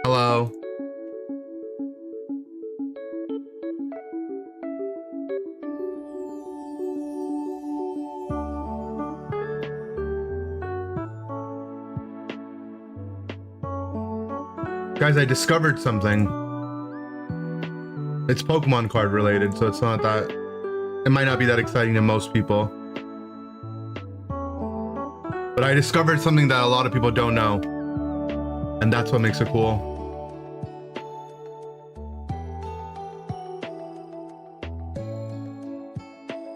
Hello. Guys, I discovered something. It's Pokemon card related, so it's not that... It might not be that exciting to most people. But I discovered something that a lot of people don't know. And that's what makes it cool.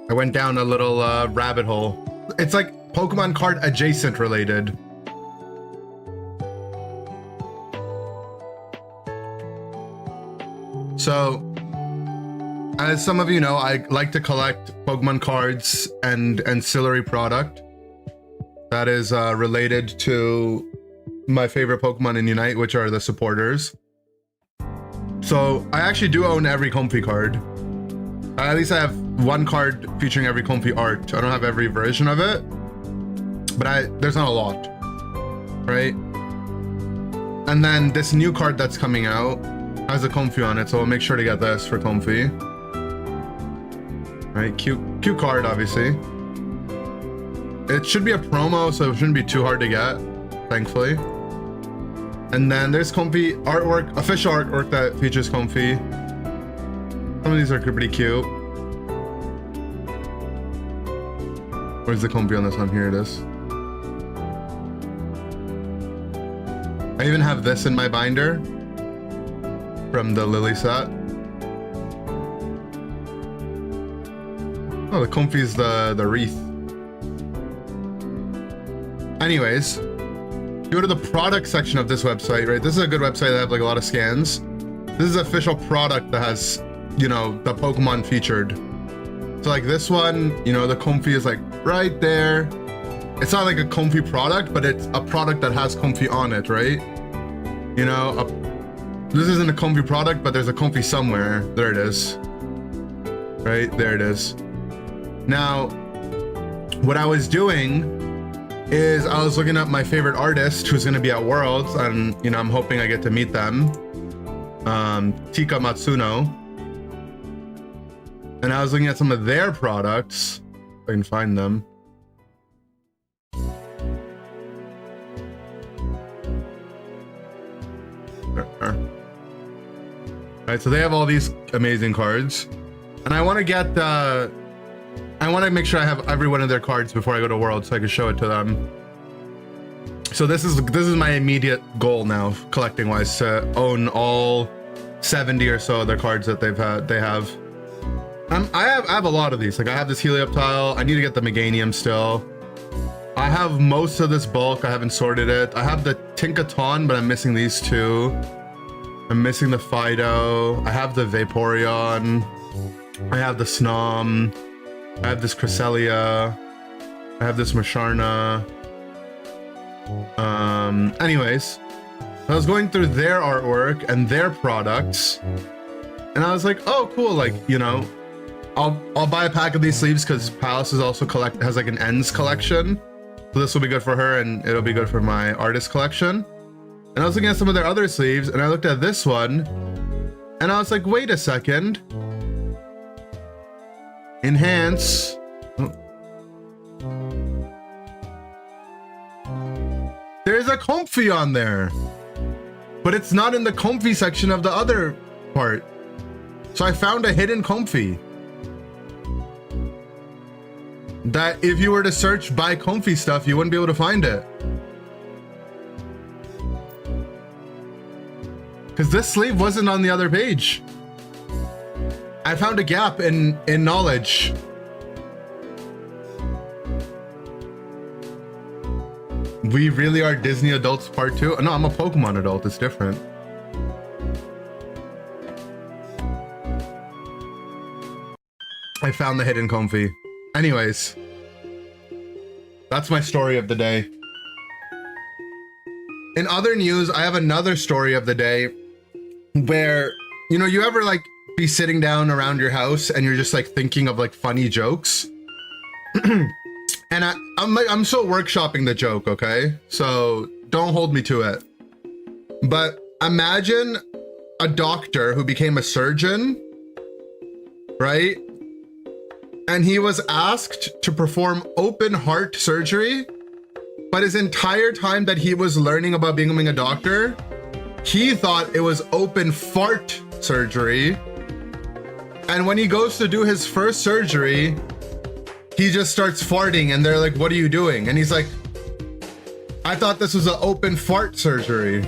I went down a little rabbit hole. It's like Pokemon card adjacent related. So, as some of you know, I like to collect Pokemon cards and ancillary product that is related to my favorite Pokemon in Unite, which are the supporters. So I actually do own every Comfey card. At least I have one card featuring every Comfey art. I don't have every version of it, but there's not a lot, right? And then this new card that's coming out has a Comfey on it, so I'll make sure to get this for Comfey. Right, cute card, obviously. It should be a promo, so it shouldn't be too hard to get, thankfully. And then there's Comfey artwork, official artwork that features Comfey. Some of these are pretty cute. Where's the Comfey on this one? Here it is. I even have this in my binder from the Lily set. Oh, the Comfey's the wreath. Anyways, go to the product section of this website, right? This is a good website that have like a lot of scans. This is official product that has, you know, the Pokemon featured. So like this one, you know, the Comfey is like right there. It's not like a Comfey product, but it's a product that has Comfey on it, right? You know, this isn't a Comfey product, but there's a Comfey somewhere. There it is. Right, there it is. Now, what I was doing is I was looking up my favorite artist who's going to be at Worlds, and you know, I'm hoping I get to meet them. Tika Matsuno. And I was looking at some of their products, if I can find them. Alright, so they have all these amazing cards. And I want to get I want to make sure I have every one of their cards before I go to World so I can show it to them. So this is my immediate goal now, collecting wise, to own all 70 or so of their cards that they have. I have a lot of these. Like I have this Helioptile. I need to get the Meganium still. I have most of this bulk. I haven't sorted it. I have the Tinkaton, but I'm missing these two. I'm missing the Fido. I have the Vaporeon. I have the Snom. I have this Cresselia. I have this Musharna. Anyways, I was going through their artwork and their products, and I was like, oh, cool. Like, you know, I'll buy a pack of these sleeves because Palace is also has like an ends collection. So this will be good for her and it'll be good for my artist collection. And I was looking at some of their other sleeves and I looked at this one and I was like, wait a second. Enhance. There's a Comfey on there, but it's not in the Comfey section of the other part. So I found a hidden Comfey that if you were to search by Comfey stuff, you wouldn't be able to find it. Because this sleeve wasn't on the other page. I found a gap in knowledge. We really are Disney adults part 2? No, I'm a Pokemon adult. It's different. I found the hidden Comfey. Anyways, that's my story of the day. In other news, I have another story of the day where, you know, you ever like be sitting down around your house and you're just like thinking of like funny jokes? And I'm still workshopping the joke, okay? So don't hold me to it. But imagine a doctor who became a surgeon, right? And he was asked to perform open heart surgery, but his entire time that he was learning about becoming a doctor, he thought it was open fart surgery. And when he goes to do his first surgery, he just starts farting and they're like, what are you doing? And he's like, I thought this was an open fart surgery.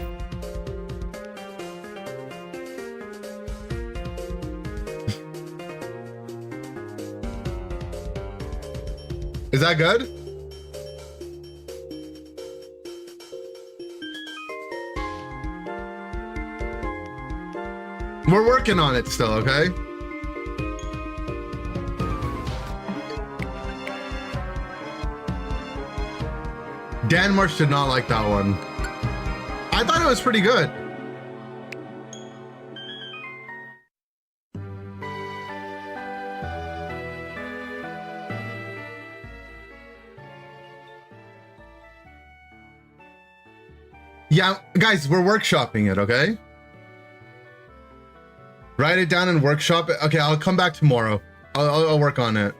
Is that good? We're working on it still, okay? Dan Marsh did not like that one. I thought it was pretty good. Yeah, guys, we're workshopping it, okay? Write it down and workshop it. Okay, I'll come back tomorrow. I'll work on it.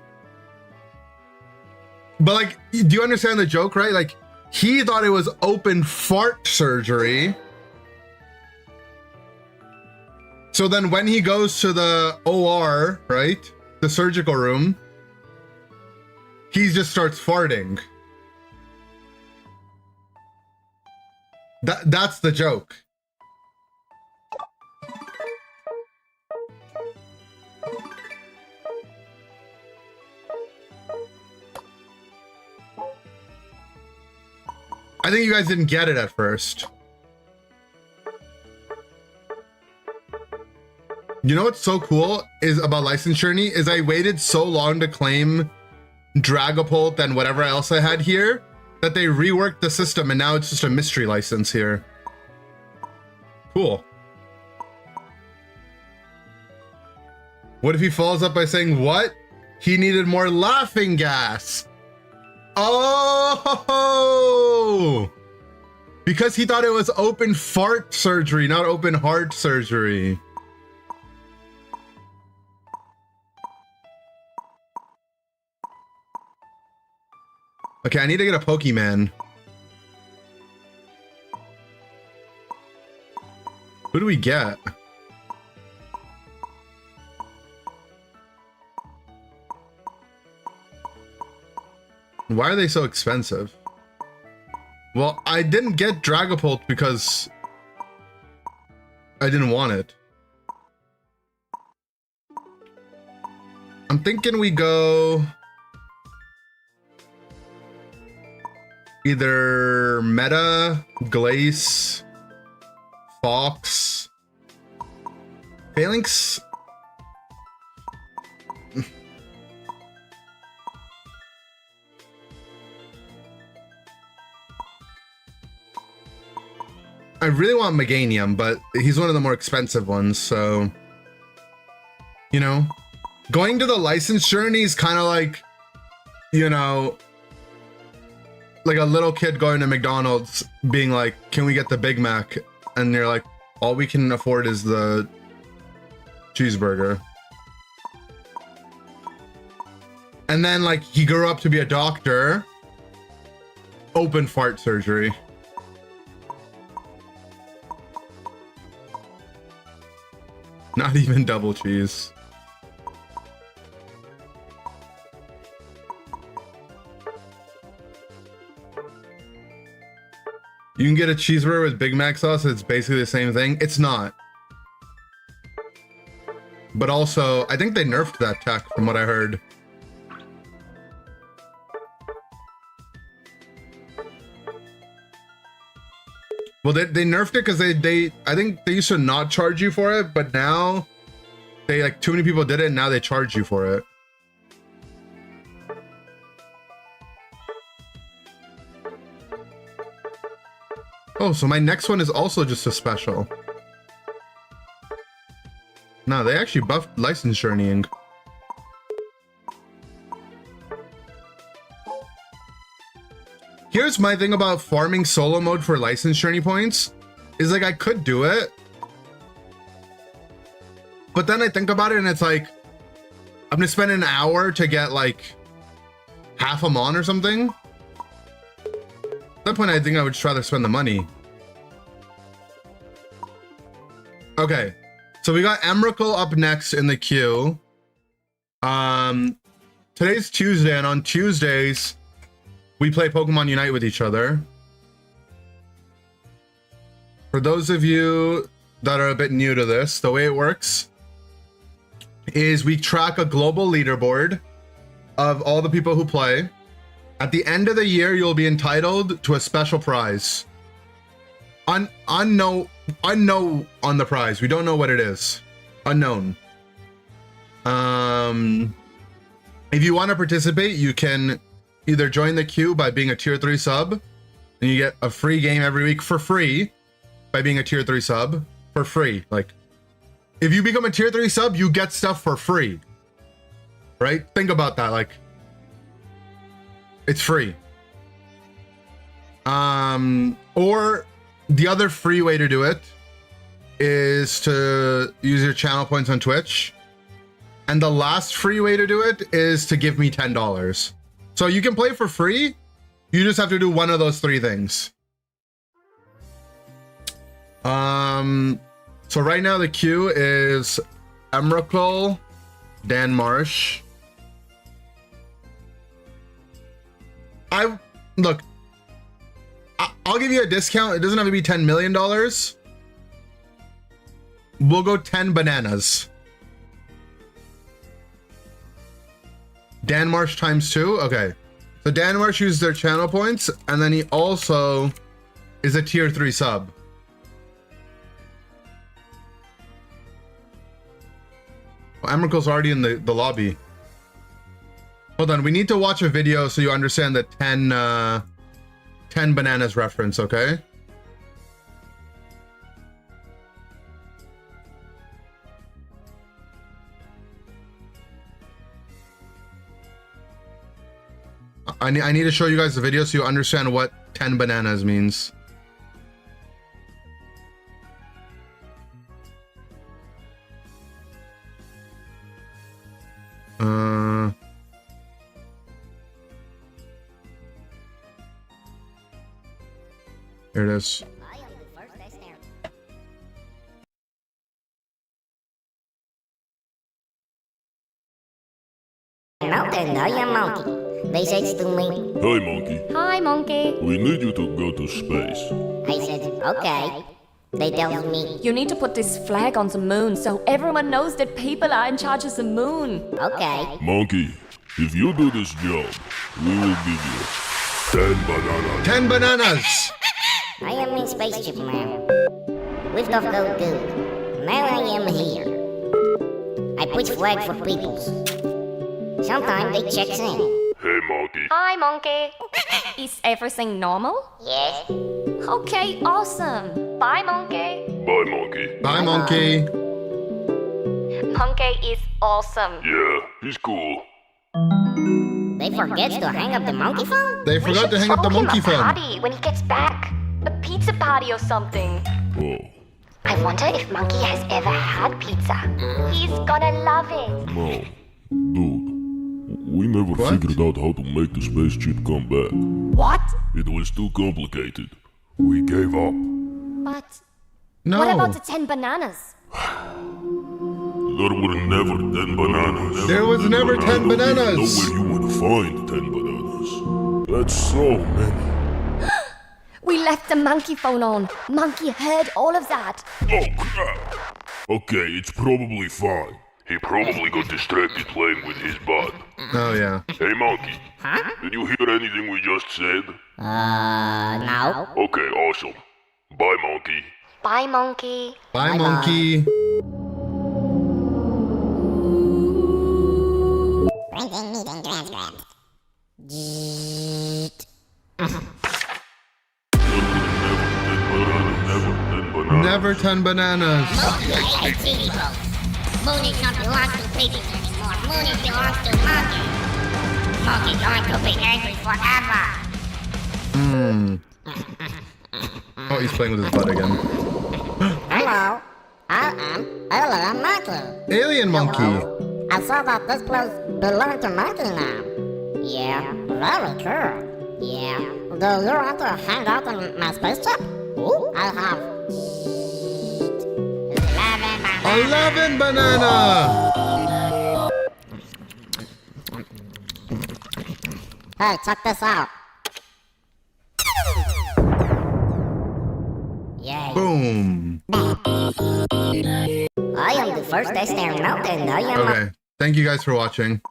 But like, do you understand the joke, right? Like, he thought it was open fart surgery. So then when he goes to the OR, right? The surgical room, he just starts farting. That's the joke. I think you guys didn't get it at first. You know what's so cool is about License Journey is I waited so long to claim Dragapult and whatever else I had here that they reworked the system and now it's just a mystery license here. Cool. What if he follows up by saying, what? He needed more laughing gas. Oh, because he thought it was open fart surgery, not open heart surgery. Okay, I need to get a Pokemon. Who do we get? Why are they so expensive? Well, I didn't get Dragapult because I didn't want it. I'm thinking we go either Meta, Glace, Fox, Phalanx. I really want Meganium, but he's one of the more expensive ones, so, you know, going to the License Journey is kind of like, you know, like a little kid going to McDonald's being like, can we get the Big Mac? And you're like, all we can afford is the cheeseburger. And then like he grew up to be a doctor, open fart surgery. Not even double cheese. You can get a cheeseburger with Big Mac sauce. It's basically the same thing. It's not. But also, I think they nerfed that tech from what I heard. Well, they nerfed it because they I think they used to not charge you for it, but now they like too many people did it and now they charge you for it. Oh, so my next one is also just a special. No, they actually buffed License Journeying. Here's my thing about farming solo mode for License Journey points. is like I could do it. But then I think about it and it's like, I'm gonna spend an hour to get like half a mon or something. At that point, I think I would just rather spend the money. Okay, so we got Emrakul up next in the queue. Today's Tuesday, and on Tuesdays, we play Pokemon Unite with each other. For those of you that are a bit new to this, the way it works is we track a global leaderboard of all the people who play. At the end of the year, you'll be entitled to a special prize. Unknown on the prize. We don't know what it is. Unknown. If you want to participate, you can either join the queue by being a tier 3 sub, and you get a free game every week for free by being a tier 3 sub for free. Like, if you become a tier 3 sub, you get stuff for free. Right? Think about that. Like, it's free. Or the other free way to do it is to use your channel points on Twitch. And the last free way to do it is to give me $10. So you can play for free. You just have to do one of those 3 things. So right now the queue is Emrakul, Dan Marsh. I'll give you a discount. It doesn't have to be $10 million. We'll go 10 bananas. Dan Marsh times 2. Okay. So Dan Marsh uses their channel points, and then he also is a tier 3 sub. Well, Emrakul's already in the lobby. Hold on, we need to watch a video so you understand the 10 bananas reference, okay? I need to show you guys the video so you understand what 10 bananas means. Here it is. Mountain, I am Monkey. They said to me, Hi, Monkey. Hi, Monkey. We need you to go to space. I said, okay. They tell me, You need to put this flag on the moon so everyone knows that people are in charge of the moon. okay. Monkey, if you do this job, we will give you 10 bananas. 10 bananas! I am in spaceship now. Lift off go good. Now I am here. I put flag for peoples. Sometimes they checks in. Hey, Monkey. Hi, Monkey. Is everything normal? Yes. Okay, awesome. Bye, Monkey. Bye, Monkey. Bye, monkey. Monkey is awesome. Yeah, he's cool. They forget to hang up the monkey phone? They forgot to hang up the monkey Throw him a phone. party when he gets back. A pizza party or something. Oh, I wonder if Monkey has ever had pizza. He's gonna love it. no. Dude, we never What? figured out how to make the spaceship come back. What? It was too complicated. We gave up. But No. what about the 10 bananas? There were never 10 bananas. There was never 10 bananas. There's no way you would find 10 bananas. That's so many. We left the monkey phone on. Monkey heard all of that. Oh, crap. Okay, it's probably fine. He probably got distracted playing with his bud. Oh, yeah. Hey, Monkey. Huh? Did you hear anything we just said? No. Okay, awesome. Bye, Monkey. Bye, Monkey. Bye, monkey. Printing meeting transcript. Never 10 bananas. Never 10 bananas. Monkey, I hate TV folks. Moon is not belongs to people anymore. Moon is belongs to Monkey. Monkey going to be angry forever. Oh, he's playing with his butt again. Hello, I am Alien Monkey. Alien Monkey. Hello. I saw that this place belongs to Monkey now. Yeah, very cool. Yeah. Do you want to hang out in my spaceship? Ooh, I have 11 banana. Hey, check this out. Yay. Boom. I am the first astronaut and I am Okay. Thank you guys for watching.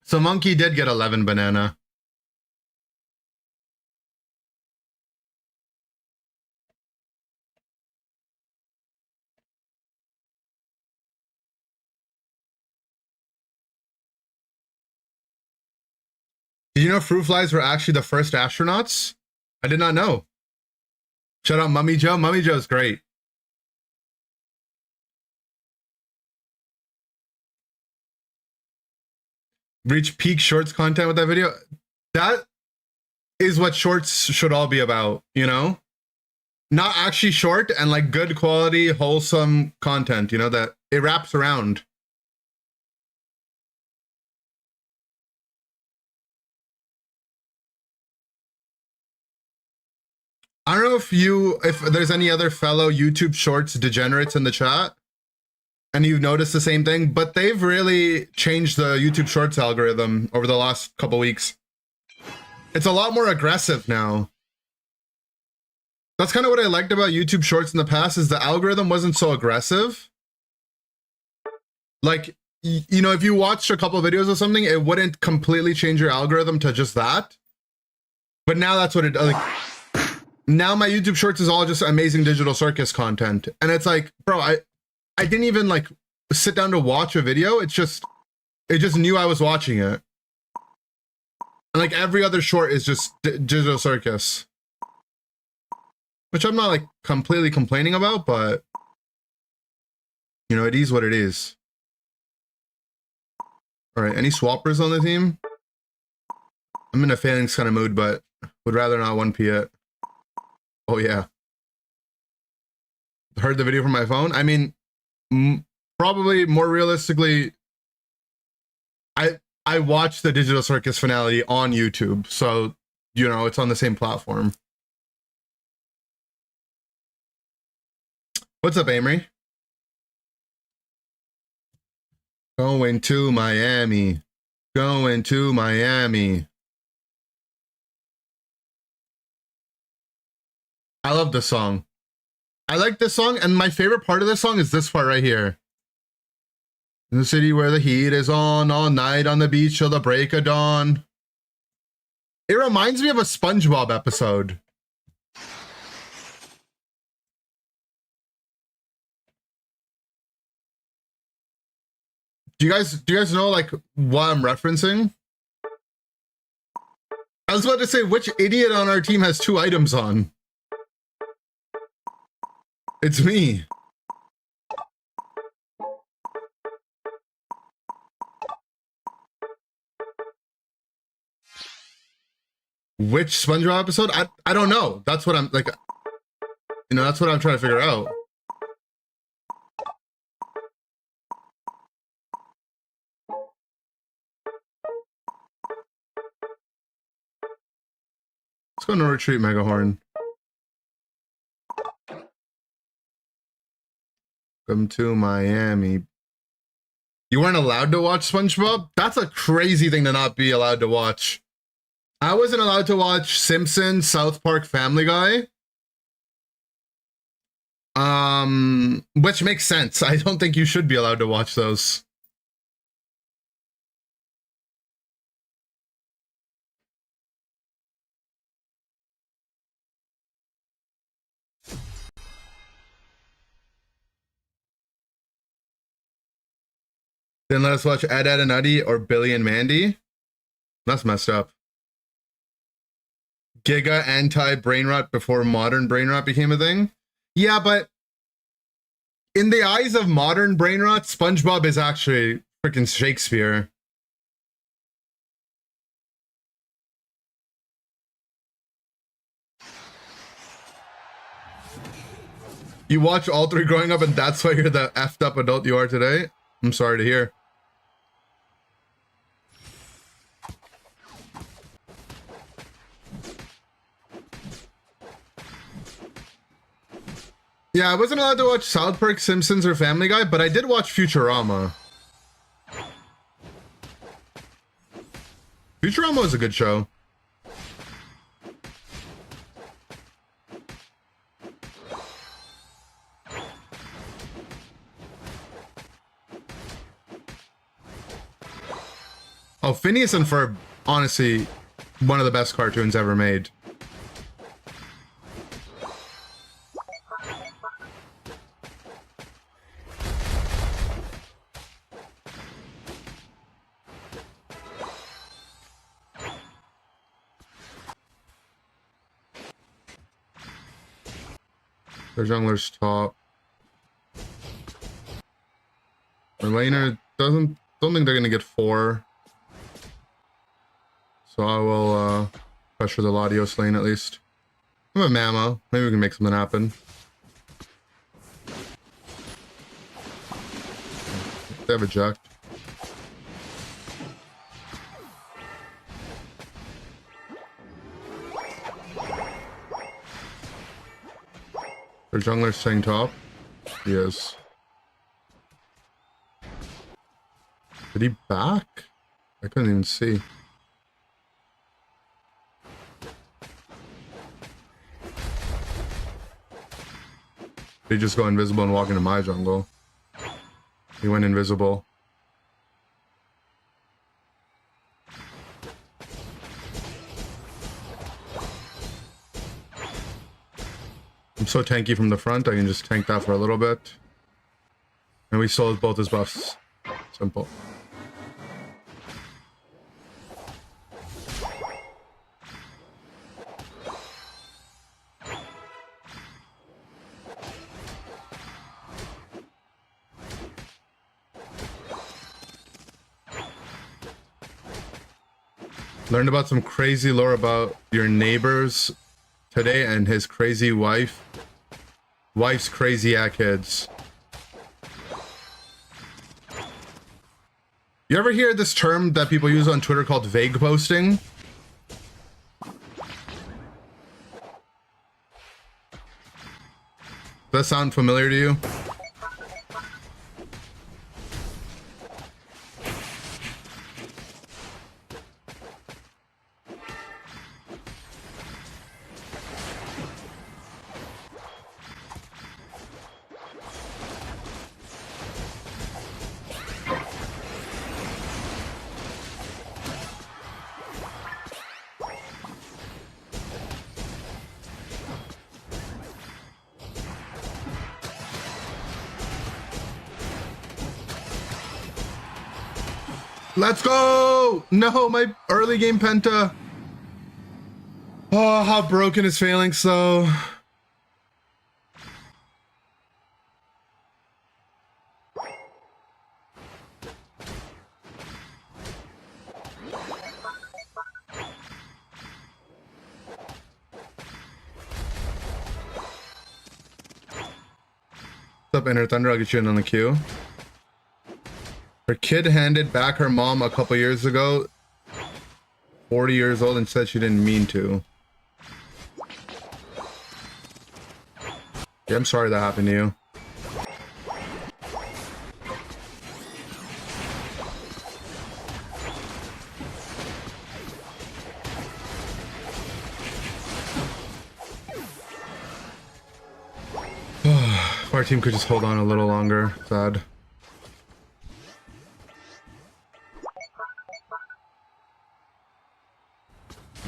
So Monkey did get 11 banana. Did you know fruit flies were actually the first astronauts? I did not know. Shout out Mummy Joe. Mummy Joe's great. Reach peak shorts content with that video. That is what shorts should all be about, you know? Not actually short and like good quality, wholesome content, you know, that it wraps around. I don't know if there's any other fellow YouTube Shorts degenerates in the chat and you've noticed the same thing, but they've really changed the YouTube Shorts algorithm over the last couple weeks. It's a lot more aggressive now. That's kind of what I liked about YouTube Shorts in the past, is the algorithm wasn't so aggressive. Like, you know, if you watched a couple of videos of something, it wouldn't completely change your algorithm to just that. But now that's what it does. Like, now my YouTube Shorts is all just amazing digital circus content. And it's like, bro, I didn't even like sit down to watch a video. It just knew I was watching it. And like every other short is just digital circus. Which I'm not like completely complaining about, but you know, it is what it is. All right, any swappers on the team? I'm in a Phalanx kind of mood, but would rather not 1P it. Oh yeah. Heard the video from my phone? I mean, probably more realistically, I watched the Digital Circus finale on YouTube, so you know it's on the same platform. What's up, Amory? Going to Miami. Going to Miami. I love this song. I like this song, and my favorite part of this song is this part right here. In the city where the heat is on all night on the beach till the break of dawn. It reminds me of a SpongeBob episode. Do you guys know like what I'm referencing? I was about to say, which idiot on our team has 2 items on? It's me. Which SpongeBob episode? I don't know. That's what I'm like, you know, that's what I'm trying to figure out. Let's go no retreat, Megahorn. Come to Miami. You weren't allowed to watch SpongeBob? That's a crazy thing to not be allowed to watch. I wasn't allowed to watch Simpsons, South Park, Family Guy. Which makes sense. I don't think you should be allowed to watch those. Then let us watch Ed, Ed and Eddy or Billy and Mandy. That's messed up. Giga anti-brain rot before modern brain rot became a thing? Yeah, but in the eyes of modern brain rot, SpongeBob is actually freaking Shakespeare. You watch all three growing up and that's why you're the effed up adult you are today? I'm sorry to hear. Yeah, I wasn't allowed to watch South Park, Simpsons, or Family Guy, but I did watch Futurama. Futurama was a good show. Oh, Phineas and Ferb, honestly, one of the best cartoons ever made. The jungler's top. The laner don't think they're gonna get 4. So I will pressure the Latios lane at least. I'm a Mamo. Maybe we can make something happen. They have a Jack. Their jungler's staying top. He is. Did he back? I couldn't even see. Did he just go invisible and walk into my jungle? He went invisible. I'm so tanky from the front, I can just tank that for a little bit. And we sold both his buffs. Simple. Learned about some crazy lore about your neighbors today and his crazy wife's crazy kids. You ever hear this term that people use on Twitter called vague posting? Does that sound familiar to you? Let's go! No, my early game penta. Oh, how broken is Phalanx though. What's up, Inner Thunder? I'll get you in on the queue. Her kid handed back her mom a couple years ago, 40 years old, and said she didn't mean to. Yeah, I'm sorry that happened to you. If our team could just hold on a little longer, sad.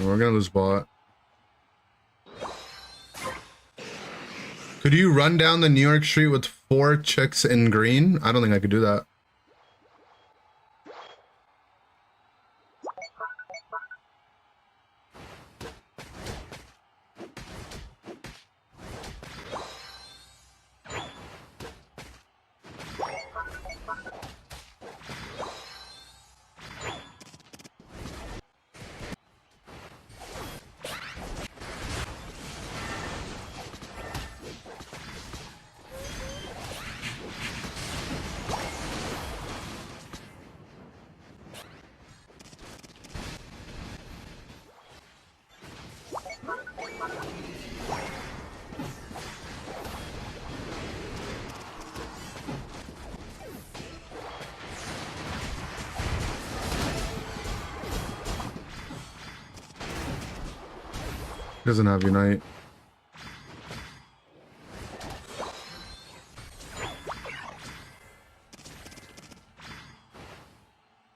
We're gonna lose bot. Could you run down the New York street with 4 chicks in green? I don't think I could do that. Doesn't have Unite.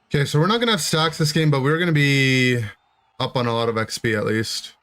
Okay, so we're not gonna have stacks this game, but we're gonna be up on a lot of XP at least.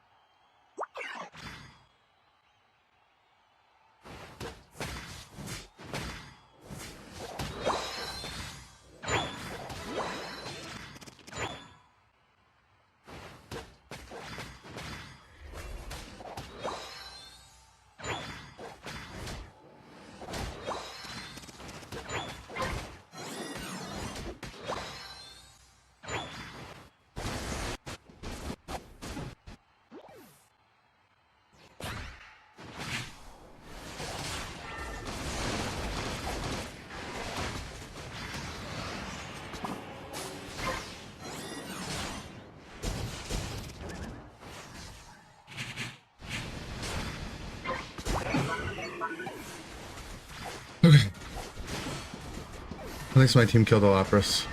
Okay. At least my team killed the Lapras.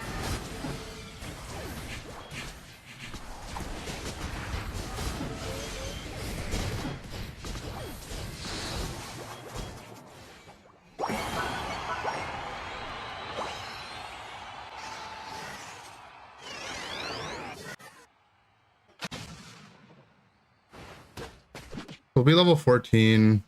We'll be level 14.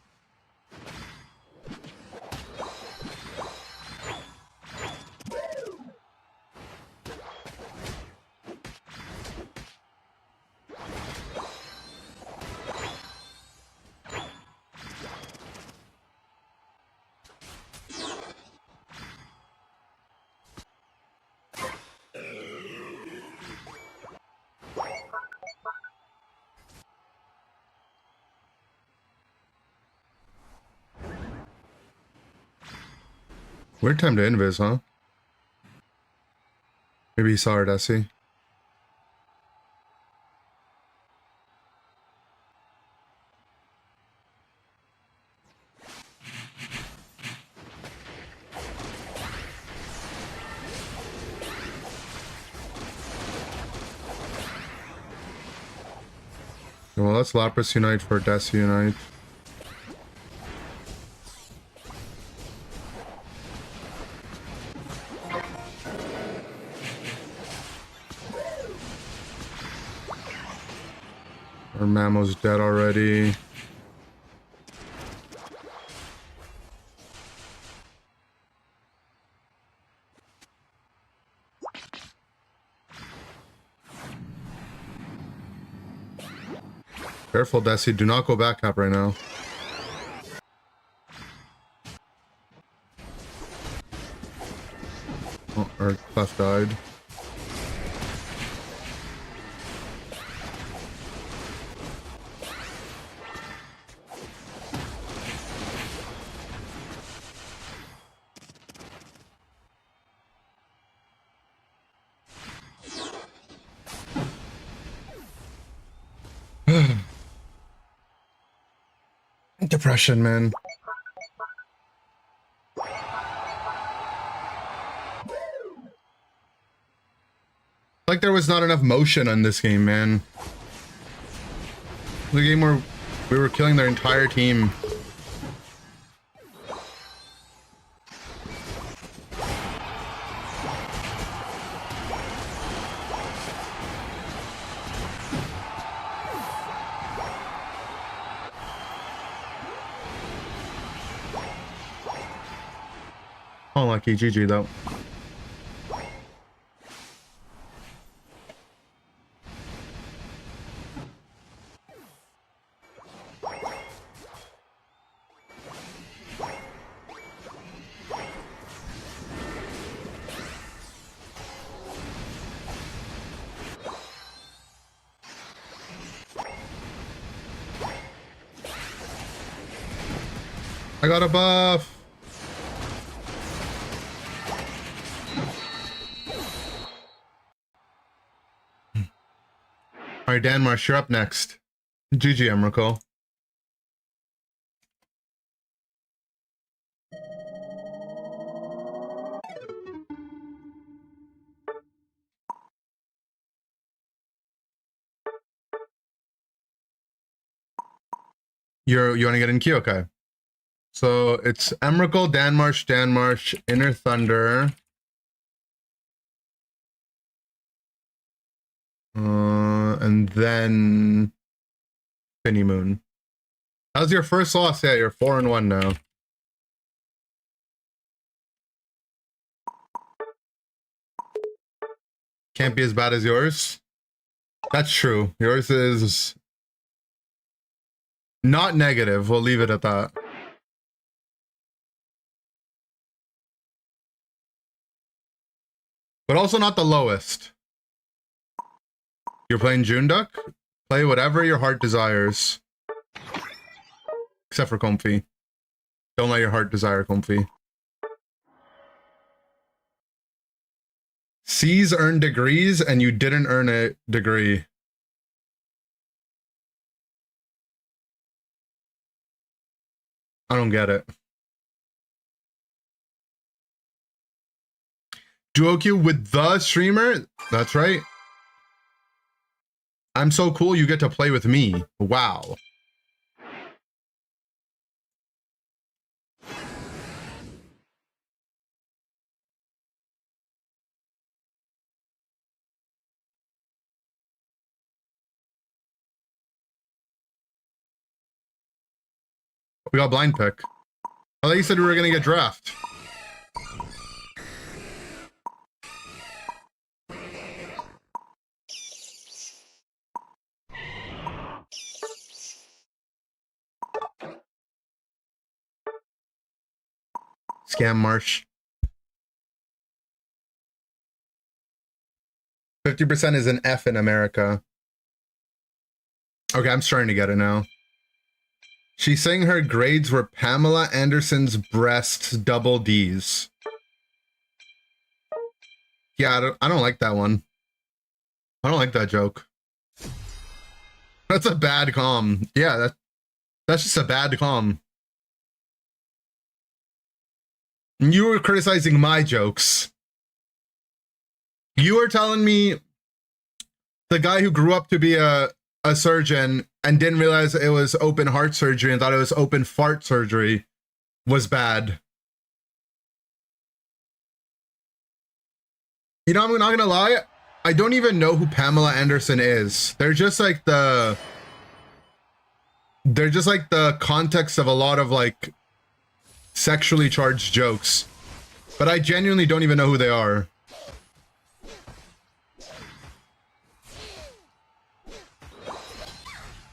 Weird time to invis, huh? Maybe he saw our Desi. Well, let's Lapras Unite for Desi Unite. Our Mammo's dead already. Careful, Desi. Do not go back up right now. Oh, our Clef died. Depression, man. Like there was not enough motion on this game, man. The game where we were killing their entire team. Unlucky, GG though. I got a buff. All right, Danmarsh, you're up next. GG, Emrakul. You want to get in queue? Okay. So it's Emrakul, Danmarsh, Inner Thunder. And then Finny Moon. How's your first loss? Yeah, you're 4-1 now. Can't be as bad as yours. That's true. Yours is not negative. We'll leave it at that. But also not the lowest. You're playing June Duck? Play whatever your heart desires. Except for Comfy. Don't let your heart desire Comfy. C's earn degrees and you didn't earn a degree. I don't get it. Duo queue with the streamer? That's right. I'm so cool you get to play with me. Wow. We got blind pick. I thought you said we were gonna get draft. Scam Marsh. 50% is an F in America. Okay, I'm starting to get it now. She's saying her grades were Pamela Anderson's breasts double D's. Yeah, I don't like that one. I don't like that joke. That's a bad comm. Yeah, that's just a bad comm. You were criticizing my jokes. You were telling me the guy who grew up to be a surgeon and didn't realize it was open heart surgery and thought it was open fart surgery was bad. You know, I'm not gonna lie, I don't even know who Pamela Anderson is. They're just like the context of a lot of like sexually charged jokes. But I genuinely don't even know who they are.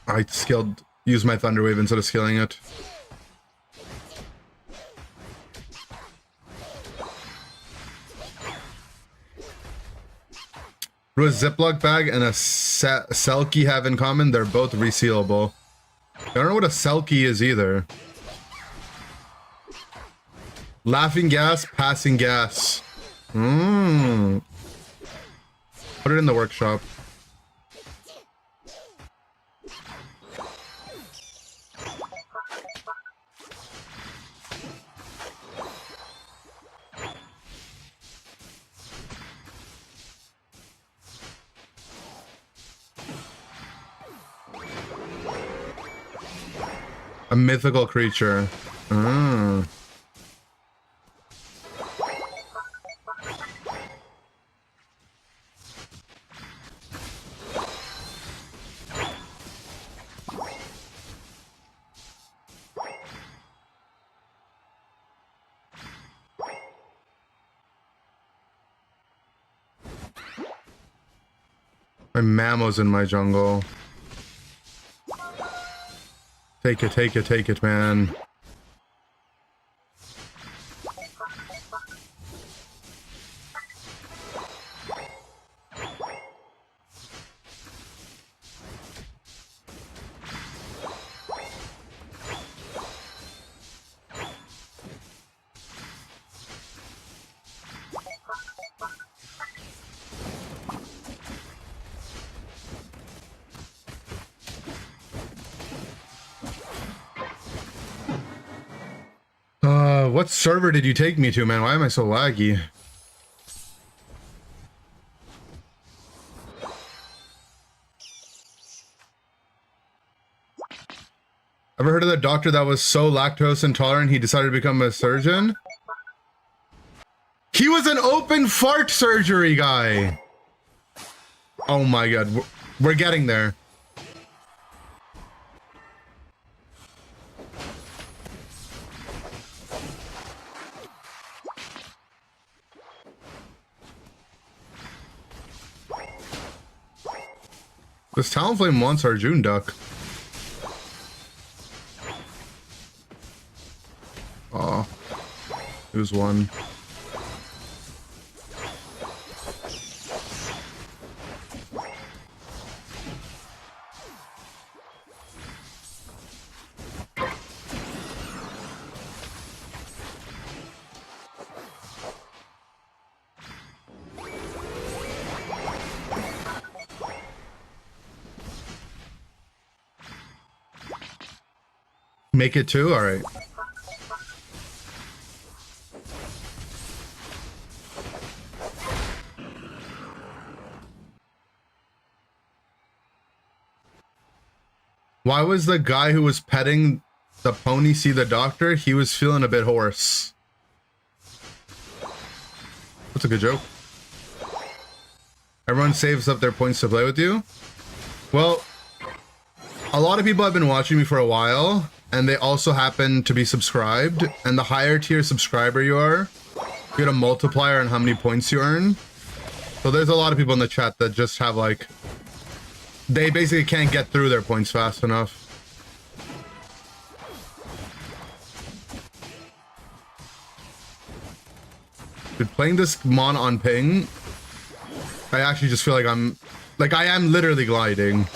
I used my Thunderwave instead of skilling it. What does a Ziploc bag and a Selkie have in common? They're both resealable. I don't know what a Selkie is either. Laughing gas, passing gas. Put it in the workshop. A mythical creature. My Mammo's in my jungle. Take it, man. What server did you take me to, man? Why am I so laggy? Ever heard of the doctor that was so lactose intolerant he decided to become a surgeon? He was an open fart surgery guy. Oh my god, we're getting there. This Talonflame wants our June Duck. Aw. It was one. Make it two? Alright. Why was the guy who was petting the pony see the doctor? He was feeling a bit hoarse. That's a good joke. Everyone saves up their points to play with you? Well, a lot of people have been watching me for a while, and they also happen to be subscribed. And the higher tier subscriber you are, you get a multiplier on how many points you earn. So there's a lot of people in the chat that just have like, they basically can't get through their points fast enough. Dude, playing this mon on ping, I actually just feel like I am literally gliding.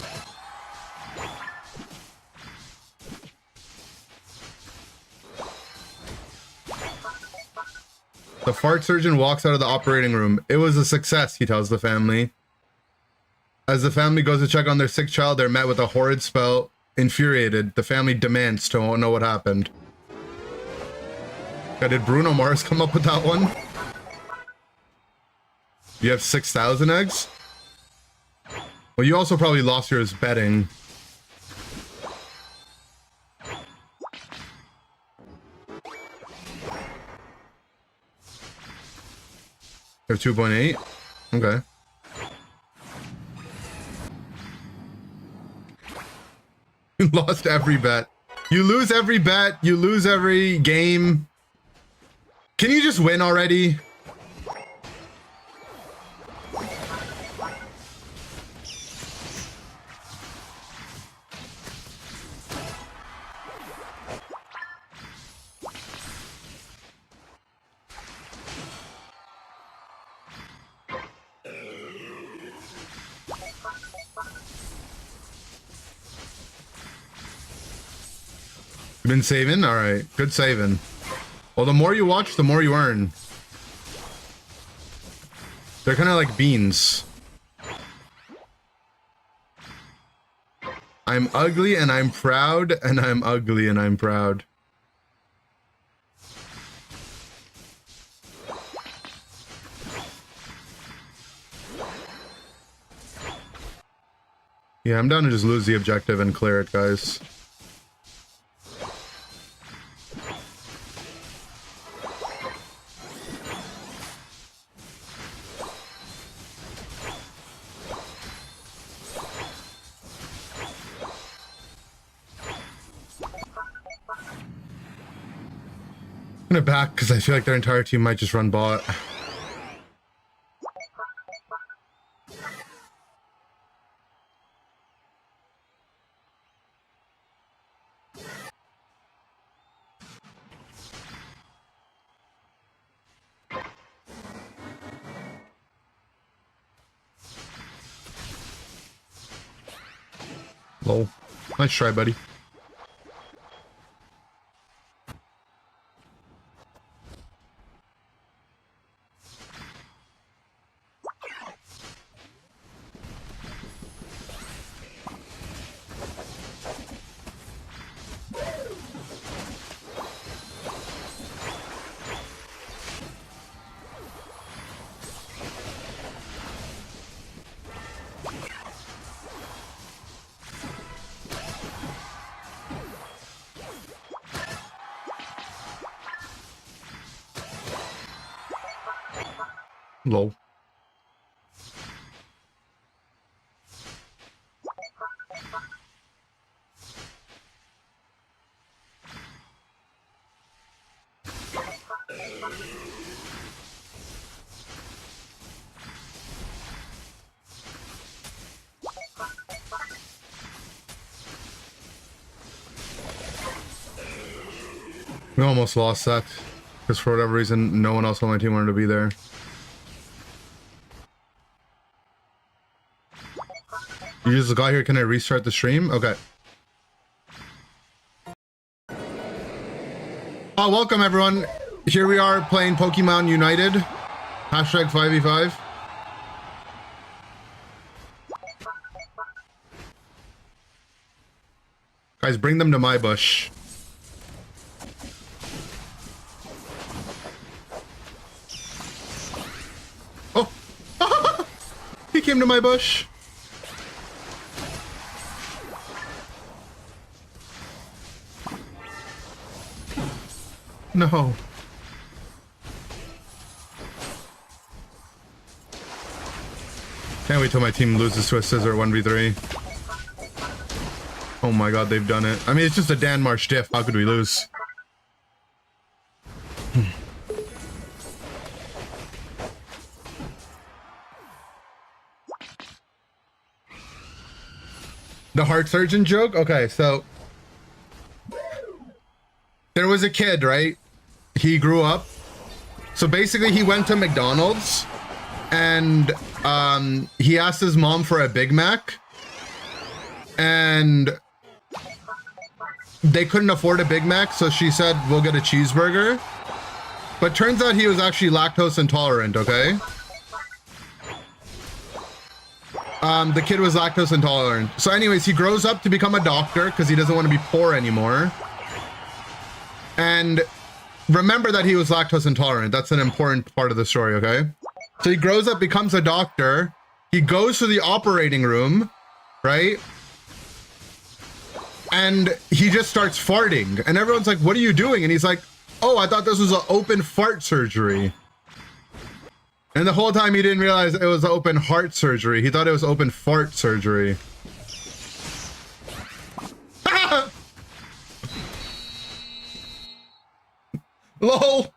The fart surgeon walks out of the operating room. It was a success, he tells the family. As the family goes to check on their sick child, they're met with a horrid spell. Infuriated, the family demands to know what happened. Yeah, did Bruno Mars come up with that one? You have 6,000 eggs? Well, you also probably lost yours betting. You have 2.8? Okay. You lost every bet. You lose every bet. You lose every game. Can you just win already? Been saving? Alright, good saving. Well, the more you watch, the more you earn. They're kind of like beans. I'm ugly and I'm proud, and I'm ugly and I'm proud. Yeah, I'm down to just lose the objective and clear it, guys. I'm gonna back because I feel like their entire team might just run bot. Lol. Nice try, buddy. Lol. We almost lost that because for whatever reason, no one else on my team wanted to be there. You just got here. Can I restart the stream? Okay. Oh, welcome everyone. Here we are playing Pokemon United. Hashtag 5v5. Guys, bring them to my bush. Oh! He came to my bush. No. Can't wait till my team loses to a Scizor 1v3. Oh my god, they've done it. I mean, it's just a Danmarsh diff. How could we lose? The heart surgeon joke? Okay, so there was a kid, right? He grew up. So basically he went to McDonald's and he asked his mom for a Big Mac and they couldn't afford a Big Mac, so she said, we'll get a cheeseburger. But turns out he was actually lactose intolerant, okay? The kid was lactose intolerant. So anyways, he grows up to become a doctor because he doesn't want to be poor anymore. And remember that he was lactose intolerant. That's an important part of the story, okay? So he grows up, becomes a doctor. He goes to the operating room, right? And he just starts farting. And everyone's like, what are you doing? And he's like, oh, I thought this was an open fart surgery. And the whole time he didn't realize it was open heart surgery. He thought it was open fart surgery. LOL.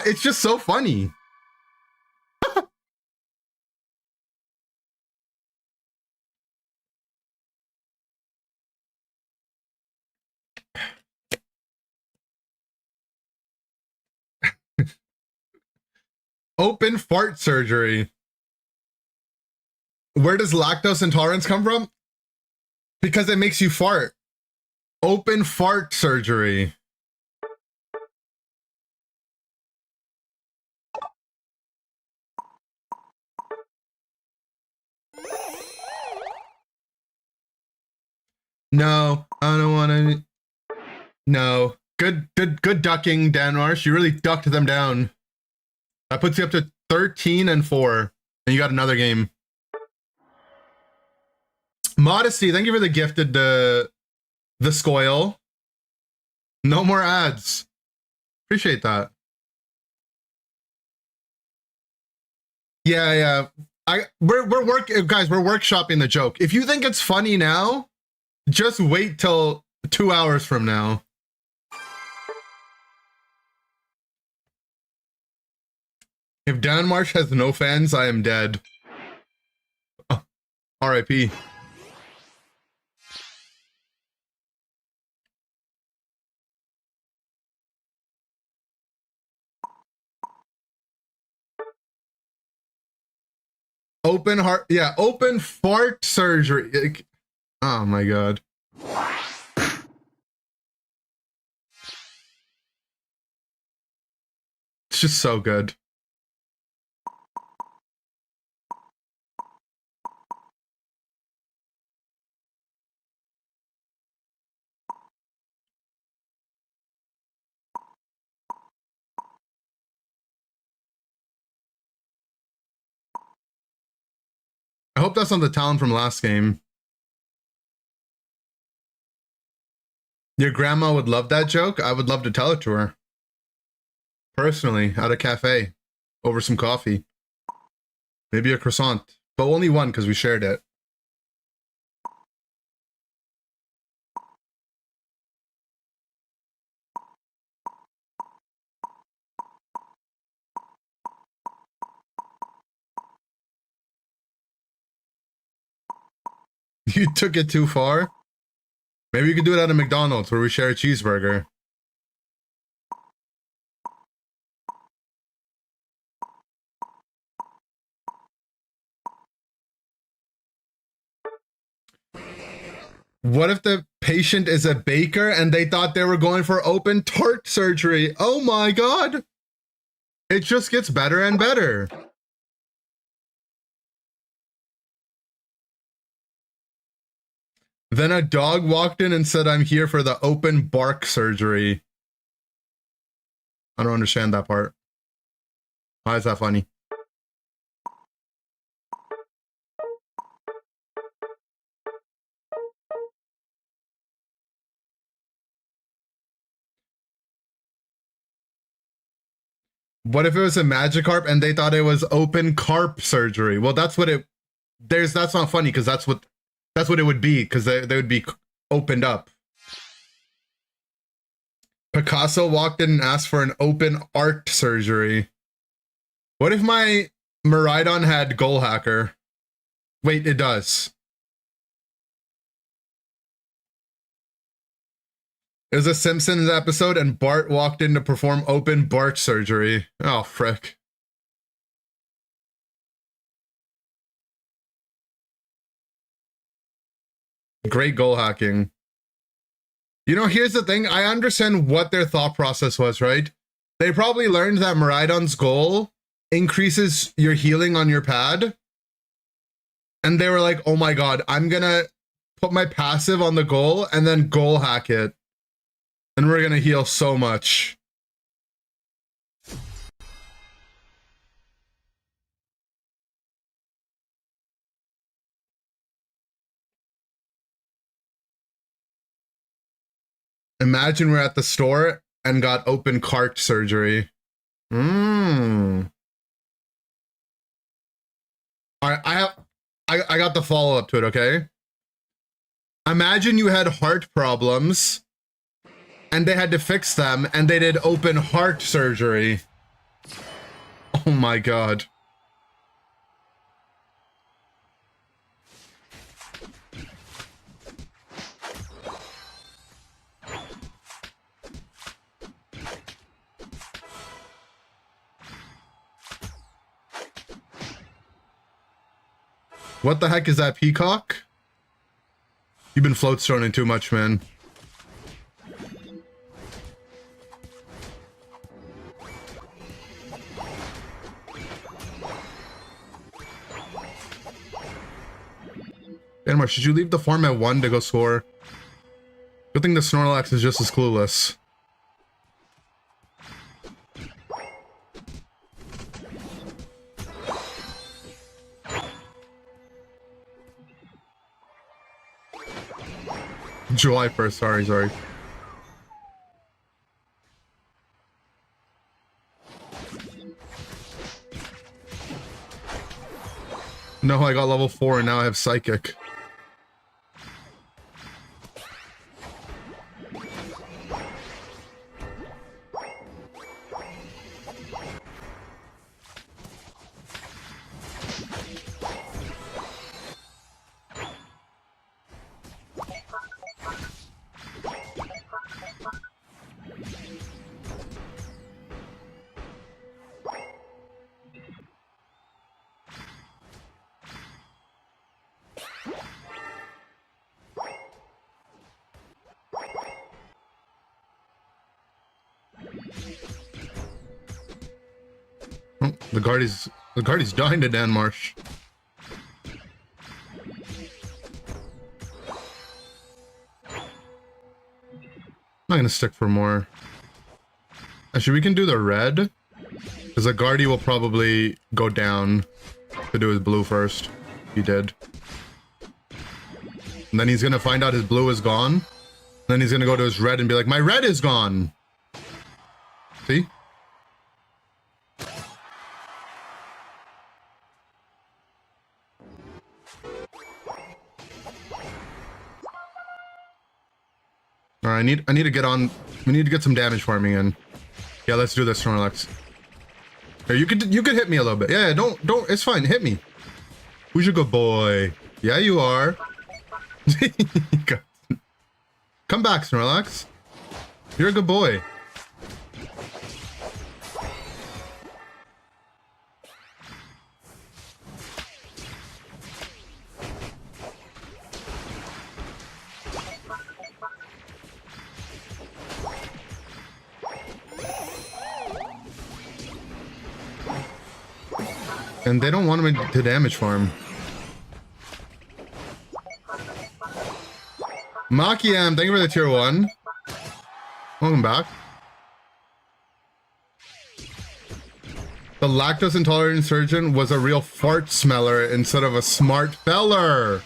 It's just so funny. Open fart surgery. Where does lactose intolerance come from? Because it makes you fart. Open fart surgery. No, I don't want to. No. Good ducking, Danmarsh. You really ducked them down. That puts you up to 13-4. And you got another game. Modesty, thank you for the gifted the Scoil. No more ads. Appreciate that. Yeah. We're workshopping the joke. If you think it's funny now, just wait till 2 hours from now. If Danmarsh has no fans, I am dead. Oh, RIP. Open heart, yeah, open fart surgery. Oh my god. It's just so good. I hope that's not the talent from last game. Your grandma would love that joke. I would love to tell it to her. Personally, at a cafe, over some coffee. Maybe a croissant, but only one because we shared it. You took it too far? Maybe you could do it at a McDonald's where we share a cheeseburger. What if the patient is a baker and they thought they were going for open tart surgery? Oh my God. It just gets better and better. Then a dog walked in and said, I'm here for the open bark surgery. I don't understand that part. Why is that funny? What if it was a Magikarp and they thought it was open carp surgery? Well, that's what it, that's not funny because that's what it would be, because they would be opened up. Picasso walked in and asked for an open art surgery. What if my Miraidon had Goal Hacker? Wait, it does. It was a Simpsons episode and Bart walked in to perform open Bart surgery. Oh, frick. Great goal hacking. You know, here's the thing. I understand what their thought process was, right? They probably learned that Miraidon's goal increases your healing on your pad. And they were like, oh my God, I'm gonna put my passive on the goal and then goal hack it. And we're gonna heal so much. Imagine we're at the store and got open cart surgery. All right, I got the follow-up to it, okay? Imagine you had heart problems and they had to fix them and they did open heart surgery. Oh my God. What the heck is that, Peacock? You've been float stoning too much, man. Anmar, should you leave the farm at 1 to go score? Good thing the Snorlax is just as clueless. July 1st, sorry. No, I got level 4 and now I have Psychic. The Guardy's dying to Danmarsh. I'm not gonna stick for more. Actually, we can do the red, because the Guardy will probably go down to do his blue first. He did. And then he's gonna find out his blue is gone, Then he's gonna go to his red and be like, my red is gone. See? All right, I need to get on. We need to get some damage farming in. Yeah, let's do this, Snorlax. Here, you could hit me a little bit. Yeah, don't. It's fine. Hit me. Who's your good boy? Yeah, you are. Come back, Snorlax. You're a good boy. And they don't want me to damage farm. Makiam, thank you for the tier 1. Welcome back. The lactose intolerant surgeon was a real fart smeller instead of a smart feller.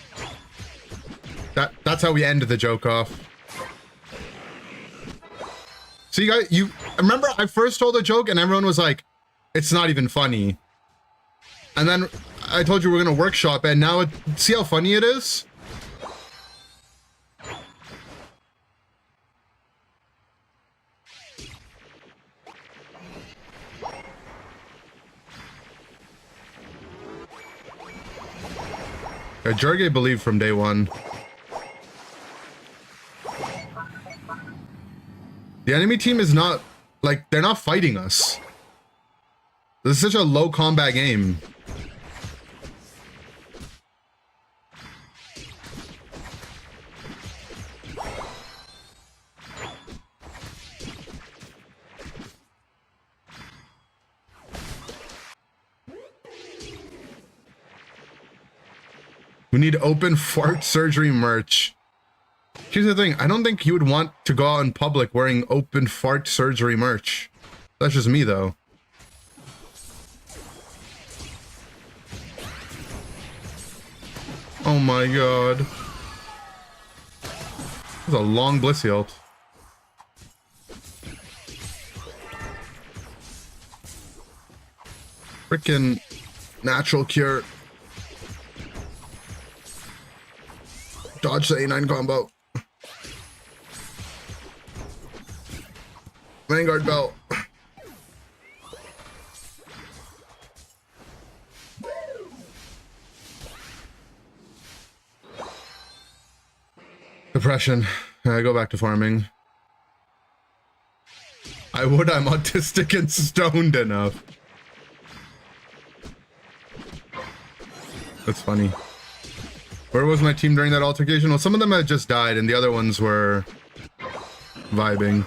That's how we ended the joke off. So you guys, you remember I first told a joke and everyone was like, it's not even funny. And then I told you we're gonna workshop it, and now see how funny it is? Jargay believed from day one. The enemy team is not, like, they're not fighting us. This is such a low combat game. We need open fart surgery merch. Here's the thing, I don't think you would want to go out in public wearing open fart surgery merch. That's just me though. Oh my god. That's a long Blissey ult. Frickin' natural cure. Dodge the A9 combo. Vanguard belt. Depression. I go back to farming. I would, I'm autistic and stoned enough. That's funny. Where was my team during that altercation? Well, some of them had just died and the other ones were vibing.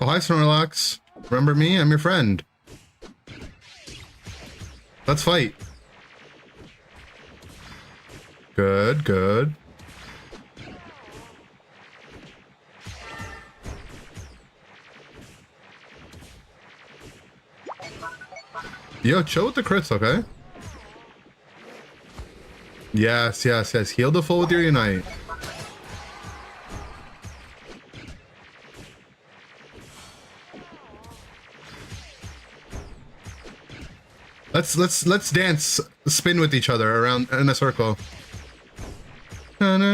Oh, hi, Snorlax. Remember me? I'm your friend. Let's fight. Good, good. Yo, chill with the crits, okay? Yes, yes, yes. Heal the full with your Unite. Let's dance, spin with each other around in a circle. Honey,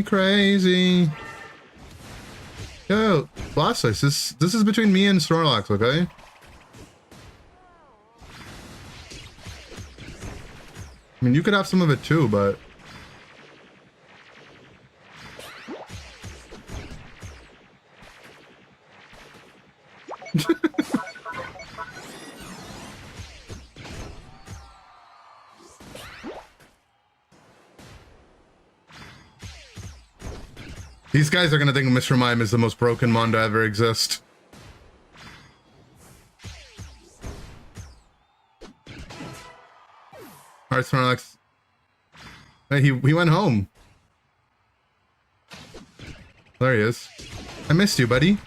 crazy. Yo, Blastoise, this is between me and Snorlax, okay? I mean, you could have some of it too, but These guys are gonna think Mr. Mime is the most broken mon to ever exist. Alright, Snorlax. Hey, he went home. There he is. I missed you, buddy.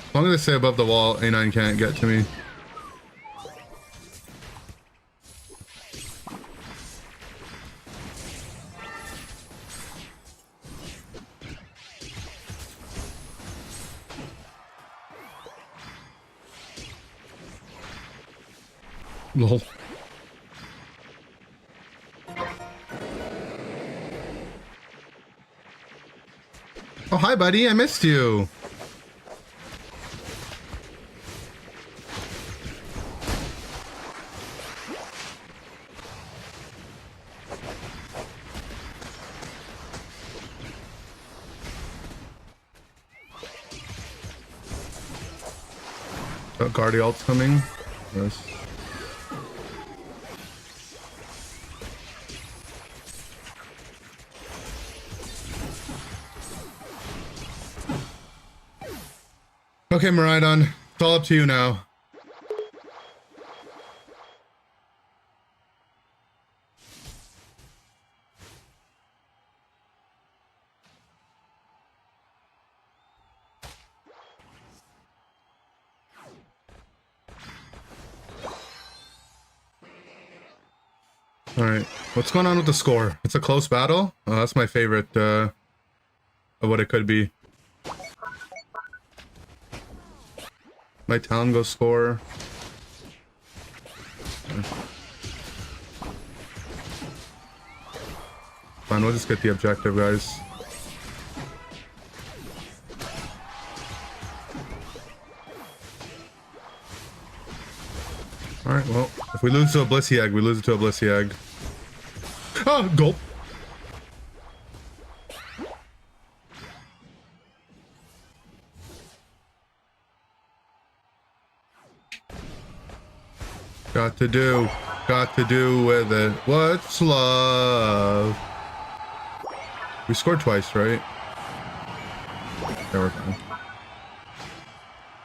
As long as I stay above the wall, A9 can't get to me. Lol. Oh, hi, buddy. I missed you. Oh, Guardiol's coming. Yes. Okay, Miraidon, it's all up to you now. All right, what's going on with the score? It's a close battle? Oh, that's my favorite of what it could be. My town go score. Fine, we'll just get the objective, guys. Alright, well, if we lose to a Blissey Egg, we lose it to a Blissey Egg. Oh, gulp. Got to do with it. What's love? We scored twice, right? Yeah, we're fine.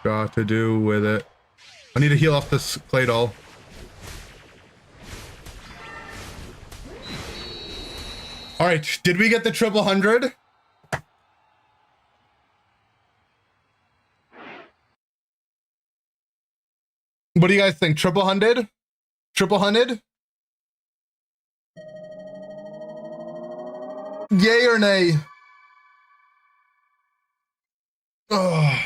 Got to do with it. I need to heal off this clay doll. All right, did we get the triple 100? What do you guys think? Triple 100? Triple 100? Yay or nay? Ugh.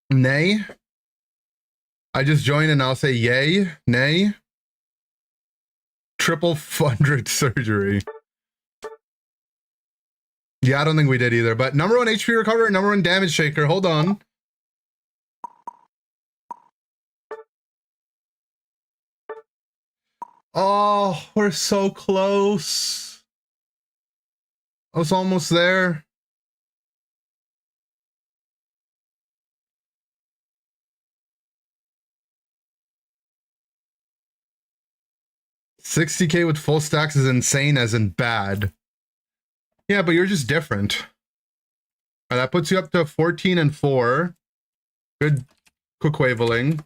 Nay? I just joined and I'll say yay, nay. Triple 100 surgery. Yeah, I don't think we did either, but number 1 HP recovery, number 1 damage shaker. Hold on. Oh, we're so close. I was almost there. $60K with full stacks is insane as in bad. Yeah, but you're just different. That puts you up to 14 and 4. Good quick-waveling.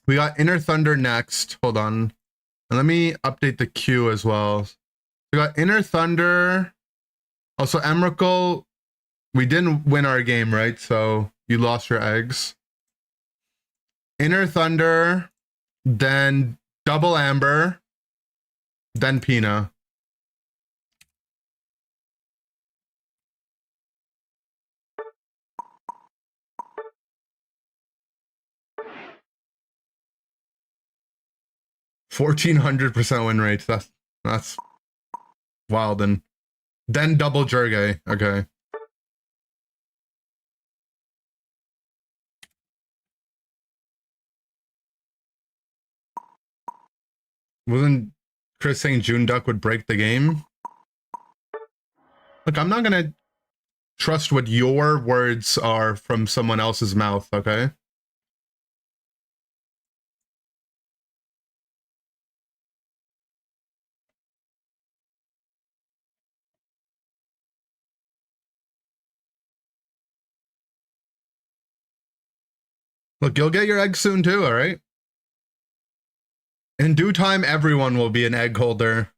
We got Inner Thunder next. Hold on. And let me update the queue as well. We got Inner Thunder. Also, Emrakul. We didn't win our game, right? So you lost your eggs. Inner Thunder. Then Double Amber. Then Pina. $1,400% win rate. That's wild. And then double Jurgay. Okay. Wasn't Chris saying June Duck would break the game? Look, I'm not gonna trust what your words are from someone else's mouth, okay? Look, you'll get your egg soon too, all right? In due time, everyone will be an egg holder.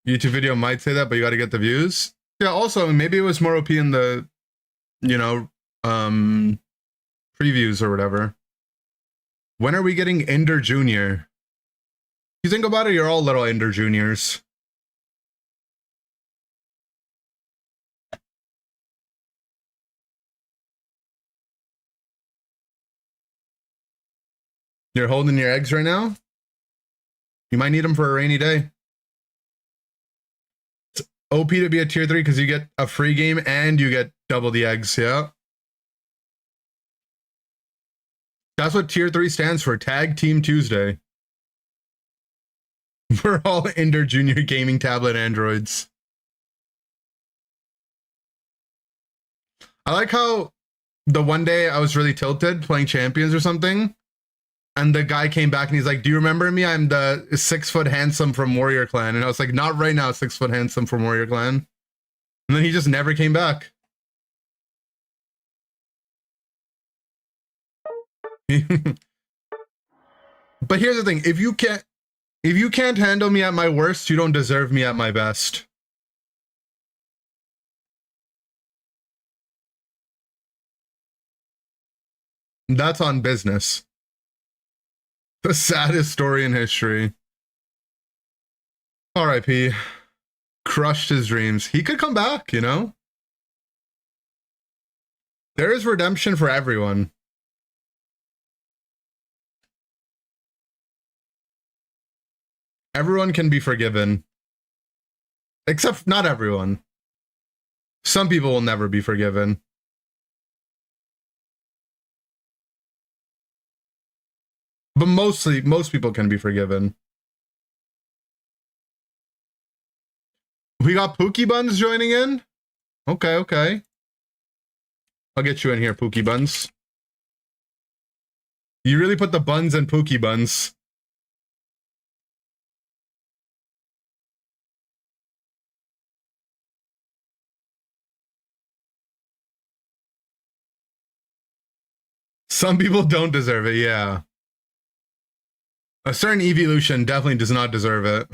YouTube video might say that, but you got to get the views. Yeah, also, maybe it was more OP in the, you know, previews or whatever. When are we getting Ender Jr.? You think about it, you're all little Ender Juniors. You're holding your eggs right now? You might need them for a rainy day. It's OP to be a tier 3 because you get a free game and you get double the eggs, yeah? That's what tier 3 stands for, Tag Team Tuesday. We're all Ender Junior gaming tablet androids. I like how the one day I was really tilted playing Champions or something, and the guy came back and he's like, do you remember me? I'm the 6 foot handsome from Warrior Clan. And I was like, not right now, 6 foot handsome from Warrior Clan. And then he just never came back. But here's the thing, if you can't handle me at my worst, you don't deserve me at my best. That's on business. The saddest story in history. R.I.P. Crushed his dreams. He could come back, you know? There is redemption for everyone. Everyone can be forgiven. Except not everyone. Some people will never be forgiven. But most people can be forgiven. We got Pookie Buns joining in? Okay, okay. I'll get you in here, Pookie Buns. You really put the buns in Pookie Buns. Some people don't deserve it, yeah. A certain evolution definitely does not deserve it.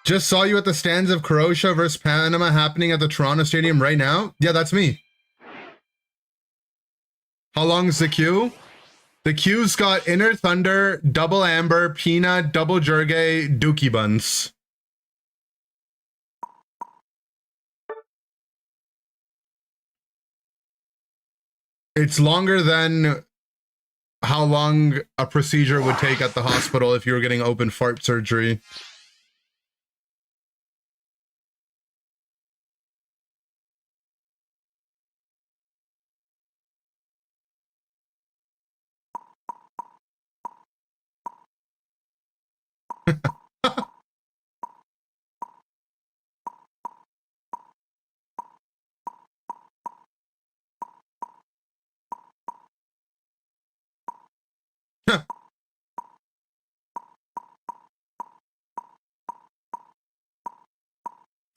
Just saw you at the stands of Croatia versus Panama happening at the Toronto Stadium right now? Yeah, that's me. How long is the queue? The queue's got Inner Thunder, Double Amber, Peanut, Double Jurgay, Dookie Buns. It's longer than how long a procedure would take at the hospital if you were getting open fart surgery.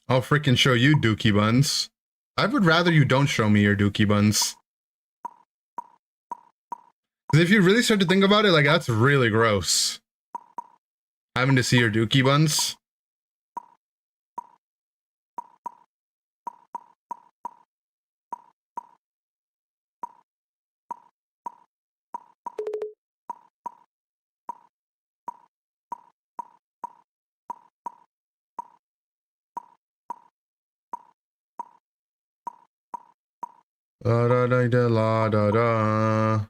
I'll freaking show you Dookie Buns. I would rather you don't show me your Dookie Buns. Because if you really start to think about it, like, that's really gross. Having to see your Dookie Buns. La da da da la da da.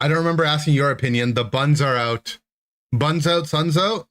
I don't remember asking your opinion. The buns are out. Buns out, suns out?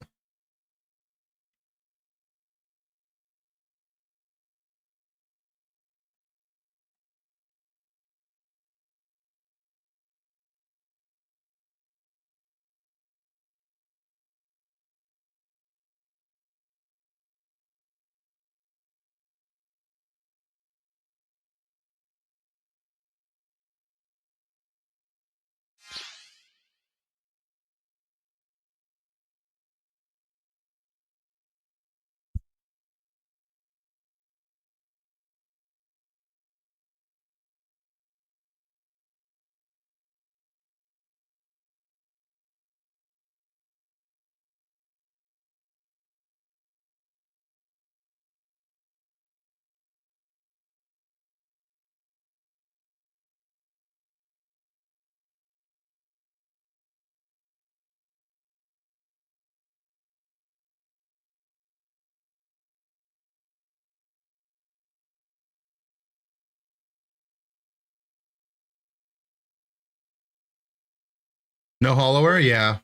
No hollower? Yeah.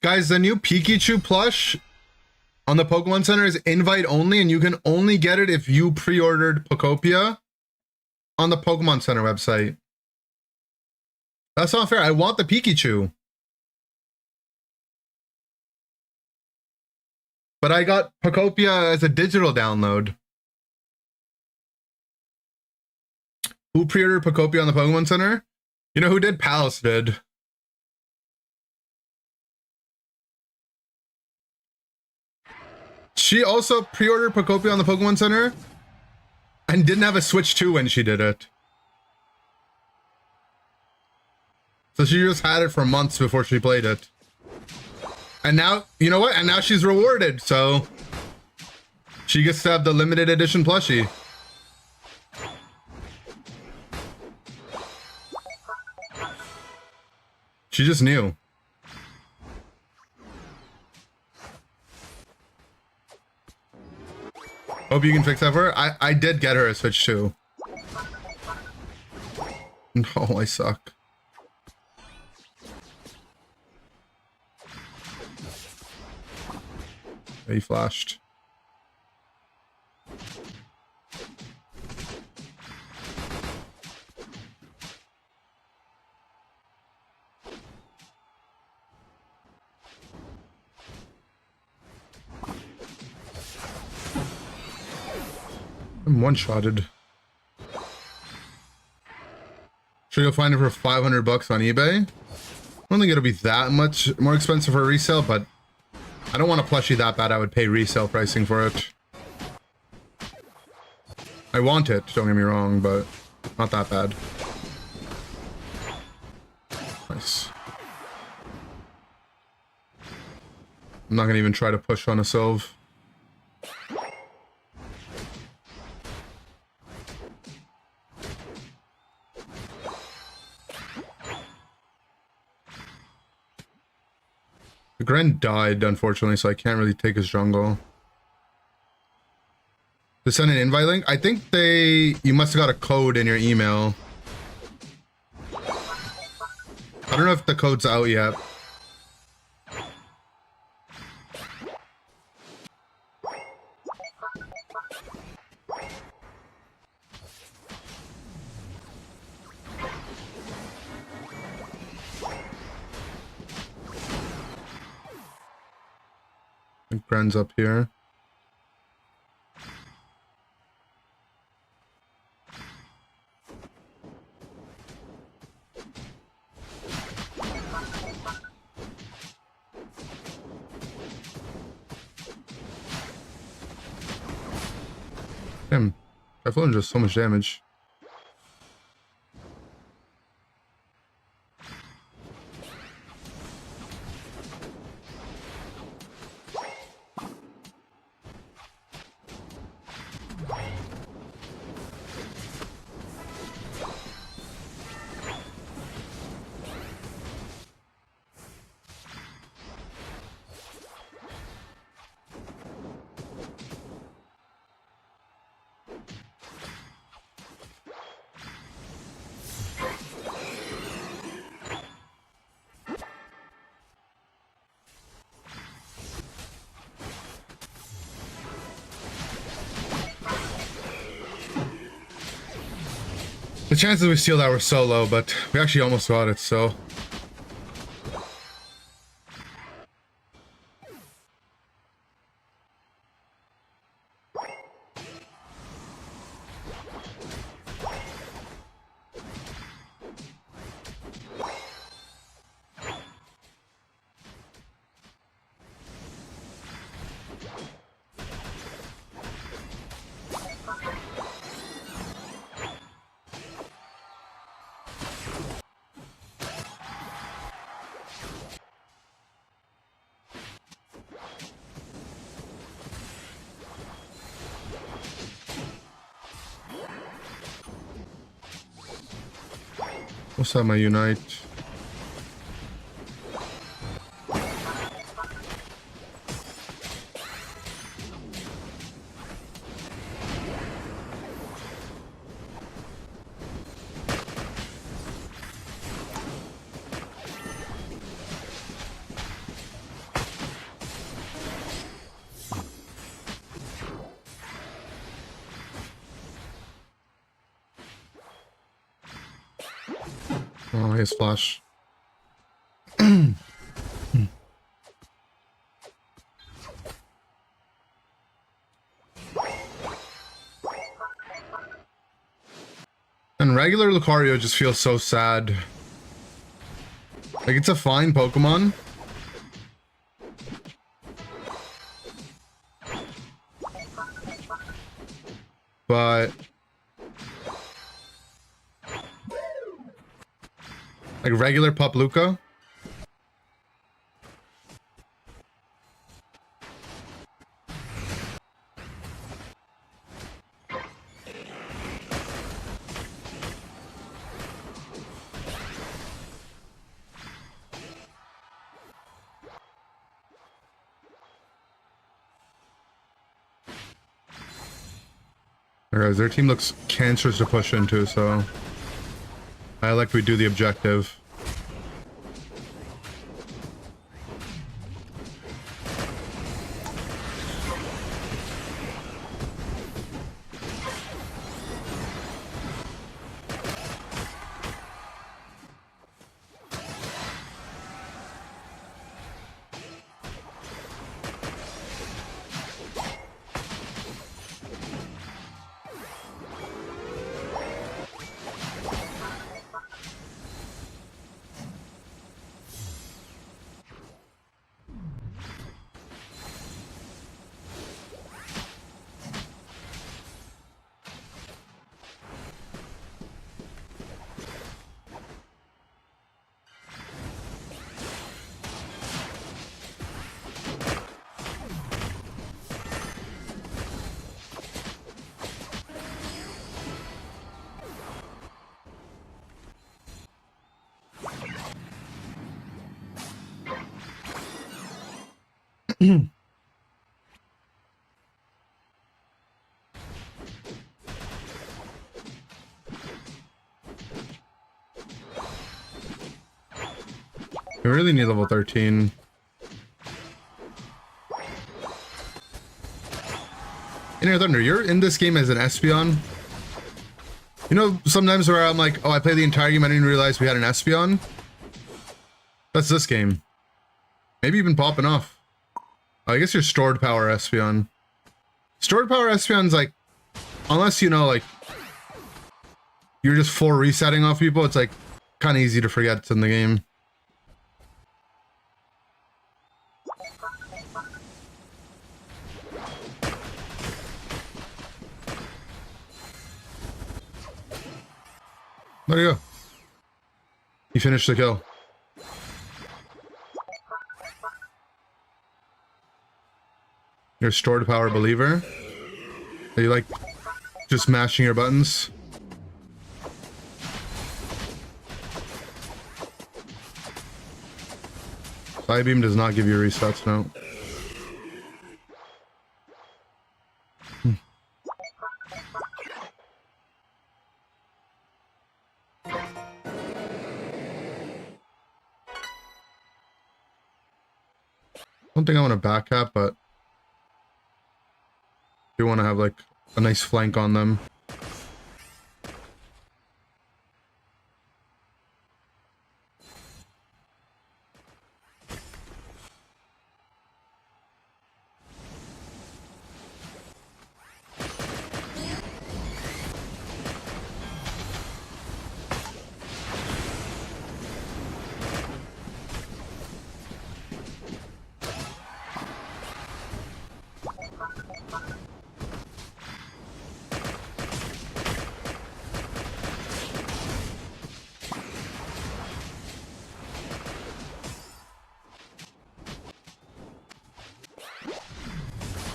Guys, the new Pikachu plush on the Pokemon Center is invite only, and you can only get it if you pre-ordered Pokopia on the Pokemon Center website. That's not fair. I want the Pikachu. But I got Pokopia as a digital download. Who pre-ordered Pokopia on the Pokemon Center? You know who did? Palace did. She also pre-ordered Pokopia on the Pokemon Center and didn't have a Switch 2 when she did it. So she just had it for months before she played it. And now, you know what? And now she's rewarded, so she gets to have the limited edition plushie. She just knew. Hope you can fix that for her. I did get her a Switch 2. No, I suck. He flashed. I'm one-shotted. Sure you'll find it for 500 bucks on eBay? I don't think it'll be that much more expensive for resale, but I don't want a plushie that bad I would pay resale pricing for it. I want it, don't get me wrong, but not that bad. Nice. I'm not gonna even try to push on a Sylve. The Gren died, unfortunately, so I can't really take his jungle. To send an invite link? I think you must have got a code in your email. I don't know if the code's out yet. I think Gren's up here. Damn, Typhlosion does so much damage. chances we steal that were so low, but we actually almost got it, so. What's up, my Unite? Oh, his flash. And regular Lucario just feels so sad. Like, it's a fine Pokemon. But like regular Pup Luca. Guys, their team looks cancerous to push into, so I like we do the objective. We really need level 13. Inner Thunder, you're in this game as an Espeon. You know, sometimes where I'm like, oh, I played the entire game, I didn't realize we had an Espeon. That's this game. Maybe even popping off. Oh, I guess you're stored power Espeon. Stored power Espeon's like, unless you know, like, you're just full resetting off people, it's like kind of easy to forget it's in the game. There you go. You finished the kill. You're a stored power believer. Are you like just mashing your buttons? Psybeam does not give you resets now. I don't think I want to back up, but I do want to have like a nice flank on them.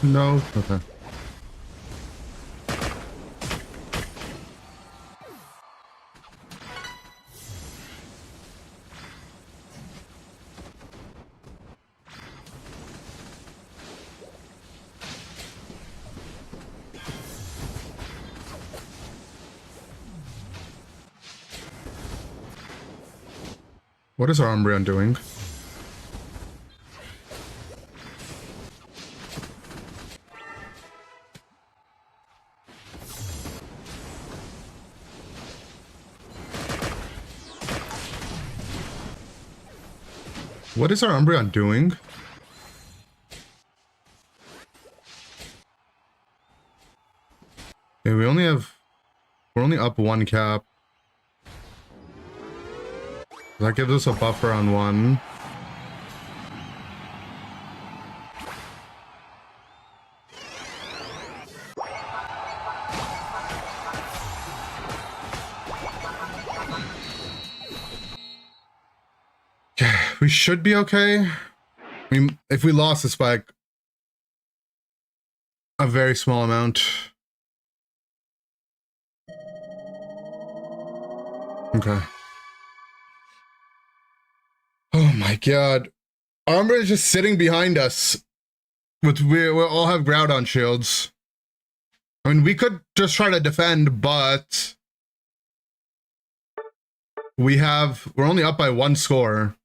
No? Okay. What is our Umbreon doing? What is our Umbreon doing? Okay, we're only up one cap. That gives us a buffer on one. Okay, we should be okay. I mean, if we lost this by a very small amount. Okay. Oh my god. Armor is just sitting behind us. We all have Groudon shields. I mean, we could just try to defend, but we're only up by one score.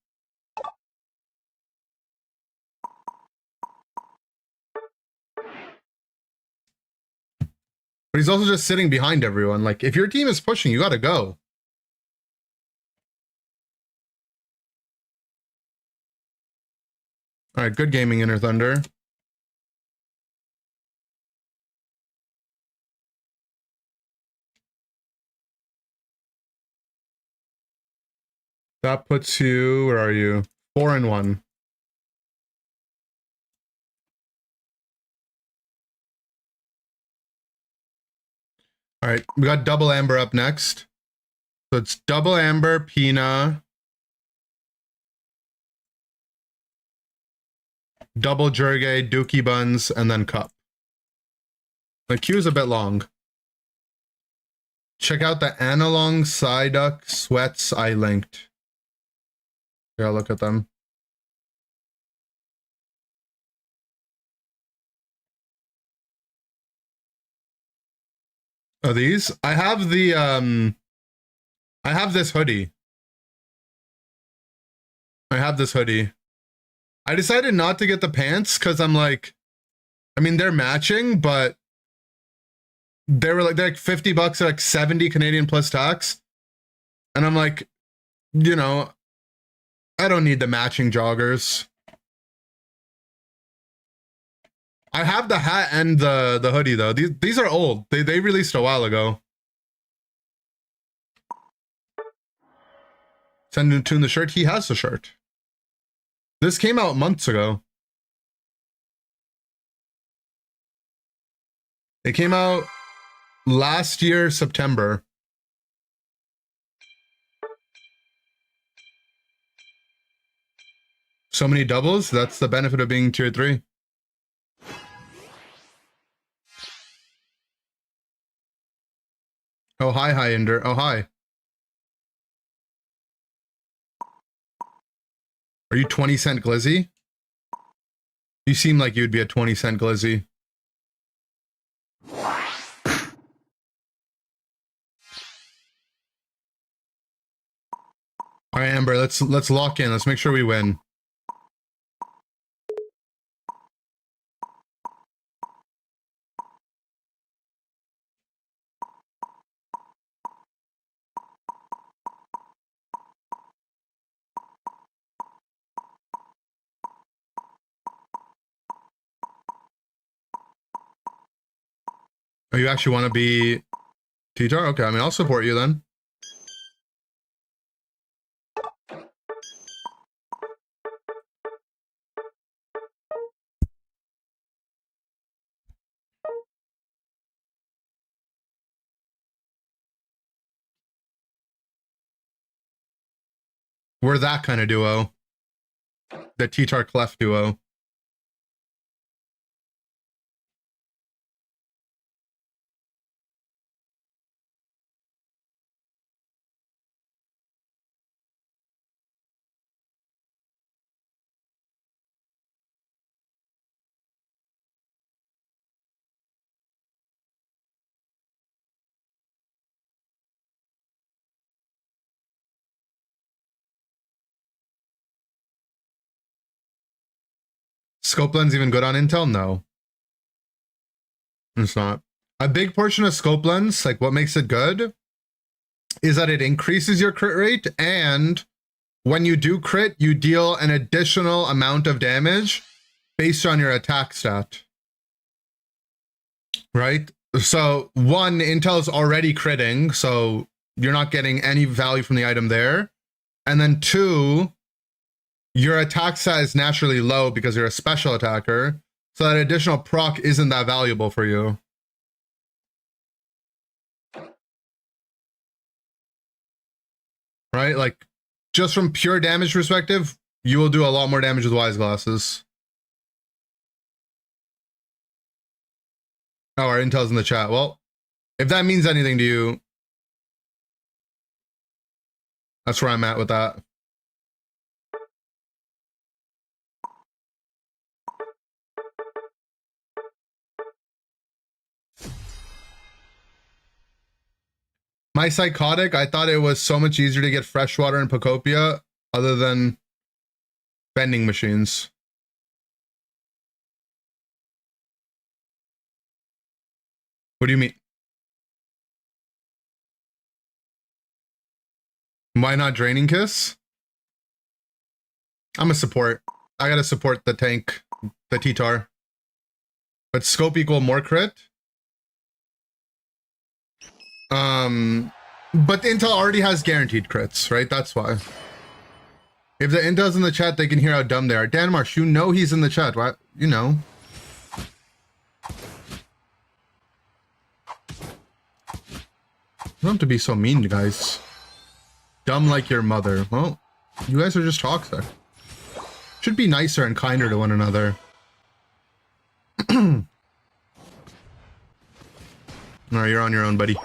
But he's also just sitting behind everyone. Like, if your team is pushing, you gotta go. All right, good gaming, Inner Thunder. That puts you, where are you? 4-1. All right, we got Double Amber up next. So it's Double Amber, Pina, Double Jurgay, Dookie Buns, and then Cup. The queue is a bit long. Check out the Analong Psyduck sweats I linked. Yeah, look at them. Are these? I have the I have this hoodie. I decided not to get the pants because I'm like, I mean, they're matching, but they're like 50 bucks, like 70 Canadian plus tax. And I'm like, you know, I don't need the matching joggers. I have the hat and the hoodie though. These are old. They released a while ago. Send Tune the shirt. He has the shirt. This came out months ago. It came out last year, September. So many doubles. That's the benefit of being tier 3. Oh, hi, Ender. Oh, hi. Are you 20-cent Glizzy? You seem like you'd be a 20-cent Glizzy. All right, Amber, let's lock in. Let's make sure we win. Oh, you actually want to be T-Tar? Okay, I mean, I'll support you then. We're that kind of duo. The T-Tar Clef duo. Scope lens even good on Intel? No. It's not. A big portion of scope lens, like what makes it good, is that it increases your crit rate, and when you do crit, you deal an additional amount of damage based on your attack stat. Right? So one, Intel's already critting, so you're not getting any value from the item there. And then two, your attack stat is naturally low because you're a special attacker, so that additional proc isn't that valuable for you. Right? Like, just from pure damage perspective, you will do a lot more damage with Wise Glasses. Oh, our intel's in the chat. Well, if that means anything to you, that's where I'm at with that. My Psychotic, I thought it was so much easier to get freshwater in Pocopia other than vending machines. What do you mean? Why not Draining Kiss? I'm a support. I gotta support the tank, the T-Tar. But scope equal more crit? But Intel already has guaranteed crits, right? That's why. If the Intel's in the chat, they can hear how dumb they are. Danmarsh, you know he's in the chat, right? You know. You don't have to be so mean, guys. Dumb like your mother. Well, you guys are just toxic. Should be nicer and kinder to one another. Alright, you're on your own, buddy.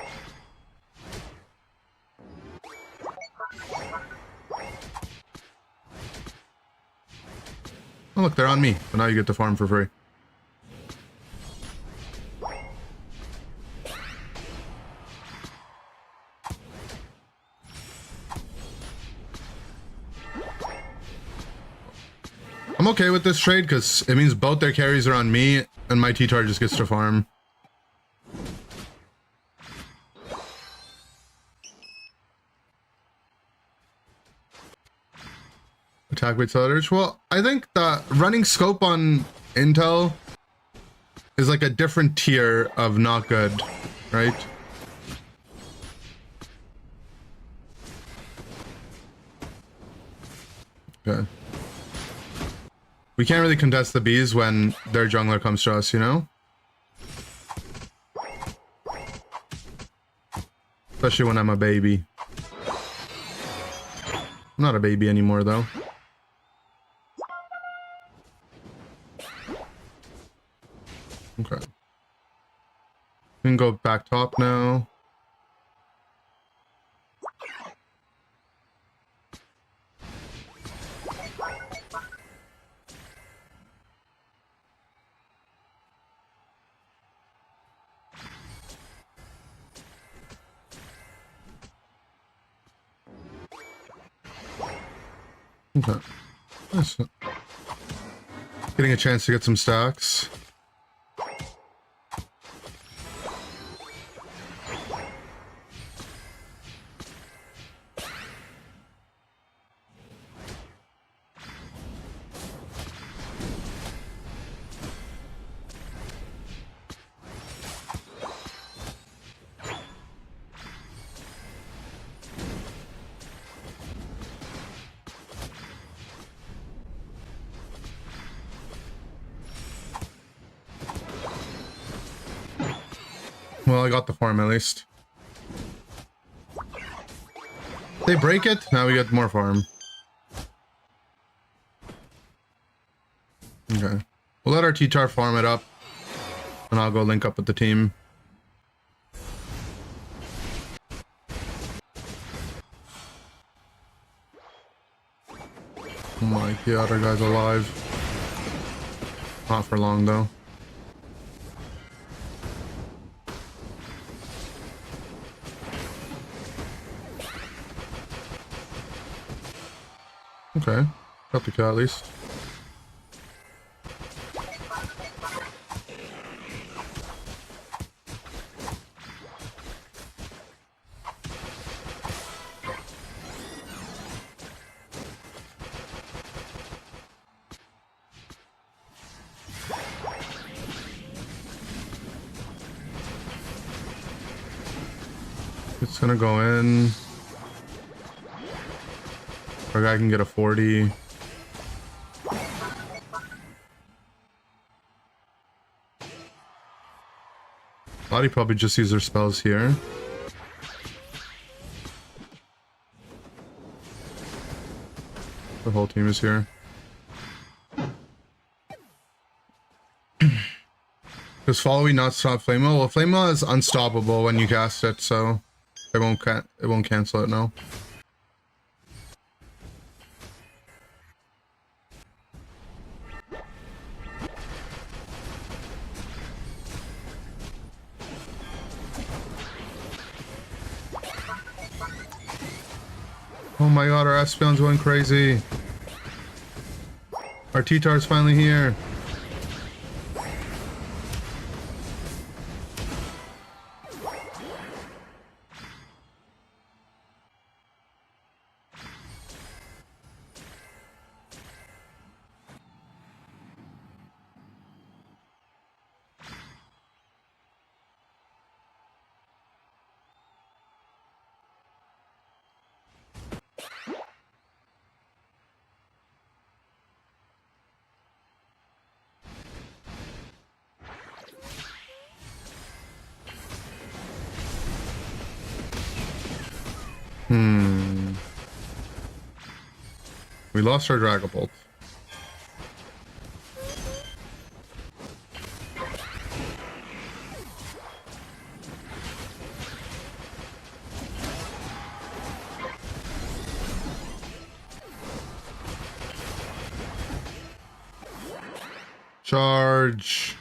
Oh look, they're on me. But now you get to farm for free. I'm okay with this trade because it means both their carries are on me and my T-Tar just gets to farm. Attack with Surge. Well, I think that running scope on Intel is like a different tier of not good, right? Okay. We can't really contest the bees when their jungler comes to us, you know? Especially when I'm a baby. I'm not a baby anymore, though. Okay. We can go back top now. Okay. Nice. Getting a chance to get some stacks. Well, I got the farm at least. They break it, now we get more farm. Okay. We'll let our T-Tar farm it up, and I'll go link up with the team. Oh my god, our guy's alive. Not for long, though. Okay. Got the kill at least. It's gonna go in. Our guy can get a 40. Lottie probably just use their spells here. The whole team is here. Does following not stop Flamo? Well, Flamo is unstoppable when you cast it, so it won't cancel it, no. Oh my god, our Espeon's going crazy. Our T-Tar's finally here. We lost our Dragapult. Charge.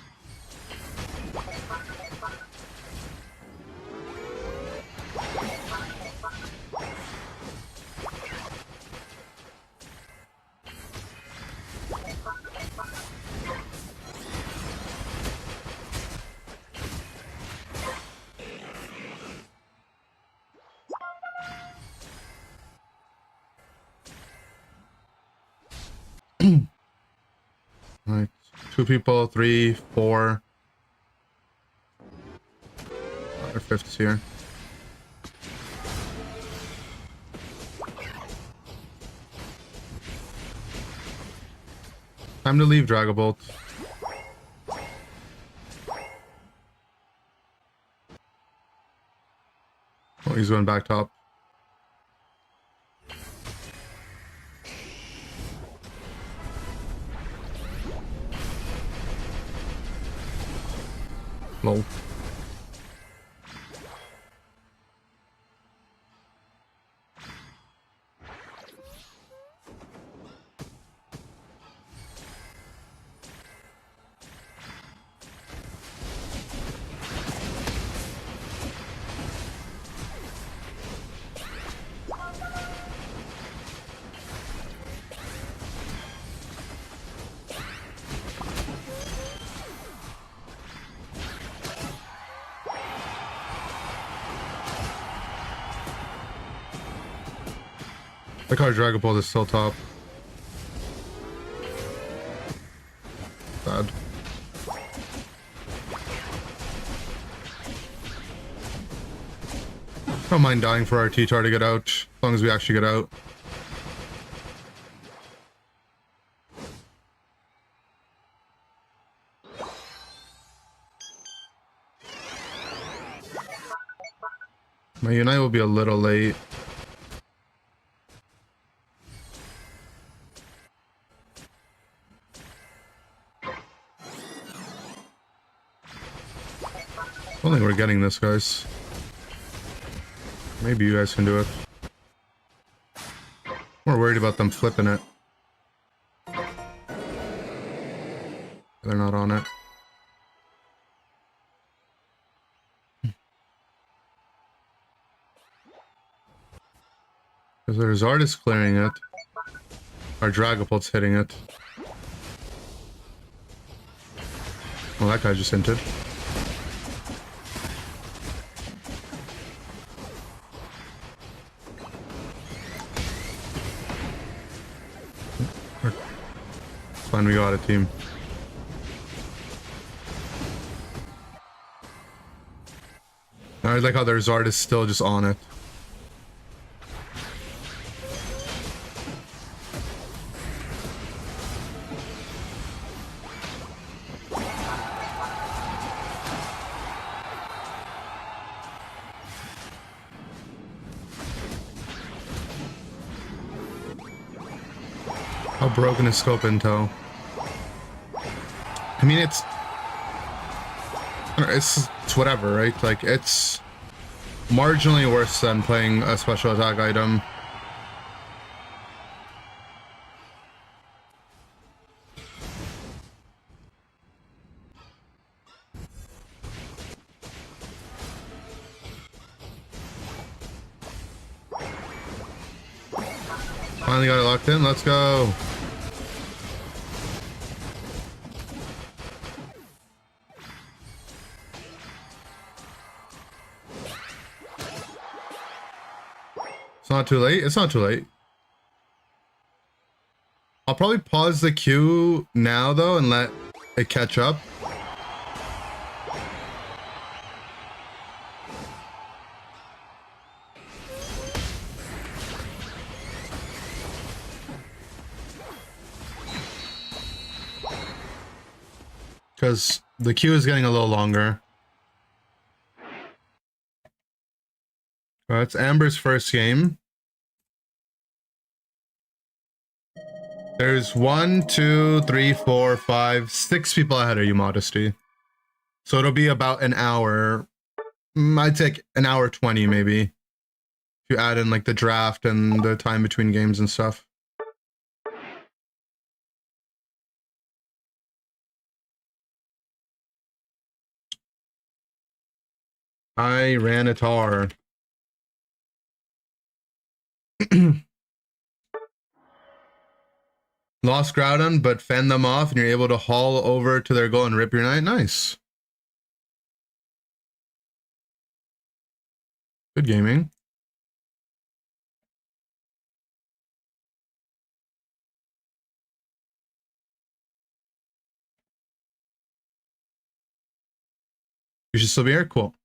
Right. 2 people, 3, 4. Our 5th's here. Time to leave, Dragapult. Oh, he's going back top. Lol. Look how Dragapult is still top. Bad. Don't mind dying for our T-Tar to get out, as long as we actually get out. My Unite will be a little late. I don't think we're getting this, guys. Maybe you guys can do it. We're worried about them flipping it. They're not on it. Because there's artists clearing it. Our Dragapult's hitting it. Well, that guy just hinted. Fine, we got a team. I like how there's artists still just on it. How broken is scope intel? I mean, it's whatever, right? Like, it's marginally worse than playing a special attack item. Finally got it locked in. Let's go. It's not too late. It's not too late. I'll probably pause the queue now, though, and let it catch up. Because the queue is getting a little longer. It's Amber's first game. There's 1, 2, 3, 4, 5, 6 people ahead of you, Modesty. So it'll be about an hour. I'd take an hour 20 maybe. If you add in like the draft and the time between games and stuff. I ran a tar. Lost Groudon, but fend them off, and you're able to haul over to their goal and rip your knight. Nice. Good gaming. You should still be here? Cool.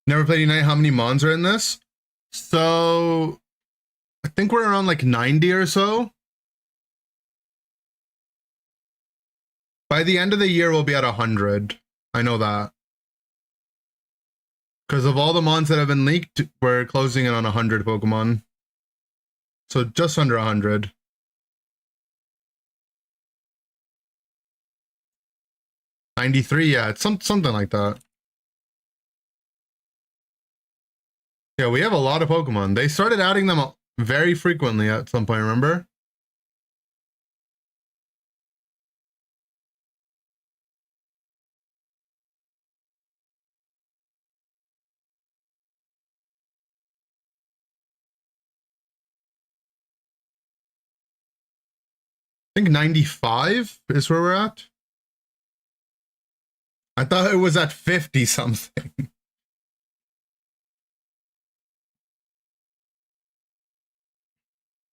Never played Unite. How many mons are in this? So I think we're around like 90 or so. By the end of the year, we'll be at 100. I know that. Because of all the mons that have been leaked, we're closing in on 100 Pokemon. So just under 100. $93, yeah, it's something like that. Yeah, we have a lot of Pokemon. They started adding them very frequently at some point, remember? think 95 is where we're at. I thought it was at 50 something.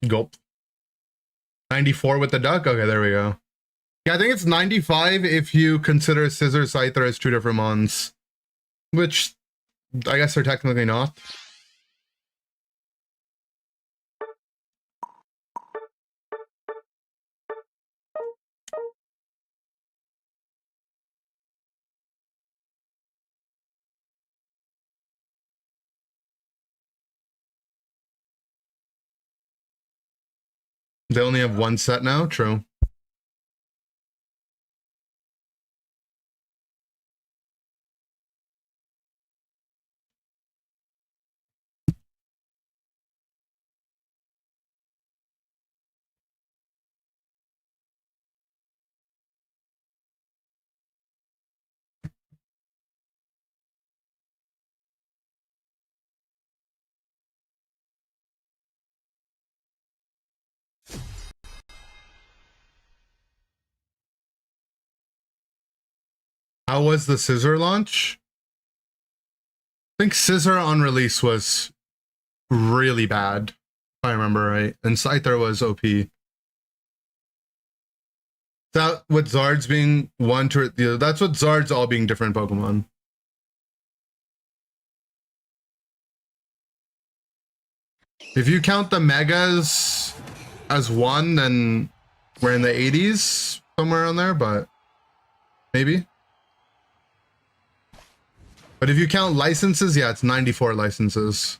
Gulp. 94 with the duck? Okay, there we go. Yeah, I think it's 95 if you consider Scissor Scyther as two different mons. Which, I guess they're technically not. They only have one set now? True. How was the Scissor launch? I think Scissor on release was really bad, if I remember right. And Scyther was OP. That with Zards being one to the other. That's what Zards all being different Pokemon. If you count the Megas as one, then we're in the 80s, somewhere on there, but maybe. But if you count licenses, yeah, it's 94 licenses.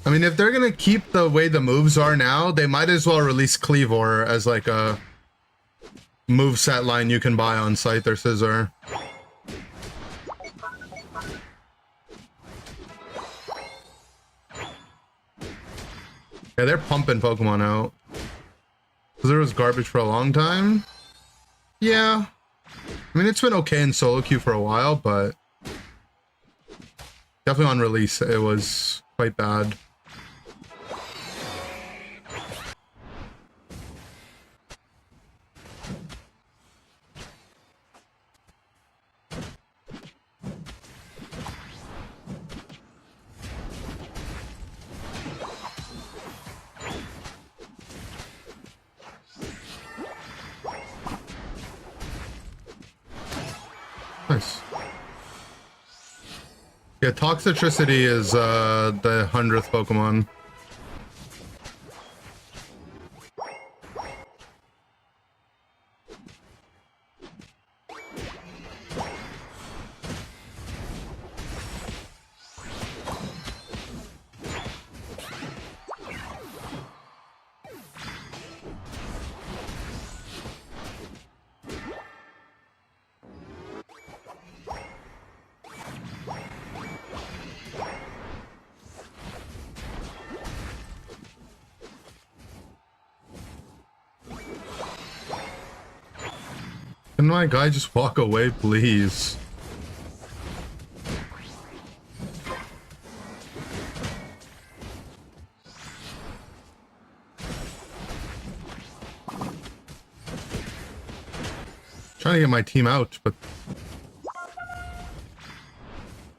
I mean, if they're gonna keep the way the moves are now, they might as well release Cleavor as like a move set line you can buy on Scyther Scissor. Yeah, they're pumping Pokemon out. Scissor was garbage for a long time. Yeah. I mean, it's been okay in solo queue for a while, but definitely on release, it was quite bad. Nice. Yeah, Toxicity is the 100th Pokemon. Can my guy just walk away, please? Trying to get my team out, but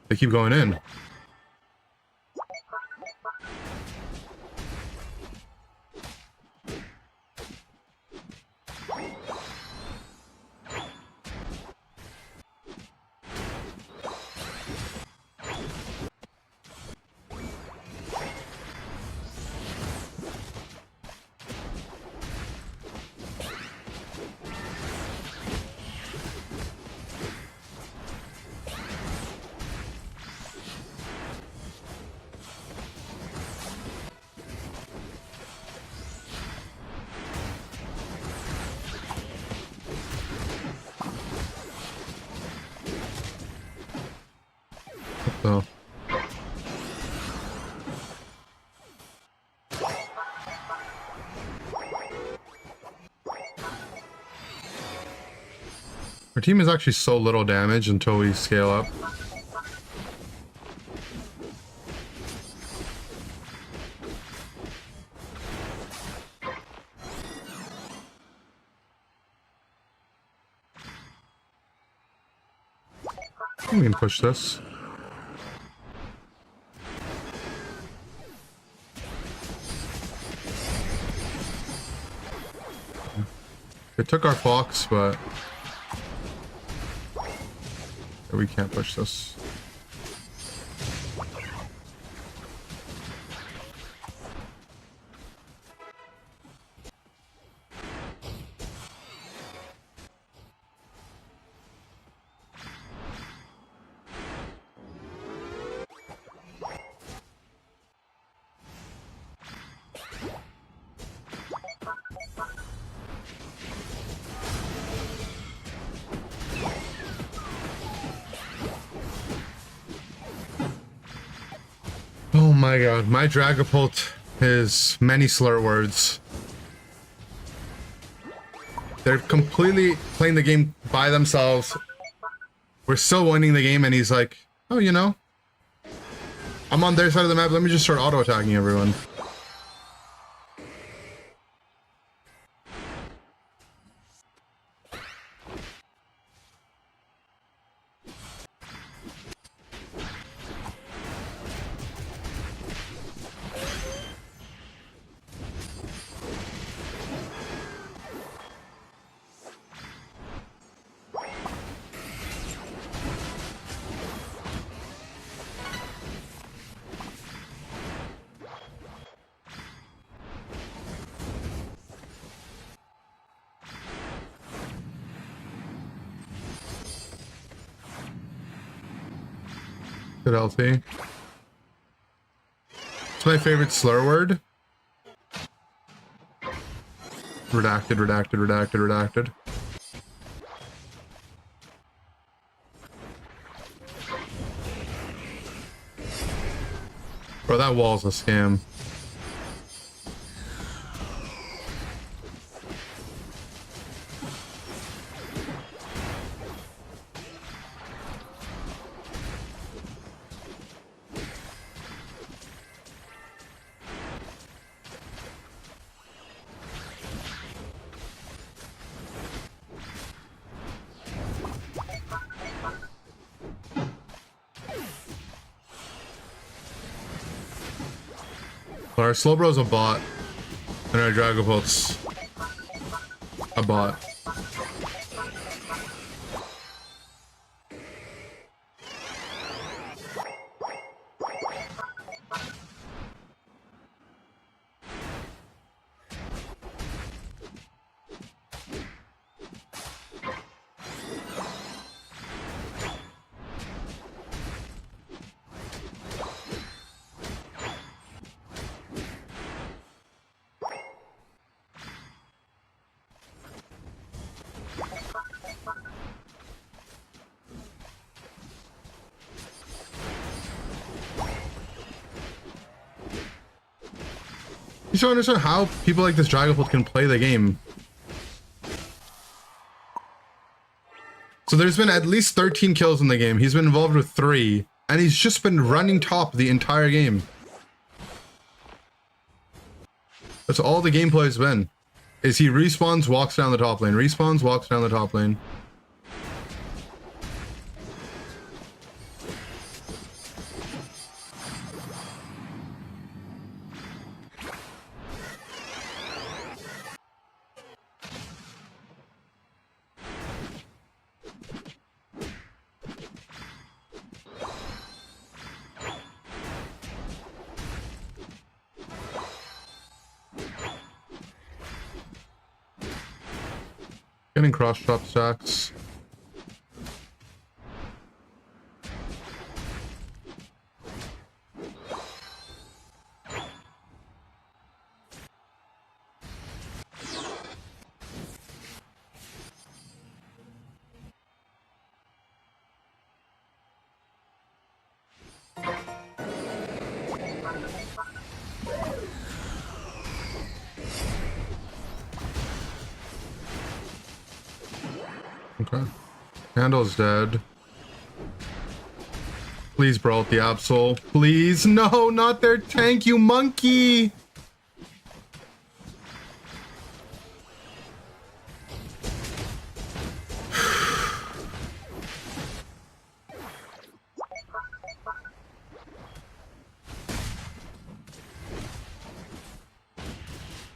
they keep going in. So. Our team is actually so little damage until we scale up. We can push this. It took our fox, but we can't push this. Oh my god, my Dragapult is many slur words. They're completely playing the game by themselves. We're still winning the game and he's like, oh, you know, I'm on their side of the map, let me just start auto-attacking everyone. Good LT. It's my favorite slur word. Redacted, redacted, redacted, redacted. Bro, that wall's a scam. Our Slowbro's a bot, and our Dragapult's a bot. You just don't understand how people like this Dragapult can play the game. So there's been at least 13 kills in the game. He's been involved with 3, and he's just been running top the entire game. That's all the gameplay has been. Is he respawns, walks down the top lane, respawns, walks down the top lane. Getting cross chop stacks. Okay. Candle's dead. Please, bro, the Absol. Please, no, not their tank, you monkey.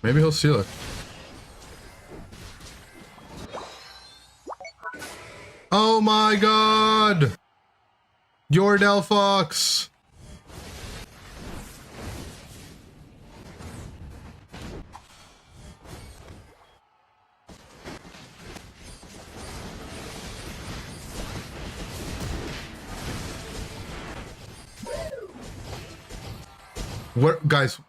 Maybe he'll seal it. Oh my god! Yordle Fox! What, guys?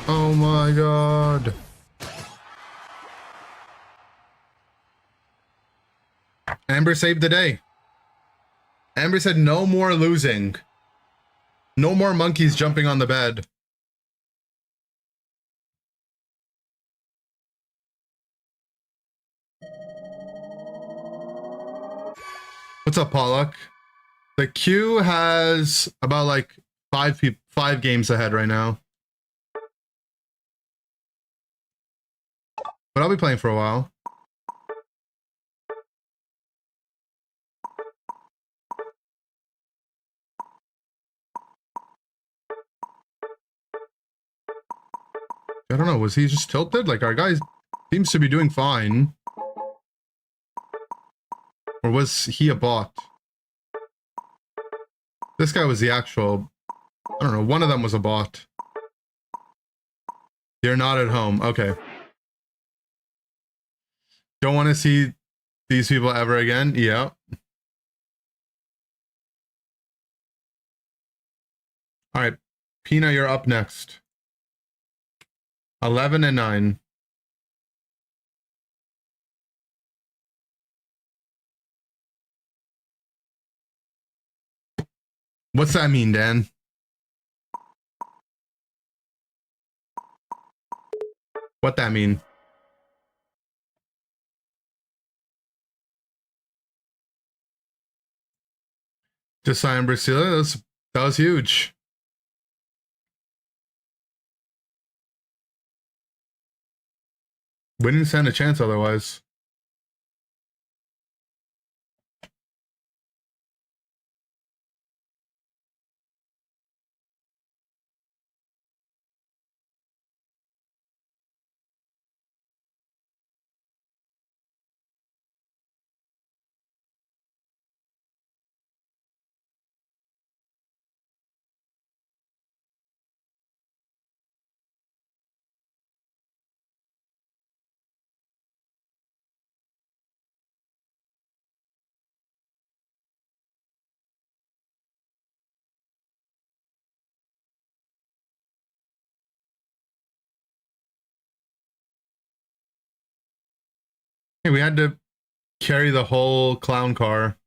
Oh my god. Amber saved the day. Amber said no more losing. No more monkeys jumping on the bed. What's up, Pollock? The queue has about like five games ahead right now. But I'll be playing for a while. I don't know, was he just tilted? Like, our guy seems to be doing fine. Or was he a bot? This guy was the actual... I don't know, one of them was a bot. You're not at home. Okay. Don't want to see these people ever again? Yeah. Alright. Pina, you're up next. 11 and 9. What's that mean, Dan? What that mean? Josiah and Brasilia, that was huge. We didn't stand a chance otherwise. Hey, we had to carry the whole clown car.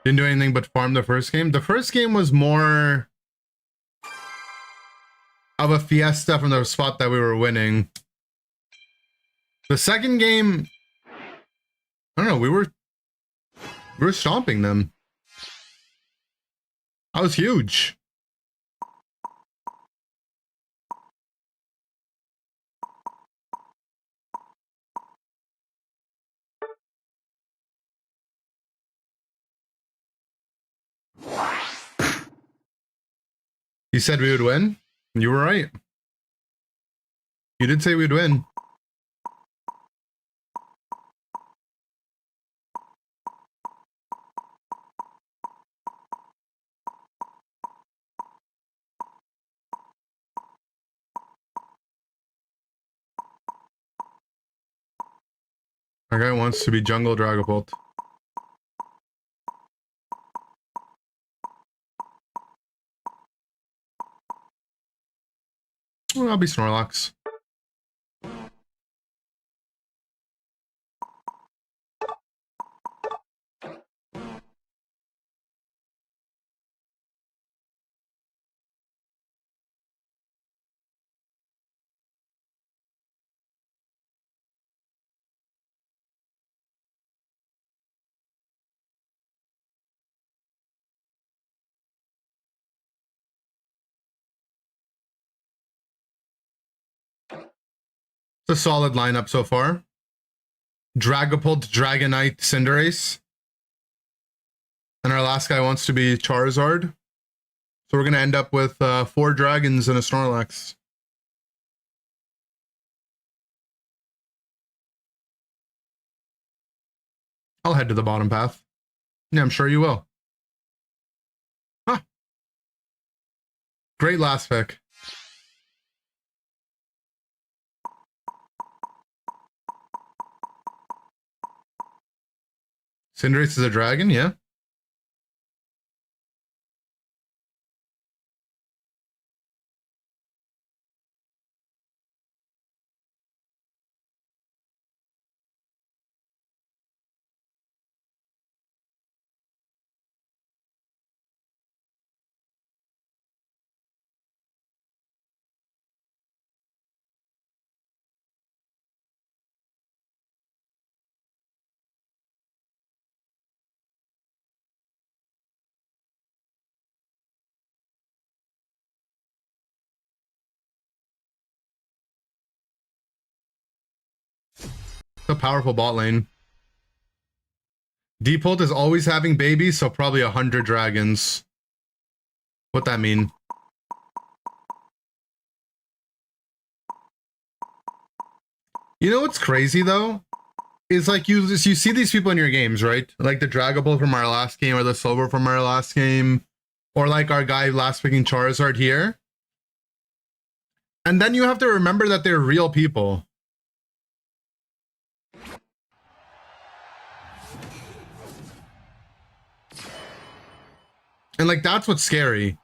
Didn't do anything but farm the first game. The first game was more of a fiesta from the spot that we were winning. The second game, I don't know, we were stomping them. That was huge. You said we would win? You were right. You did say we'd win. Our guy wants to be jungle Dragapult. Well, I'll be Snorlax. It's a solid lineup so far. Dragapult, Dragonite, Cinderace. And our last guy wants to be Charizard. So we're going to end up with 4 dragons and a Snorlax. I'll head to the bottom path. Yeah, I'm sure you will. Huh. Great last pick. Cinderace is a dragon, yeah. A powerful bot lane. Deepult is always having babies, so probably 100 dragons. What that mean? You know what's crazy though? Is like you see these people in your games, right? Like the Dragapult from our last game, or the Silver from our last game, or like our guy last picking Charizard here. And then you have to remember that they're real people. And like that's what's scary.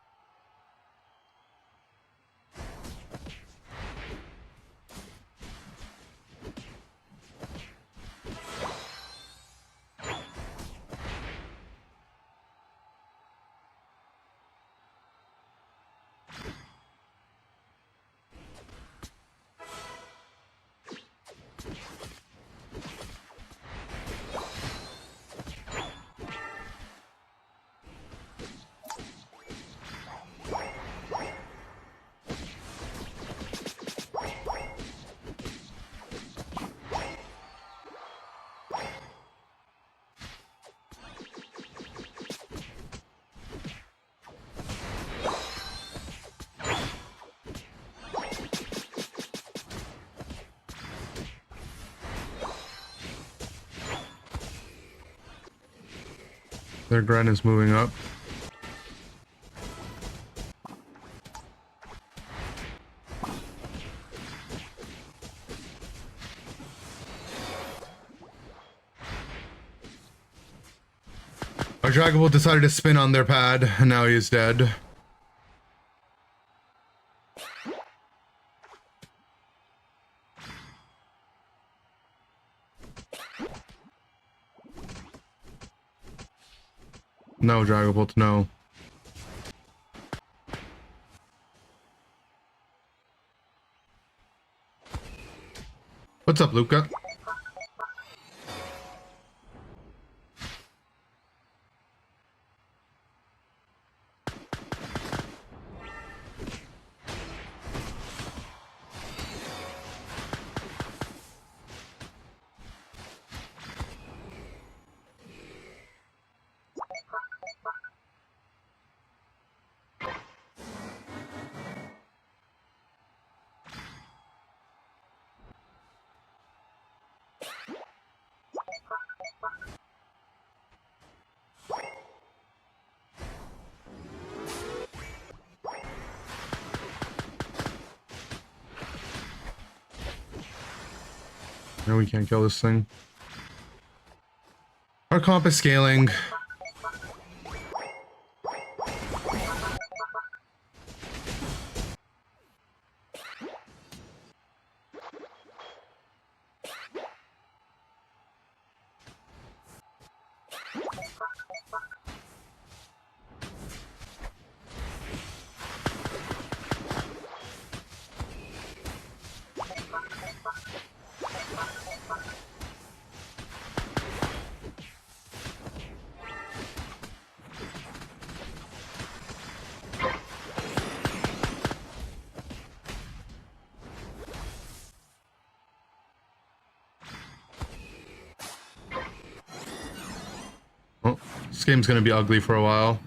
Their Gren is moving up. Our Dragapult decided to spin on their pad, and now he's dead. No, Dragapult, no. What's up, Luca? No, we can't kill this thing. Our comp is scaling. Oh, this game's gonna be ugly for a while.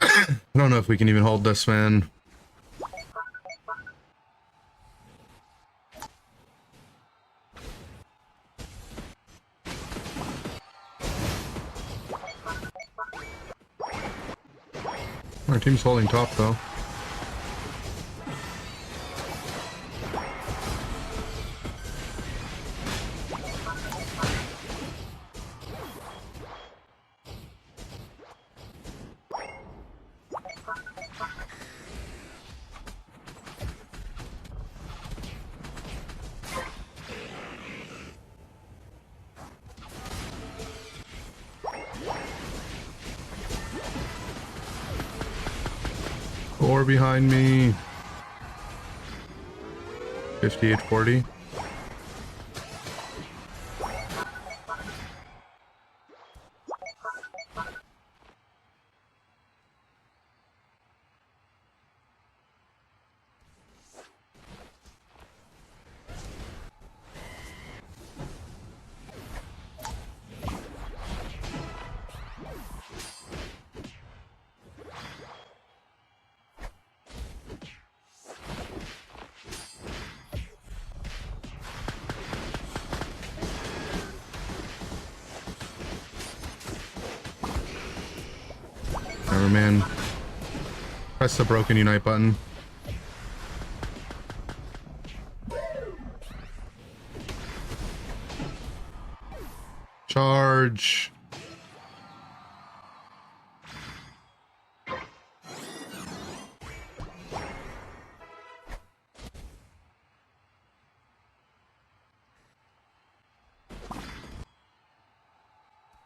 I don't know if we can even hold this, man. Our team's holding top, though. Four behind me. 58-40. Never man. Press the broken unite button. Charge.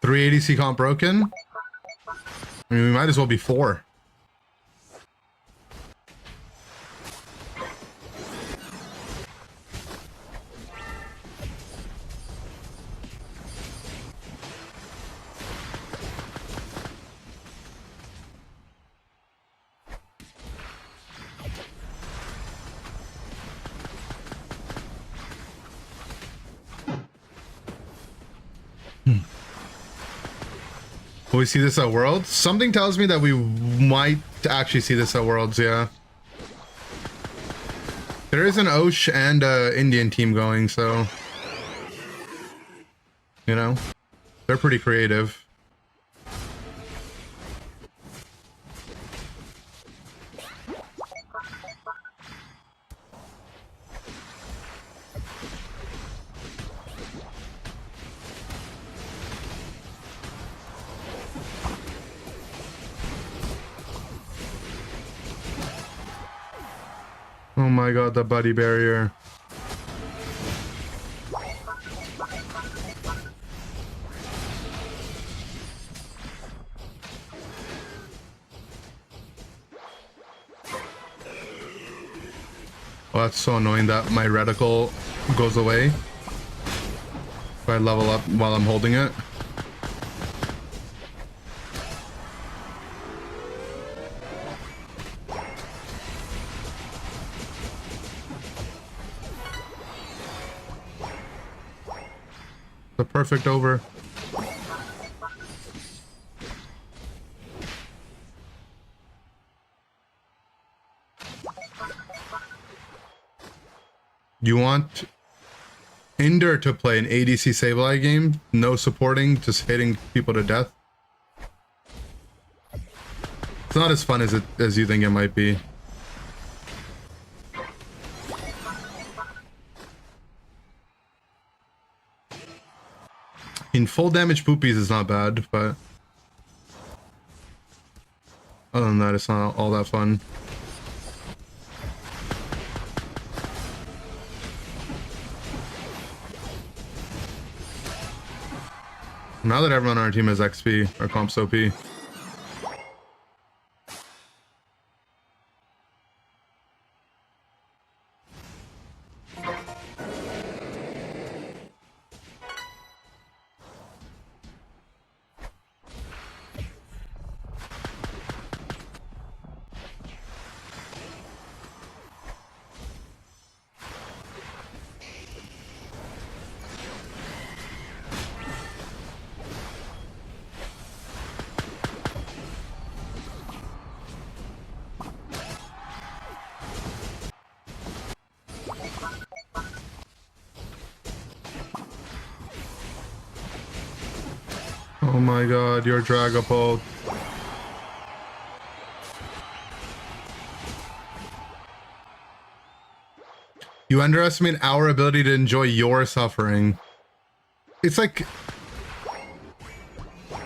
Three ADC comp broken. I mean, we might as well be four. Will we see this at Worlds? Something tells me that we might actually see this at Worlds, yeah. There is an Osh and Indian team going, so... You know? They're pretty creative. Oh my god, the buddy barrier. Oh, that's so annoying that my reticle goes away if I level up while I'm holding it. The perfect over. You want Ender to play an ADC Sableye game? No supporting, just hitting people to death? It's not as fun as you think it might be. In full damage poopies is not bad, but other than that, it's not all that fun. Now that everyone on our team has XP, our comp's OP. Oh my god, you're Dragapult. You underestimate our ability to enjoy your suffering. It's like... I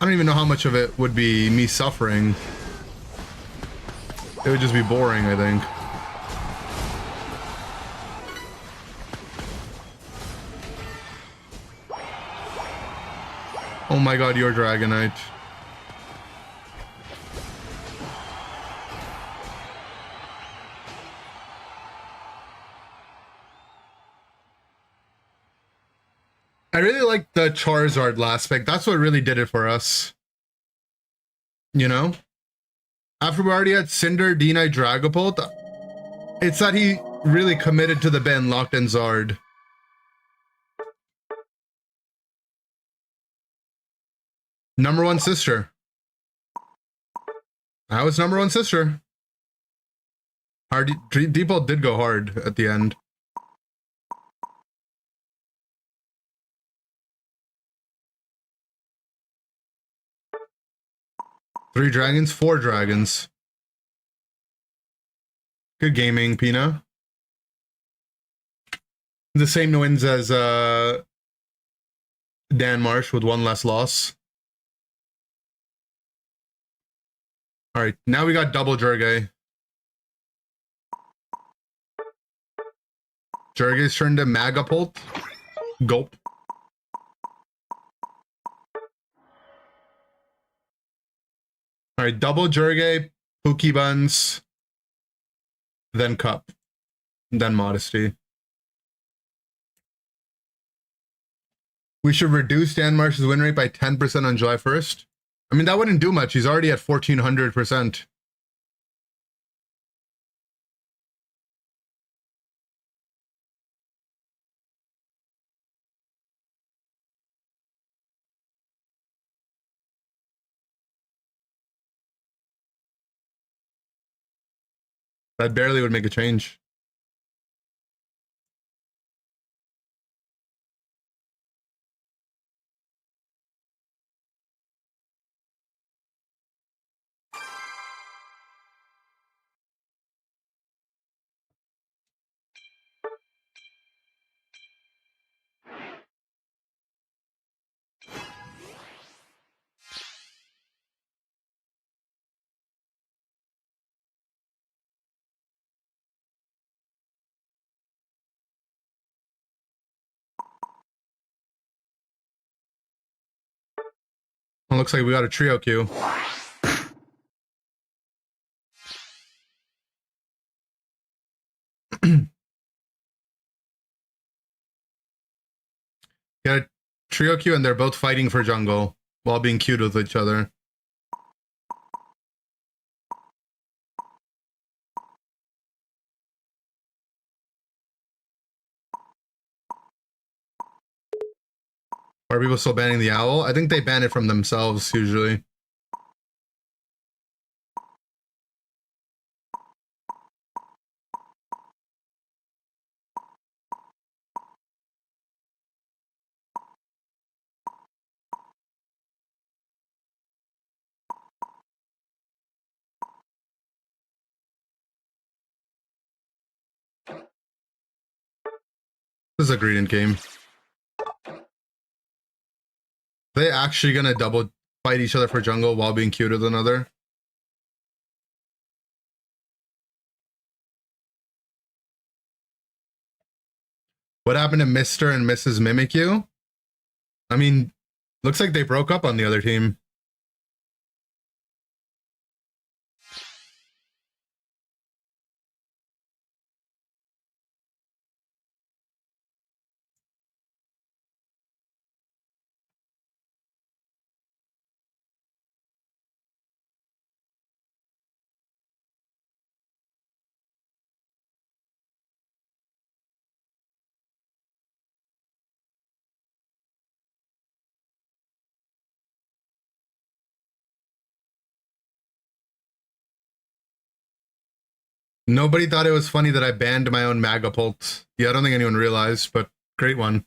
don't even know how much of it would be me suffering. It would just be boring, I think. Oh my god, you're Dragonite. I really like the Charizard last pick. That's what really did it for us. You know? After we already had Cinder, D-Knight, Dragapult, it's that he really committed to the bit and locked in Zard. Number one sister. I was number one sister. Our Deepult did go hard at the end. Three dragons, four dragons. Good gaming, Pina. The same wins as Dan Marsh with one less loss. All right, now we got double Jurgay. Jurgay's turned to Magapult. Gulp. All right, double Jurgay, Pokebuns, then Cup, then Modesty. We should reduce Dan Marsh's win rate by 10% on July 1st. I mean, that wouldn't do much. He's already at 1,400%. That barely would make a change. Well, looks like we got a trio queue. Got a trio queue and they're both fighting for jungle while being queued with each other. Are people still banning the owl? I think they ban it from themselves usually. This is a gradient game. They actually gonna double fight each other for jungle while being queued with another? What happened to Mr. and Mrs. Mimikyu? I mean, Looks like they broke up on the other team. Nobody thought it was funny that I banned my own Magapult. Yeah, I don't think anyone realized, but great one.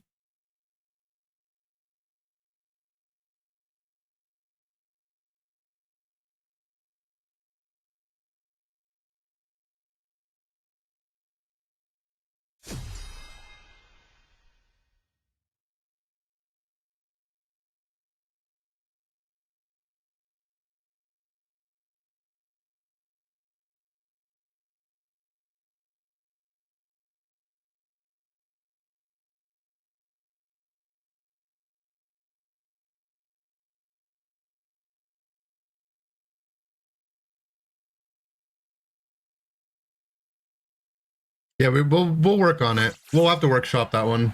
Yeah, we'll work on it. We'll have to workshop that one.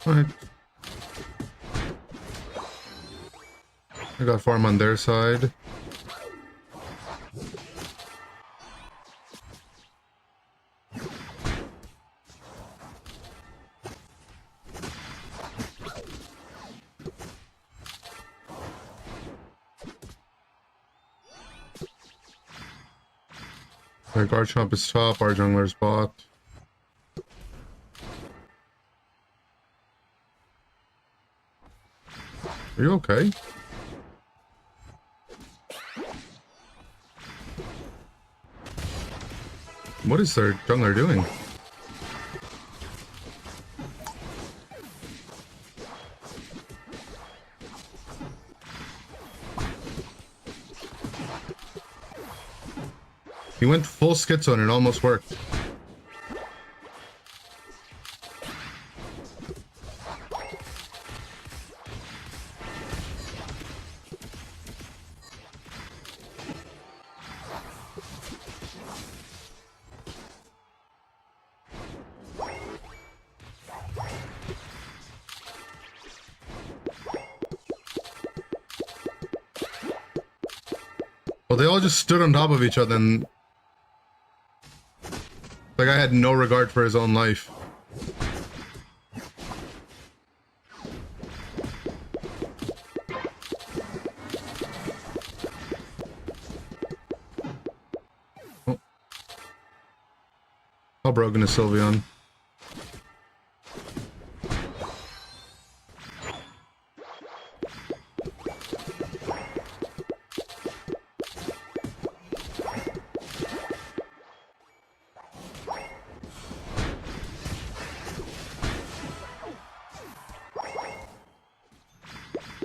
Alright. I got farm on their side. Our Garchomp is top, our jungler's bot. Are you okay? What is their jungler doing? He went full schizo and it almost worked. Well, they all just stood on top of each other and... the guy had no regard for his own life. Oh. How broken is Sylveon?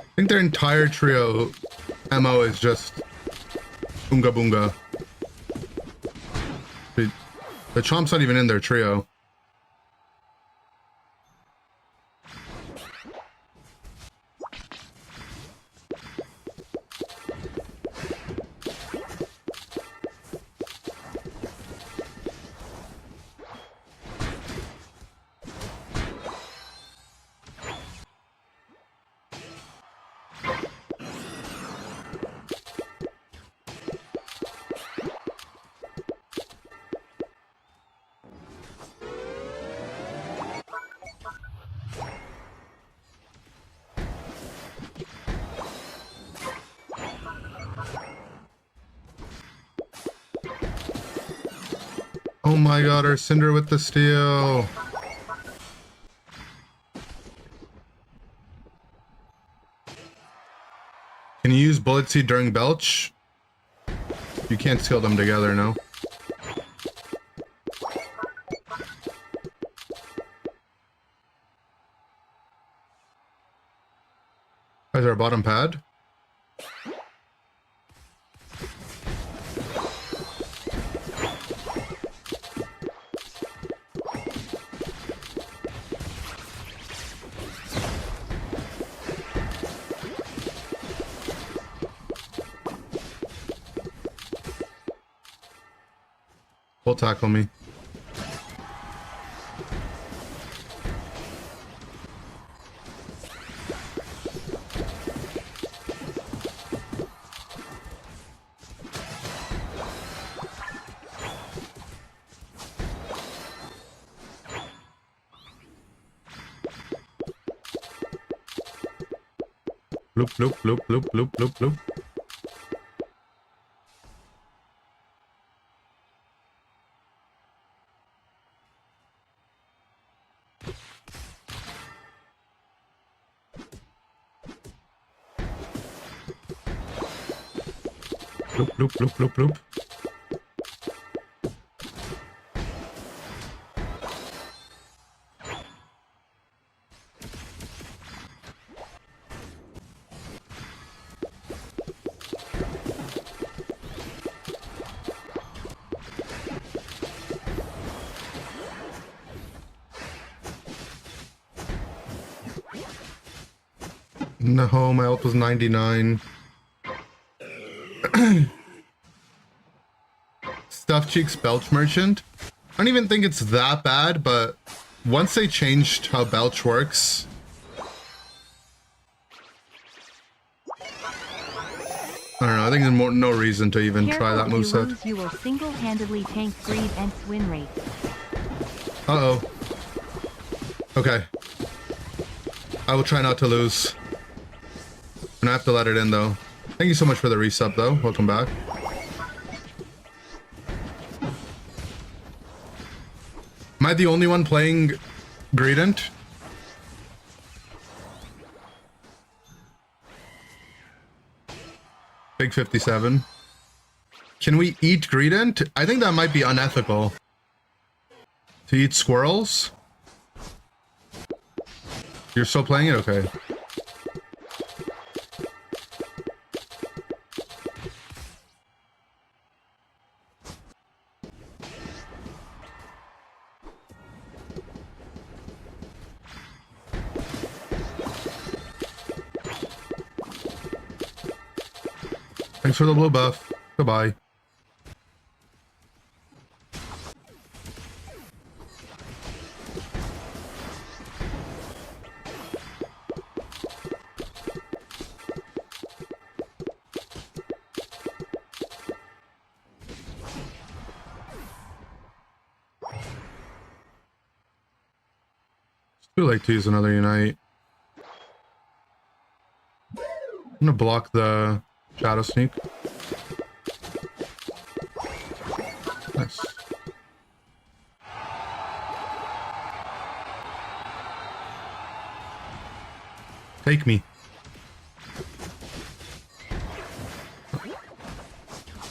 I think their entire trio MO is just Boonga Boonga. The Chomp's not even in their trio. Oh my god, our Cinder with the steal. Can you use Bullet Seed during Belch? You can't seal them together, no? Is there a bottom pad? Will tackle me. Loop, loop, loop, loop, loop, loop, loop. Loop, loop, loop, loop, loop. No, my ult was 99. Stuffed Cheeks Belch Merchant. I don't even think it's that bad, but once they changed how Belch works, I don't know, I think there's no reason to even try that moveset. You will single-handedly tank greed and win rate. Uh-oh. Okay. I will try not to lose. I'm gonna have to let it in, though. Thank you so much for the resub, though. Welcome back. Am I the only one playing Greedent? Big 57. Can we eat Greedent? I think that might be unethical. To eat squirrels? You're still playing it? Okay. Thanks for the blue buff. Goodbye. Too late to use another Unite. I'm gonna block the Shadow Sneak. Nice. Take me.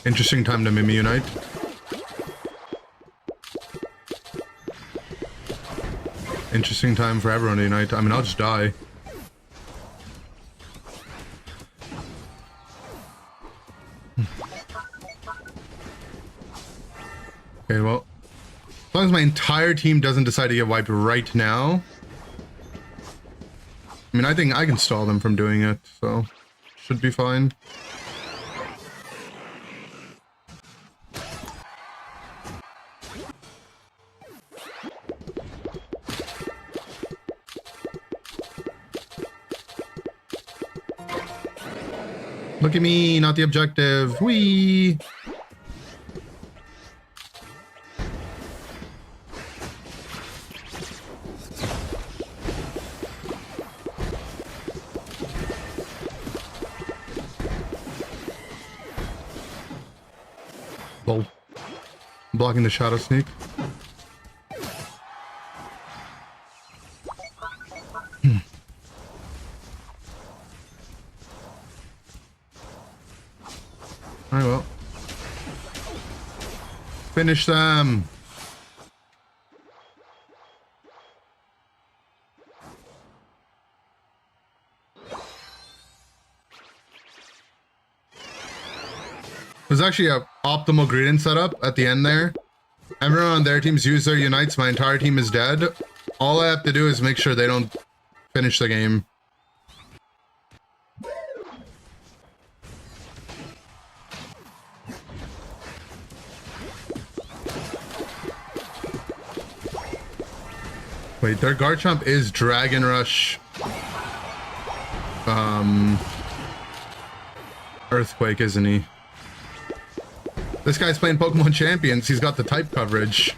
Interesting time to Mimi Unite. Interesting time for everyone to unite. I mean, I'll just die. Okay, well, as long as my entire team doesn't decide to get wiped right now. I mean, I think I can stall them from doing it, so should be fine. Look at me, not the objective. Whee! Lol. Blocking the Shadow Sneak. I will. Finish them. There's actually a optimal greeting setup at the end there. Everyone on their team's used their unites. My entire team is dead. All I have to do is make sure they don't finish the game. Wait, their Garchomp is Dragon Rush. Earthquake, isn't he? This guy's playing Pokemon Champions. He's got the type coverage.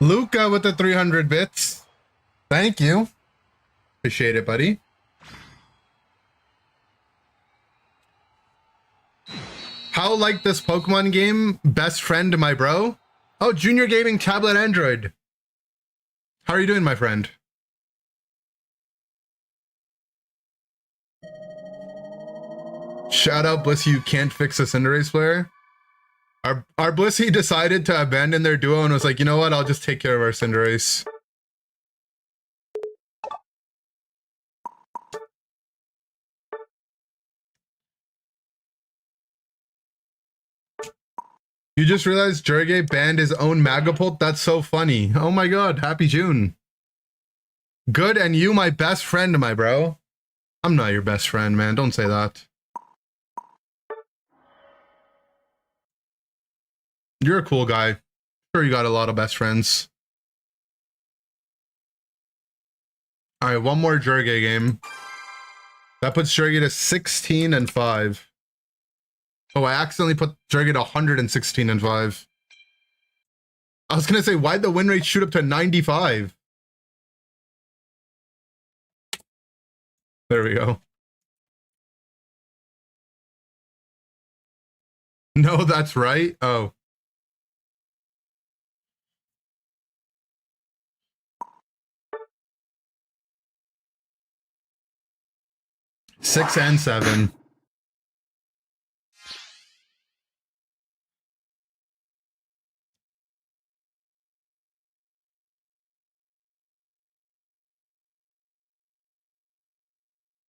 Luca with the 300 bits. Thank you. Appreciate it, buddy. How like this Pokemon game? Best friend, my bro. Oh, Junior Gaming Tablet Android. How are you doing, my friend? Shout out Blissey, you can't fix a Cinderace player. Our Blissey decided to abandon their duo and was like, you know what? I'll just take care of our Cinderace. You just realized Jurge banned his own Magapult? That's so funny. Oh my god, happy June. Good, and you my best friend, my bro. I'm not your best friend, man. Don't say that. You're a cool guy. Sure, you got a lot of best friends. All right, one more Jurge game. That puts Jurge to 16 and 5. Oh, I accidentally put Jurge to 116 and 5. I was gonna say, why'd the win rate shoot up to 95? There we go. No, that's right. Oh. Six and 7.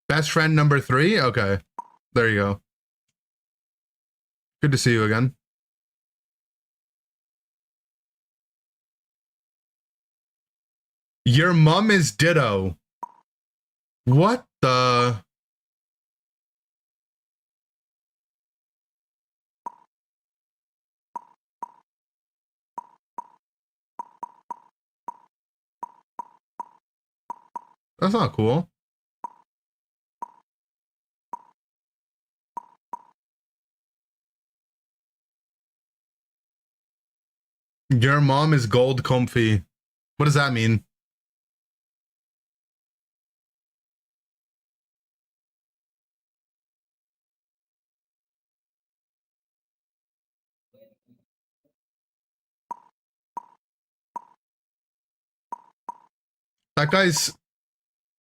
Best friend number 3? Okay. There you go. Good to see you again. Your mom is Ditto. What the... That's not cool. Your mom is gold comfy. What does that mean? That guy's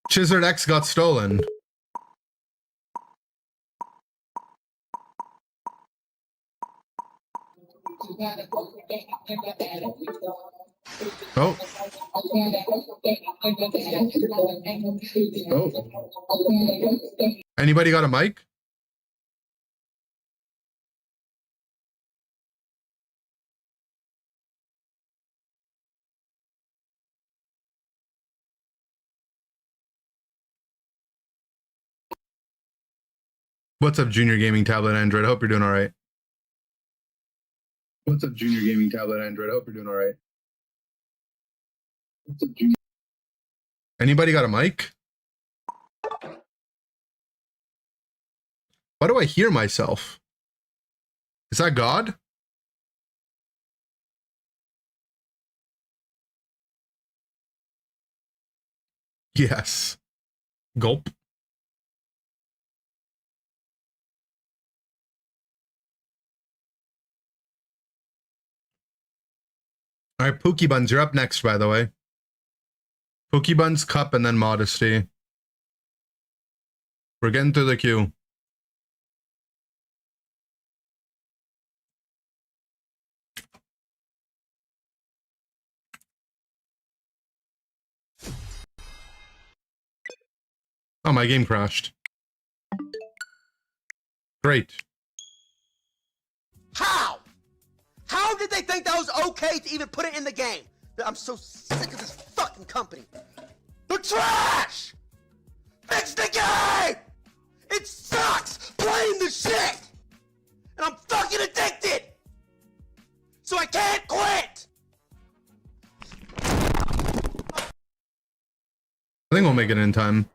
Chizard X got stolen. Oh. Oh. Anybody got a mic? What's up, Junior Gaming Tablet Android? I hope you're doing all right. What's up, Junior Gaming Tablet Android? I hope you're doing all right. What's up, Junior? Anybody got a mic? Why do I hear myself? Is that God? Yes. Gulp. All right, Pookie Buns, you're up next, by the way. Pookie Buns, Cup, and then Modesty. We're getting through the queue. Oh, my game crashed. Great. How? How did they think that was okay to even put it in the game? I'm so sick of this fucking company. They're trash! Fix the game! It sucks playing the shit! And I'm fucking addicted! So I can't quit! I think we'll make it in time.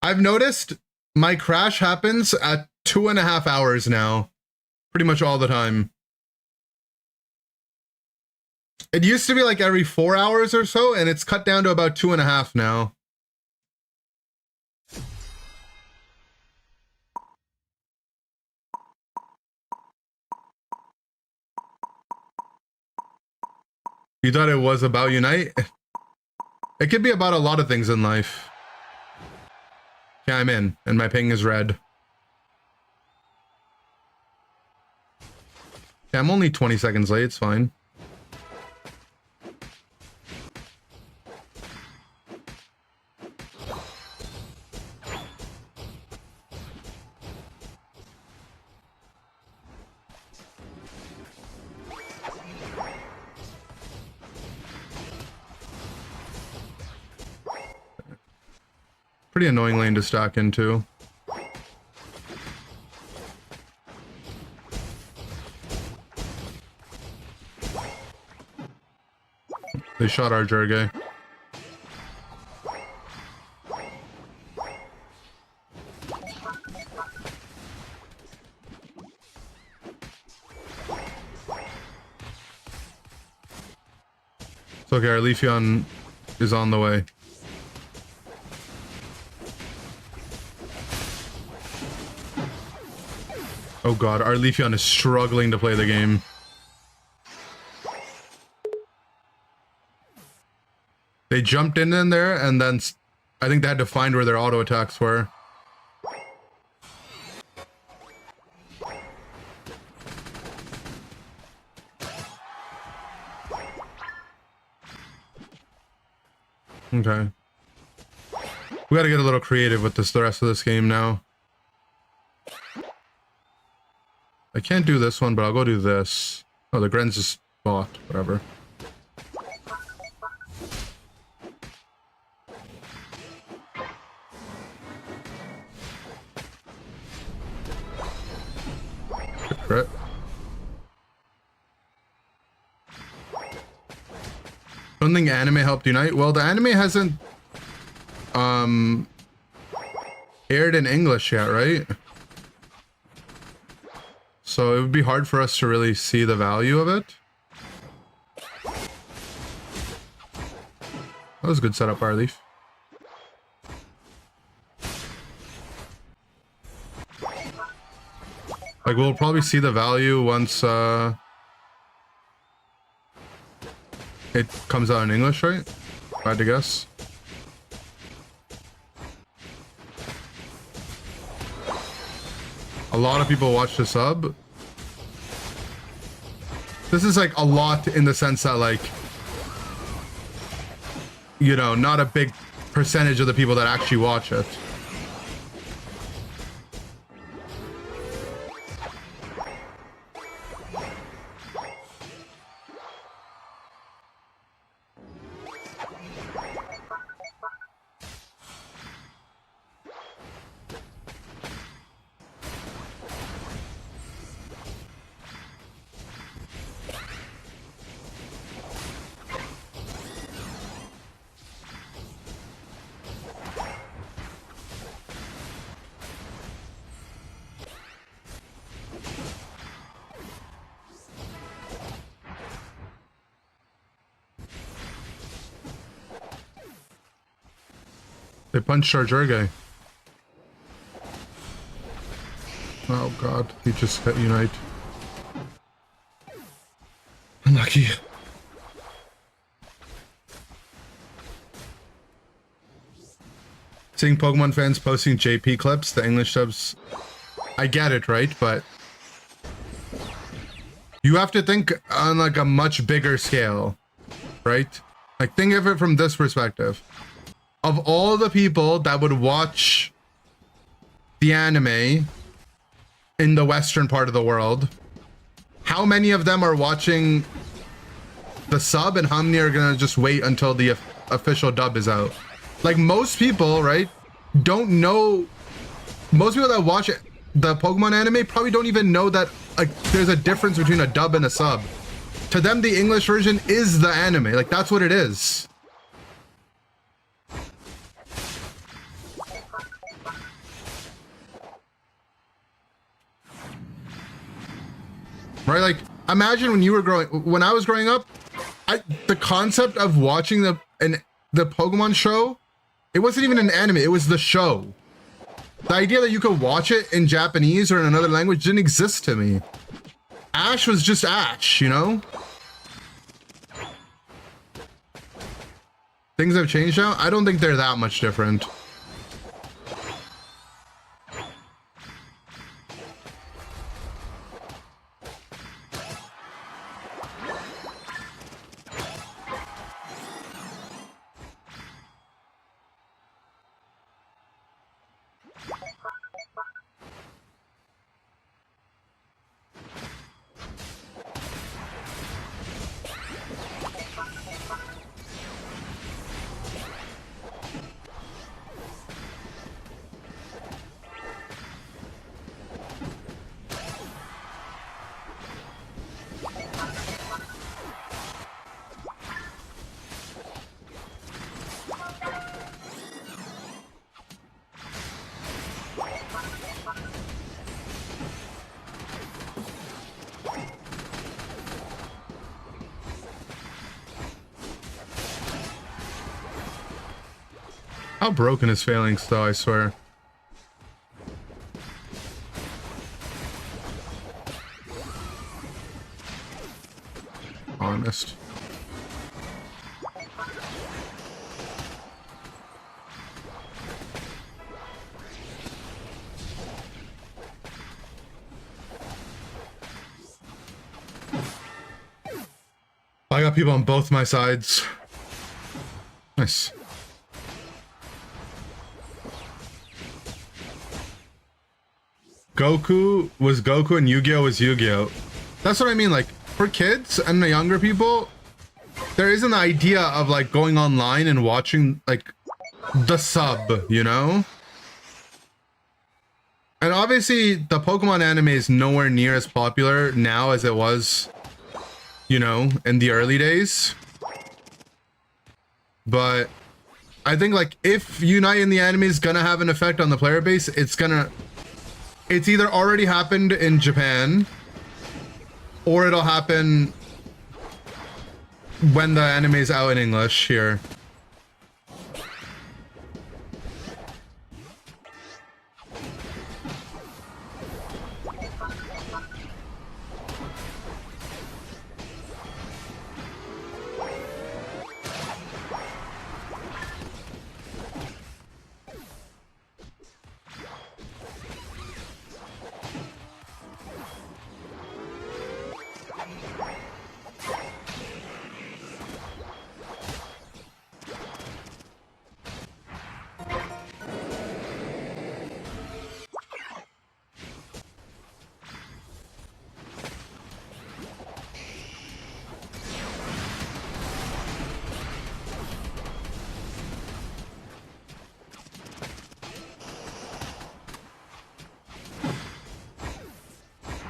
I've noticed my crash happens at 2.5 hours now. Pretty much all the time. It used to be like every 4 hours or so, and it's cut down to about 2.5 now. You thought it was about Unite? It could be about a lot of things in life. Yeah, I'm in, and my ping is red. Yeah, I'm only 20 seconds late, it's fine. Pretty annoying lane to stack into. They shot our Jurge. It's okay, our Leafeon is on the way. Oh god, our Leafeon is struggling to play the game. They jumped in there, and then I think they had to find where their auto attacks were. Okay. We gotta get a little creative with the rest of this game now. I can't do this one, but I'll go do this. Oh, the Gren's just bought. Whatever. Right. Don't think anime helped Unite. Well, the anime hasn't aired in English yet, right? So it would be hard for us to really see the value of it. That was a good setup, Arleaf. Like, we'll probably see the value once it comes out in English, right? If I had to guess. A lot of people watch the sub. This is like a lot in the sense that, like, you know, not a big percentage of the people that actually watch it. They punched our Jurgay. Oh god, he just hit Unite. Unlucky. Seeing Pokemon fans posting JP clips, the English subs, I get it, right? But you have to think on like a much bigger scale, right? Like think of it from this perspective. Of all the people that would watch the anime in the western part of the world, how many of them are watching the sub and how many are gonna just wait until the official dub is out? Like most people, right, don't know. Most people that watch the Pokemon anime probably don't even know that there's a difference between a dub and a sub. To them, the English version is the anime. Like that's what it is. Right? Like imagine when I was growing up, the concept of watching the Pokemon show, it wasn't even an anime, it was the show. The idea that you could watch it in Japanese or in another language didn't exist to me. Ash was just Ash, you know? Things have changed now? I don't think they're that much different. How broken is Phalanx though, I swear. Honest. I got people on both my sides. Nice. Goku was Goku and Yu-Gi-Oh was Yu-Gi-Oh. That's what I mean, like for kids and the younger people, there is an idea of like going online and watching like the sub, you know? And obviously the Pokemon anime is nowhere near as popular now as it was, you know, in the early days. But I think like if Unite in the anime is gonna have an effect on the player base, it's either already happened in Japan or it'll happen when the anime is out in English here.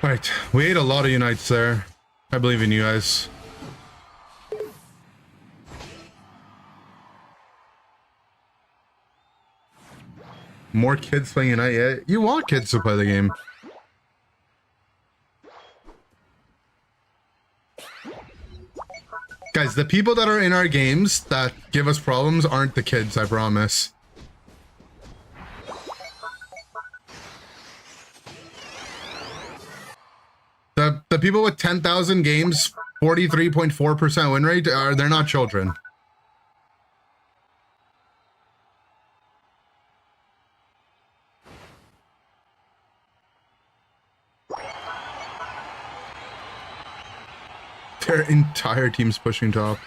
Right, we ate a lot of Unites there. I believe in you guys. More kids playing Unite, yeah? You want kids to play the game. Guys, the people that are in our games that give us problems aren't the kids, I promise. people with 10,000 games, 43.4% win rate, they're not children. Their entire team's pushing top.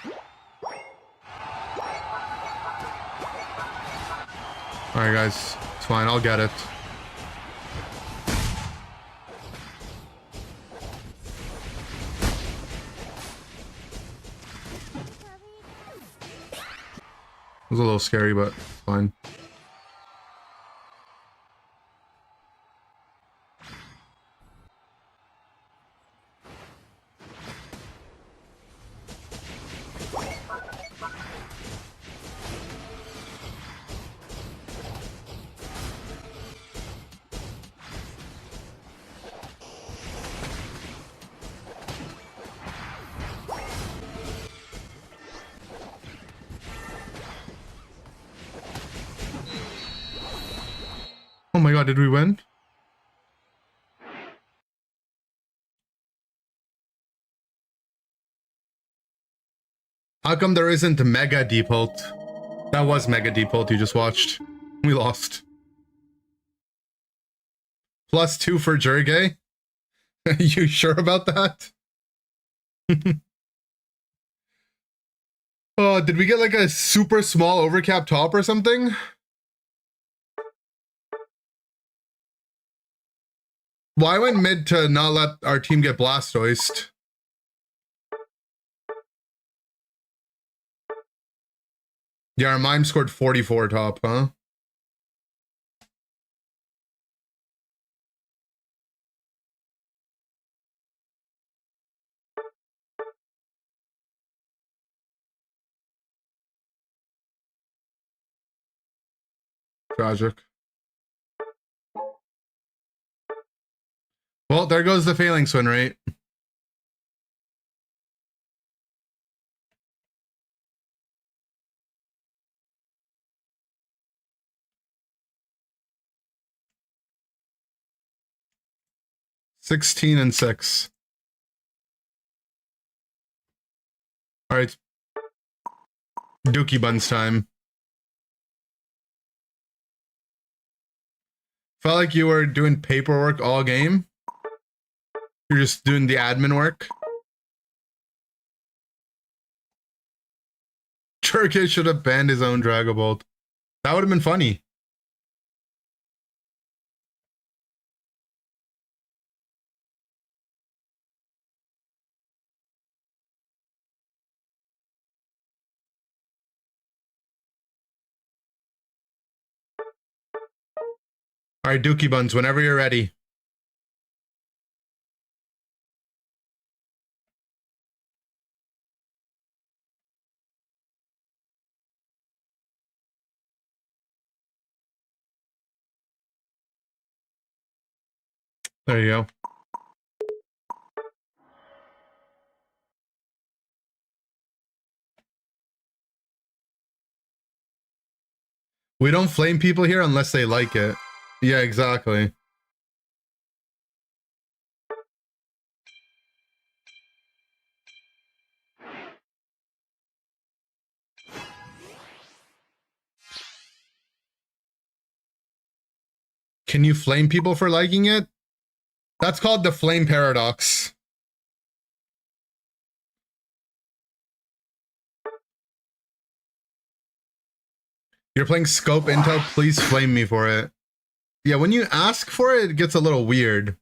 Alright guys, it's fine, I'll get it. It was a little scary, but it's fine. Oh my god, did we win? How come there isn't Mega Deep Ult? That was Mega Deep Ult you just watched. We lost. +2 for Jurgay? You sure about that? Oh, did we get like a super small overcap top or something? Well, I went mid to not let our team get Blastoised. Yeah, our mime scored 44 top, huh? Tragic. Well, there goes the failing win rate. (16-6). All right, Dookie Buns time. Felt like you were doing paperwork all game. You're just doing the admin work. Jurgay should have banned his own Dragabolt. That would have been funny. All right, Dookie Buns, whenever you're ready. There you go. We don't flame people here unless they like it. Yeah, exactly. Can you flame people for liking it? That's called the flame paradox. You're playing Scope Intel, please flame me for it. Yeah, when you ask for it, it gets a little weird.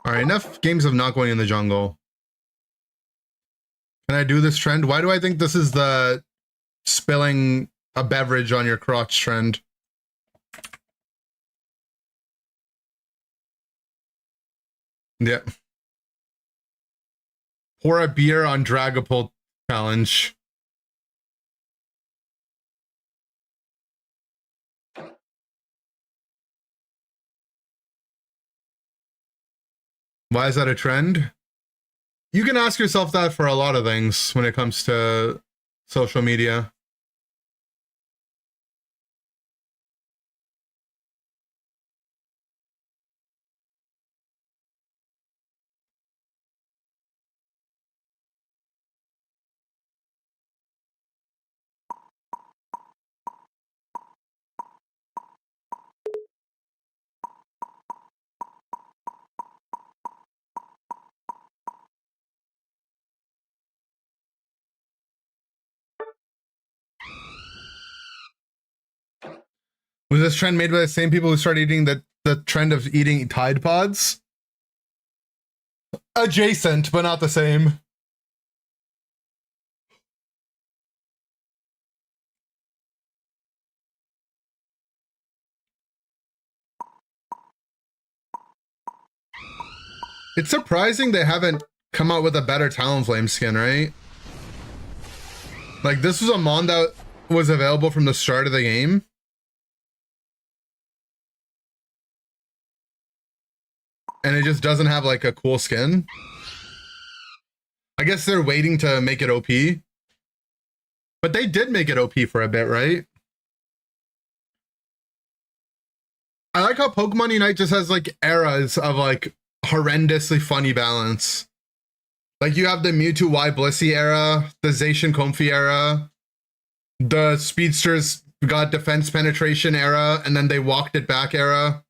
Alright, enough games of not going in the jungle. Can I do this trend? Why do I think this is the spilling a beverage on your crotch trend? Yeah. Pour a beer on Dragapult challenge. Why is that a trend? You can ask yourself that for a lot of things when it comes to social media. Was this trend made by the same people who started eating the trend of eating Tide Pods? Adjacent, but not the same. It's surprising they haven't come out with a better Talonflame skin, right? Like, this was a mon that was available from the start of the game. And it just doesn't have like a cool skin. I guess they're waiting to make it OP. But they did make it OP for a bit, right? I like how Pokemon Unite just has like eras of like horrendously funny balance. Like you have the Mewtwo Y Blissey era, the Zacian Comfey era, the Speedsters got defense penetration era, and then they walked it back era.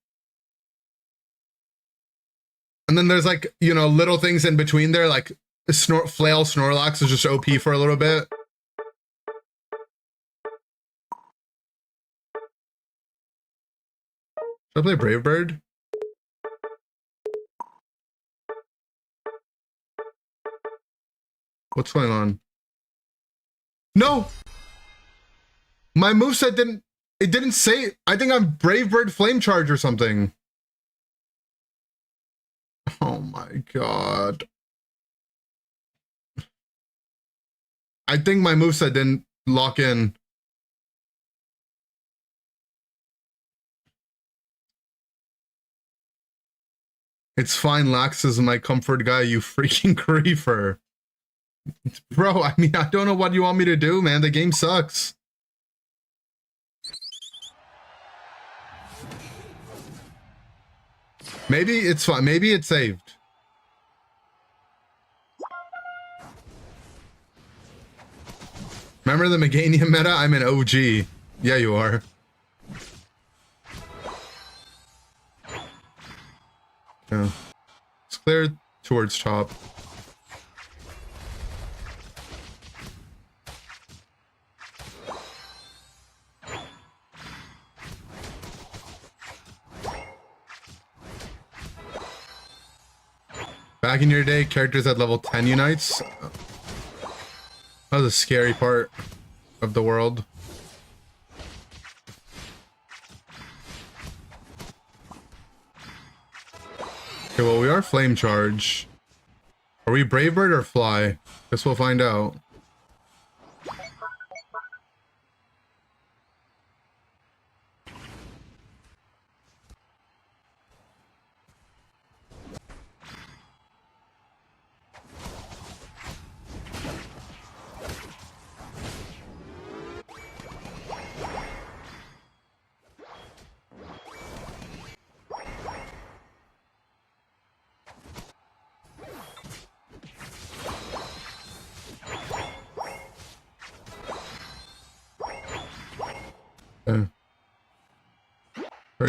And then there's like, you know, little things in between there, like Flail Snorlax is just OP for a little bit. Should I play Brave Bird? What's going on? No! My moveset didn't say, I think I'm Brave Bird Flame Charge or something. Oh my god. I think my moveset didn't lock in. It's fine, Lax is my comfort guy, you freaking creeper. Bro, I mean, I don't know what you want me to do, man. The game sucks. Maybe it's fine. Maybe it's saved. Remember the Meganium meta? I'm an OG. Yeah, you are. Yeah. It's clear towards top. Back in your day, characters at level 10 unites. That was a scary part of the world. Okay, well, we are Flame Charge. Are we Brave Bird or Fly? Guess we'll find out.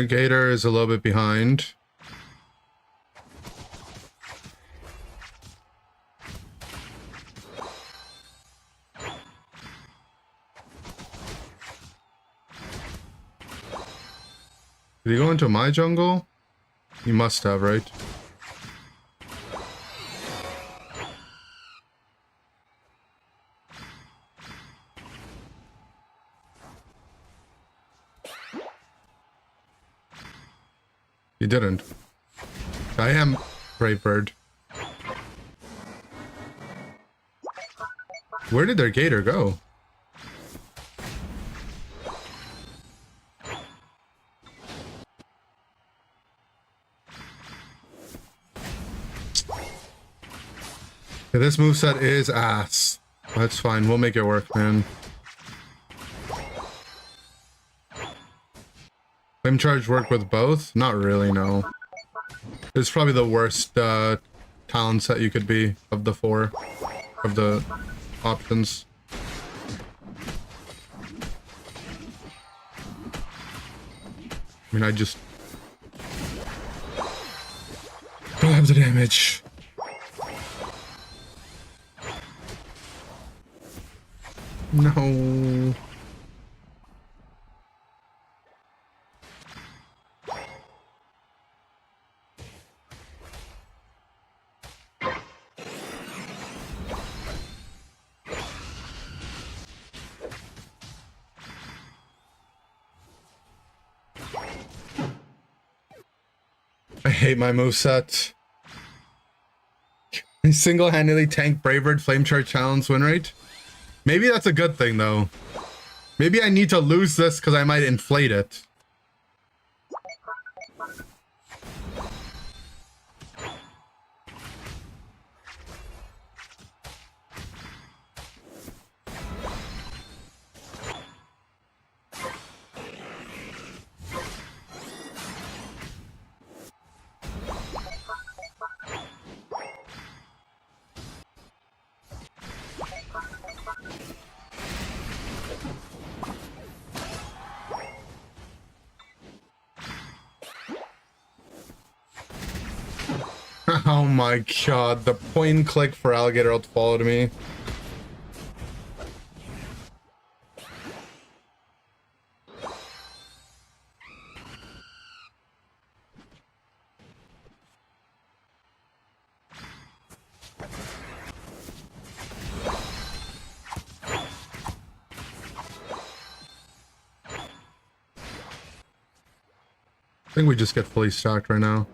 Gator is a little bit behind. Did he go into my jungle? He must have, right? He didn't. I am Brave Bird. Where did their Gator go? Okay, this moveset is ass. That's fine. We'll make it work, man. Flame Charge work with both? Not really, no. It's probably the worst talent set you could be of the four of the options. I mean, I just don't have the damage. No. I hate my moveset. I single-handedly tank Bravebird Flame Charge Challenge win rate. Maybe that's a good thing though. Maybe I need to lose this because I might inflate it. Oh my god, the point and click for Alligator ult followed me. I think we just get fully stacked right now.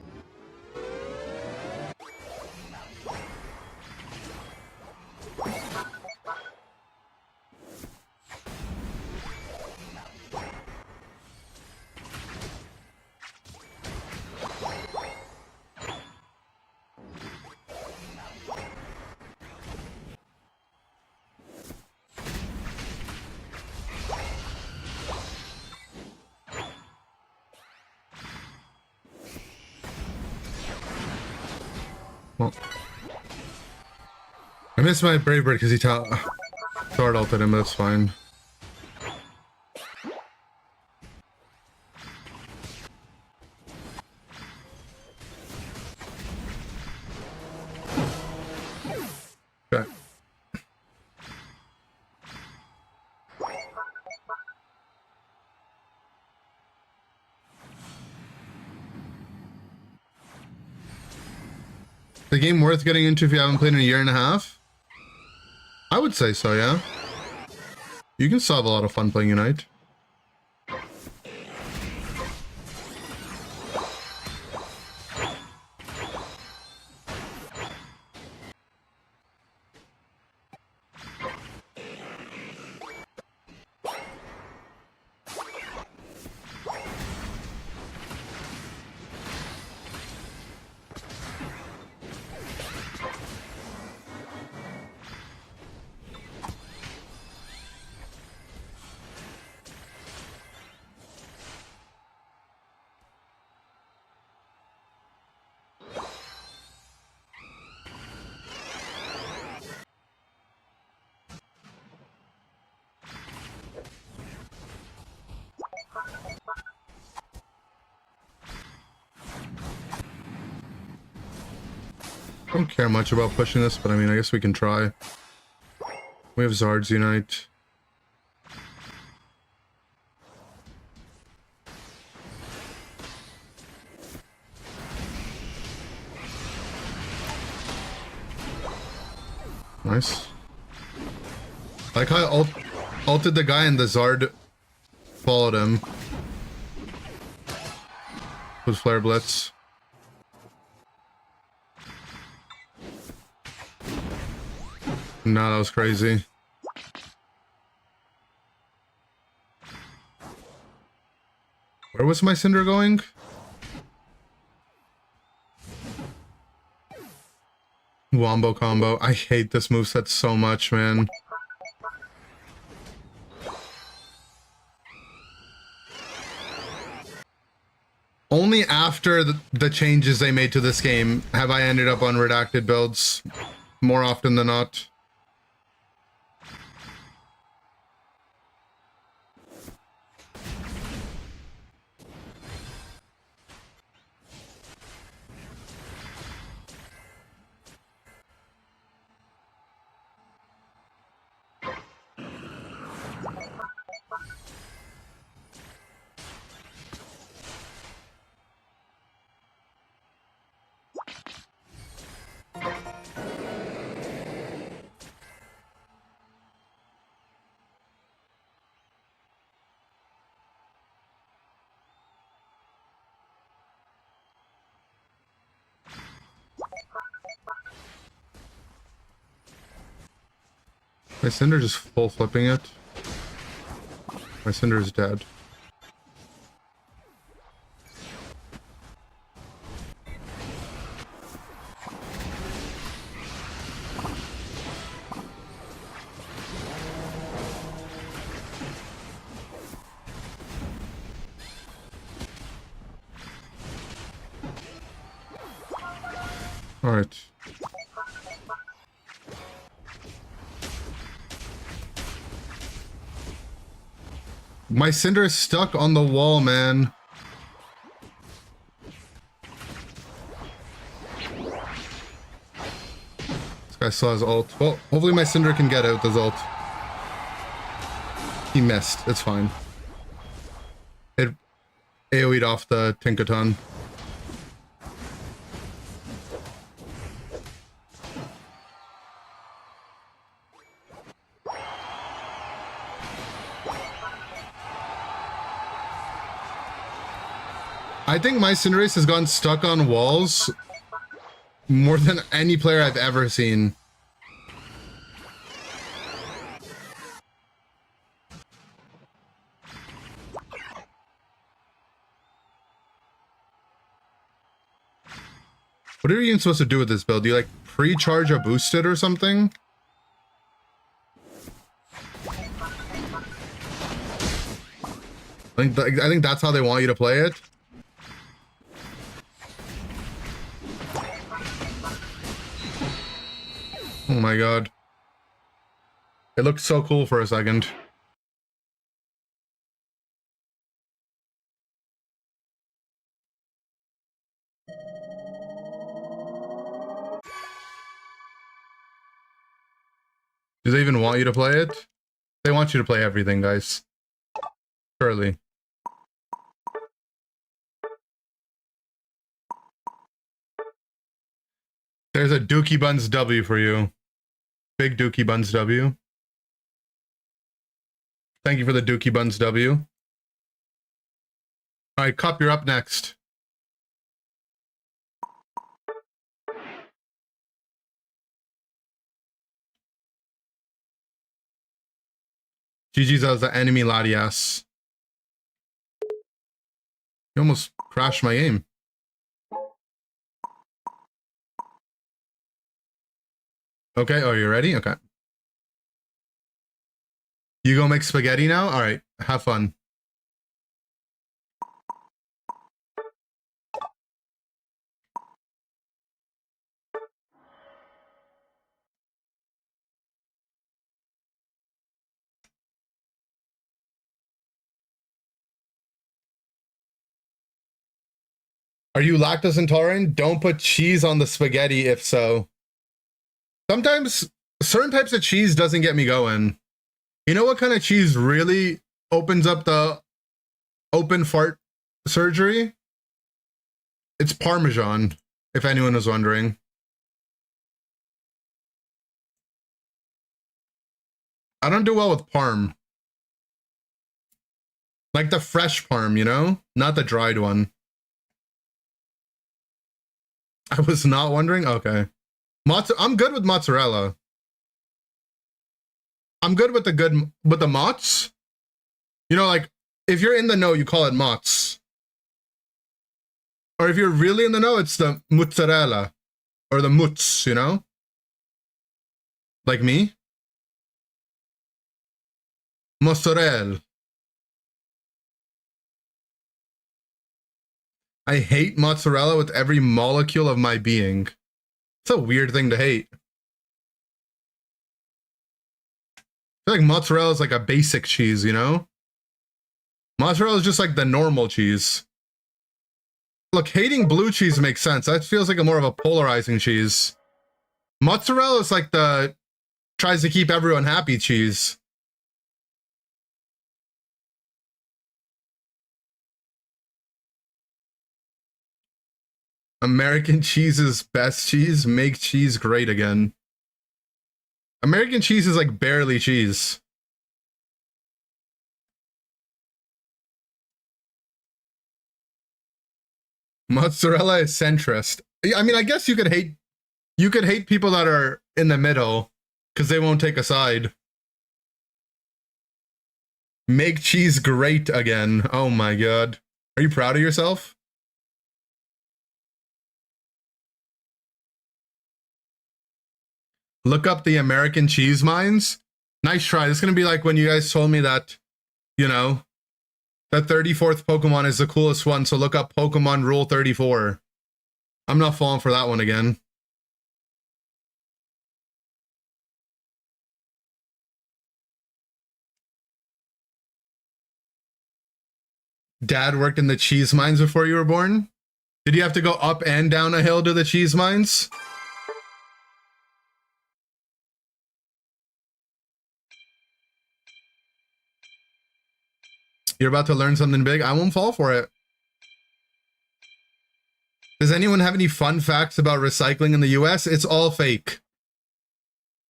Well, I missed my Brave Bird because he sword ulted him, but that's fine. Okay. The game worth getting into if you haven't played in a year and a half? I would say so, yeah. You can still have a lot of fun playing Unite. I don't care much about pushing this, but I mean, I guess we can try. We have Zard's Unite. Nice. Like how I ulted the guy and the Zard followed him. With Flare Blitz. No, that was crazy. Where was my Cinder going? Wombo combo. I hate this moveset so much, man. Only after the changes they made to this game have I ended up on redacted builds. More often than not. My Cinder just full flipping it. My Cinder is dead. All right. My Cinder is stuck on the wall, man. This guy still has ult. Well, hopefully my Cinder can get out his ult. He missed. It's fine. It AoE'd off the Tinkaton. I think my Cinderace has gotten stuck on walls more than any player I've ever seen. What are you even supposed to do with this build? Do you like pre-charge a boosted or something? I think that's how they want you to play it. Oh my god. It looked so cool for a second. Do they even want you to play it? They want you to play everything, guys. Surely. There's a Dookie Buns W for you. Big Dookie Buns W. Thank you for the Dookie Buns W. Alright, Cup, you're up next. GG's as the enemy Latias. You almost crashed my game. Okay, oh, you ready? Okay. You go make spaghetti now? All right, have fun. Are you lactose intolerant? Don't put cheese on the spaghetti if so. Sometimes certain types of cheese doesn't get me going. You know what kind of cheese really opens up the open fart surgery? It's Parmesan, if anyone was wondering. I don't do well with parm. Like the fresh parm, you know? Not the dried one. I was not wondering? Okay. I'm good with mozzarella. I'm good with the mozz. You know, like, if you're in the know, you call it mozz. Or if you're really in the know, it's the mozzarella. Or the mutz, you know? Like me. Mozzarella. I hate mozzarella with every molecule of my being. It's a weird thing to hate. I feel like mozzarella is like a basic cheese, you know? Mozzarella is just like the normal cheese. Look, hating blue cheese makes sense. That feels like a more of a polarizing cheese. Mozzarella is like the tries to keep everyone happy cheese. American cheese's best cheese, make cheese great again. American cheese is like barely cheese. Mozzarella is centrist. I mean, I guess you could hate people that are in the middle because they won't take a side. Make cheese great again. Oh my god. Are you proud of yourself? Look up the American cheese mines. Nice try. This is going to be like when you guys told me that, you know, the 34th Pokemon is the coolest one. So look up Pokemon Rule 34. I'm not falling for that one again. Dad worked in the cheese mines before you were born? Did you have to go up and down a hill to the cheese mines? You're about to learn something big. I won't fall for it. Does anyone have any fun facts about recycling in the US? It's all fake.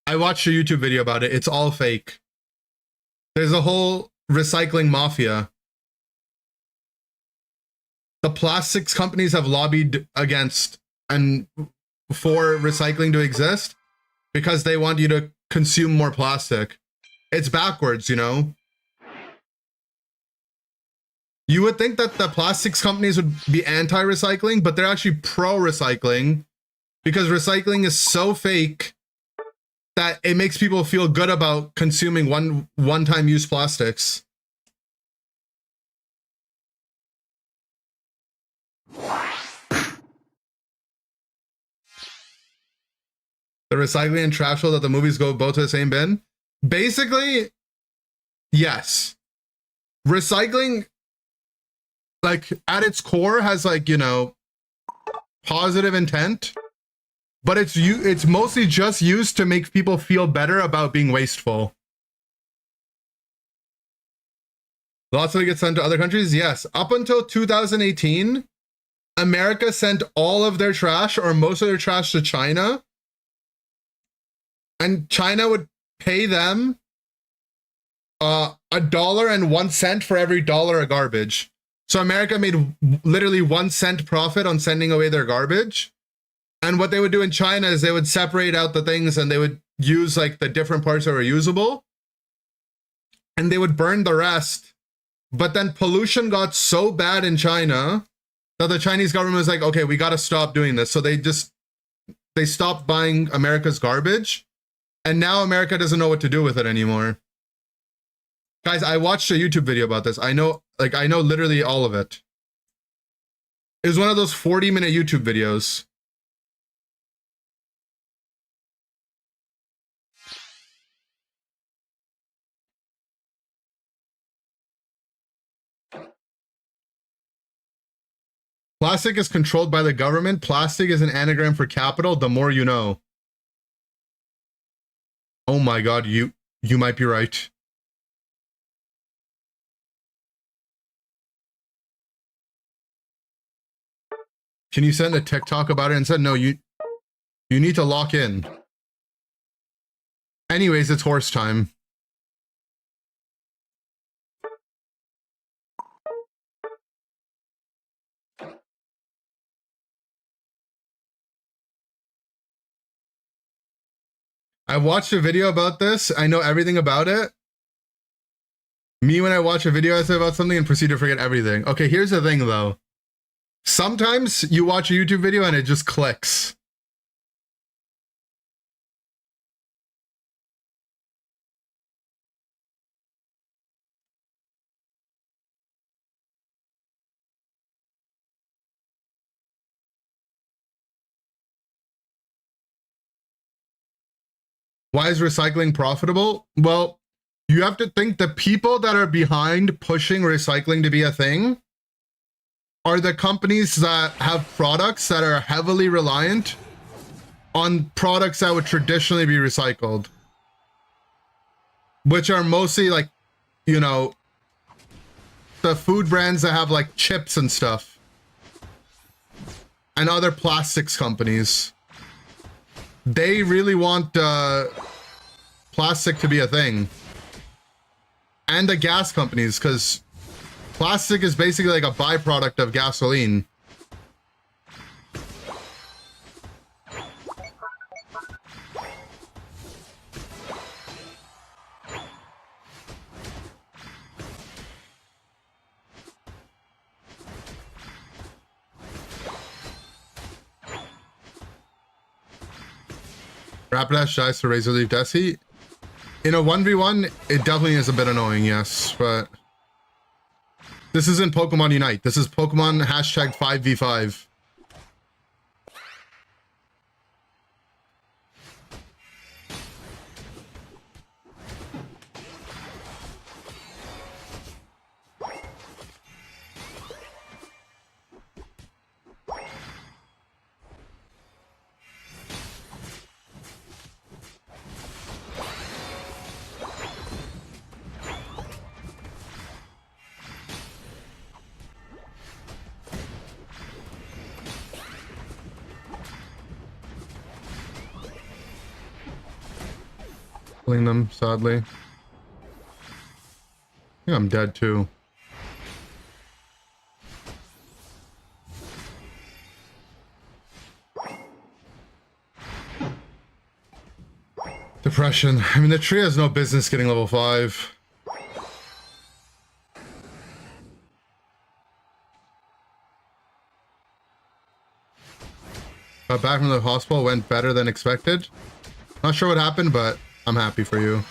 I watched a YouTube video about it. It's all fake. There's a whole recycling mafia. The plastics companies have lobbied against and for recycling to exist because they want you to consume more plastic. It's backwards, you know? You would think that the plastics companies would be anti-recycling, but they're actually pro-recycling because recycling is so fake that it makes people feel good about consuming one-time use plastics. The recycling and trash hole that the movies go both to the same bin? Basically, yes. Recycling, like, at its core has, like, you know, positive intent, but it's mostly just used to make people feel better about being wasteful. Lots of it gets sent to other countries? Yes. Up until 2018, America sent all of their trash or most of their trash to China. And China would pay them $1.01 for every dollar of garbage. So America made literally 1 cent profit on sending away their garbage. And what they would do in China is they would separate out the things and they would use like the different parts that were usable. And they would burn the rest. But then pollution got so bad in China that the Chinese government was like, okay, we got to stop doing this. So they stopped buying America's garbage. And now America doesn't know what to do with it anymore. Guys, I watched a YouTube video about this. I know literally all of it. It was one of those 40-minute YouTube videos. Plastic is controlled by the government. Plastic is an anagram for capital. The more you know. Oh my god, you might be right. Can you send a TikTok about it and said no, you need to lock in. Anyways, it's horse time. I watched a video about this. I know everything about it. Me, when I watch a video, I say about something and proceed to forget everything. Okay, here's the thing though. Sometimes you watch a YouTube video and it just clicks. Why is recycling profitable? Well, you have to think the people that are behind pushing recycling to be a thing are the companies that have products that are heavily reliant on products that would traditionally be recycled, which are mostly like, you know, the food brands that have like chips and stuff, and other plastics companies. They really want plastic to be a thing. And the gas companies, because plastic is basically like a byproduct of gasoline. Rapidash dies to Razor Leaf Desi. In a 1v1, it definitely is a bit annoying, yes, but this isn't Pokemon Unite. This is Pokemon hashtag 5v5. Killing them, sadly. I think I'm dead too. Depression. I mean, the tree has no business getting level 5. Back from the hospital went better than expected. Not sure what happened, but I'm happy for you.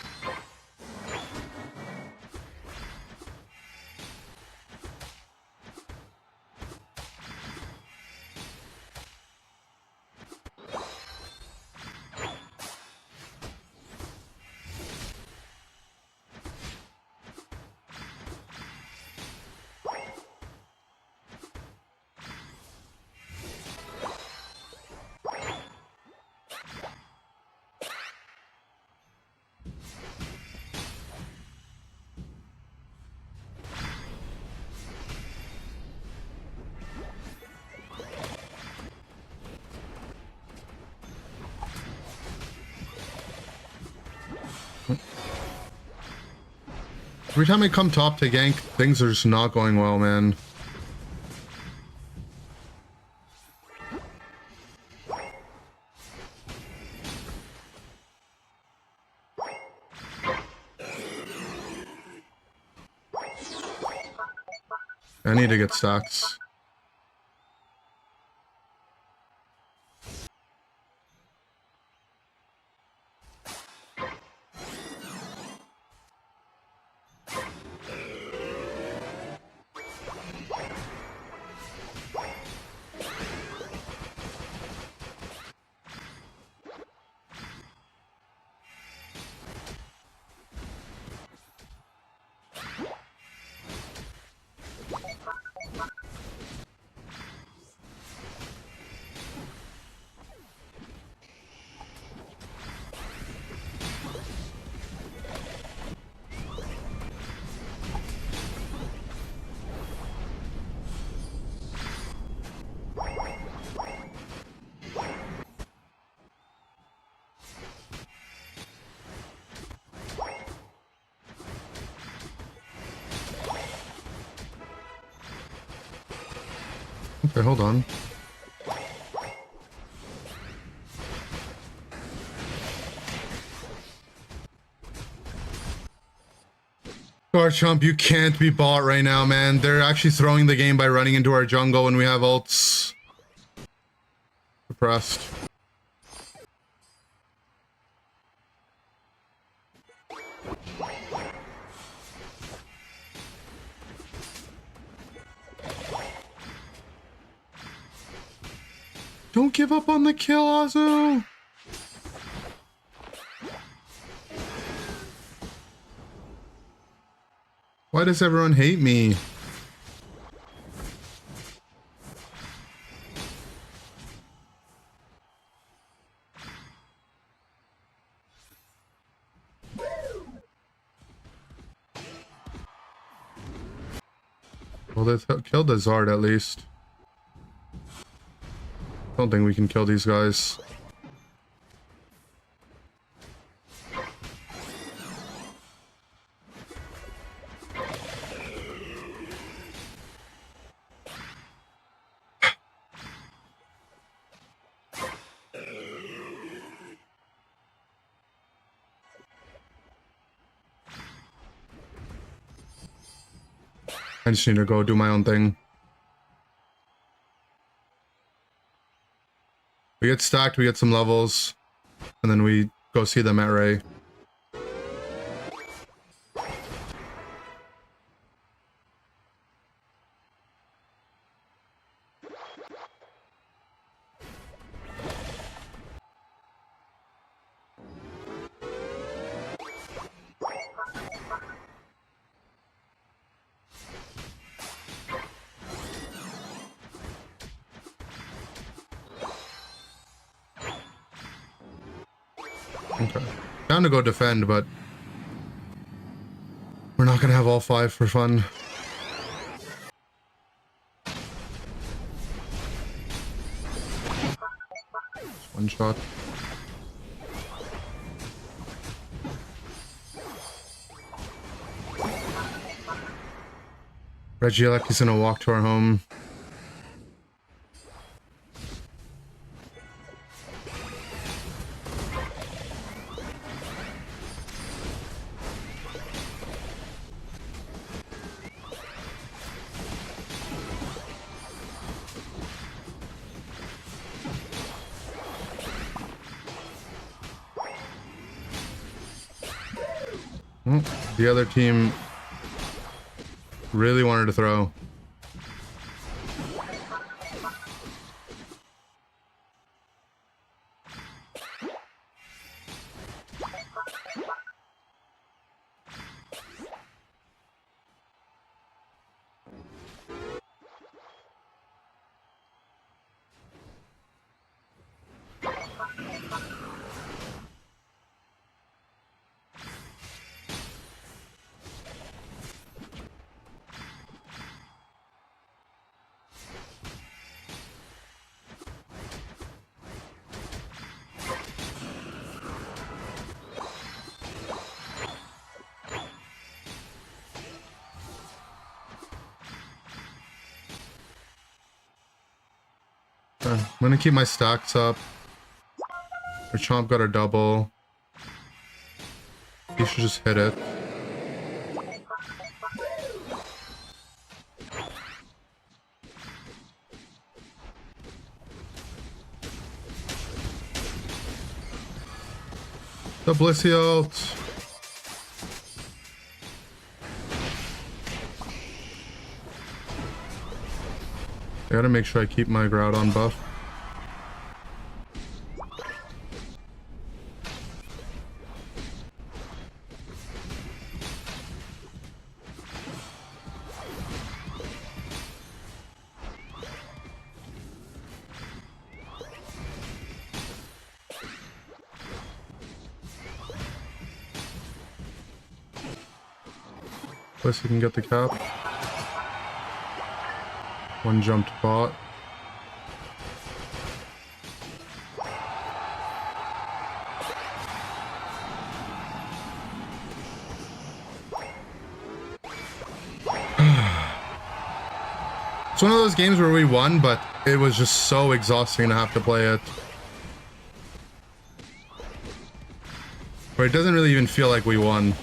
Every time I come top to gank, things are just not going well, man. I need to get stacks. Okay, hold on. Garchomp, you can't be bought right now, man. They're actually throwing the game by running into our jungle when we have ults. Depressed. Don't give up on the kill, Azu! Why does everyone hate me? Well, they killed the Zard at least. I don't think we can kill these guys. I just need to go do my own thing. We get stacked, we get some levels. and then we go see them at Ray. Okay. Down to go defend, but we're not gonna have all 5 for fun. One shot. Regieleki's gonna walk to our home. Well, the other team really wanted to throw. I'm gonna keep my stacks up. Our Chomp got a double. He should just hit it. The Blissey ult. I gotta make sure I keep my Groudon buff. Plus you can get the cap. One jumped bot. It's one of those games where we won, but it was just so exhausting to have to play it. Where it doesn't really even feel like we won.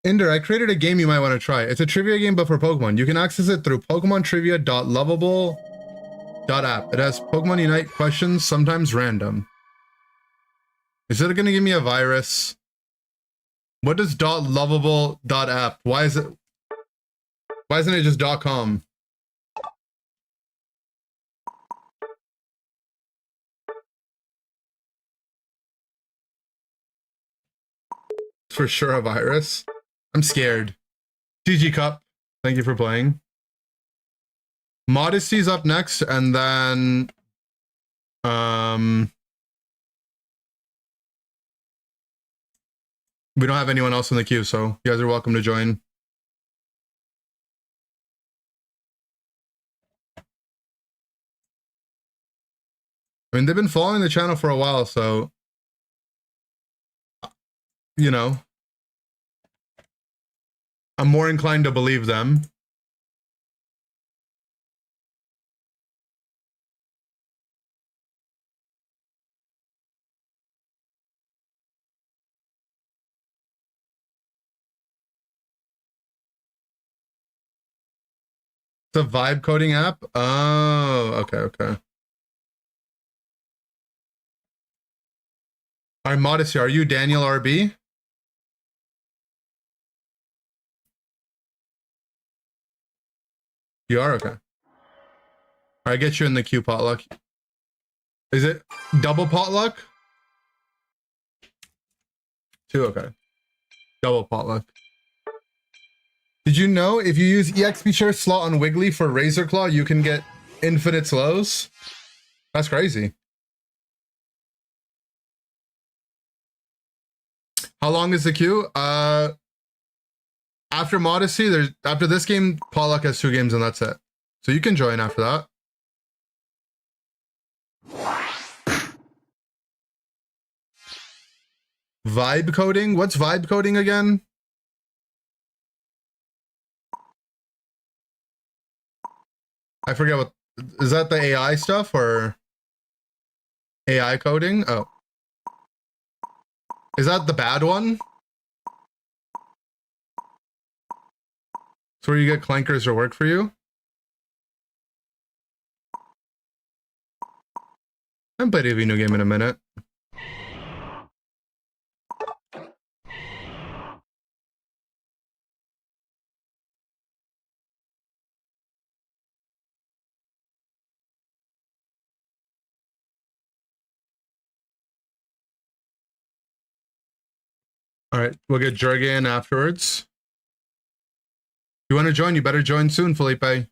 Ender, I created a game you might want to try. It's a trivia game, but for Pokemon. You can access it through PokemonTrivia.lovable.app. It has Pokemon Unite questions, sometimes random. Is it going to give me a virus? What does .lovable.app? Why isn't it just .com? It's for sure a virus. I'm scared. GG Cup, thank you for playing. Modesty's up next, and then we don't have anyone else in the queue, so you guys are welcome to join. I mean, they've been following the channel for a while, so, you know, I'm more inclined to believe them. It's a vibe coding app? Oh, okay, okay. All right, Modesty, are you Daniel RB? You are? Okay. All right, get you in the queue, Potluck. Is it double Potluck? 2, okay. Double Potluck. Did you know if you use EXP share slot on Wiggly for Razor Claw, you can get infinite slows? That's crazy. How long is the queue? After Modesty, after this game, Pollock has 2 games and that's it. So you can join after that. Vibe coding? What's vibe coding again? I forget what, is that the AI stuff or AI coding? Oh. Is that the bad one? It's where you get clankers to work for you? I haven't played a new game in a minute. All right, we'll get Jurgen in afterwards. If you want to join, you better join soon, Felipe.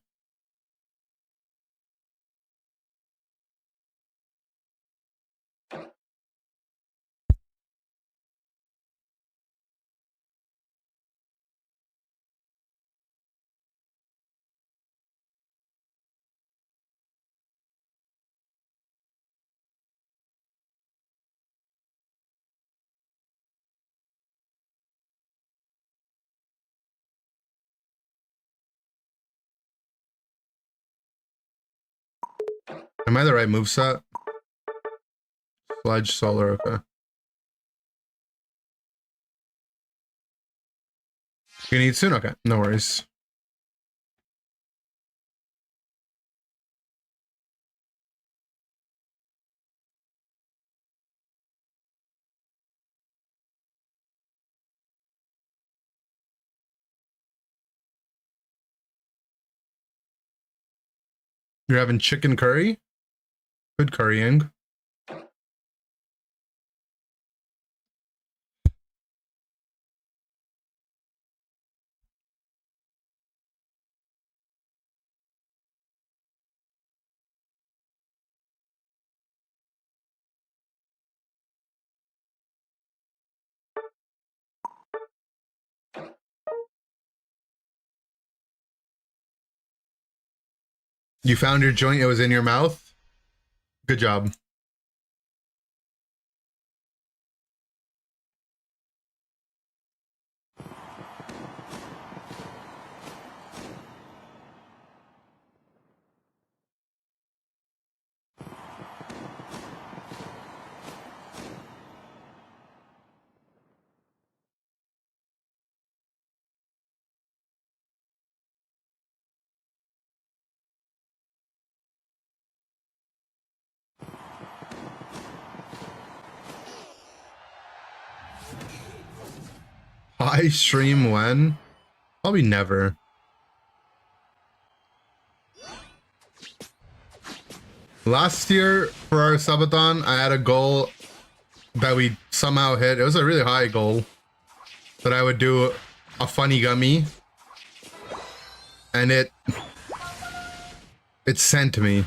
Am I the right moveset? Sledge Solar, okay. You need soon? Okay, no worries. You're having chicken curry? Good currying. You found your joint, it was in your mouth? Good job. I stream when? Probably never. Last year for our subathon, I had a goal that we somehow hit. It was a really high goal that I would do a funny gummy, and It sent me.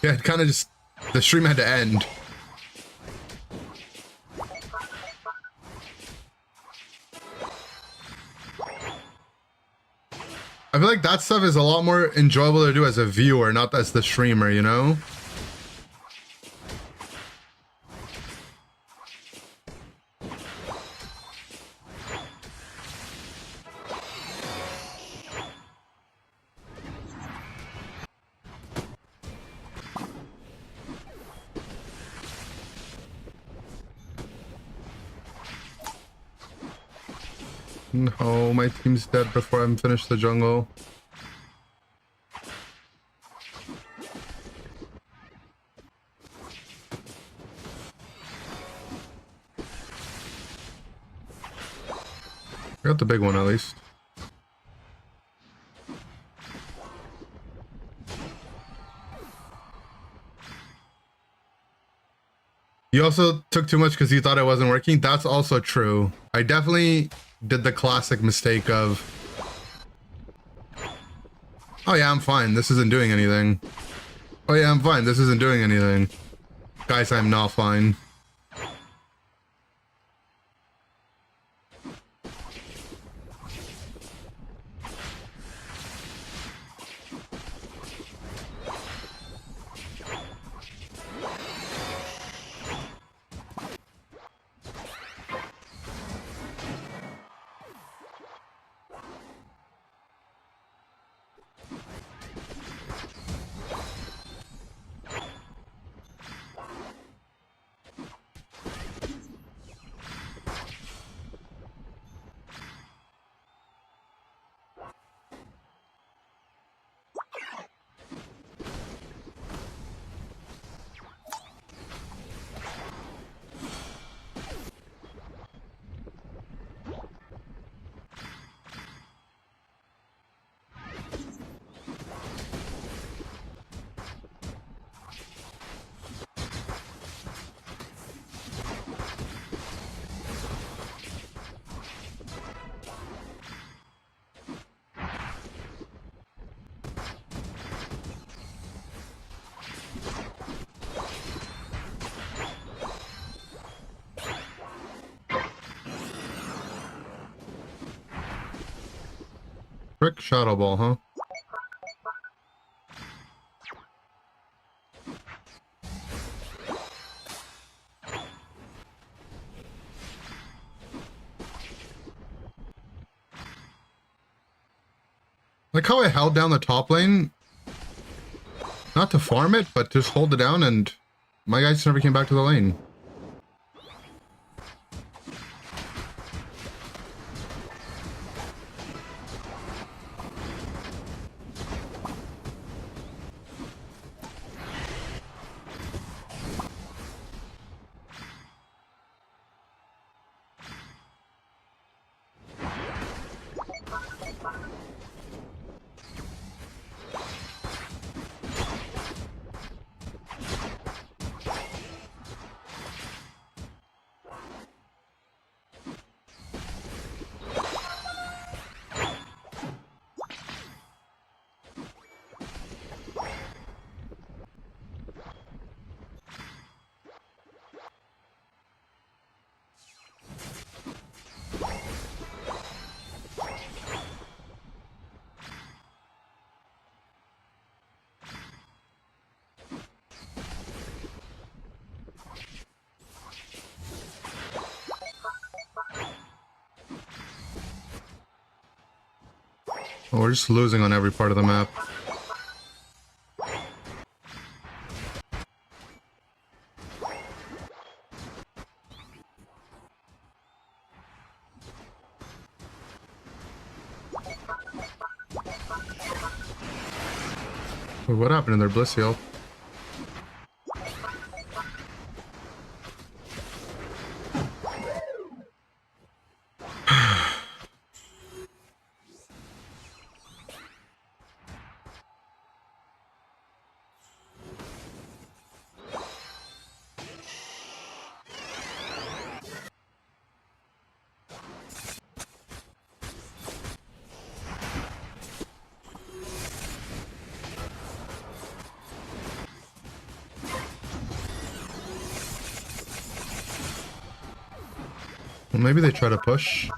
Yeah, it kind of just... The stream had to end. I feel like that stuff is a lot more enjoyable to do as a viewer, not as the streamer, you know? No, my team's dead before I'm finished the jungle. I got the big one at least. You also took too much because you thought it wasn't working. That's also true. I definitely did the classic mistake of, oh yeah, I'm fine. This isn't doing anything. Oh yeah, I'm fine. This isn't doing anything. Guys, I'm not fine. Frick Shadow Ball, huh? Like how I held down the top lane, not to farm it, but just hold it down, and my guys never came back to the lane. Oh, we're just losing on every part of the map. Wait, what happened in their Bliss Heal? Well, maybe they try to push.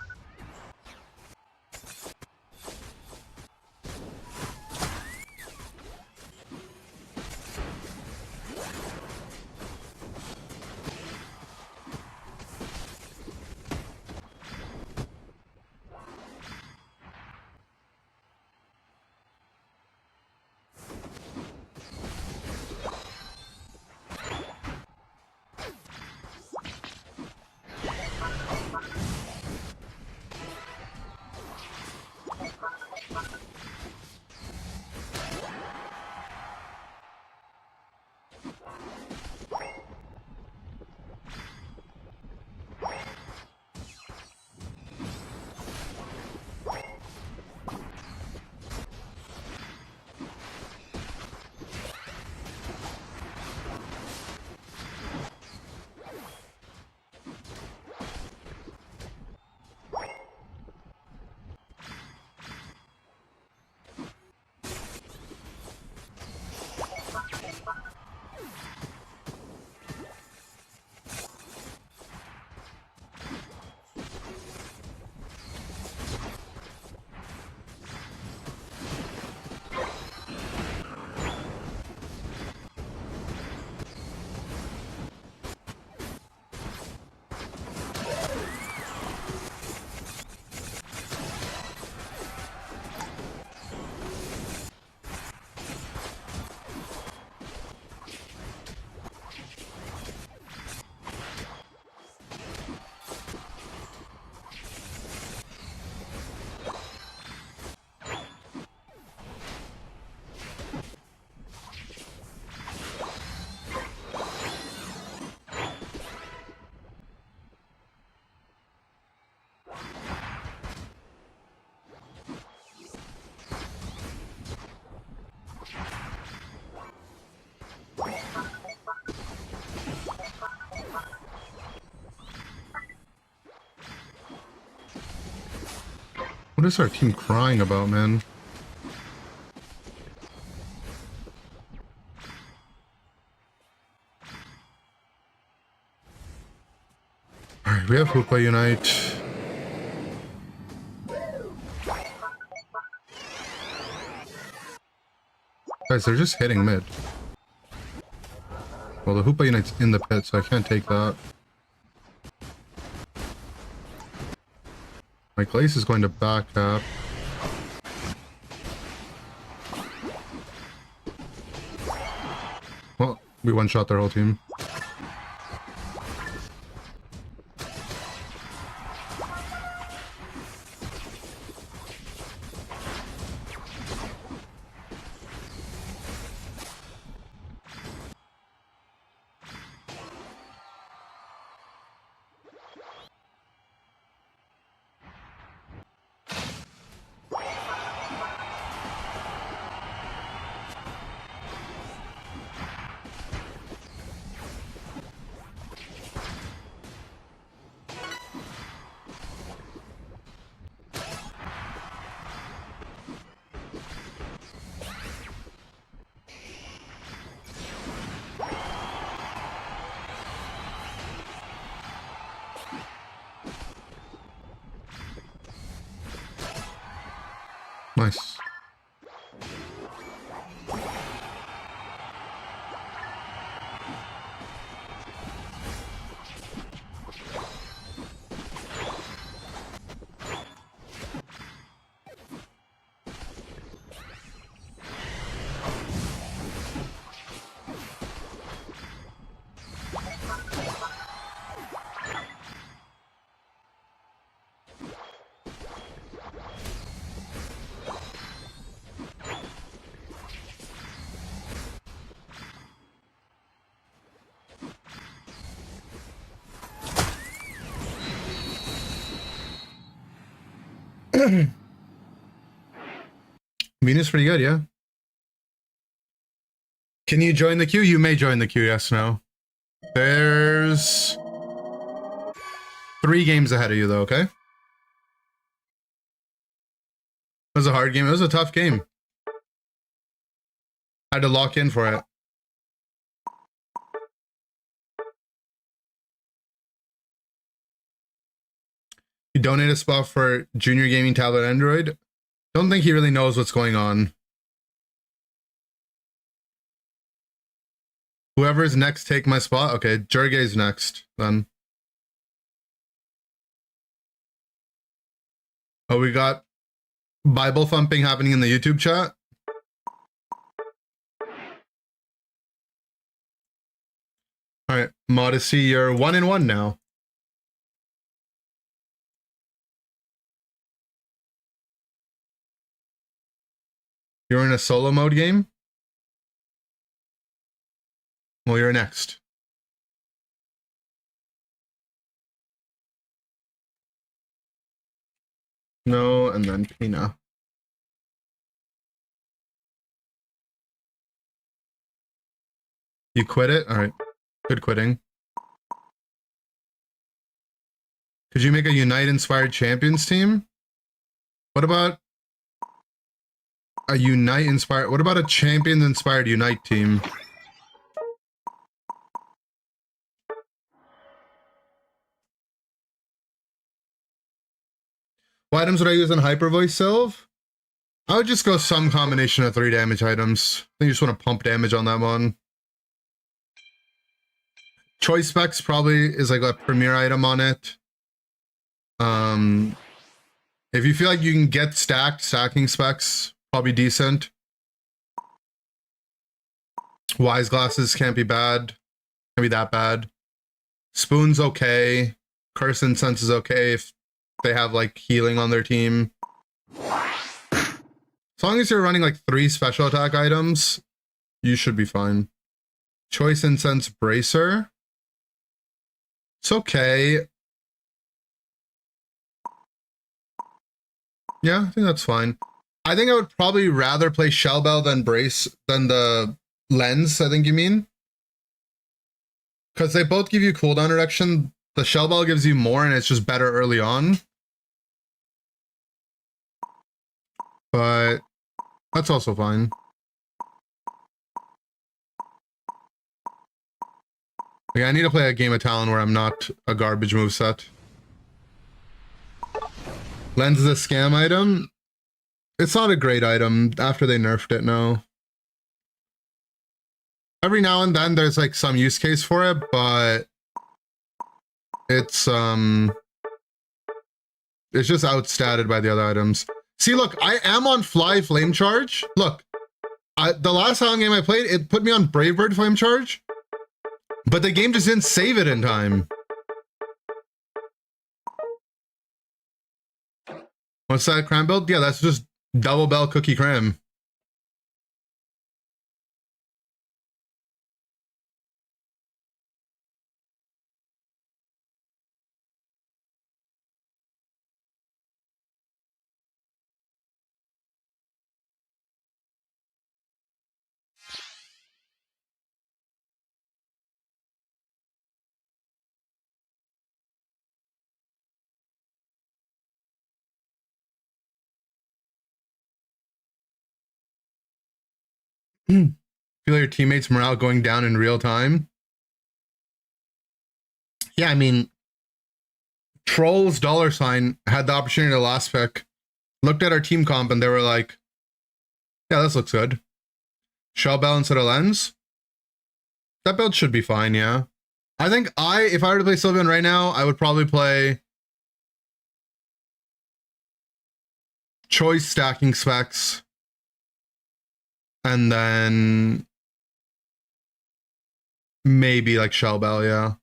What is our team crying about, man? Alright, we have Hoopa Unite. Guys, they're just hitting mid. Well, the Hoopa Unite's in the pit, so I can't take that. My Glace is going to back up. Well, we one-shot their whole team. Nice. Venus pretty good, yeah. Can you join the queue? You may join the queue, yes, no. There's 3 games ahead of you, though, okay? It was a hard game. It was a tough game. I had to lock in for it. You donate a spot for Junior Gaming Tablet Android. Don't think he really knows what's going on. Whoever's next, take my spot. Okay, Jurge's next, then. Oh, we got Bible thumping happening in the YouTube chat. All right, Modesty, you're 1-1 now. You're in a solo mode game? Well, you're next. No, and then Pina. You quit it? All right. Good quitting. Could you make a Unite-inspired champions team? What about a Unite-inspired... What about a champions-inspired Unite team? What items would I use on Hyper Voice Sylve? I would just go some combination of 3 damage items. I think you just want to pump damage on that one. Choice Specs probably is like a premier item on it. If you feel like you can get stacking specs, probably decent. Wise Glasses can't be bad. Can't be that bad. Spoon's okay. Curse Incense is okay if they have like healing on their team. As long as you're running like 3 special attack items, you should be fine. Choice Incense Bracer. It's okay. Yeah, I think that's fine. I think I would probably rather play Shell Bell than the Lens, I think you mean. Because they both give you cooldown reduction. The Shell Bell gives you more and it's just better early on. But that's also fine. Yeah, I need to play a game of Talon where I'm not a garbage moveset. Lens is a scam item. It's not a great item after they nerfed it, no. Every now and then there's like some use case for it, but it's just outstatted by the other items. See, look, I am on Fly Flame Charge. Look, the last Talon game I played, it put me on Brave Bird Flame Charge, but the game just didn't save it in time. What's that cram build? Yeah, that's just double bell cookie cram. Feel your teammates' morale going down in real time? Yeah, I mean, Trolls $sign had the opportunity to last pick, looked at our team comp, and they were like, yeah, this looks good. Shell Bell instead of Lens? That build should be fine, yeah. I think if I were to play Sylveon right now, I would probably play Choice stacking specs. And then maybe like Shell Bell, yeah.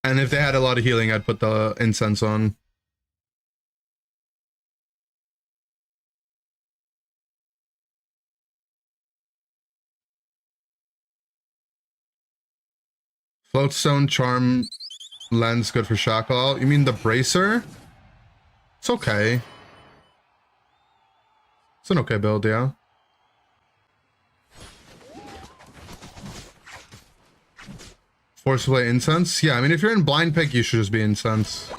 And if they had a lot of healing, I'd put the incense on. Floatstone, Charm, Lens, good for Shackle. You mean the Bracer? It's okay. It's an okay build, yeah. Force play Incense? Yeah, I mean, if you're in blind pick, you should just be Incense.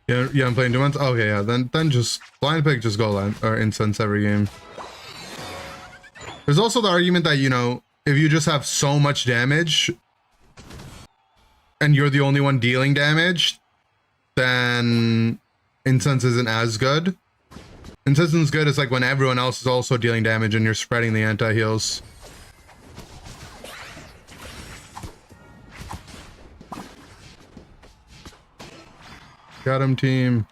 Yeah, I'm playing demons. Okay, yeah, then just blind pick, just go land or incense every game. There's also the argument that, you know, if you just have so much damage and you're the only one dealing damage, then incense isn't as good. Incense is good is like when everyone else is also dealing damage and you're spreading the anti-heals. Got him, team.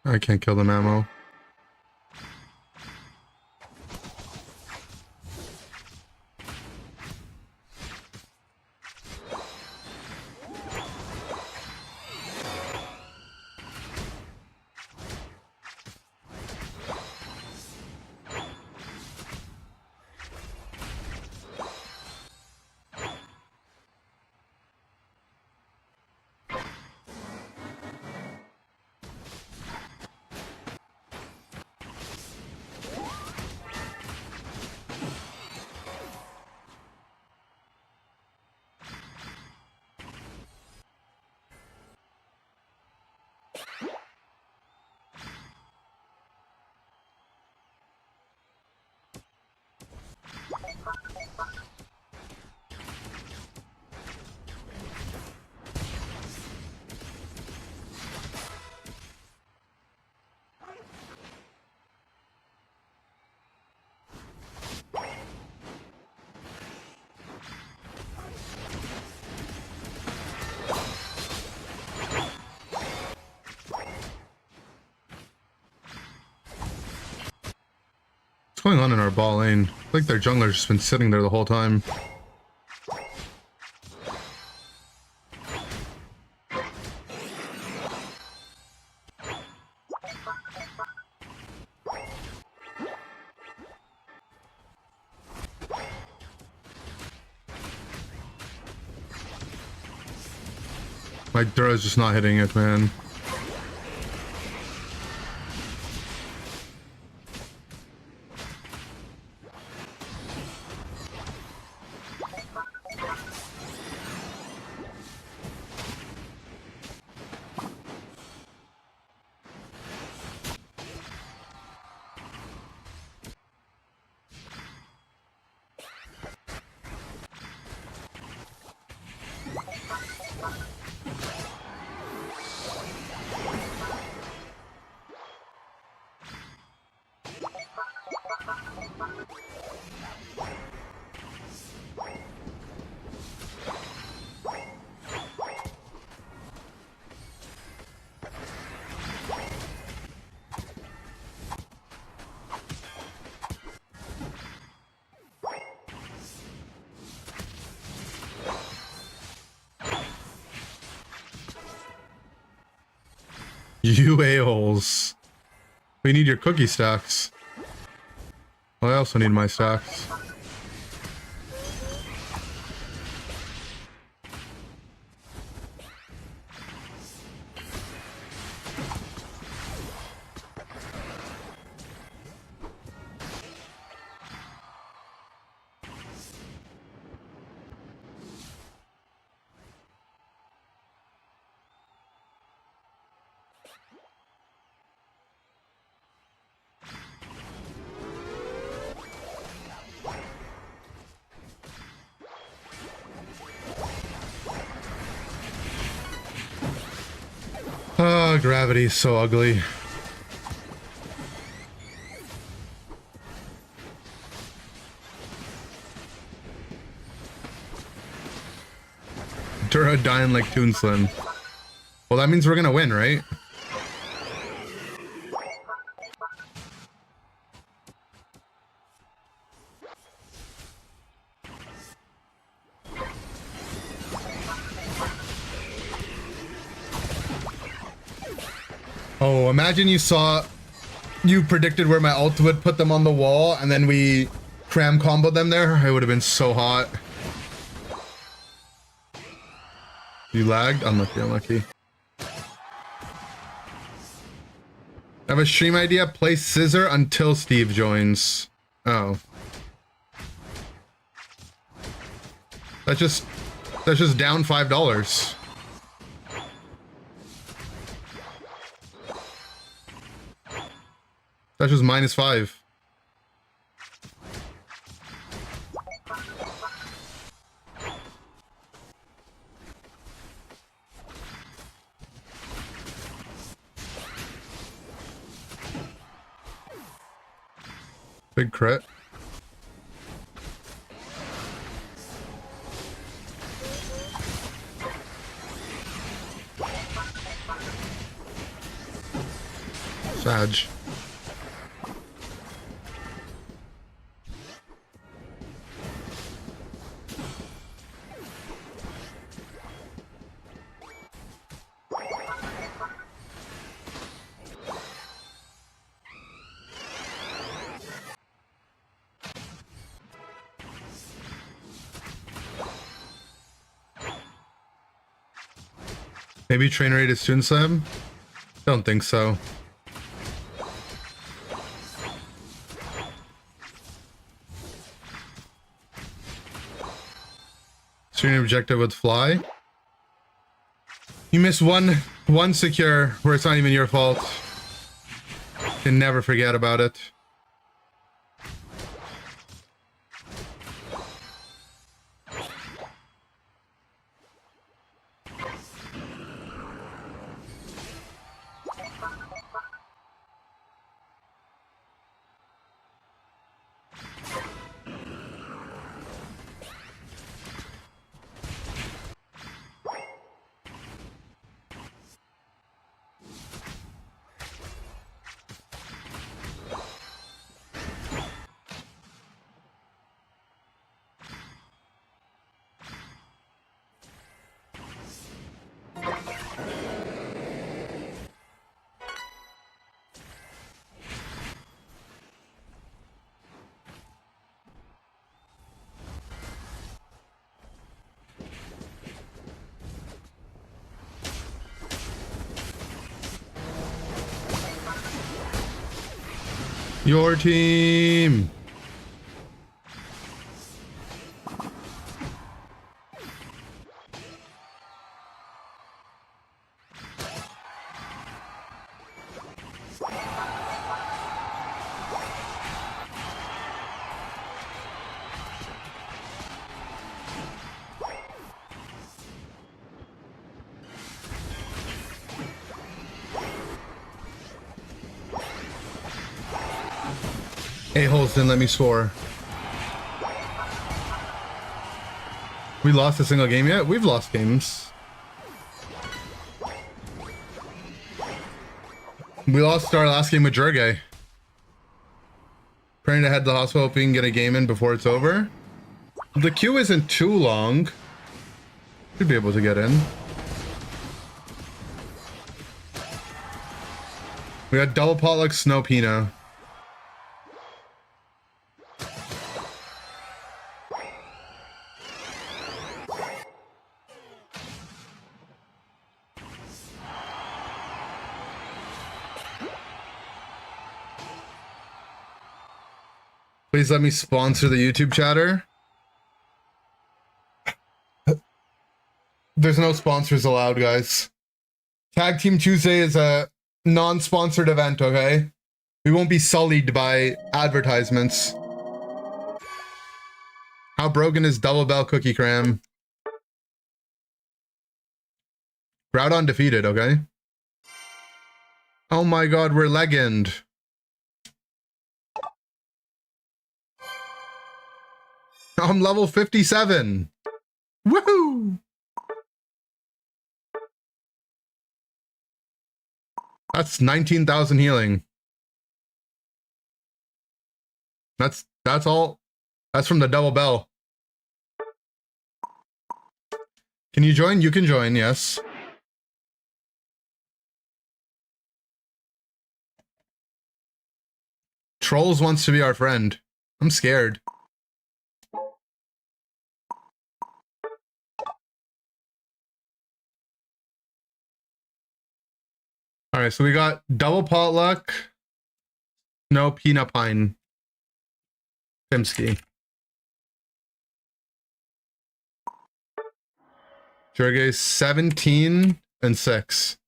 I can't kill them ammo. What's going on in our ball lane? I feel like their jungler's just been sitting there the whole time. My throw's just not hitting it, man. You a-holes. We need your cookie stacks. Well, I also need my stacks. Oh, gravity's so ugly. Dura dying like Toonslim. Well, that means we're gonna win, right? Oh, imagine you saw you predicted where my ult would put them on the wall, and then we cram comboed them there, it would have been so hot. You lagged? Unlucky, unlucky. I have a stream idea. Play Scissor until Steve joins. Oh. That's just down $5. That's just -5. Big crit. Sag. Maybe train rate is Toon Slam? Don't think so. Stream objective with fly. You miss one secure where it's not even your fault. Can never forget about it. Your team. A-holes didn't let me score. We lost a single game yet? We've lost games. We lost our last game with Jurge. Praying to head to the hospital hoping get a game in before it's over. The queue isn't too long. Should be able to get in. We got double potluck snow pina. Please let me sponsor the YouTube chatter. There's no sponsors allowed, guys. Tag Team Tuesday is a non-sponsored event, okay? We won't be sullied by advertisements. How broken is Double Bell Cookie Cram? Groudon defeated, okay? Oh my god, we're legend. I'm level 57. Woohoo! That's 19,000 healing. That's all. That's from the double bell. Can you join? You can join, yes. Trolls wants to be our friend. I'm scared. All right, so we got double potluck. No peanut pine. Pimsky. Jorge 17 and 6.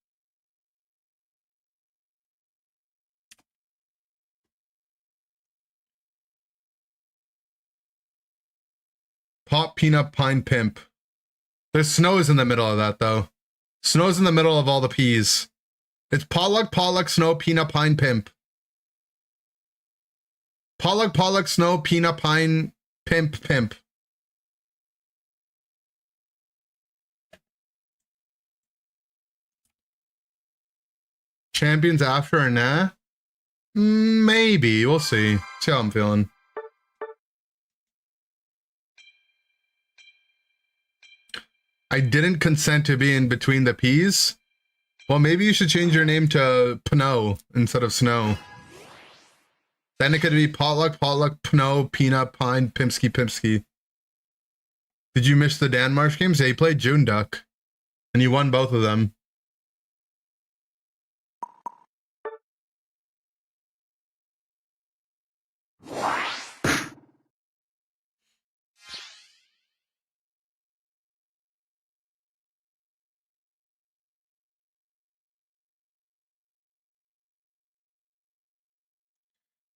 Pop peanut pine pimp. There's Snow's in the middle of that though. Snow's in the middle of all the peas. It's potluck, potluck, snow, peanut pine pimp. Potluck, potluck, snow, peanut pine pimp, pimp. Champions after or nah? Maybe. We'll see. See how I'm feeling. I didn't consent to be in between the peas. Well, maybe you should change your name to Pno instead of Snow. Then it could be potluck, potluck, Pno, peanut, pine, Pimsky, Pimsky. Did you miss the Danmarks games? They played June Duck. And you won both of them.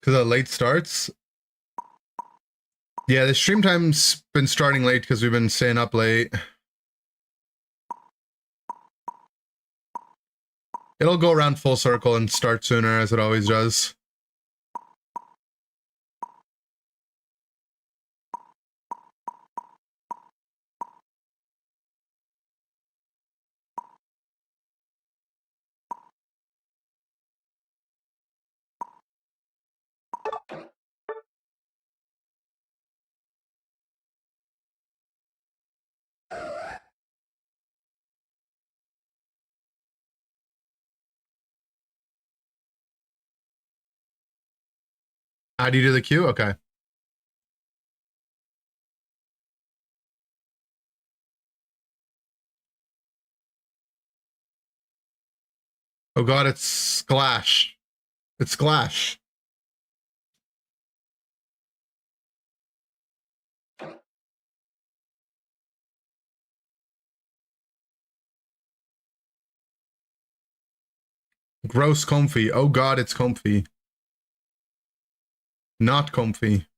Because of late starts? Yeah, the stream time's been starting late because we've been staying up late. It'll go around full circle and start sooner, as it always does. Add you to the queue? Okay. Oh god, it's Sklash. It's Sklash. Gross comfy. Oh god, it's comfy. Not comfy.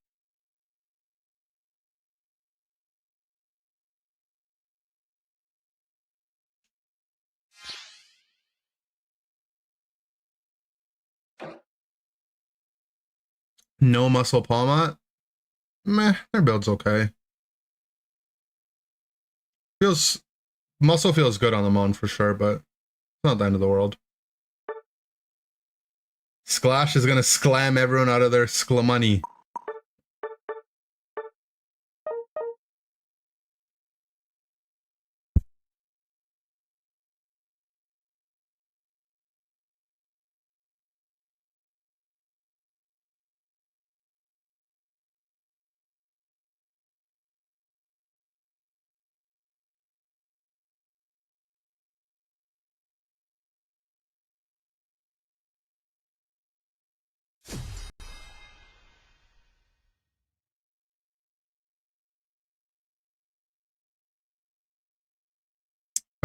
No muscle palmat. Meh, their build's okay. Muscle feels good on the Mon for sure, but it's not the end of the world. Sklash is gonna sclam everyone out of their money.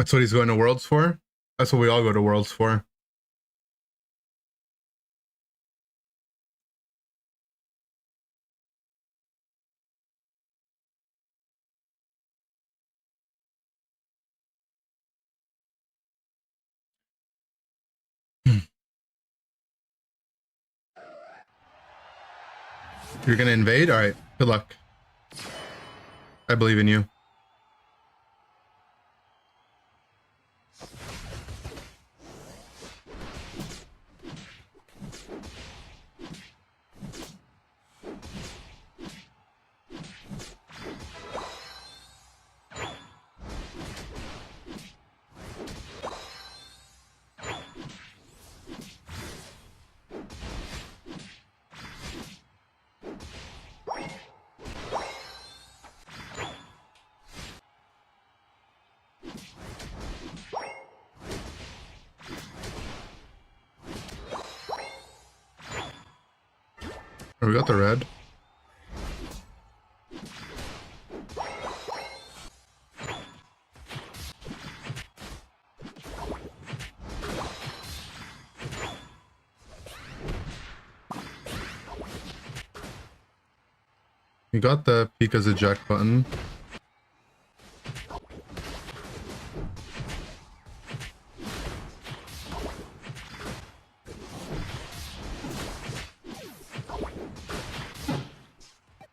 That's what he's going to Worlds for? That's what we all go to Worlds for. You're gonna invade? Alright, good luck. I believe in you. Oh, we got the red. We got the Pika's eject button.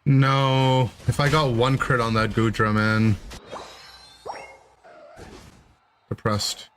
No, if I got one crit on that Goodra, man. Depressed.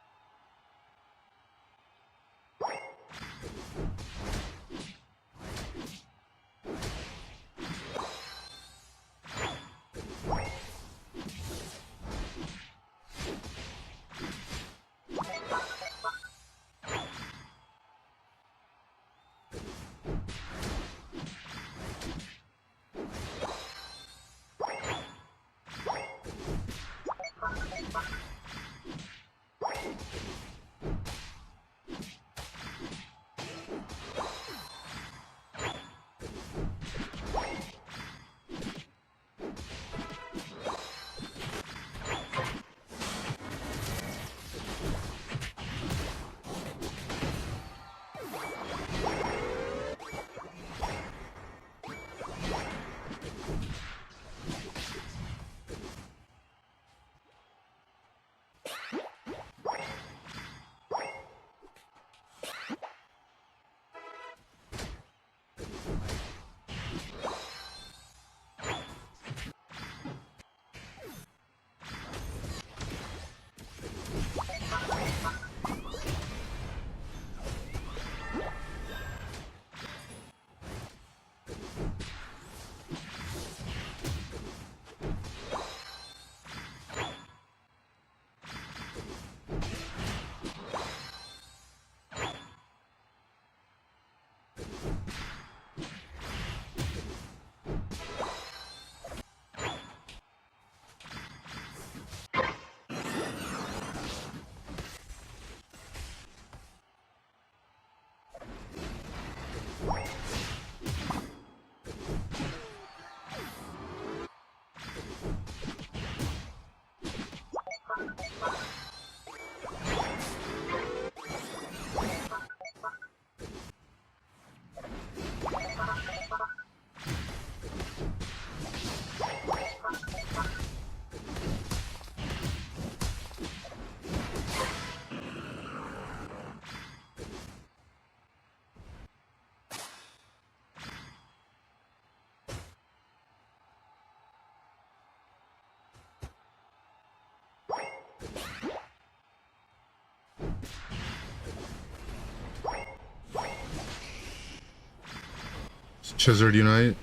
Chizard Unite.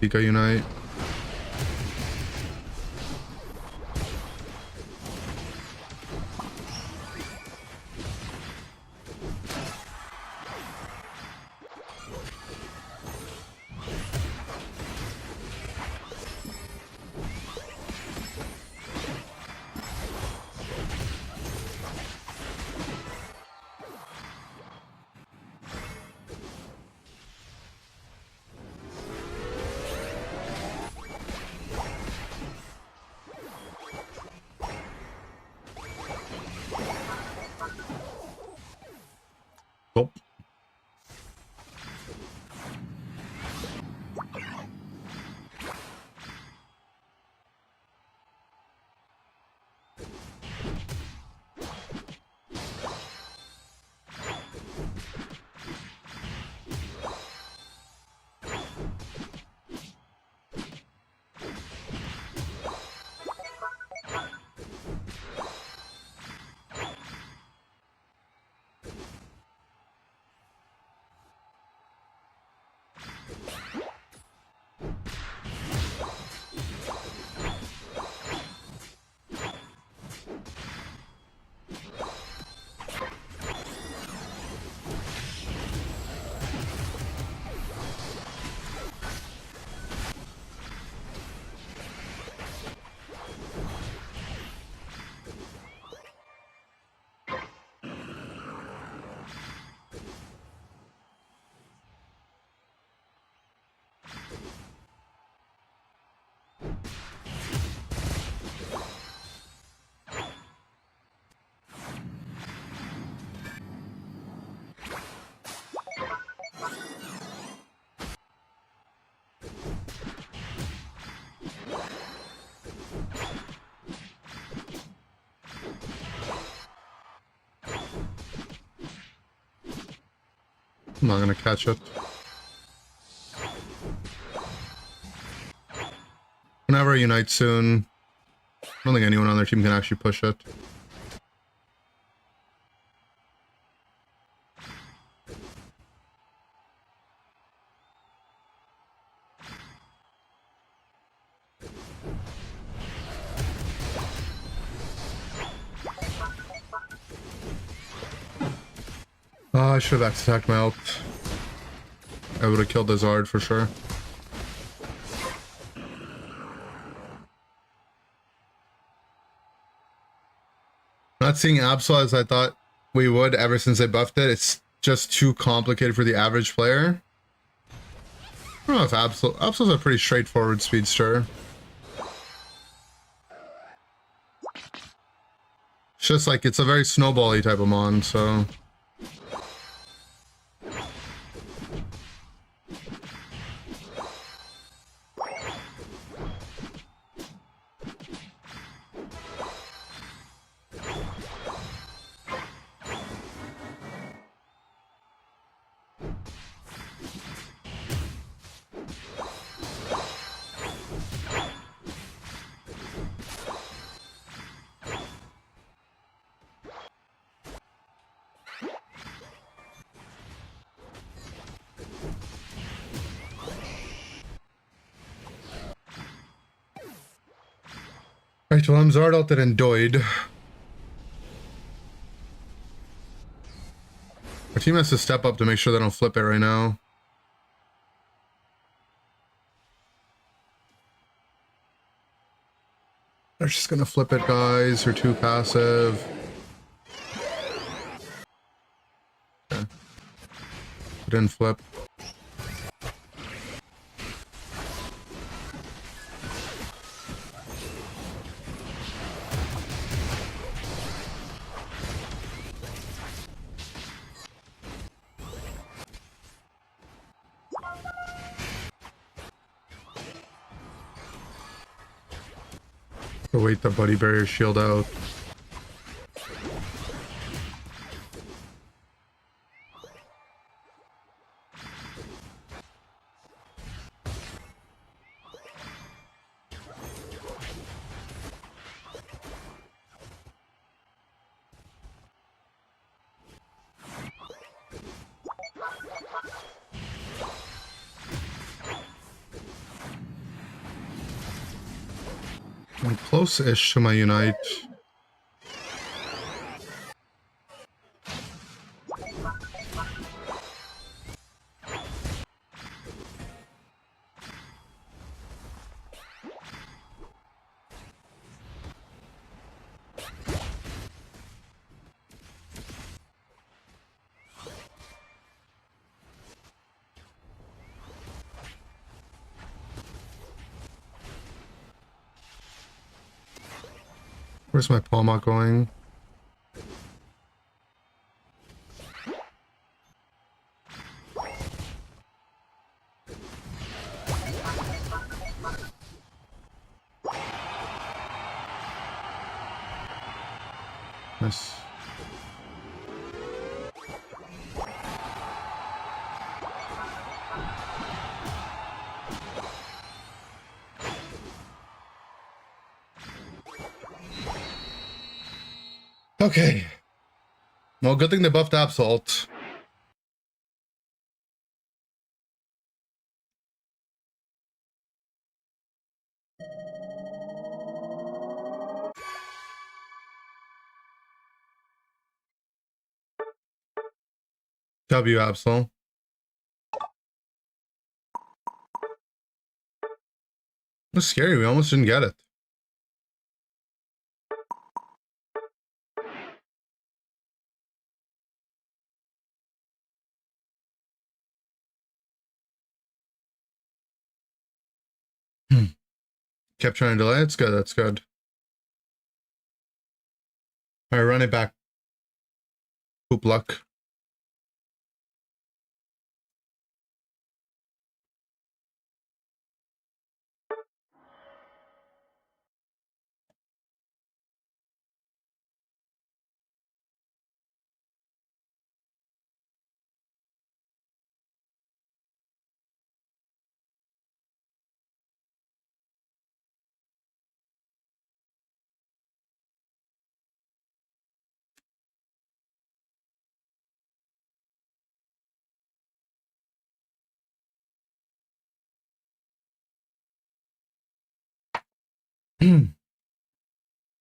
Pika Unite. I'm not gonna catch it. Whenever I unite soon, I don't think anyone on their team can actually push it. Oh, I should have attacked my ult. I would have killed the Zard for sure. Not seeing Absol as I thought we would ever since they buffed it. It's just too complicated for the average player. I don't know if Absol's a pretty straightforward speedster. It's just like, it's a very snowball-y type of mon, so... Right, well, I'm Zard ulted and Doid. Our team has to step up to make sure they don't flip it right now. They're just gonna flip it, guys. They're too passive. Okay. Didn't flip. Wait the buddy barrier shield out. I'm close-ish to my unite. Where's my Palma going? Nice. Okay. Well, good thing they buffed Absol. W Absol. It was scary. We almost didn't get it. Kept trying to delay. It's good. That's good. All right, run it back. Poop luck.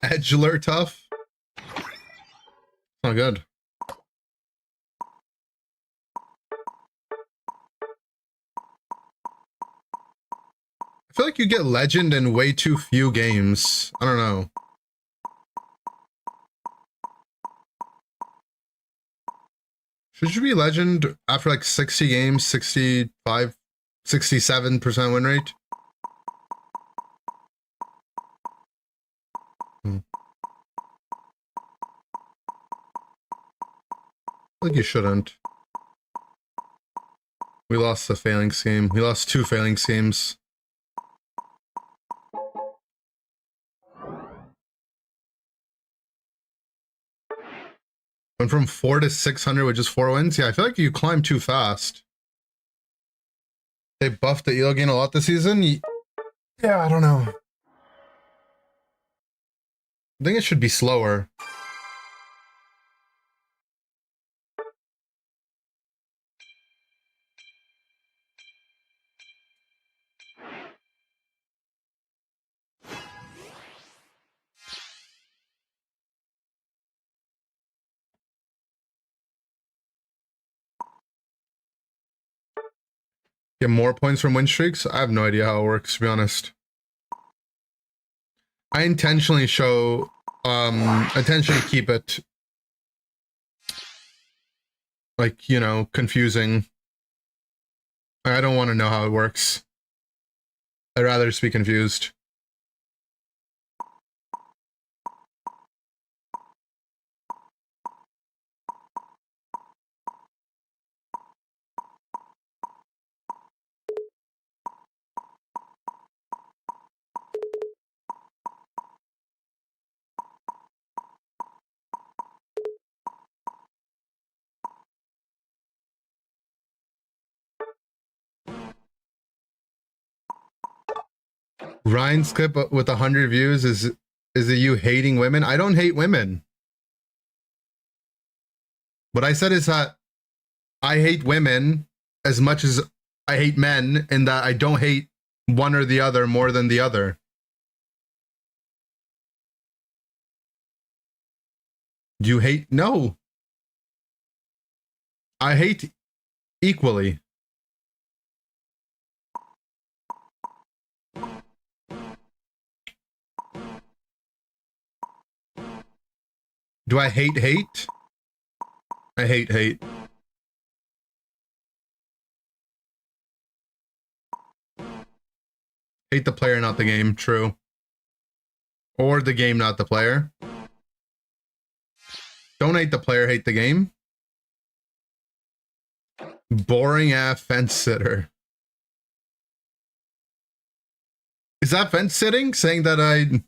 Edgeler tough. Not good. I feel like you get legend in way too few games. I don't know. Should you be legend after like 60 games, 65, 67% win rate? I think you shouldn't. We lost the failing scheme. We lost 2 failing schemes. Went from 4 to 600 with just 4 wins. Yeah, I feel like you climbed too fast. They buffed the elo gain a lot this season. Yeah, I don't know. I think it should be slower. Get more points from win streaks? I have no idea how it works, to be honest. I intentionally keep it like, you know, confusing. I don't want to know how it works. I'd rather just be confused. Ryan's clip with 100 views is it you hating women? I don't hate women. What I said is that I hate women as much as I hate men, and that I don't hate one or the other more than the other. Do you hate? No. I hate equally. Do I hate hate? I hate hate. Hate the player, not the game. True. Or the game, not the player. Don't hate the player, hate the game. Boring ass fence sitter. Is that fence sitting? Saying that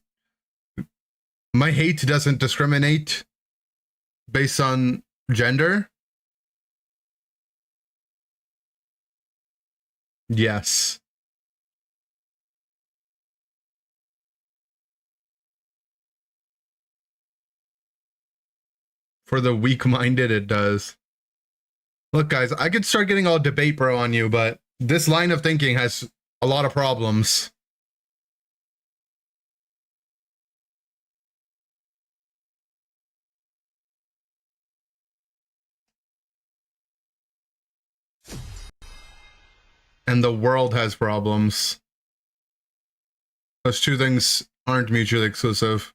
my hate doesn't discriminate based on gender? Yes. For the weak-minded, it does. Look, guys, I could start getting all debate bro on you, but this line of thinking has a lot of problems. And the world has problems. Those two things aren't mutually exclusive.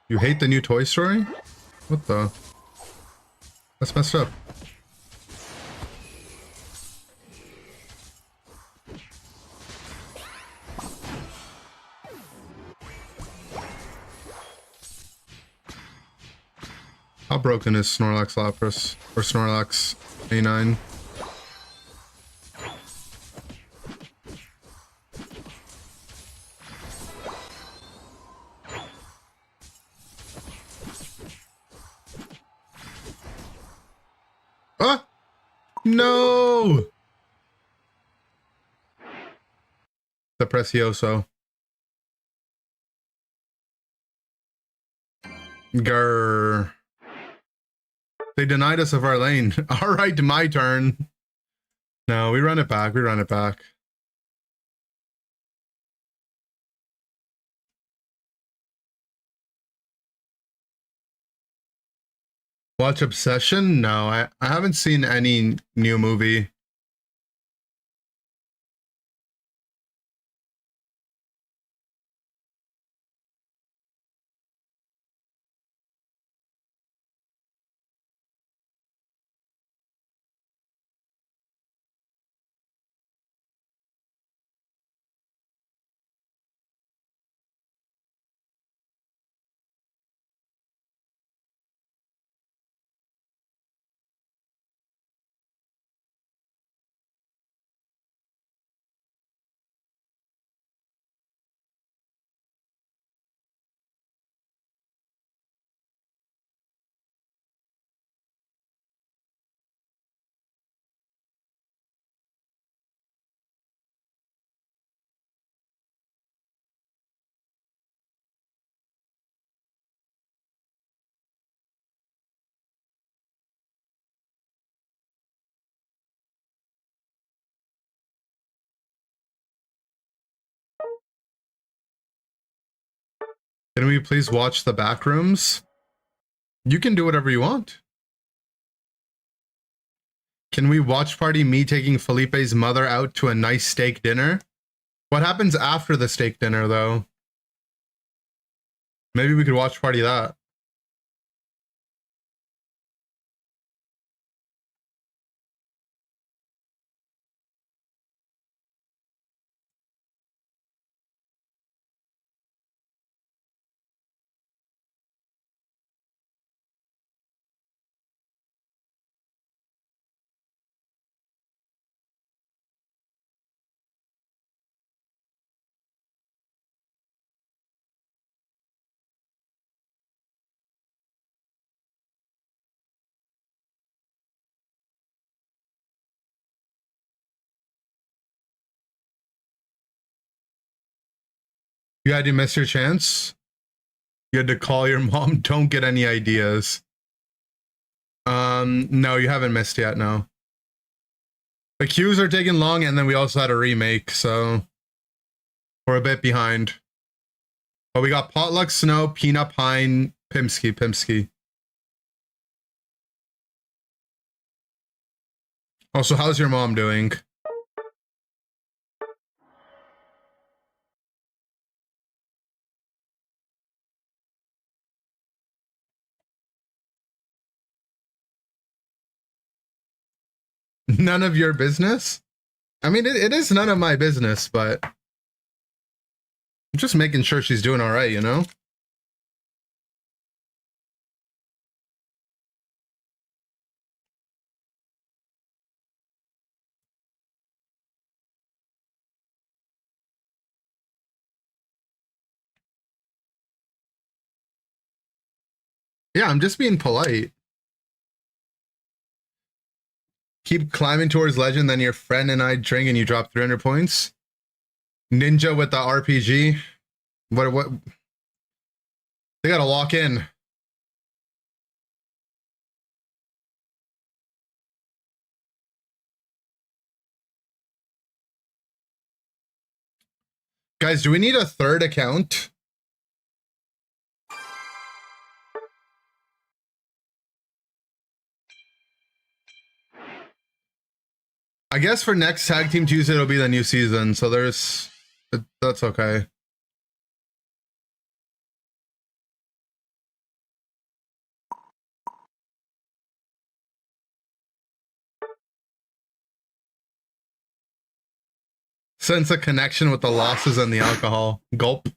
You hate the new Toy Story? What the? That's messed up. How broken is Snorlax Lapras? Or Snorlax A9? Ah! No! The Precioso. Grr. They denied us of our lane. All right, my turn. No, we run it back. We run it back. Watch Obsession? No, I haven't seen any new movie. Can we please watch the back rooms? You can do whatever you want. Can we watch party me taking Felipe's mother out to a nice steak dinner? What happens after the steak dinner, though? Maybe we could watch party that. You had to miss your chance? You had to call your mom. Don't get any ideas. No, you haven't missed yet, no. The queues are taking long, and then we also had a remake, so we're a bit behind. But we got Potluck Snow, Peanut Pine, Pimsky. Also, how's your mom doing? None of your business? I mean, it is none of my business, but I'm just making sure she's doing all right, you know? Yeah, I'm just being polite. Keep climbing towards legend, then your friend and I drink and you drop 300 points. Ninja with the RPG. What? They gotta walk in. Guys, do we need a third account? I guess for next Tag Team Tuesday, it'll be the new season, so that's okay. Sense a connection with the losses and the alcohol. Gulp. This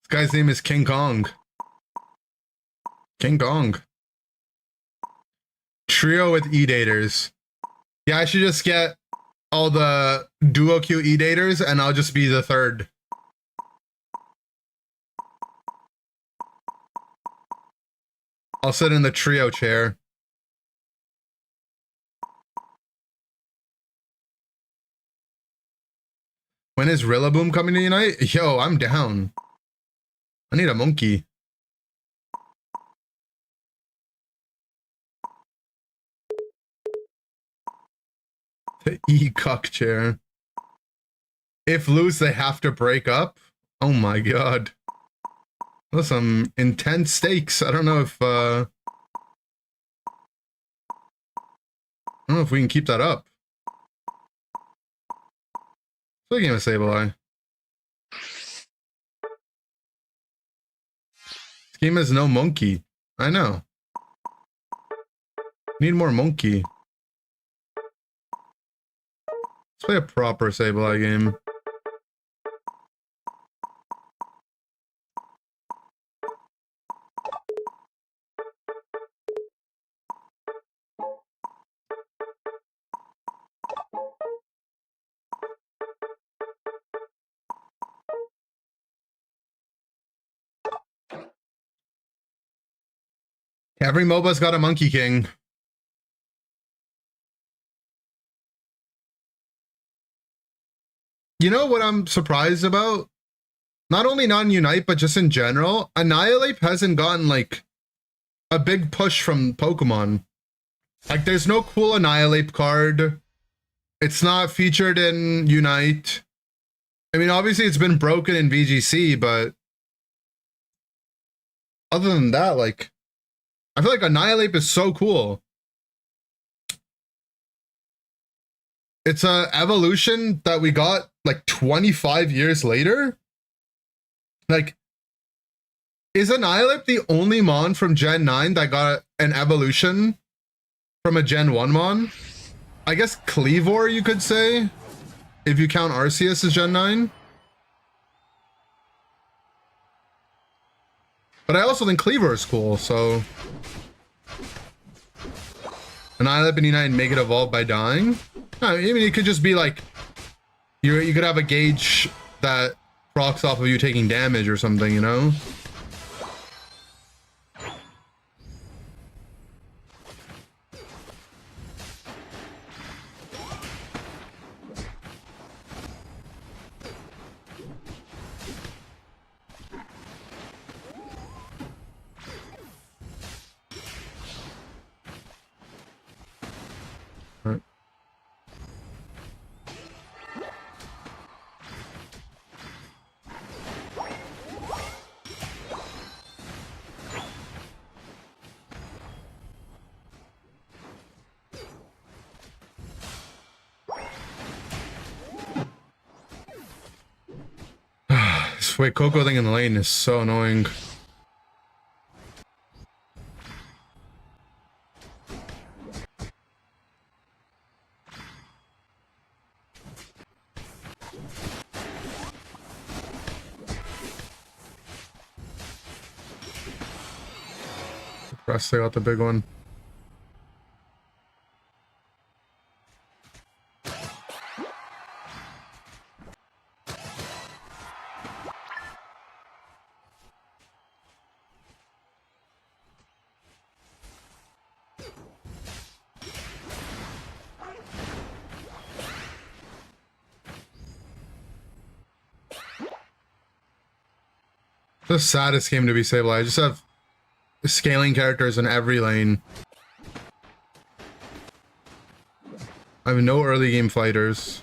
guy's name is King Kong. King Kong. Trio with E-daters. Yeah, I should just get all the duo queue E-daters and I'll just be the third. I'll sit in the trio chair. When is Rillaboom coming to Unite? Yo, I'm down. I need a monkey. The E-cuck chair. If lose, they have to break up? Oh my god. Those are some intense stakes. I don't know if we can keep that up. Play a game of Sableye. This game has no monkey. I know. Need more monkey. Let's play a proper Sableye game. Every MOBA's got a Monkey King. You know what I'm surprised about? Not only non-Unite, but just in general, Annihilate hasn't gotten, like, a big push from Pokemon. Like, there's no cool Annihilate card. It's not featured in Unite. I mean, obviously it's been broken in VGC, but other than that, like, I feel like Annihilate is so cool. It's a evolution that we got like 25 years later. Like, is Annihilate the only Mon from Gen 9 that got an evolution from a Gen 1 Mon? I guess Cleavor, you could say, if you count Arceus as Gen 9. But I also think Cleavor is cool, so... Annihilate and Unite and make it evolve by dying? I mean, it could just be like... You could have a gauge that procs off of you taking damage or something, you know? Wait, Coco thing in the lane is so annoying. Press, they got the big one. The saddest game to be Sableye. I just have scaling characters in every lane. I have no early game fighters.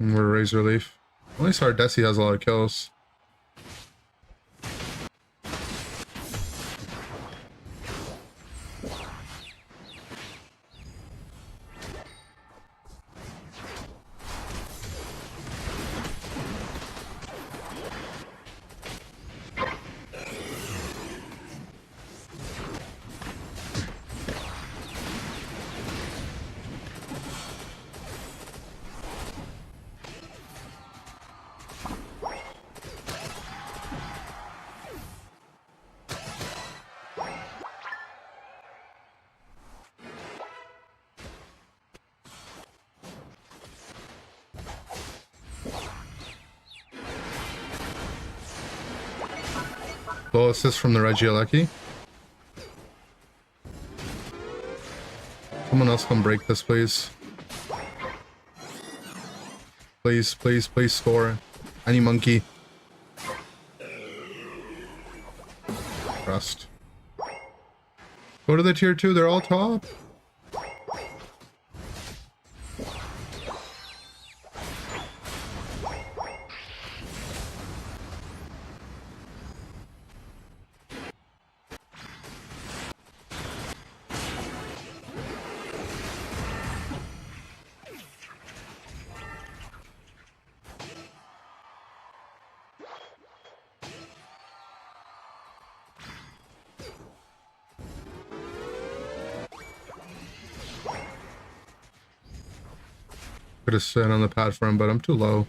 And we're Razor Leaf. At least our Desi has a lot of kills. Low assist from the Regieleki. Someone else come break this, please. Please, please, please score. Any monkey. Rust. Go to the tier 2, they're all top. Could have stood on the pad for him, but I'm too low.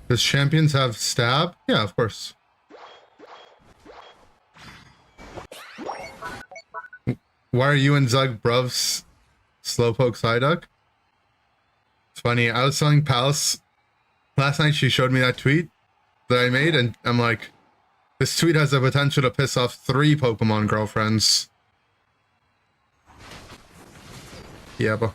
Does champions have stab? Yeah, of course. Why are you and Zug bruvs slowpoke Psyduck? It's funny, I was telling Palace last night, she showed me that tweet that I made, and I'm like, this tweet has the potential to piss off 3 Pokemon girlfriends. Yeah, but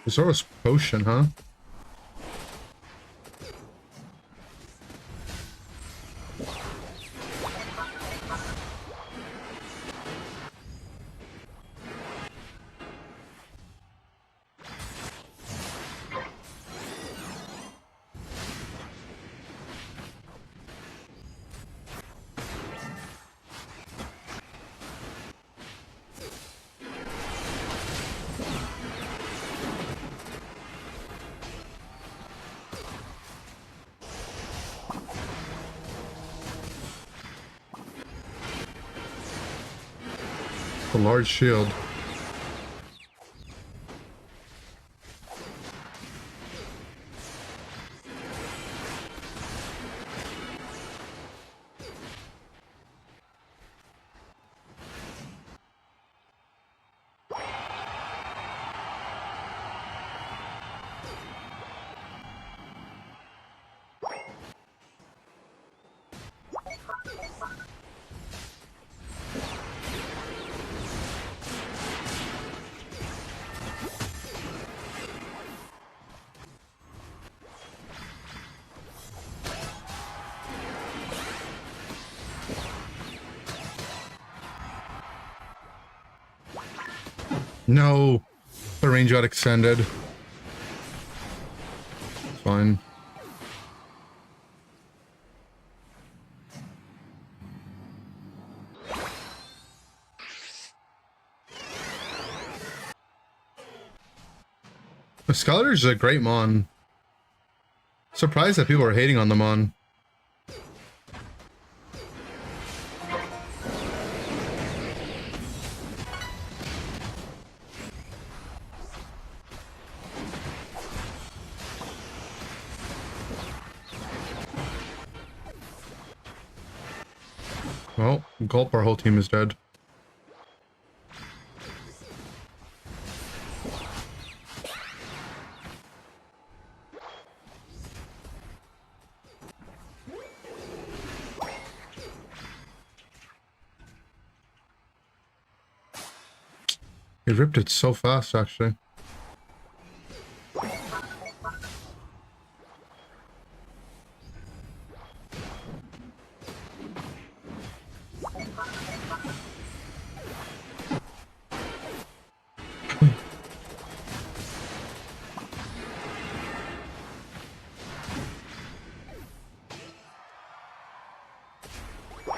Zoro's potion, huh? A large shield. No, the range got extended. Fine. Skeletor's a great mon. Surprised that people are hating on the mon. Well, gulp, our whole team is dead. He ripped it so fast, actually.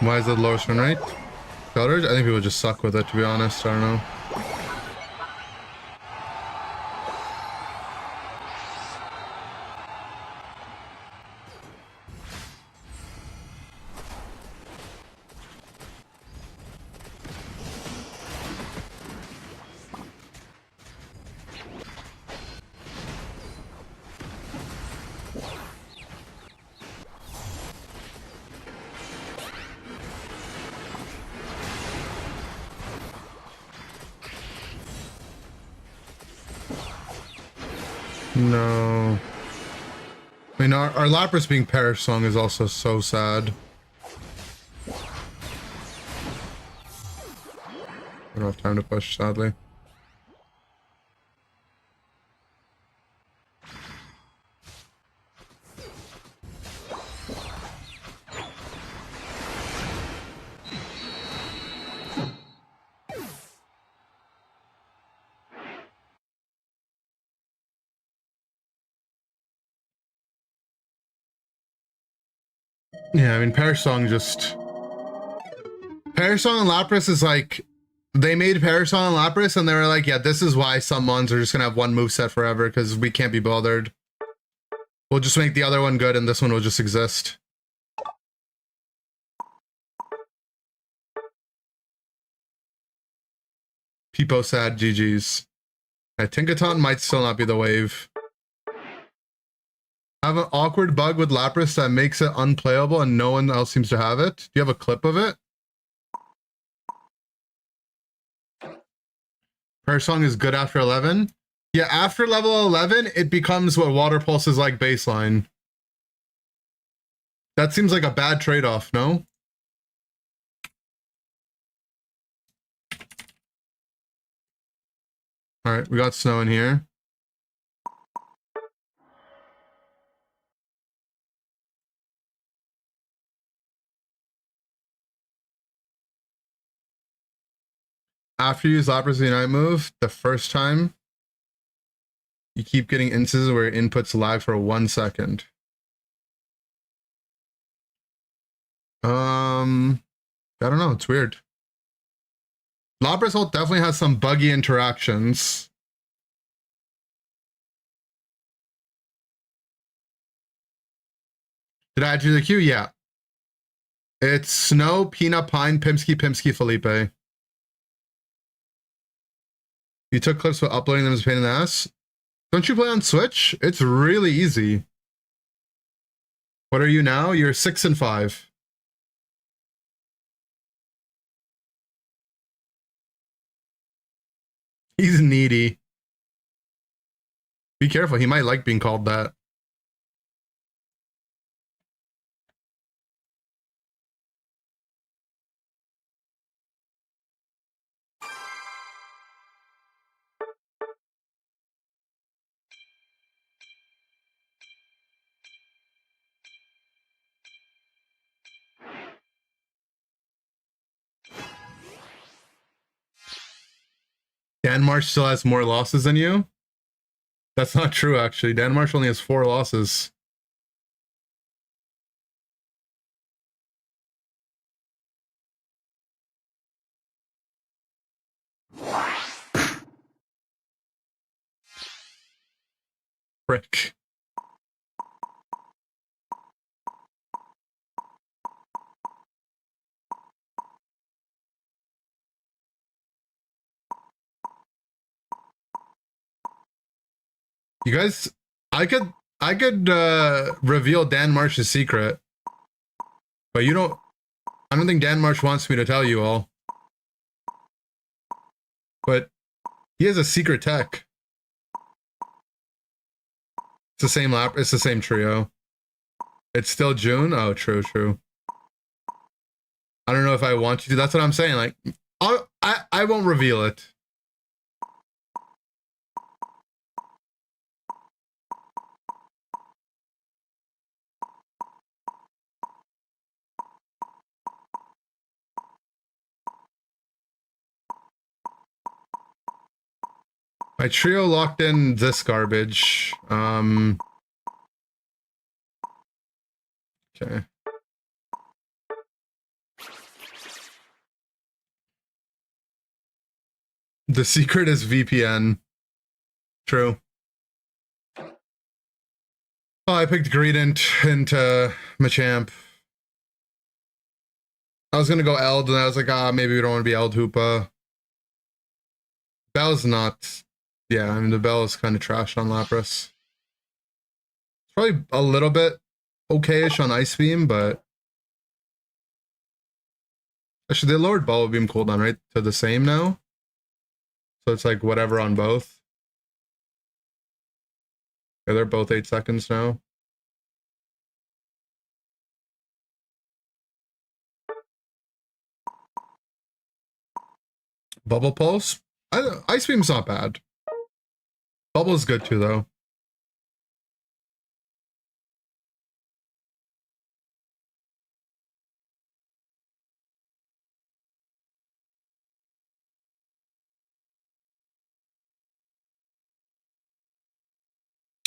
Why is it lower turn rate? Skeletor? I think people just suck with it, to be honest. I don't know. No. I mean, our Lapras being Perish Song is also so sad. I don't have time to push, sadly. Yeah, I mean, Perish Song just... Perish Song and Lapras is like... They made Perish Song and Lapras and they were like, yeah, this is why some mons are just gonna have one moveset forever, because we can't be bothered. We'll just make the other one good and this one will just exist. People sad, GG's. Tinkaton might still not be the wave. I have an awkward bug with Lapras that makes it unplayable and no one else seems to have it. Do you have a clip of it? Perish Song is good after 11? Yeah, after level 11, it becomes what Water Pulse is like baseline. That seems like a bad trade-off, no? Alright, we got snow in here. After you use Lapras Unite move, the first time, you keep getting instances where inputs lag for 1 second. I don't know, it's weird. Lapras ult definitely has some buggy interactions. Did I add you to the queue? Yeah. It's Snow, Peanut, Pine, Pimsky, Felipe. You took clips but uploading them is a pain in the ass. Don't you play on Switch? It's really easy. What are you now? You're 6 and 5. He's needy. Be careful, he might like being called that. Danmarsh still has more losses than you? That's not true, actually. Danmarsh only has 4 losses. Frick. You guys, I could reveal Dan Marsh's secret, but I don't think Dan Marsh wants me to tell you all. But he has a secret tech. It's the same it's the same trio. It's still June? Oh, true. I don't know if I want you to. That's what I'm saying. Like, I won't reveal it. My trio locked in this garbage. Okay. The secret is VPN. True. Oh, I picked Greedent into Machamp. I was gonna go Eld, and I was like, maybe we don't want to be Eld Hoopa. Bell's not. Yeah, I mean, the Bell is kind of trash on Lapras. It's probably a little bit okay-ish on Ice Beam, but... Actually, they lowered Bubble Beam cooldown, right? To the same now? So it's like whatever on both. Yeah, they're both 8 seconds now. Bubble Pulse? Ice Beam's not bad. Bubble's good too, though.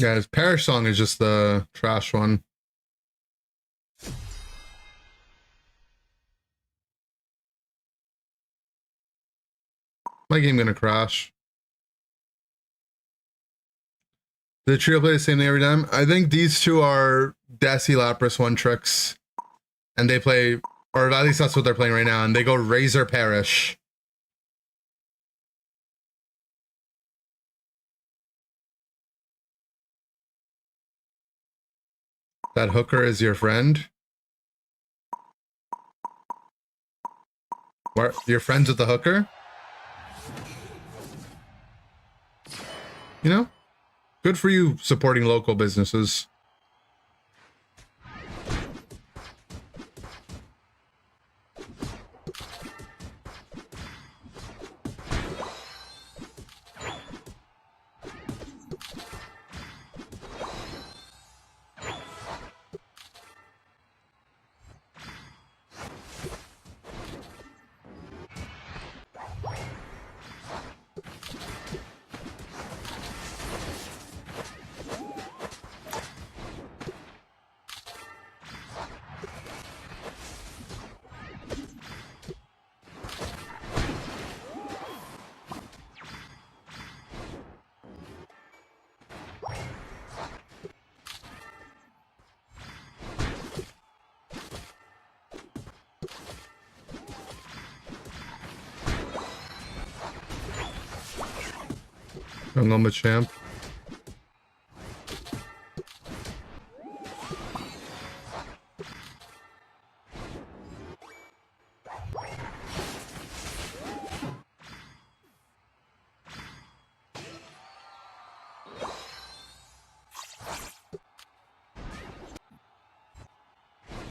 Yeah, his Perish Song is just the trash one. My game gonna crash. The trio play the same thing every time. I think these two are Desi, Lapras, One Tricks, and they play, or at least that's what they're playing right now, and they go Razor Perish. That hooker is your friend? What? You're friends with the hooker? You know? Good for you supporting local businesses. I'm a champ.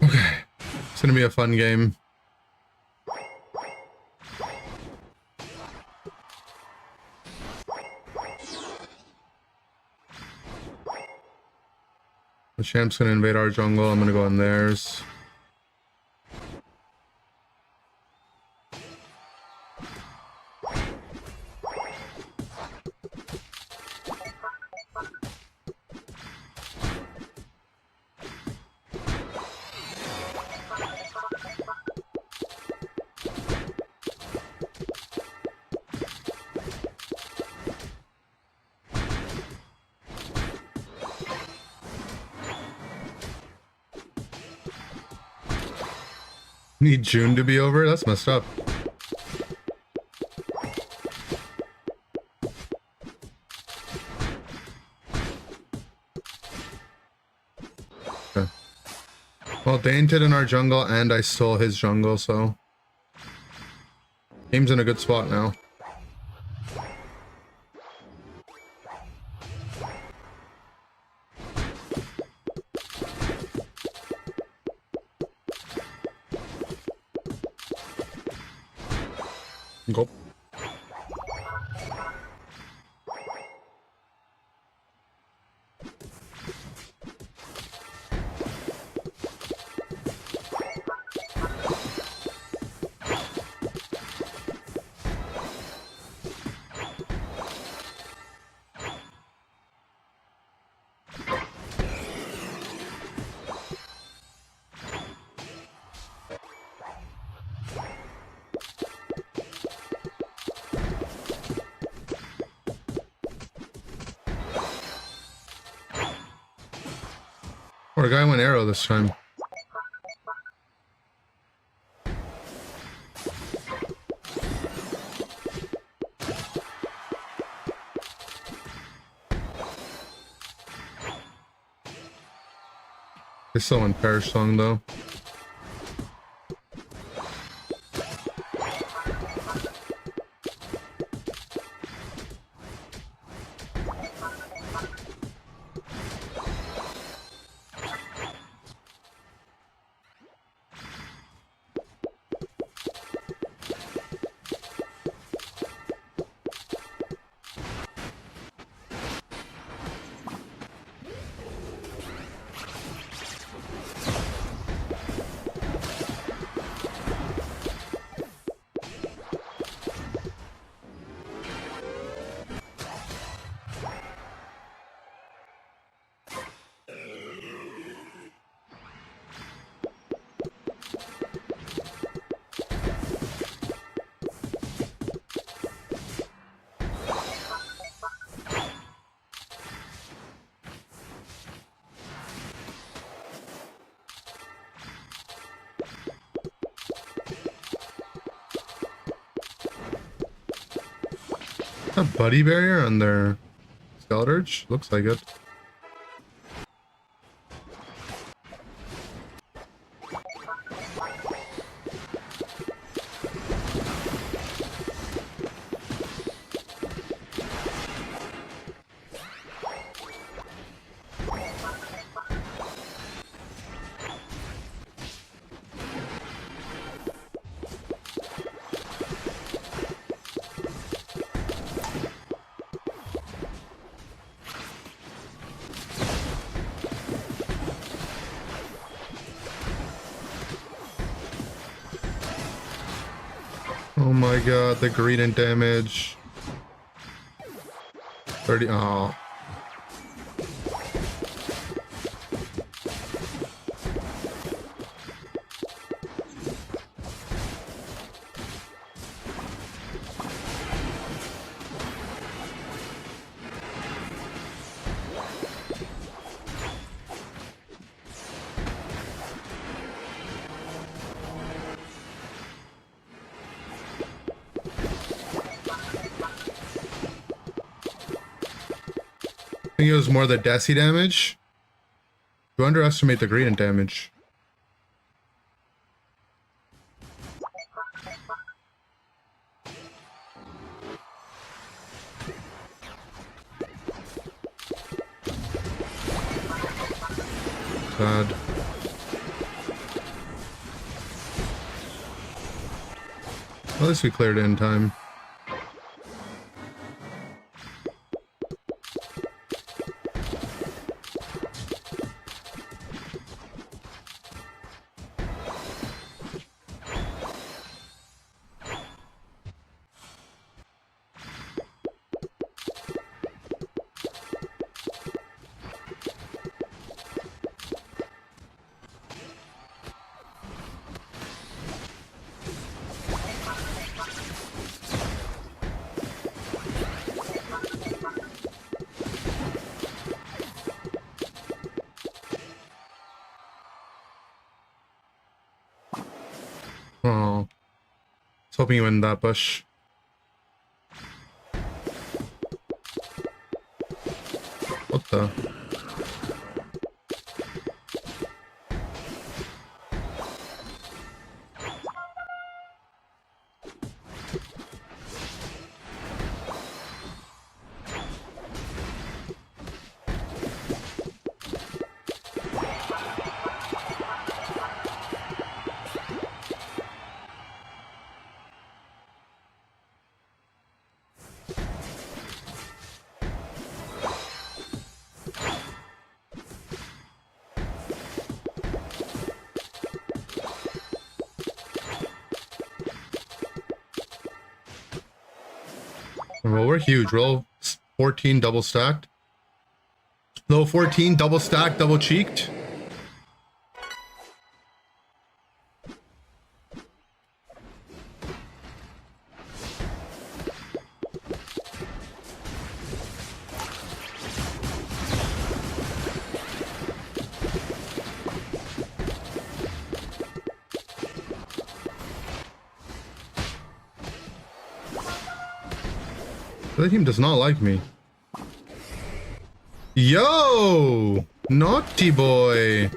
Okay, it's gonna be a fun game. The champ's gonna invade our jungle. I'm gonna go in theirs. Need June to be over? That's messed up. Okay. Well, they entered in our jungle and I stole his jungle, so... Game's in a good spot now. Go. Or a guy went arrow this time. They still went Perish Song though. A buddy barrier on their Skeleturge? Looks like it. Oh my god, the greedent damage. 30. Oh. I think it was more the Desi damage. You underestimate the gradient damage. Sad. At least we cleared it in time. hoping you win that bush. What the? Well, we're huge. Roll 14 double stacked. Low 14 double stacked, double cheeked. The team does not like me. Yo! Naughty boy!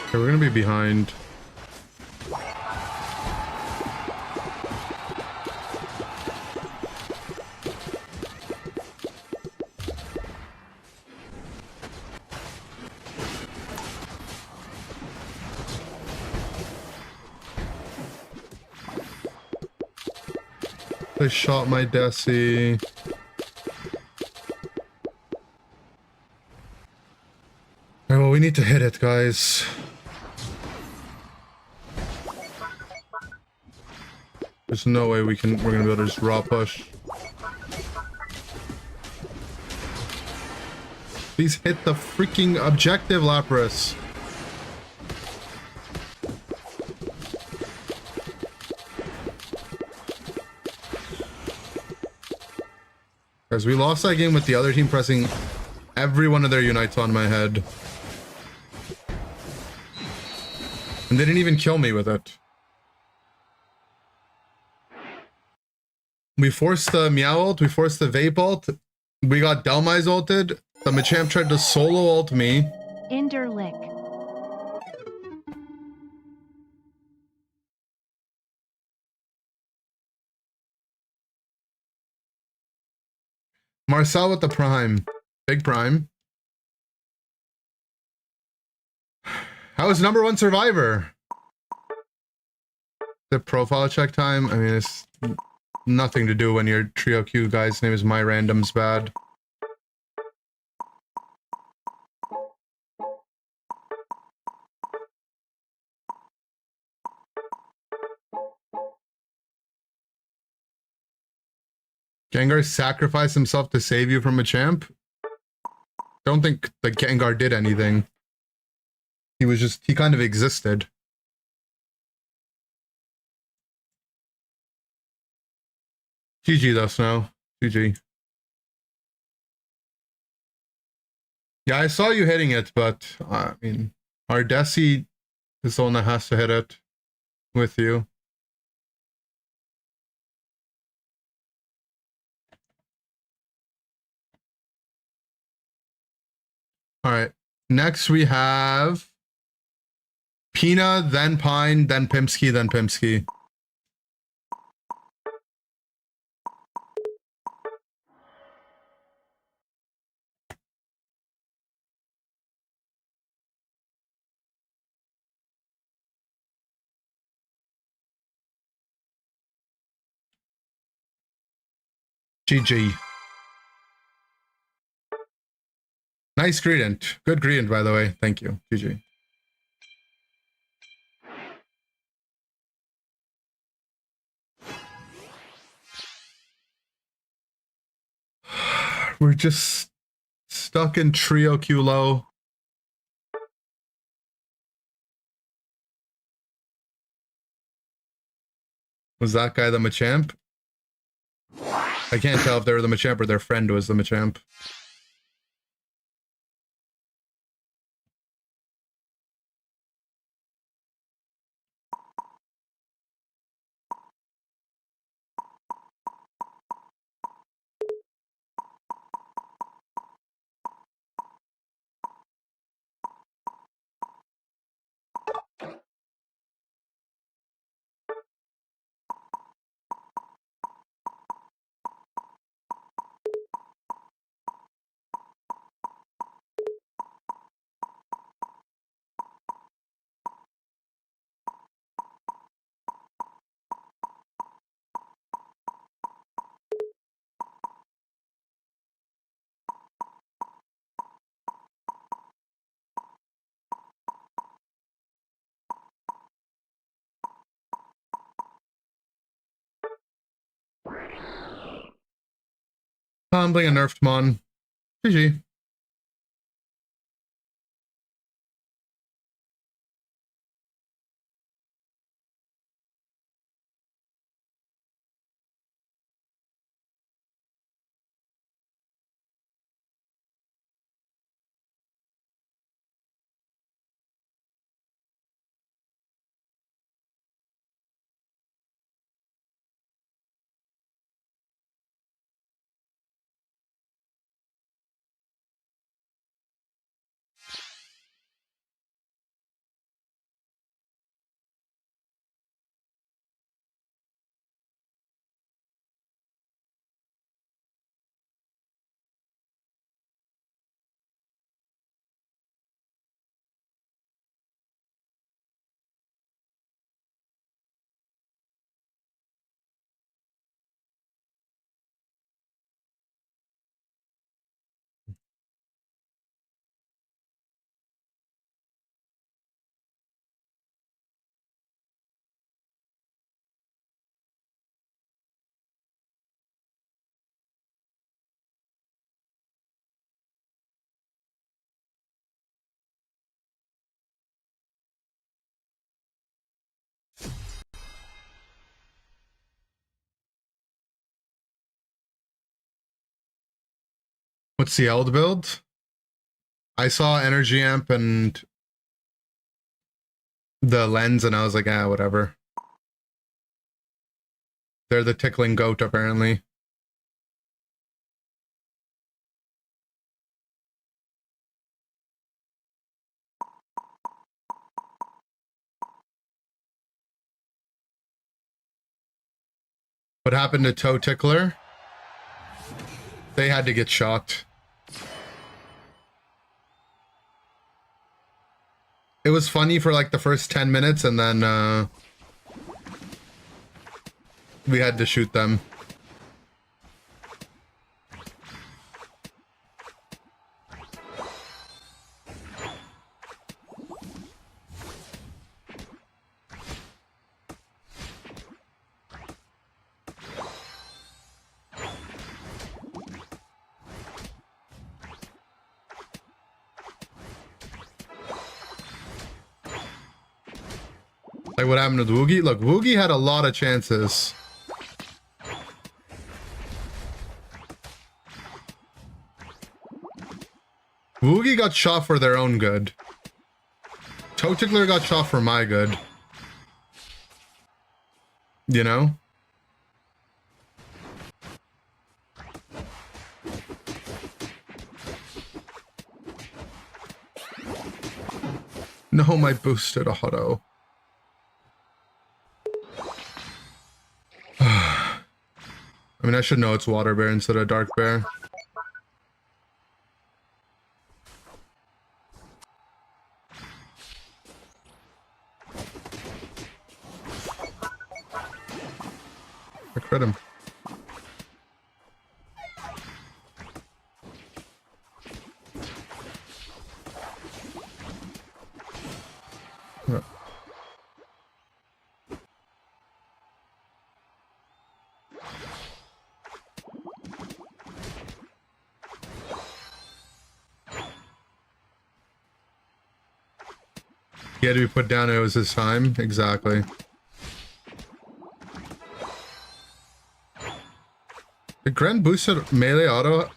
Okay, we're gonna be behind. They shot my Desi. Alright, well, we need to hit it, guys. There's no way we're gonna be able to just raw push. Please hit the freaking objective, Lapras. Guys, we lost that game with the other team pressing every one of their unites on my head. And they didn't even kill me with it. We forced the Meow ult, we forced the Vape ult, we got Dhelmise ulted, the Machamp tried to solo ult me. Enderlick. Marcel with the Prime. Big Prime. How is #1 Survivor? The profile check time? I mean, it's nothing to do when your trio Q guy's name is My Random's Bad. Gengar sacrificed himself to save you from a champ? Don't think the Gengar did anything. He kind of existed. GG though, Snow. GG. Yeah, I saw you hitting it, but I mean, our Desi is the one that has to hit it with you. All right. Next we have Pina, then Pine, then Pimsky, then Pimsky. GG. Nice gradient. Good gradient, by the way. Thank you. GG. We're just stuck in trio Q low. Was that guy the Machamp? I can't tell if they were the Machamp or their friend was the Machamp. I'm playing a nerfed Mon. GG. What's the Eld build? I saw Energy Amp and the lens and I was like, ah, whatever. They're the tickling goat, apparently. What happened to Toe Tickler? They had to get shocked. It was funny for like the first 10 minutes and then we had to shoot them. Like what happened with Woogie? Look, Woogie had a lot of chances. Woogie got shot for their own good. Toe Tickler got shot for my good. You know? No, my boosted auto. I mean, I should know it's Water Bear instead of Dark Bear. I crit him. He had to be put down. It was his time. Exactly. The Grand boosted melee auto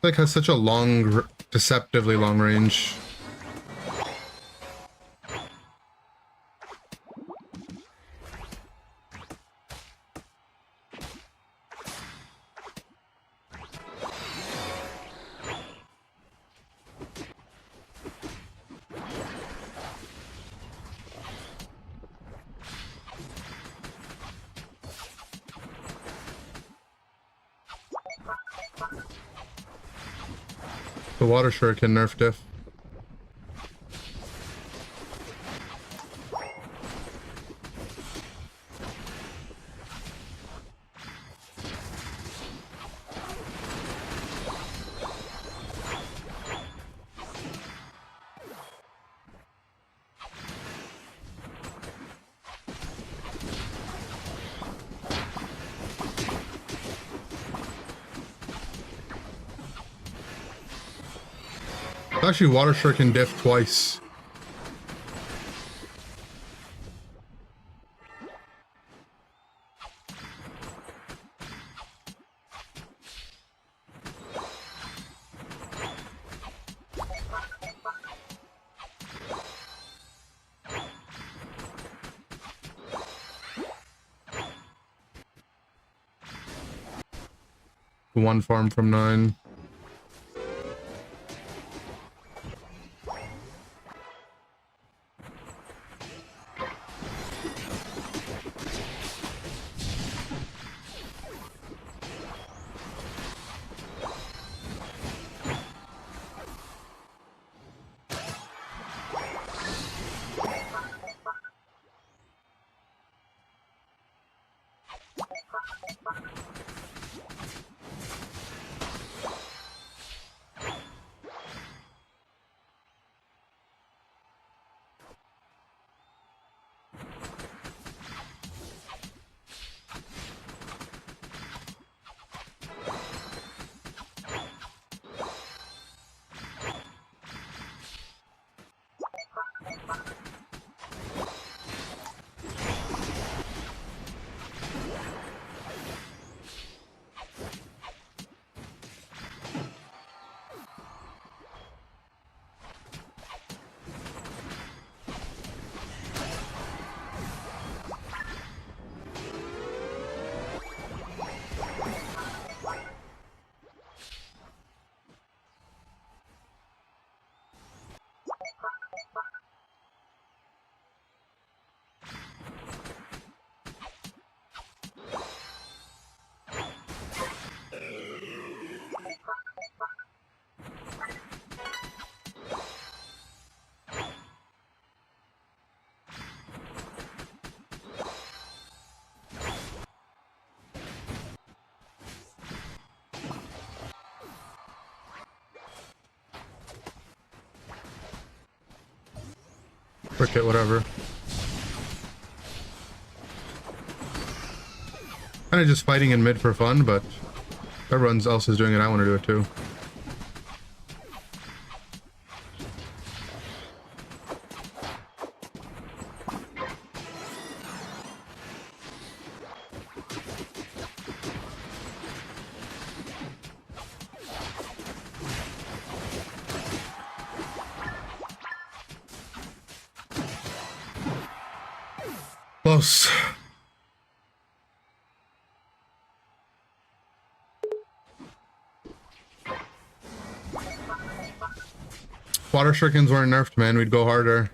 like has such a long, deceptively long range. The water shuriken nerf diff. Actually, water shuriken diff twice. One farm from 9. Frick it, whatever. Kinda just fighting in mid for fun, but if everyone else is doing it, I want to do it too. Close. Water shurikens weren't nerfed, man. We'd go harder.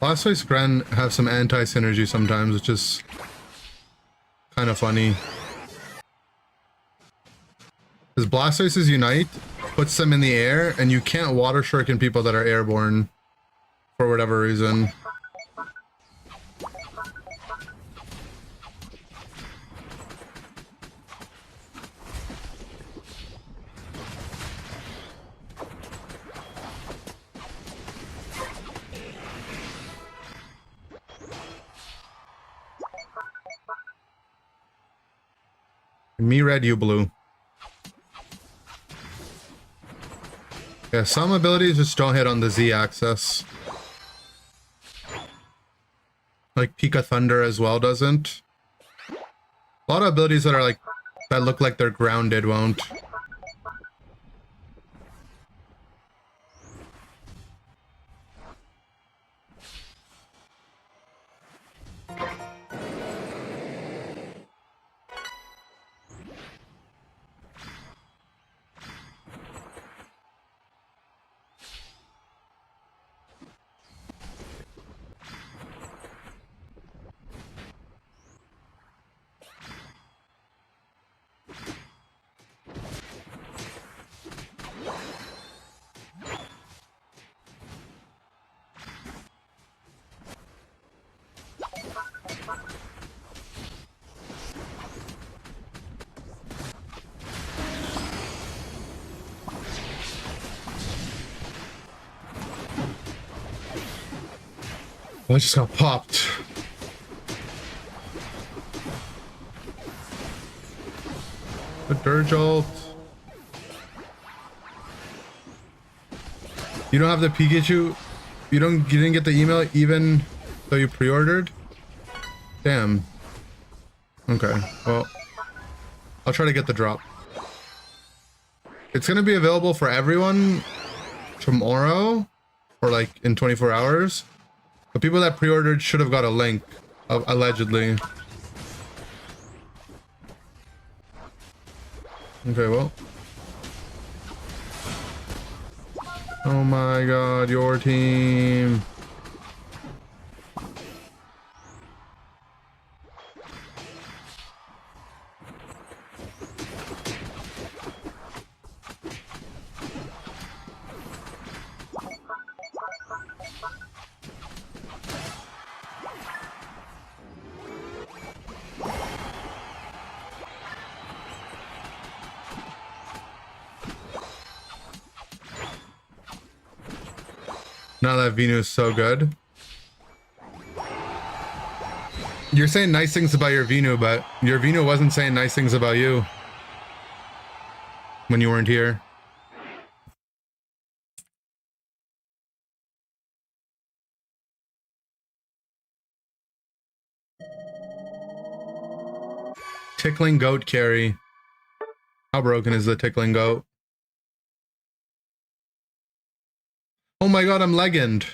Blastoise Gren have some anti-synergy sometimes, which is kind of funny. Because Blastoise's Unite puts them in the air, and you can't Water Shuriken people that are airborne for whatever reason. Me red, you blue. Yeah, some abilities just don't hit on the Z-axis. Like Pika Thunder as well doesn't. A lot of abilities that are like, that look like they're grounded won't. I just got popped. The Dirge ult. You don't have the Pikachu? You didn't get the email even though you pre-ordered? Damn. Okay, well, I'll try to get the drop. It's gonna be available for everyone tomorrow, or like in 24 hours. The people that pre-ordered should have got a link, allegedly. Okay, well. Oh my god, your team. Now that Venu is so good. You're saying nice things about your Venu, but your Venu wasn't saying nice things about you when you weren't here. Tickling goat carry. How broken is the tickling goat? Oh my god, I'm legend.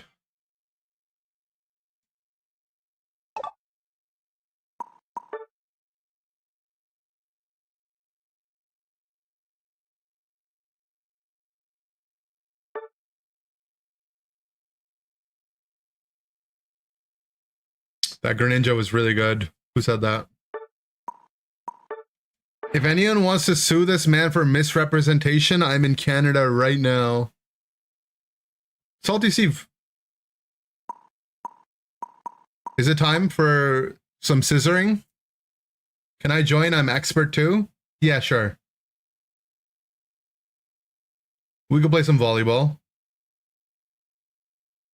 That Greninja was really good. Who said that? If anyone wants to sue this man for misrepresentation, I'm in Canada right now. Salty Steve. Is it time for some scissoring? Can I join? I'm expert too. Yeah, sure. We could play some volleyball.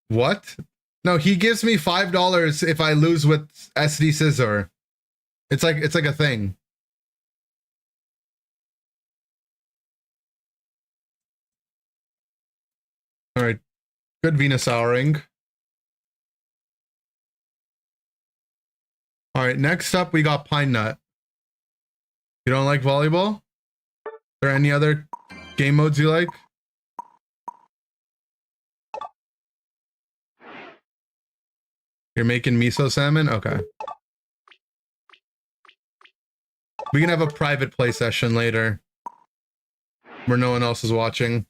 What? No, he gives me $5 if I lose with SD Scissor. It's like a thing. All right. Good Venusauring. All right, next up we got Pine Nut. You don't like volleyball? Are there any other game modes you like? You're making miso salmon? Okay. We can have a private play session later where no one else is watching.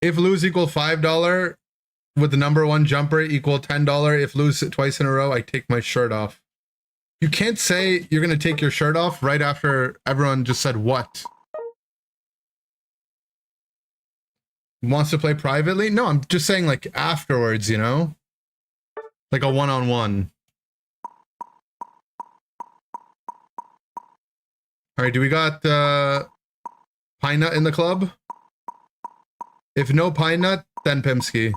If lose equal $5 with the number one jumper equal $10. If lose twice in a row, I take my shirt off. You can't say you're going to take your shirt off right after everyone just said what? Wants to play privately? No, I'm just saying like afterwards, you know? Like a one-on-one. All right, do we got Pine Nut in the club? If no Pine Nut, then Pimsky.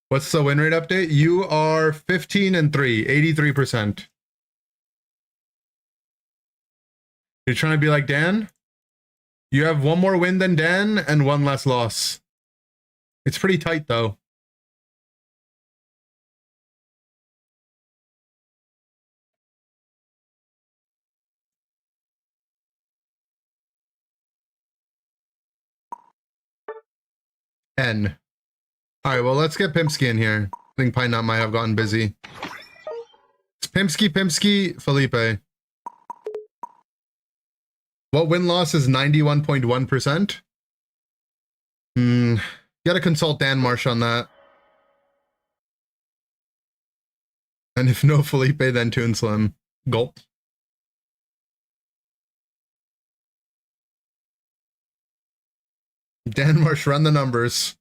What's the win rate update? You are 15-3, 83%. You're trying to be like Dan? You have one more win than Dan and one less loss. It's pretty tight though. N. All right, well, let's get Pimsky in here. I think Pine Nut might have gotten busy. It's Pimsky, Felipe. What win-loss is 91.1%? Gotta consult Dan Marsh on that. And if no Felipe, then Toon Slim. Gulp. Dan Marsh, run the numbers.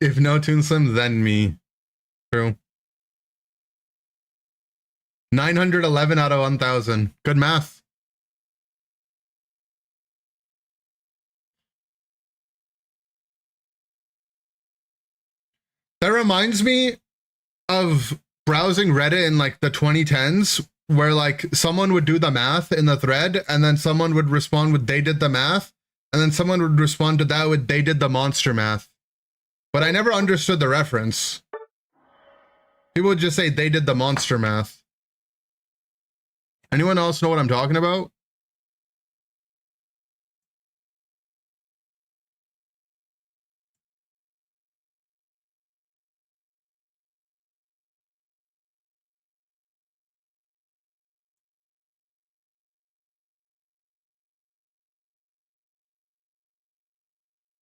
If no Toon Slim, then me. True. 911 out of 1,000. Good math. That reminds me of browsing Reddit in like the 2010s, where like someone would do the math in the thread and then someone would respond with they did the math, and then someone would respond to that with they did the monster math. But I never understood the reference. People would just say they did the monster math. Anyone else know what I'm talking about?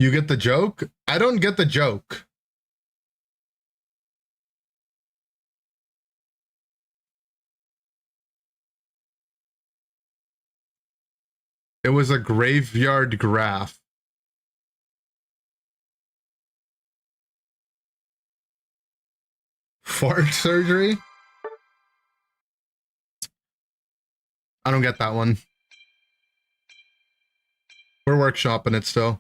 You get the joke? I don't get the joke. It was a graveyard graph. Fart surgery? I don't get that one. We're workshopping it still.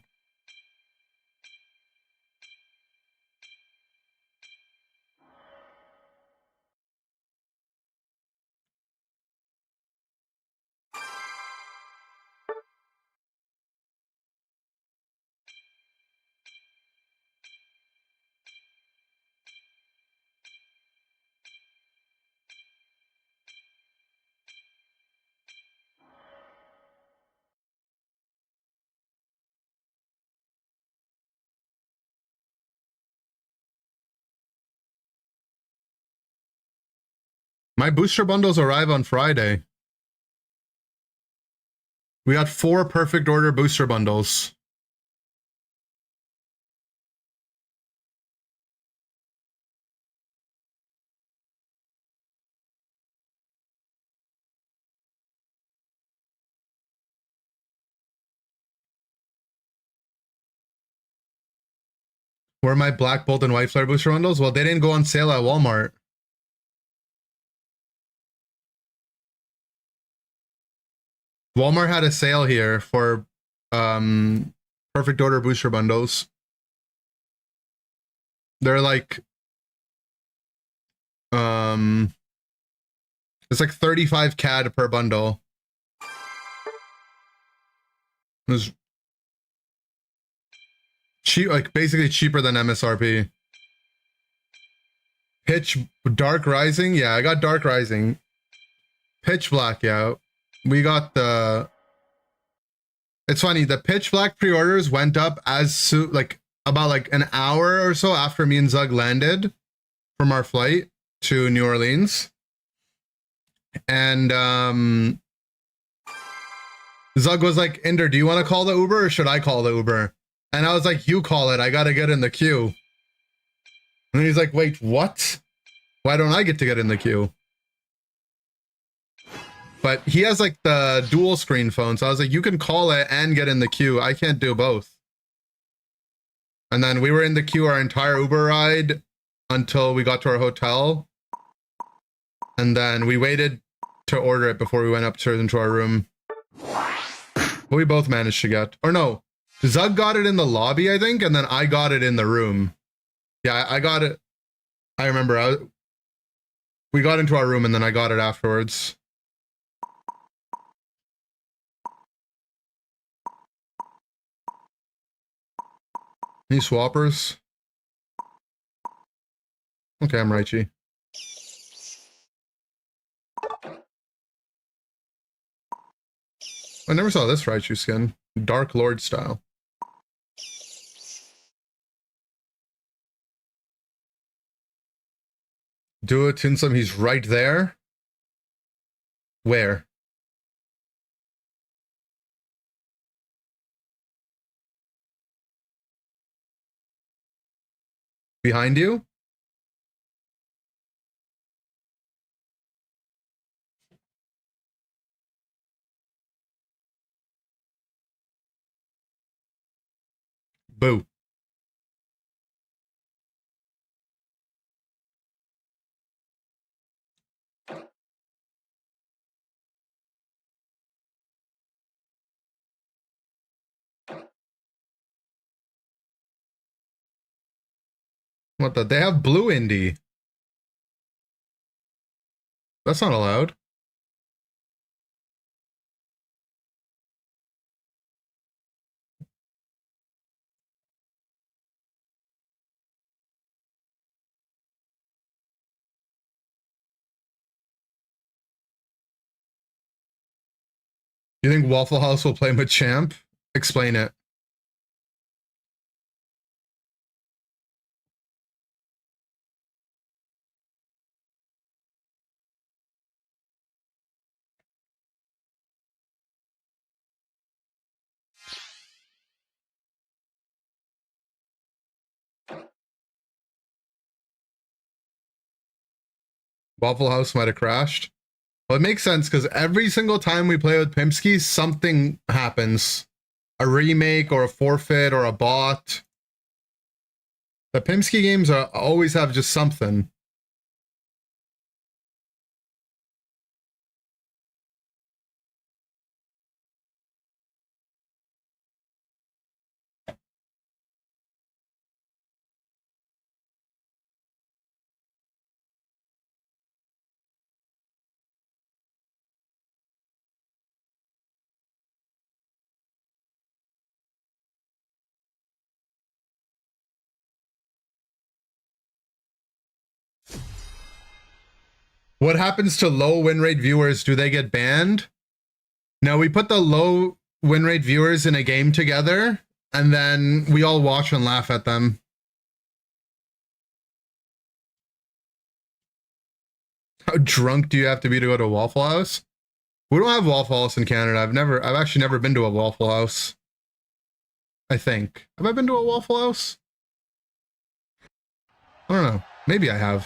My booster bundles arrive on Friday. We got 4 perfect order booster bundles. Where are my Black Bolt and White Flare booster bundles? Well, they didn't go on sale at Walmart. Walmart had a sale here for perfect order booster bundles. They're like it's like 35 CAD per bundle. It was cheap, like basically cheaper than MSRP. Pitch Dark Rising, yeah, I got Dark Rising. Pitch Black, yeah, we got the. It's funny, the Pitch Black pre-orders went up as soon, like about like an hour or so after me and Zug landed from our flight to New Orleans. And Zug was like, Inder, do you want to call the Uber or should I call the Uber? And I was like, you call it, I gotta get in the queue. And he's like, wait, what? Why don't I get to get in the queue? But he has like the dual screen phone, so I was like, you can call it and get in the queue. I can't do both. And then we were in the queue our entire Uber ride until we got to our hotel. And then we waited to order it before we went upstairs into our room. But we both managed to get, or no, Zug got it in the lobby, I think, and then I got it in the room. Yeah, I got it. I remember we got into our room and then I got it afterwards. Any swappers? Okay, I'm Raichi. I never saw this Raichu skin. Dark Lord style. Do it, Tinsum, he's right there. Where? Behind you? Boo. What the? They have blue indie. That's not allowed. You think Waffle House will play Machamp? Explain it. Waffle House might have crashed. Well, it makes sense because every single time we play with Pimpsky, something happens. A remake or a forfeit or a bot. The Pimpsky games always have just something. What happens to low win rate viewers? Do they get banned? No, we put the low win rate viewers in a game together, and then we all watch and laugh at them. How drunk do you have to be to go to a Waffle House? We don't have Waffle House in Canada. I've actually never been to a Waffle House. I think. Have I been to a Waffle House? I don't know. Maybe I have.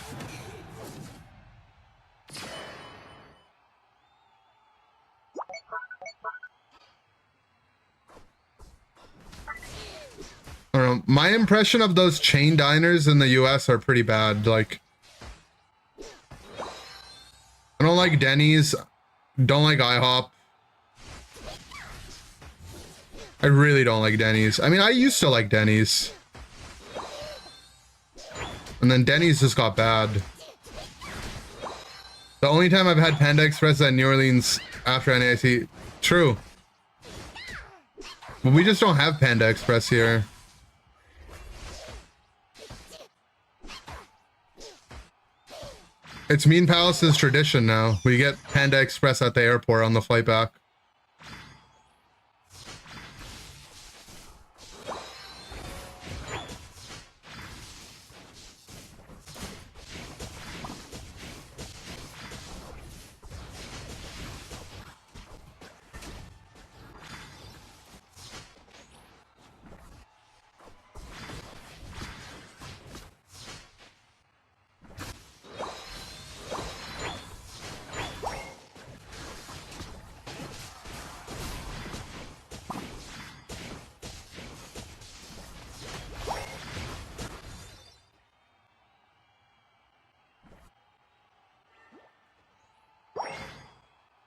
I don't know. My impression of those chain diners in the US are pretty bad. Like, I don't like Denny's. Don't like IHOP. I really don't like Denny's. I mean, I used to like Denny's. And then Denny's just got bad. The only time I've had Panda Express is at New Orleans after NAIC. True. But we just don't have Panda Express here. It's Mean Palace's tradition now. We get Panda Express at the airport on the flight back.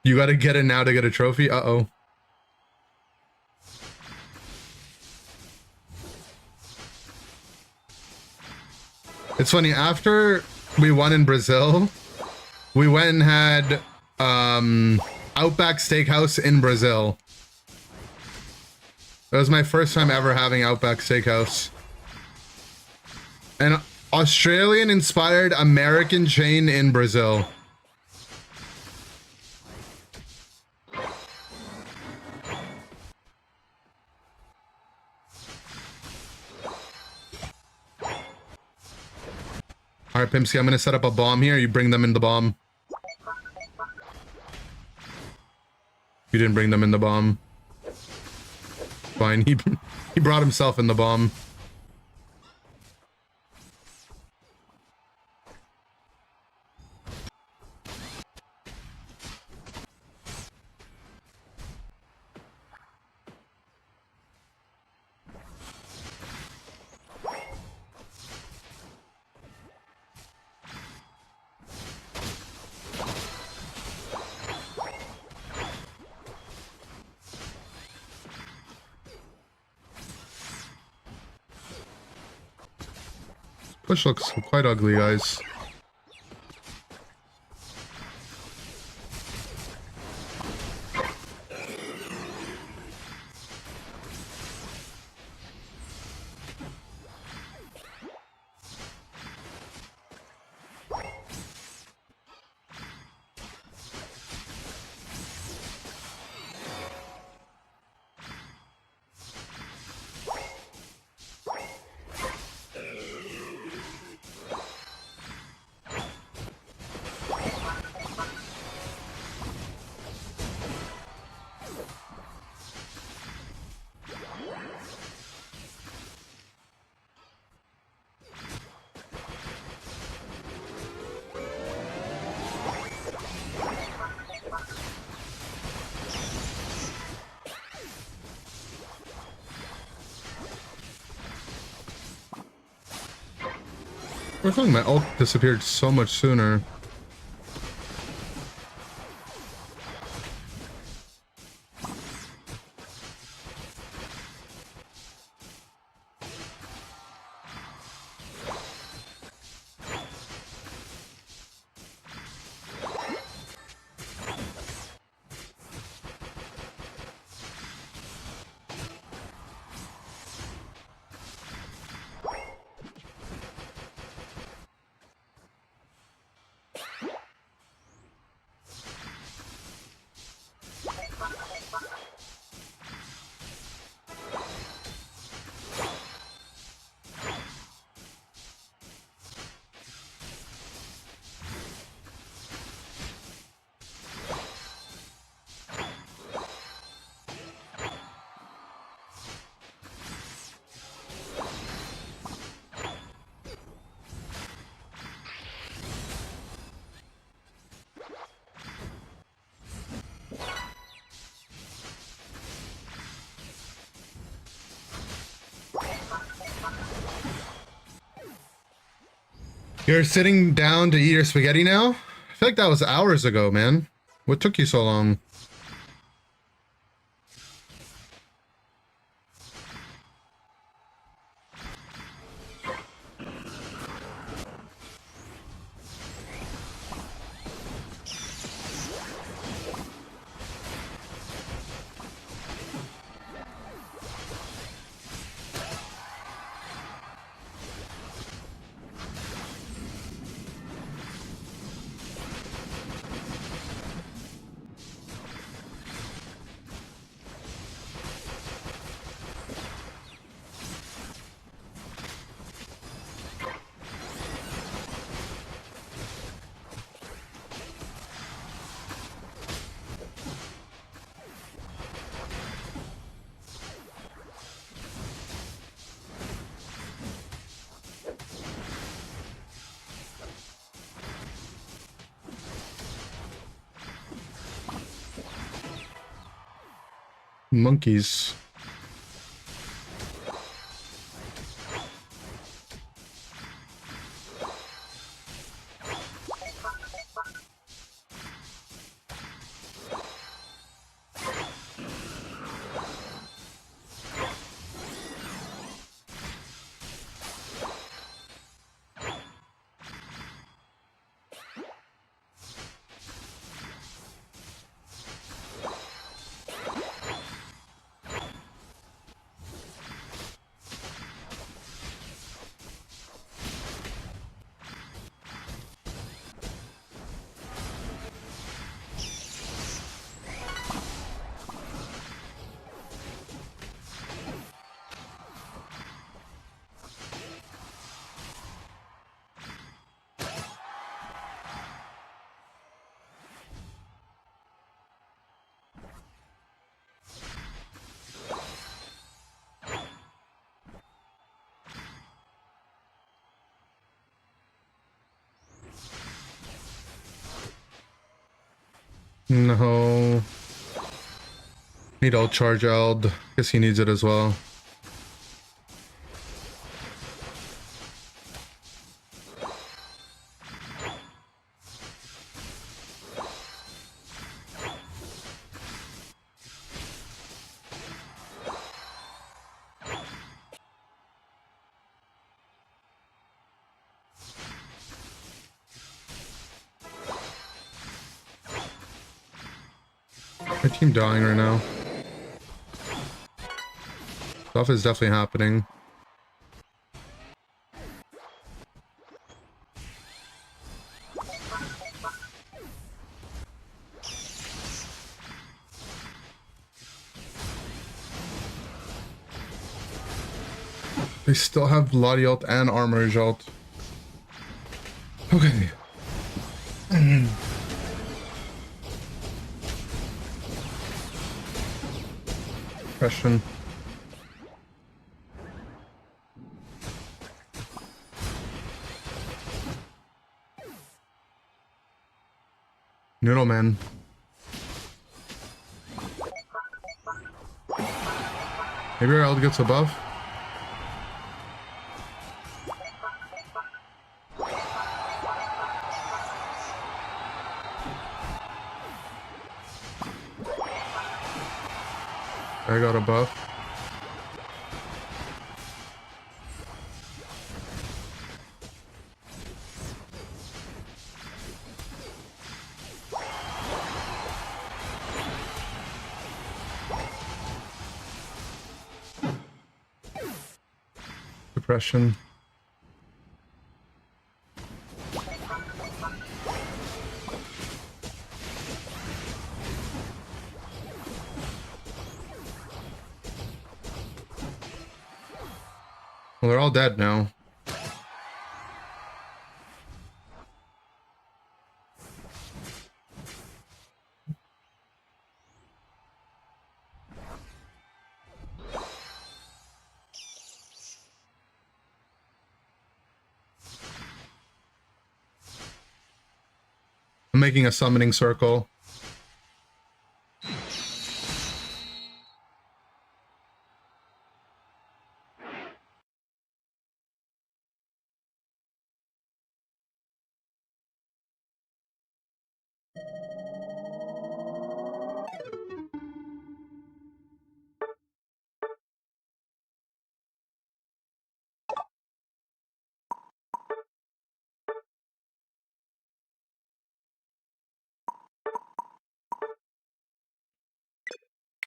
You gotta get it now to get a trophy? Uh-oh. It's funny, after we won in Brazil, we went and had Outback Steakhouse in Brazil. That was my first time ever having Outback Steakhouse. An Australian-inspired American chain in Brazil. Alright, Pimpsky, I'm gonna set up a bomb here. You bring them in the bomb. You didn't bring them in the bomb. Fine, he brought himself in the bomb. Push looks quite ugly, guys. I thought my ult disappeared so much sooner. You're sitting down to eat your spaghetti now? I feel like that was hours ago, man. What took you so long? Monkeys. No. Need all charge Eld. Guess he needs it as well. My team dying right now. Stuff is definitely happening. They still have Lottie ult and Armor ult. Okay. Question. Noodleman. Maybe our Eld gets above. I got a buff. Depression. Well, they're all dead now. I'm making a summoning circle.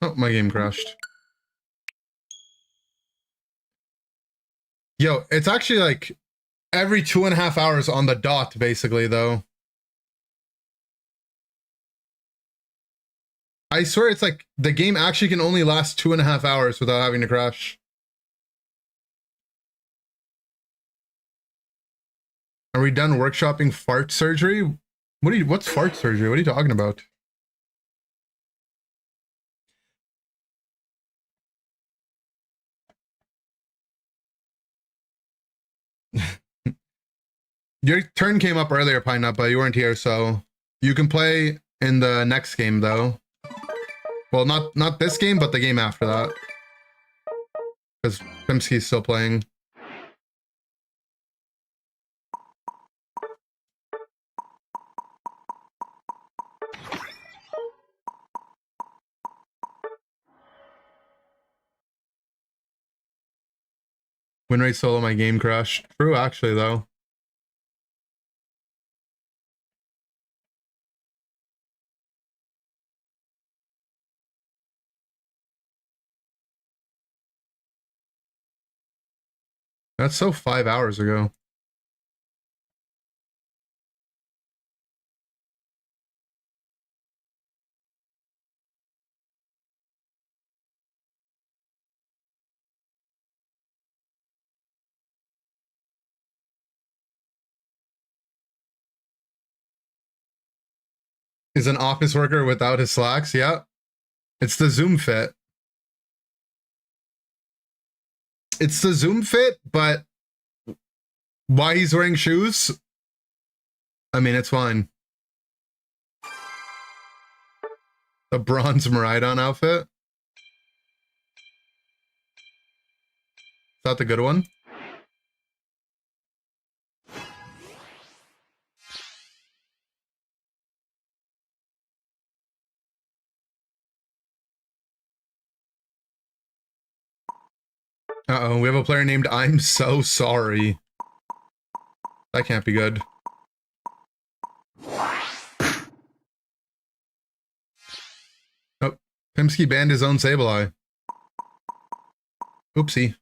Oh, my game crashed. Yo, it's actually like every 2.5 hours on the dot, basically, though. I swear it's like the game actually can only last 2.5 hours without having to crash. Are we done workshopping fart surgery? What's fart surgery? What are you talking about? Your turn came up earlier, Pine Nut, but you weren't here, so you can play in the next game, though. Well, not this game, but the game after that. Because Pimsky's still playing. Win rate solo, my game crashed. True, actually, though. That's so 5 hours ago. Is an office worker without his slacks? Yeah. It's the Zoom fit. It's the Zoom fit, but why he's wearing shoes? I mean, it's fine. The bronze Maridon outfit. Is that the good one? Uh-oh, we have a player named I'm So Sorry. That can't be good. Oh, Pimsky banned his own Sableye. Oopsie.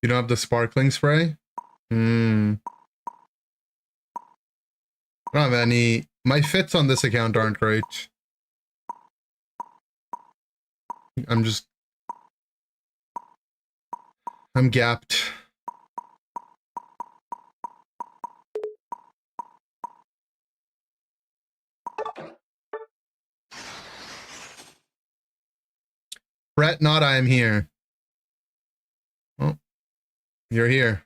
You don't have the sparkling spray? I don't have any. My fits on this account aren't great. I'm gapped. Fret not, I am here. Oh, you're here.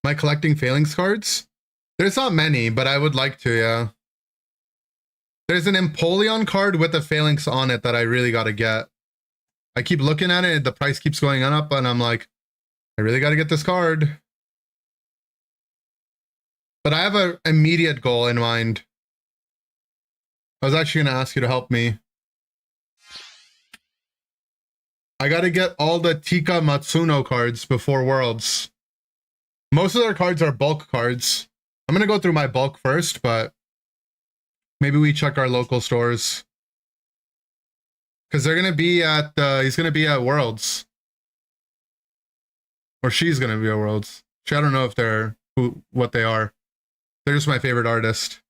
Am I collecting failings cards? There's not many, but I would like to, yeah. There's an Empoleon card with a phalanx on it that I really gotta get. I keep looking at it, the price keeps going up, and I'm like, I really gotta get this card. But I have an immediate goal in mind. I was actually gonna ask you to help me. I gotta get all the Tika Matsuno cards before Worlds. Most of their cards are bulk cards. I'm gonna go through my bulk first, but maybe we check our local stores. Because they're gonna be at, he's gonna be at Worlds. Or she's gonna be at Worlds. I don't know if they're, what they are. They're just my favorite artist.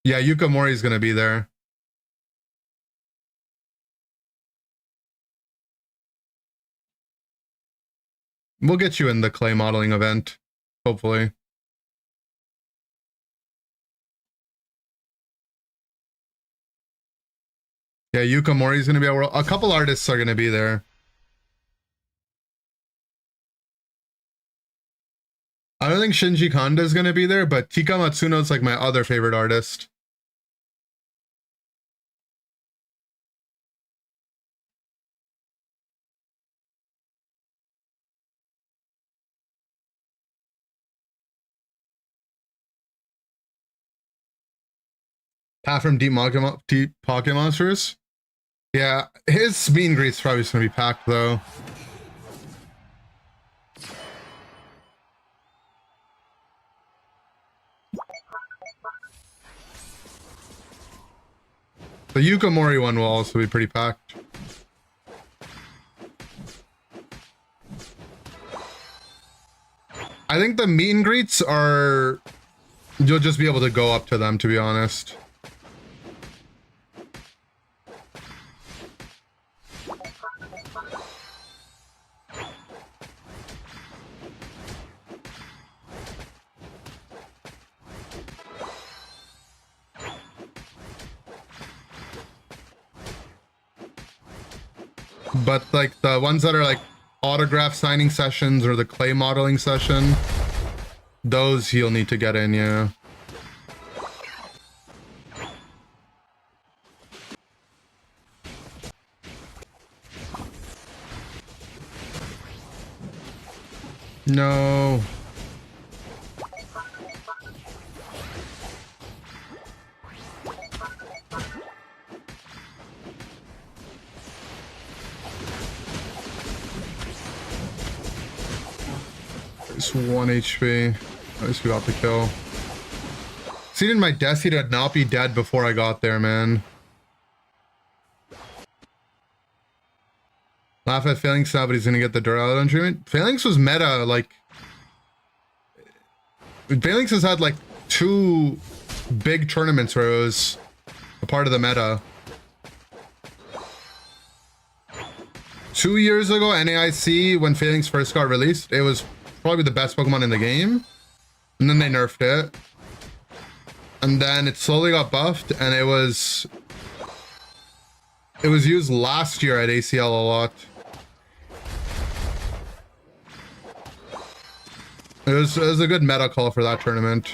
Yeah, Yuka Mori's gonna be there. We'll get you in the clay modeling event, hopefully. Yeah, Yuka Mori's gonna be at World. A couple artists are gonna be there. I don't think Shinji Kanda is gonna be there, but Tika Matsuno is like my other favorite artist. Pat from Deep Pocket Monsters. Yeah, his meet and greet's probably just gonna be packed though. The Yuka Mori one will also be pretty packed. I think the meet and greets are... You'll just be able to go up to them, to be honest. But like the ones that are like autograph signing sessions or the clay modeling session, those you'll need to get in, yeah. No. It's 1 HP. At least we got the kill. Seeing my Desi to not be dead before I got there, man. Laugh at Phalanx now, but he's gonna get the Duraludon treatment. Phalanx was meta, like... Phalanx has had like 2 big tournaments where it was a part of the meta. 2 years ago, NAIC, when Phalanx first got released, it was probably the best Pokemon in the game. And then they nerfed it. And then it slowly got buffed, and it was used last year at ACL a lot. It was a good meta call for that tournament.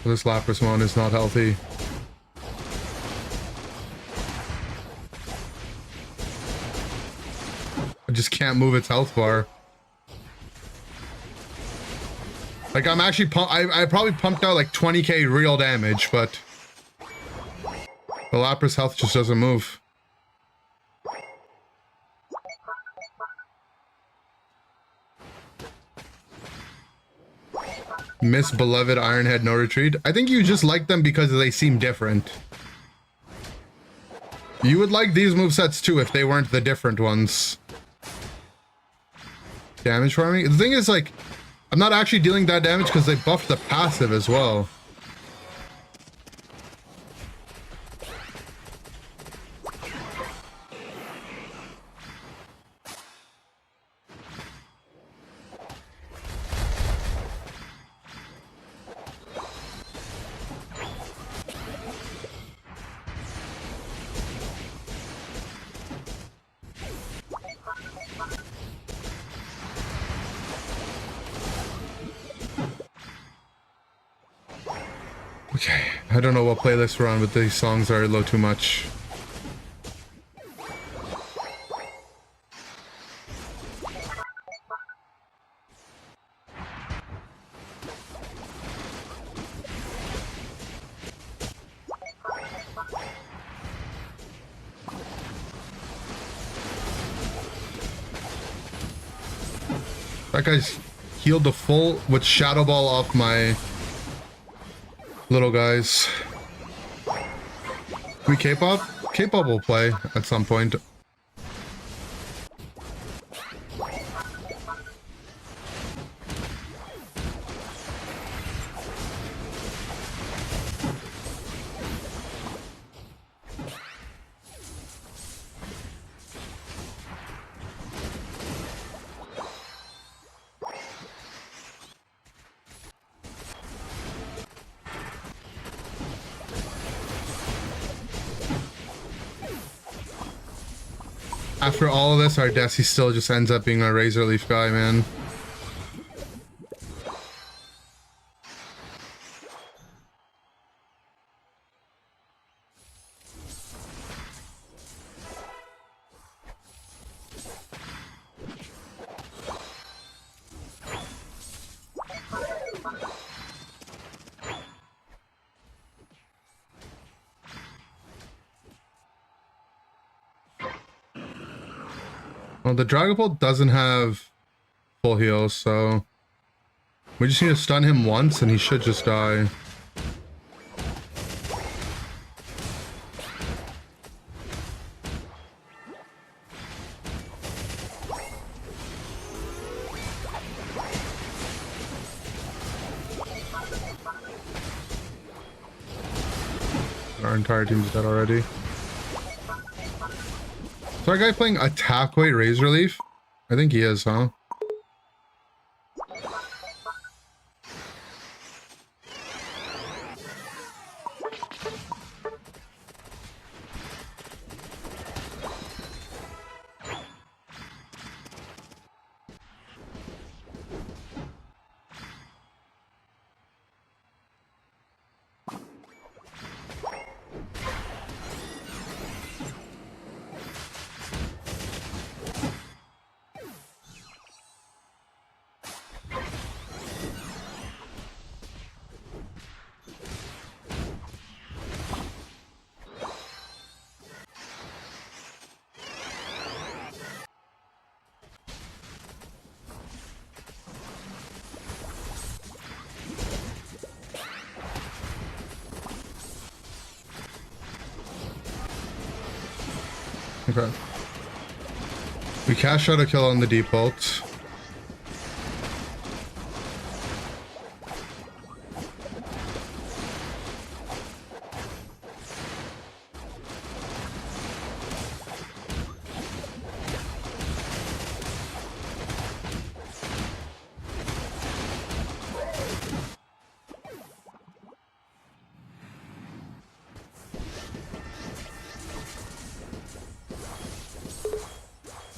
This Lapras is not healthy. I just can't move its health bar. Like, I'm actually I probably pumped out like 20k real damage, but the Lapras health just doesn't move. Miss Beloved Ironhead no retreat. I think you just like them because they seem different. You would like these movesets too if they weren't the different ones. Damage farming? The thing is, like, I'm not actually dealing that damage because they buffed the passive as well. Okay, I don't know what playlist we're on, but these songs are a little too much. That guy's healed the full with Shadow Ball off my little guys. We K-pop? K-pop will play at some point. After all of this, our Desi still just ends up being a Razor Leaf guy, man. Well, the Dragapult doesn't have full heals, so we just need to stun him once and he should just die. Our entire team's dead already. Is our guy playing attack weight Razor Leaf? I think he is, huh? Okay. We cash out a kill on the deep ult.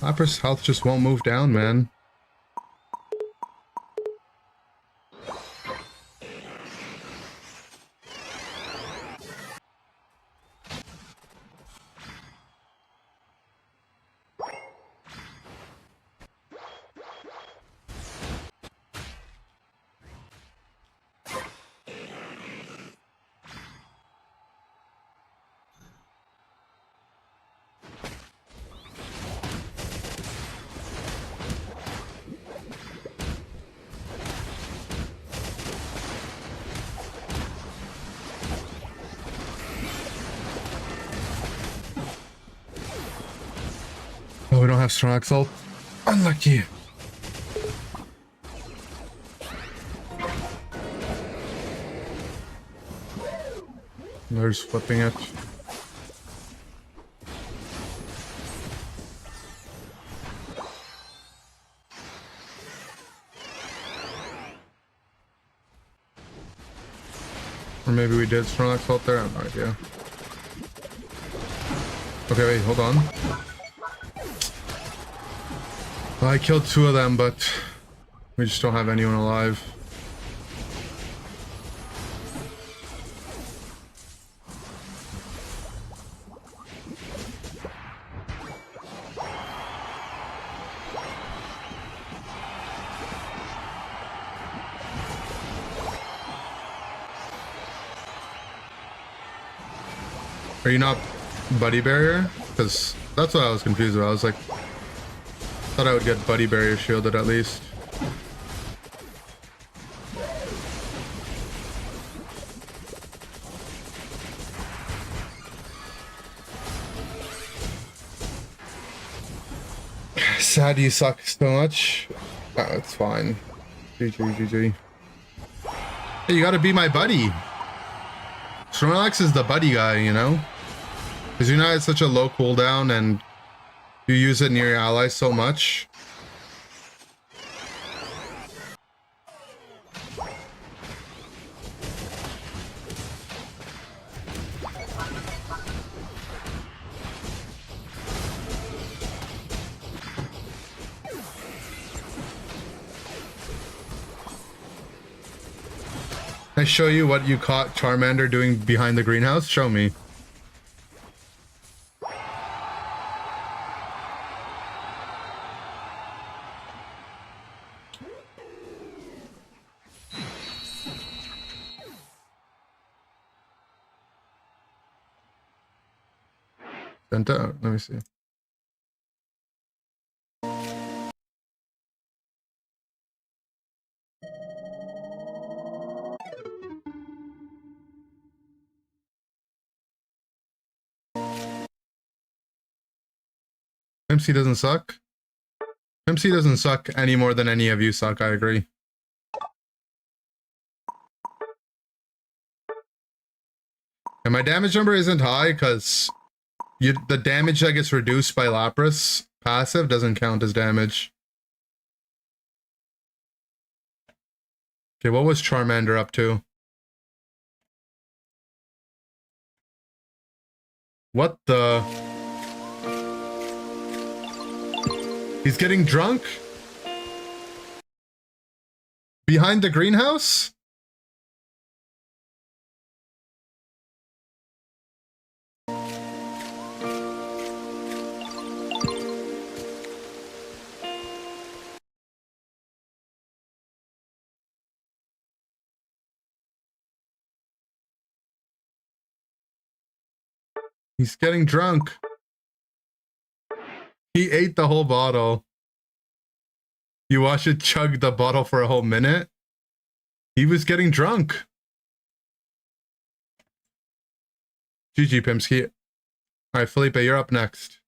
Lapras' health just won't move down, man. Oh, we don't have strong ult. Unlucky. They're just flipping it. Or maybe we did strong ult there. I have no idea. Okay, wait, hold on. Well, I killed two of them, but we just don't have anyone alive. Are you not buddy barrier? Because that's what I was confused about. I was like, thought I would get buddy barrier shielded at least. Sad you suck so much. Oh, it's fine. GG, GG. Hey, you gotta be my buddy. Snorlax is the buddy guy, you know? Because you know it's such a low cooldown and you use it near your allies so much. Can I show you what you caught Charmander doing behind the greenhouse? Show me. Sent out. Let me see. MC doesn't suck. MC doesn't suck any more than any of you suck, I agree. And my damage number isn't high because The damage that gets reduced by Lapras passive doesn't count as damage. Okay, what was Charmander up to? What the? He's getting drunk? Behind the greenhouse? He's getting drunk. He ate the whole bottle. You watch it chug the bottle for a whole minute. He was getting drunk. GG, Pimsky. Alright, Felipe, you're up next.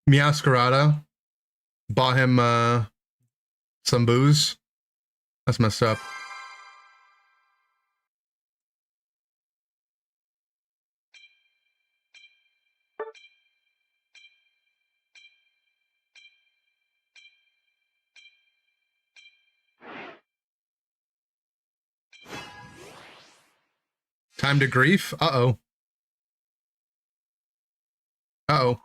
Meowscarada bought him some booze. That's messed up. Time to grief? Uh-oh. Uh-oh.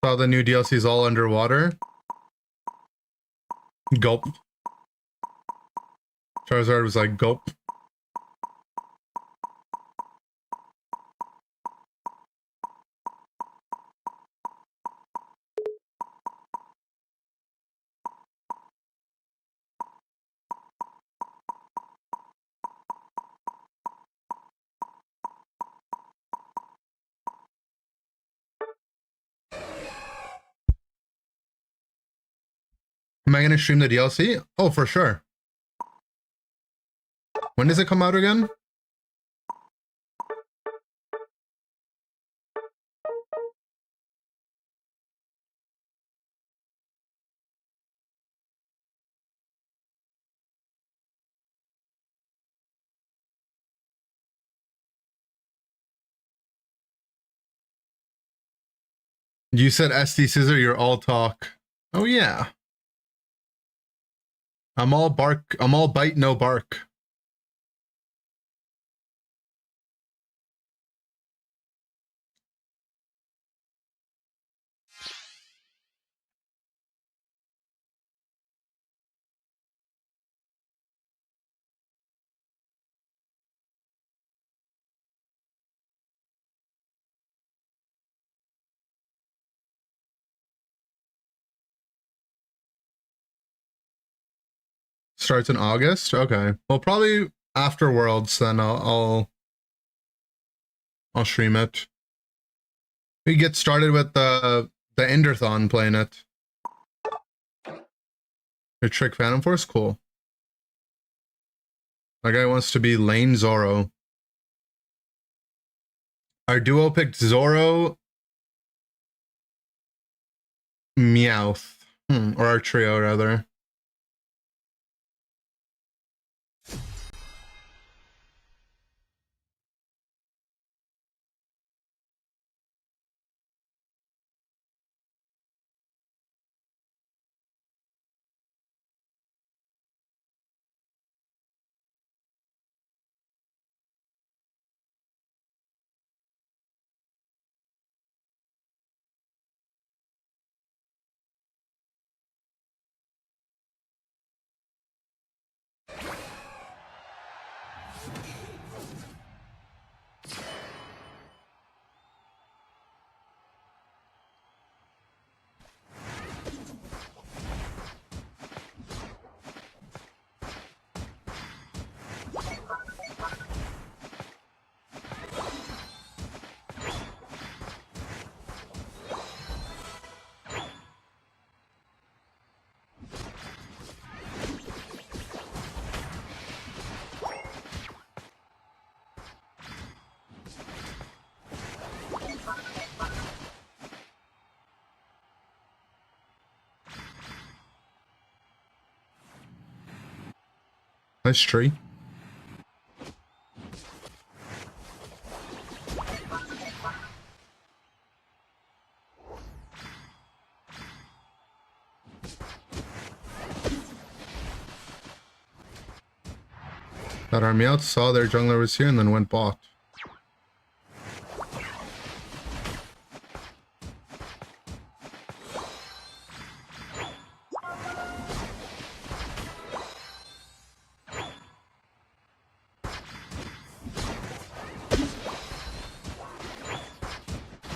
All the new DLC's all underwater. Gulp. Charizard was like, gulp. Am I going to stream the DLC? Oh, for sure. When does it come out again? You said SD Scissor, you're all talk. Oh yeah. I'm all bark, I'm all bite, no bark. Starts in August? Okay. Well, probably after Worlds, then I'll stream it. We get started with the Enderthon playing it. Your Trick Phantom Force? Cool. That guy wants to be Lane Zoro. Our duo picked Zoro, Meowth. Or our trio, rather. Nice tree. That army out, saw their jungler was here, and then went bot.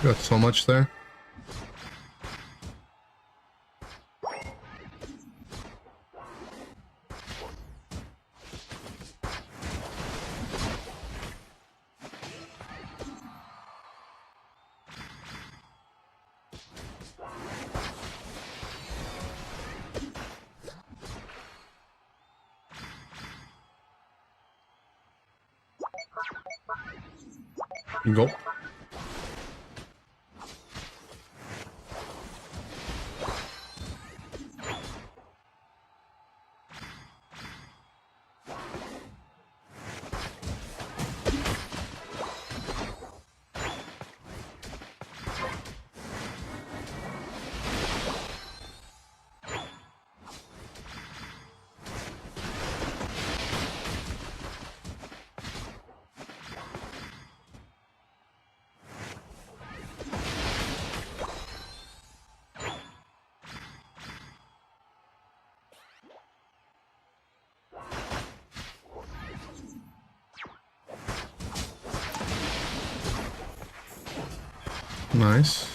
Got so much there. Go. Nice.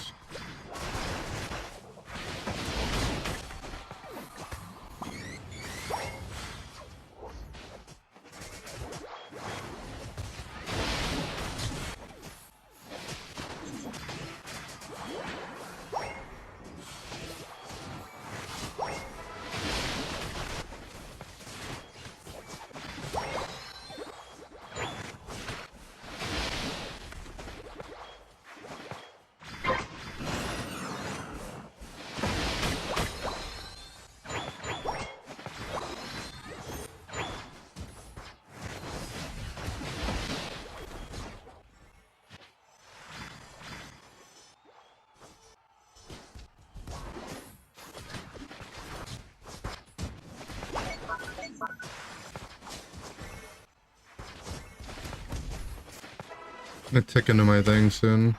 I'm gonna tick into my thing soon.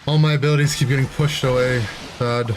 All my abilities keep getting pushed away. Sad.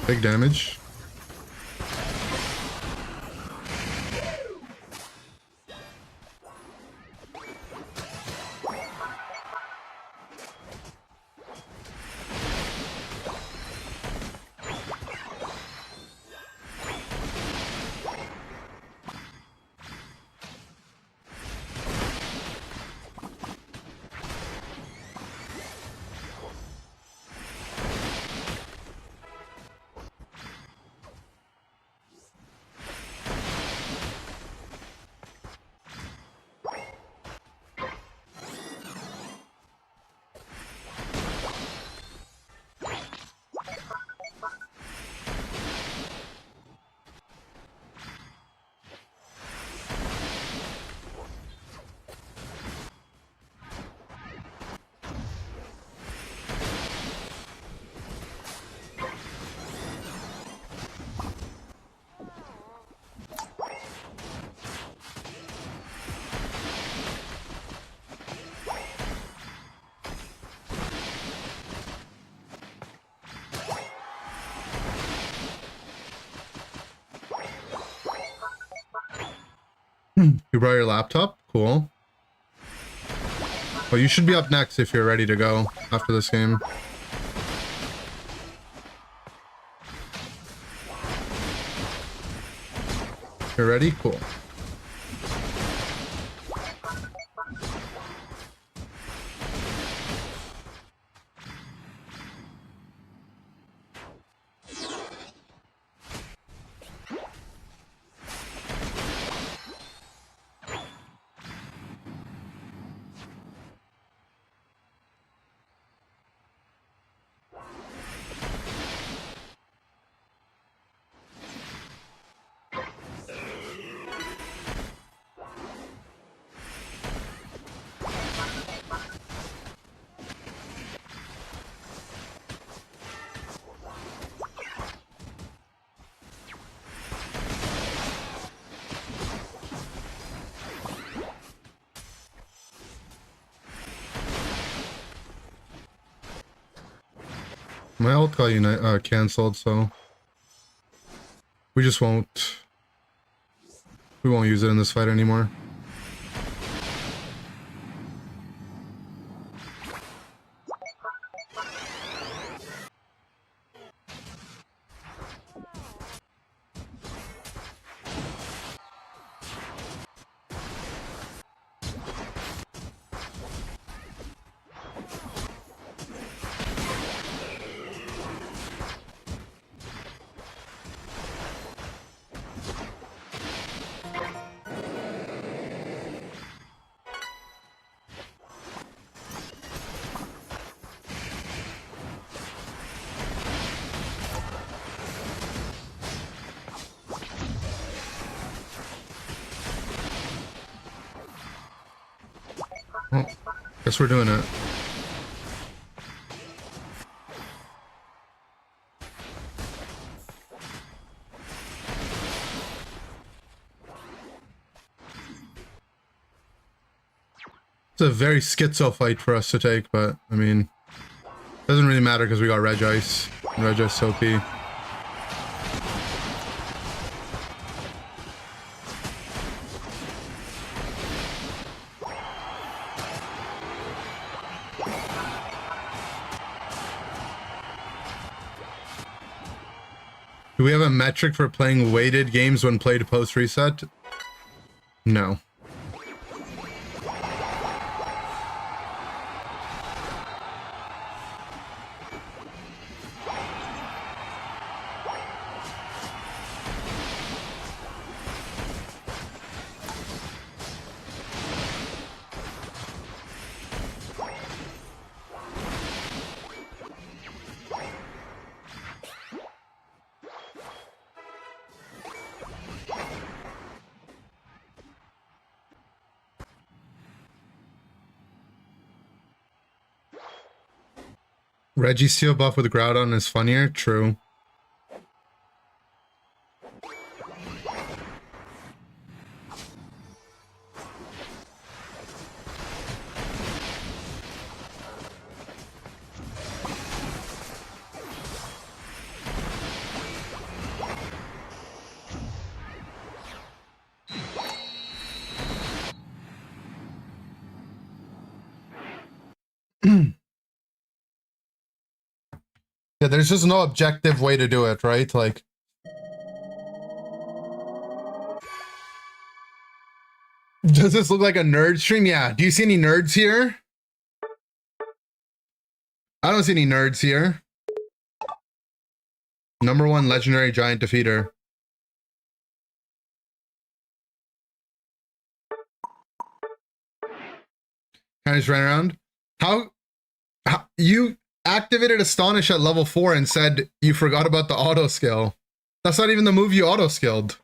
Big damage. You brought your laptop? Cool. Well, you should be up next if you're ready to go after this game. You're ready? Cool. My ult got cancelled, so we just won't. We won't use it in this fight anymore. Well, guess we're doing it. It's a very schizo fight for us to take, but I mean, doesn't really matter because we got Regice. Regice OP. Do we have a metric for playing weighted games when played post reset? No. Registeel buff with Groudon is funnier? True. Yeah, there's just no objective way to do it, right? Like, does this look like a nerd stream? Yeah. Do you see any nerds here? I don't see any nerds here. #1 legendary giant defeater. Can I just run around? How you activated Astonish at level 4 and said you forgot about the auto skill. That's not even the move you auto skilled.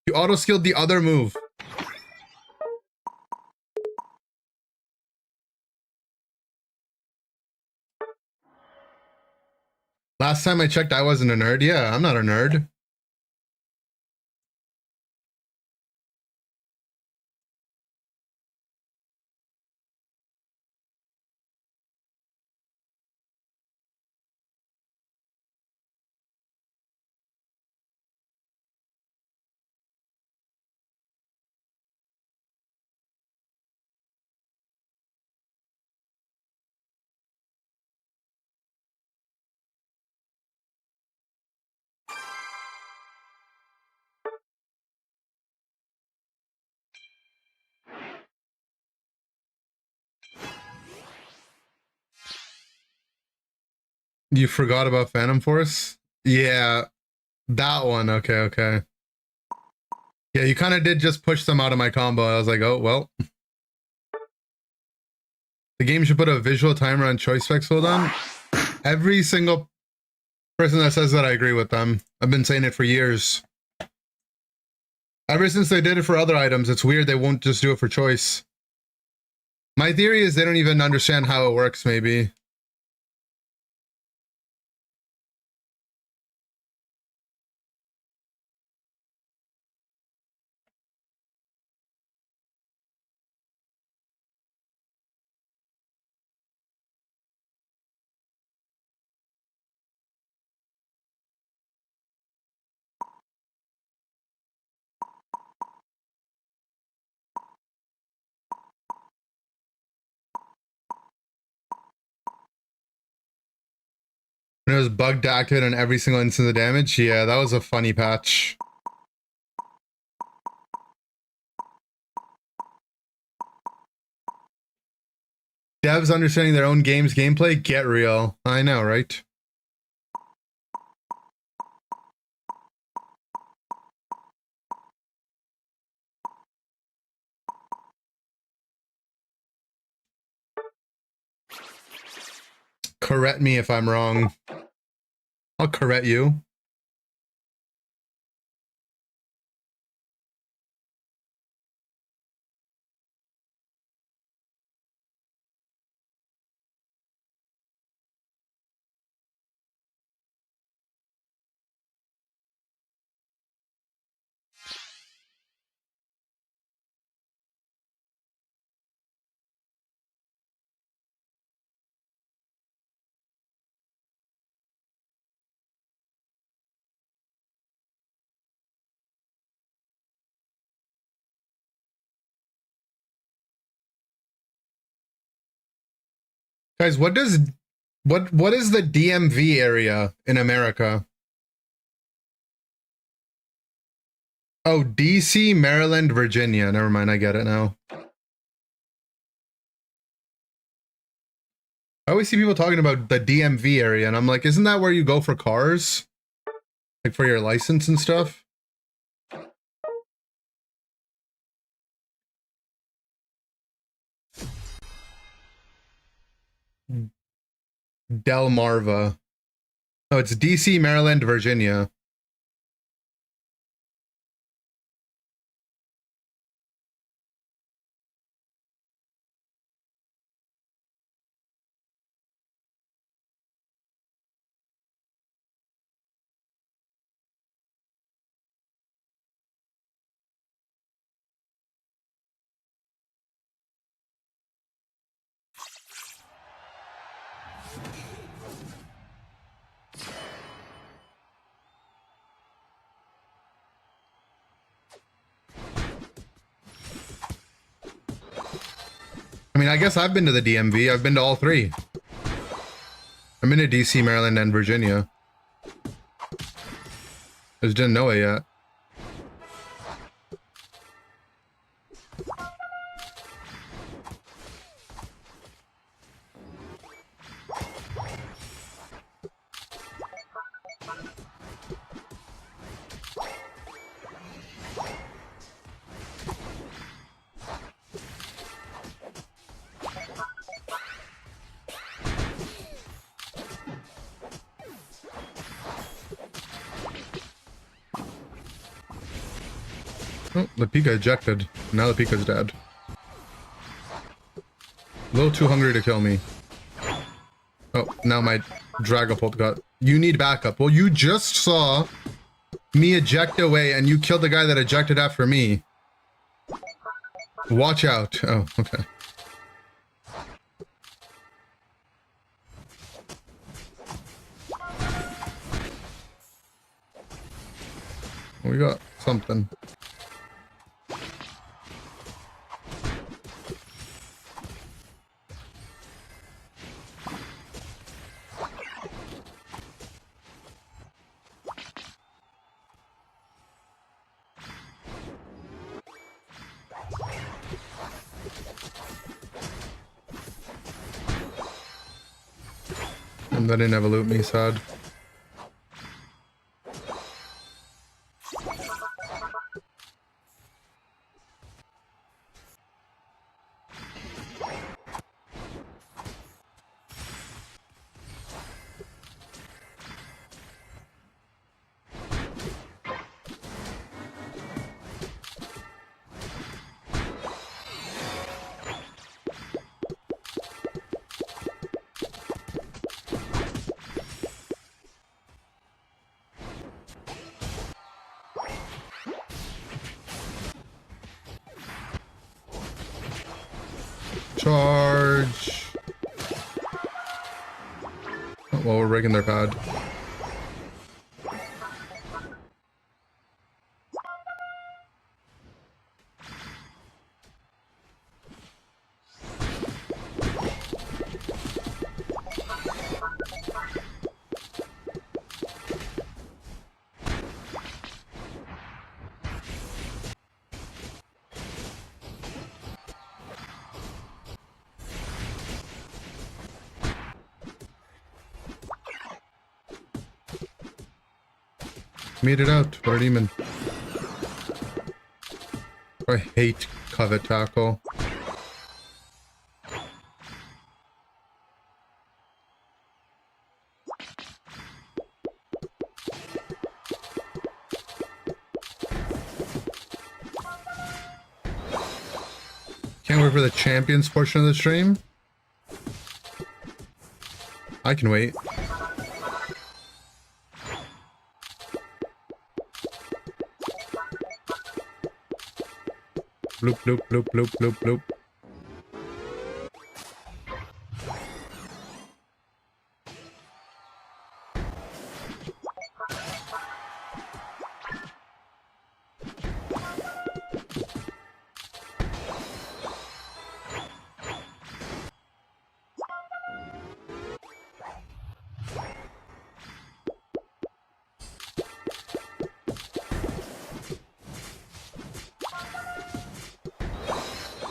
You auto skilled the other move. Last time I checked, I wasn't a nerd. Yeah, I'm not a nerd. You forgot about Phantom Force? Yeah, that one. Okay, okay. Yeah, you kind of did just push them out of my combo. I was like, oh, well. The game should put a visual timer on choice specs. Hold on. Every single person that says that, I agree with them. I've been saying it for years. Ever since they did it for other items, it's weird they won't just do it for choice. My theory is they don't even understand how it works, maybe. When it was bugged to activate on every single instance of damage, yeah, that was a funny patch. Devs understanding their own game's gameplay, get real. I know, right? Correct me if I'm wrong. I'll correct you. Guys, what is the DMV area in America? Oh, DC, Maryland, Virginia. Never mind, I get it now. I always see people talking about the DMV area, and I'm like, isn't that where you go for cars? Like for your license and stuff? Delmarva. Oh, it's DC, Maryland, Virginia. I mean, I guess I've been to the DMV. I've been to all three. I've been to DC, Maryland, and Virginia. I just didn't know it yet. Oh, the Pika ejected. Now the Pika's dead. A little too hungry to kill me. Oh, now my Dragapult got... You need backup. Well, you just saw me eject away and you killed the guy that ejected after me. Watch out. Oh, okay. We got something. And that didn't evolute me, sad. Charge. Oh, well, we're breaking their pad. Made it out. What a demon. I hate covet tackle. Can't wait for the champions portion of the stream. I can wait. Bloop, bloop, bloop, bloop, bloop, bloop.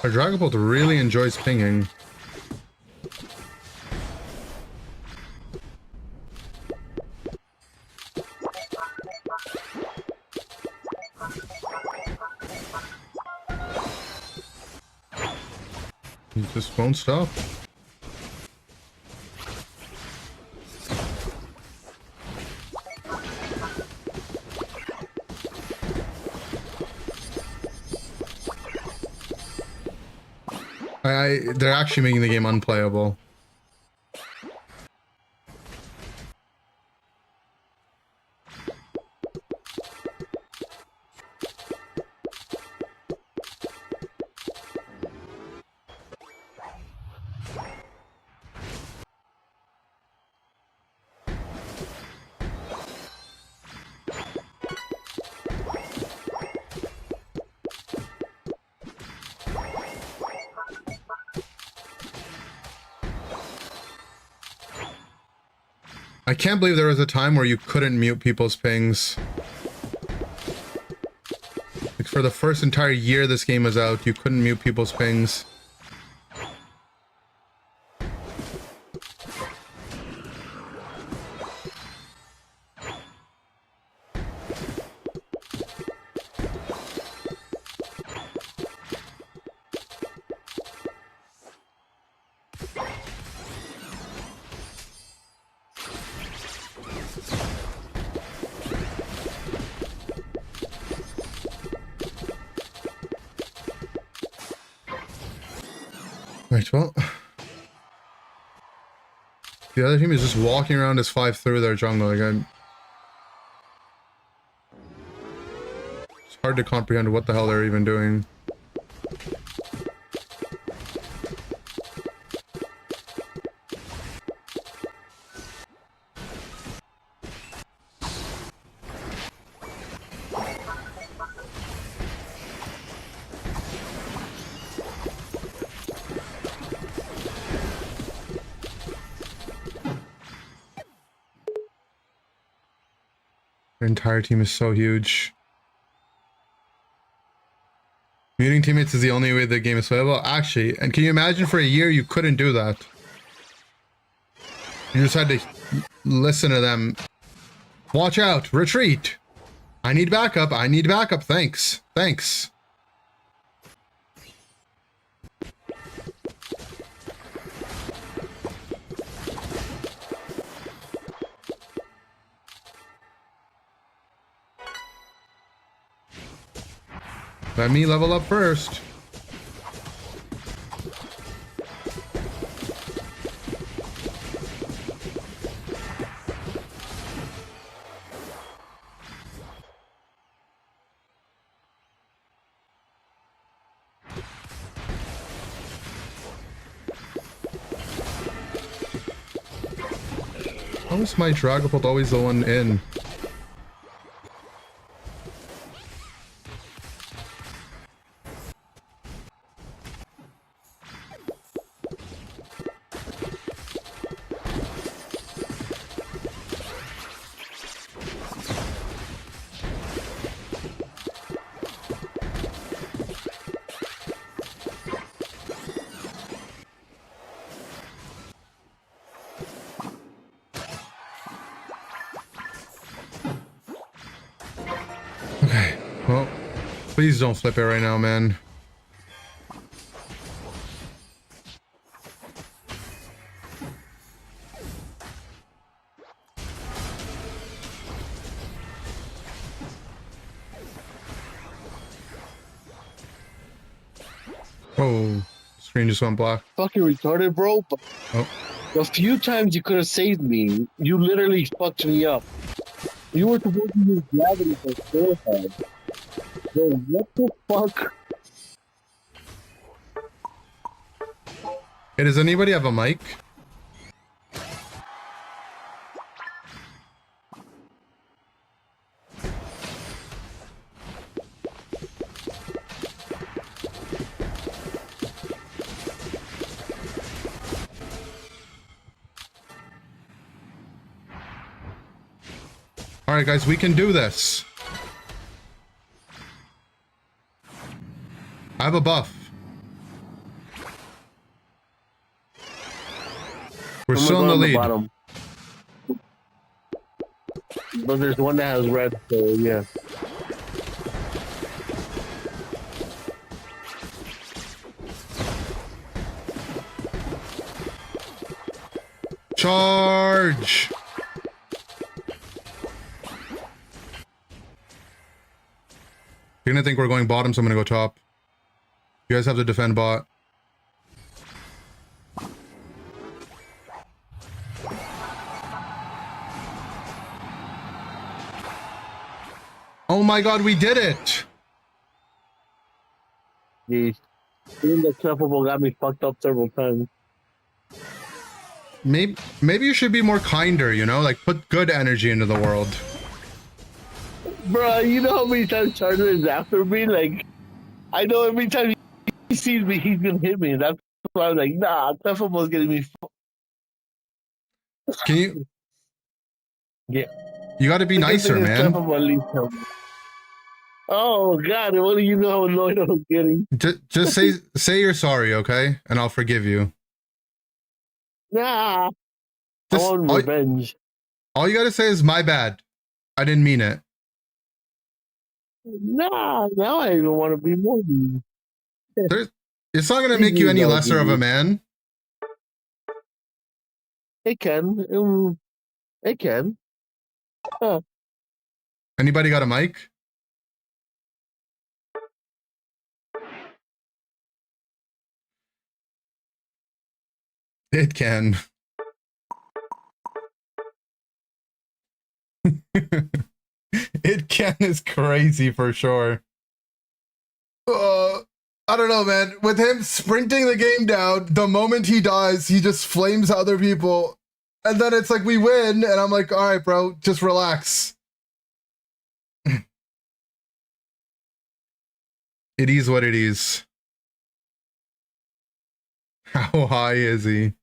Our Dragapult really enjoys pinging. He just won't stop. They're actually making the game unplayable. I can't believe there was a time where you couldn't mute people's pings. Like for the first entire year this game was out, you couldn't mute people's pings. Right, well. The other team is just walking around as 5 through their jungle. Like, it's hard to comprehend what the hell they're even doing. Their entire team is so huge. Muting teammates is the only way the game is playable. Actually, and can you imagine for a year you couldn't do that? You just had to listen to them. Watch out! Retreat! I need backup. I need backup. Thanks. Thanks. Let me level up first. How is my Dragapult always the one in? Okay, well, please don't flip it right now, man. Oh, screen just went black. Fucking retarded, bro. But Oh, the few times you could have saved me, you literally fucked me up. You were supposed to use gravity for suicide. Bro, what the fuck? hey, does anybody have a mic? All right, guys, we can do this. I have a buff. We're I'm still in gonna the go lead. on the bottom. But there's one that has red, so yeah. Charge! You're gonna think we're going bottom, so I'm gonna go top. You guys have to defend bot. Oh my god, we did it! Jeez. Even the Clefable got me fucked up several times. Maybe you should be more kinder, you know? Like, put good energy into the world. Bro, you know how many times Charger is after me? Like, I know every time he sees me, he's gonna hit me. That's why I'm like, nah, Clefable's getting me Can you... Yeah. You gotta be The good nicer, thing is man. Clefable at least helped me. Oh, God, what do you know how annoyed I was getting? Just say you're sorry, okay? And I'll forgive you. Nah. Just- I want revenge. all you gotta say is, my bad. I didn't mean it. Nah, now I even want to be more mean. It's not gonna make you any lesser of a man. It can. It can. Anybody got a mic? It can. It can is crazy for sure. I don't know, man. With him sprinting the game down, the moment he dies, he just flames other people. And then it's like we win, and I'm like, all right, bro, just relax. It is what it is. How high is he?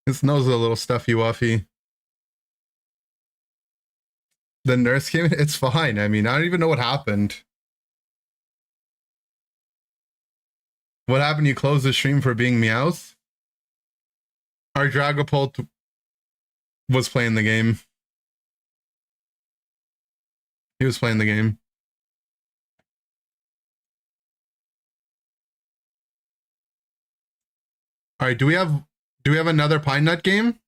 His nose is a little stuffy wuffy. The nurse came in, it's fine. I mean, I don't even know what happened. What happened? You closed the stream for being Meowth? Our Dragapult was playing the game. He was playing the game. All right, do we have another Pine Nut game?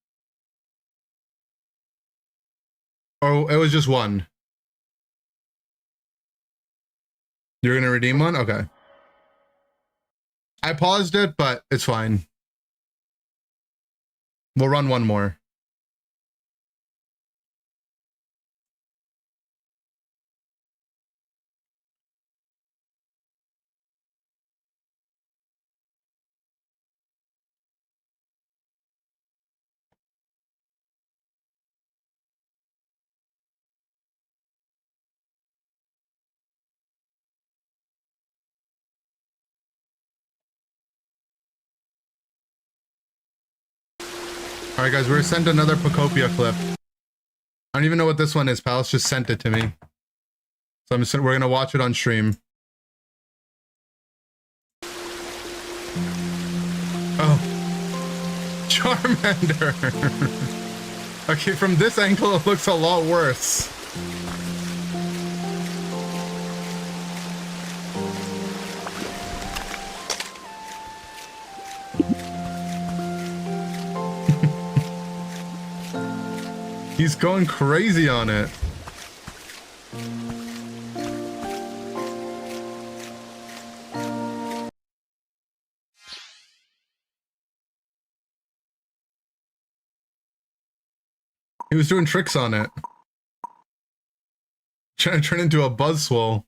Or it was just one? You're gonna redeem one? Okay. I paused it, but it's fine. We'll run one more. All right, guys, we're sent another Pocopia clip. I don't even know what this one is. Palace just sent it to me. So we're gonna watch it on stream. Oh, Charmander. Okay, from this angle, it looks a lot worse. He's going crazy on it. He was doing tricks on it. Trying to turn into a Buzzwole.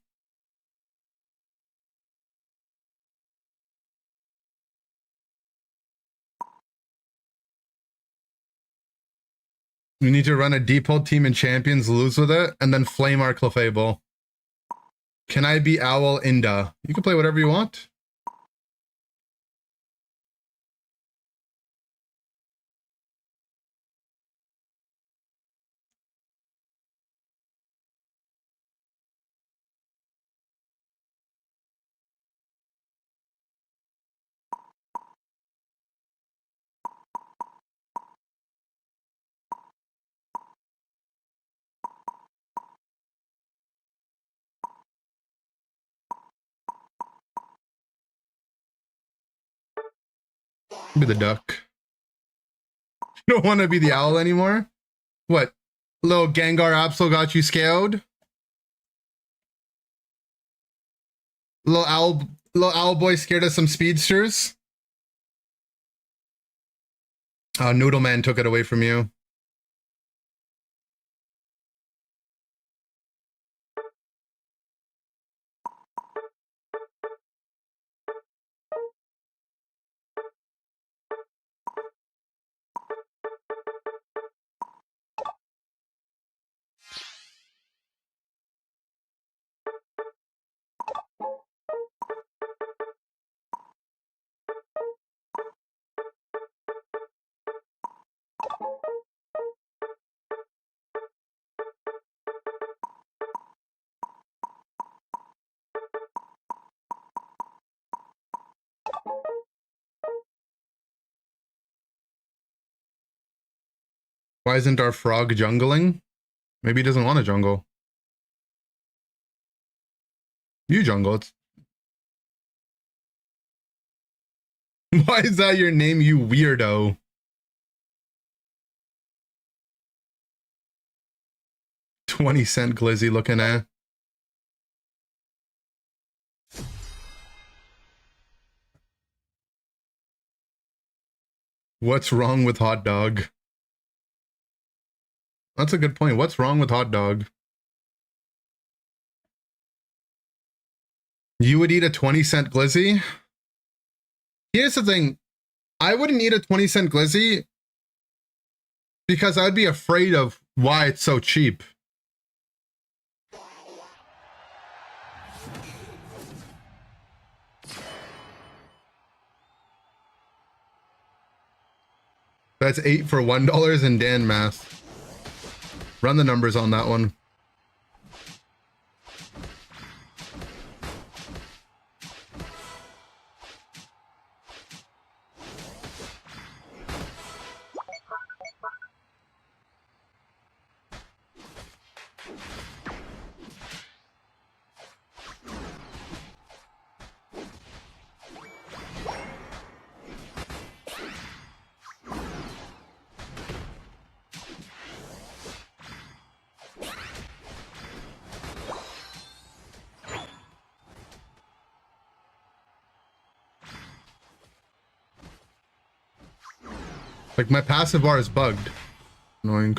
We need to run a default team in champions, lose with it, and then flame our Clefable. Can I be Owl Inda? You can play whatever you want. Be the duck. You don't want to be the owl anymore? What? Little Gengar Absol got you scared? Little owl boy scared of some speedsters? Oh, Noodle Man took it away from you. Why isn't our frog jungling? Maybe he doesn't want to jungle. You jungle. Why is that your name, you weirdo? $0.20 glizzy looking at. What's wrong with hot dog? That's a good point. What's wrong with hot dog? You would eat a 20-cent glizzy? Here's the thing. I wouldn't eat a 20-cent glizzy because I'd be afraid of why it's so cheap. That's 8 for $1 in Dan math. Run the numbers on that one. Like my passive bar is bugged. Annoying.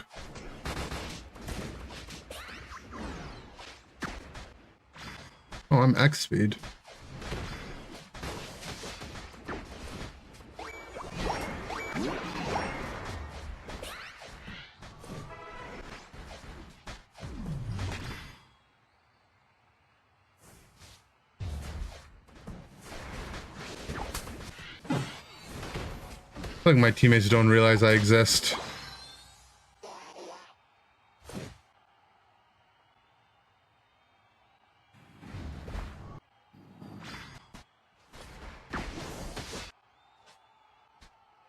Oh, I'm X speed. I think my teammates don't realize I exist.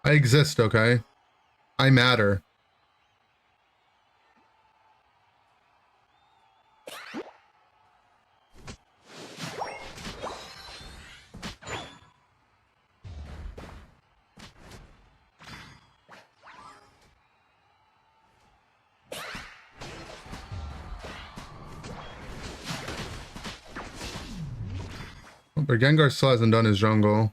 I exist, okay? I matter. But Gengar still hasn't done his jungle.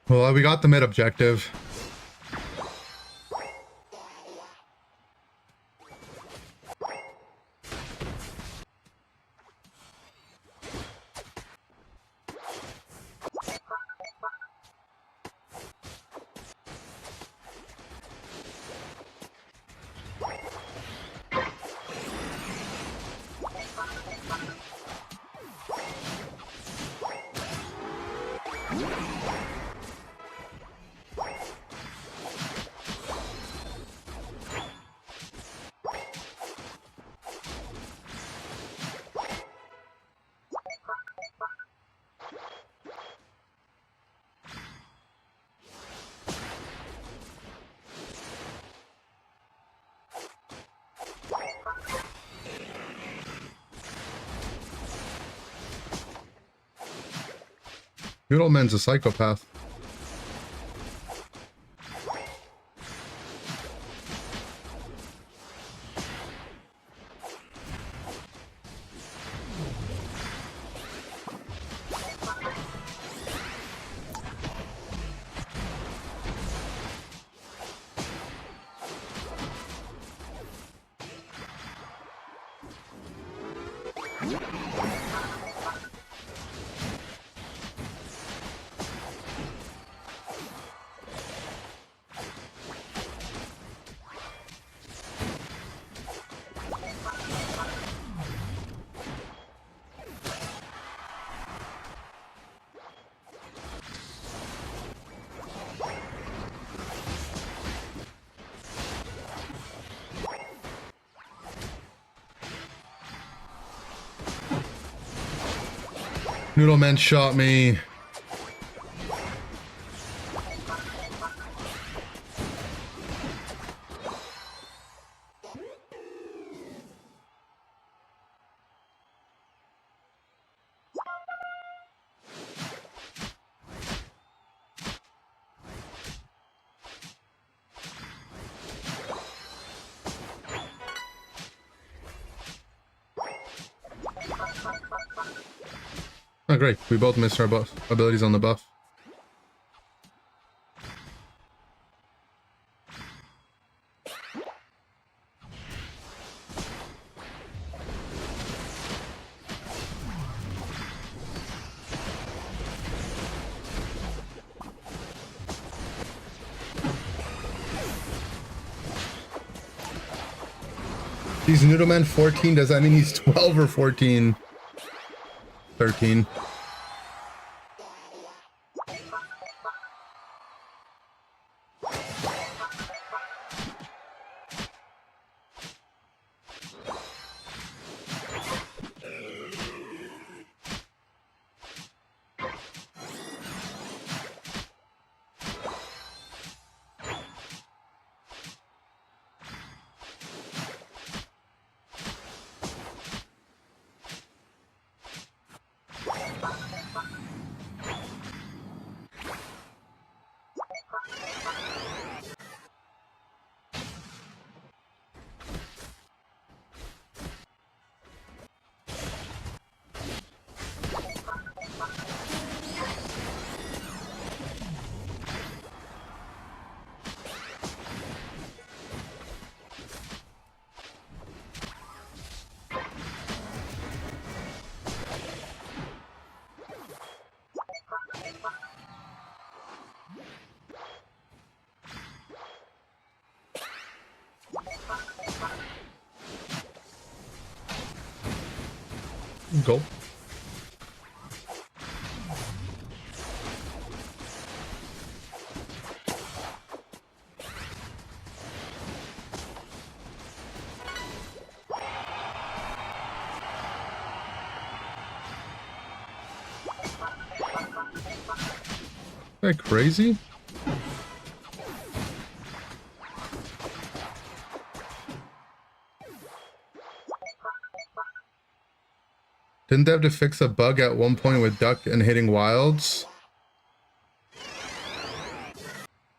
Well, we got the mid objective. Noodleman's a psychopath. Noodleman shot me. Oh, great. We both missed our buff abilities on the buff. He's Noodleman 14. Does that mean he's 12 or 14? 13. Go. Is that crazy? Didn't they have to fix a bug at one point with Duck and hitting wilds? I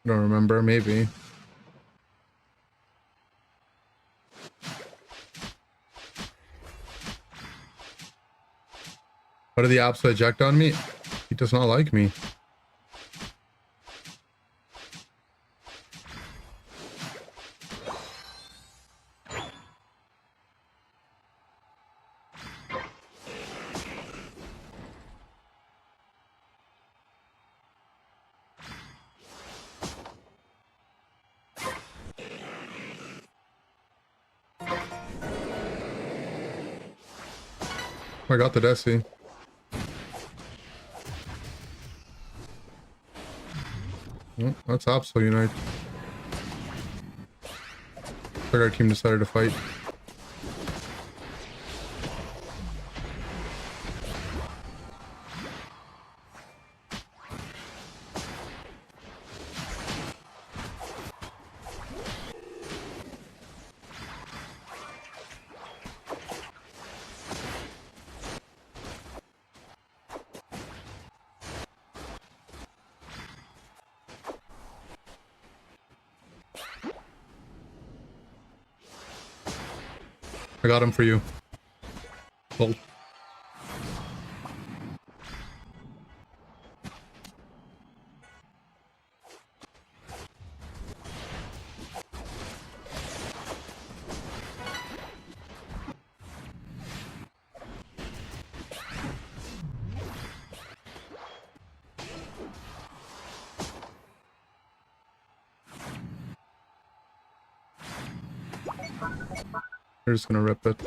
don't remember, maybe. What did the Apsa eject on me? He does not like me. I got the Desi. Well, that's Apsa Unite. Our team decided to fight. I got him for you. Bolt. They're just gonna rip it.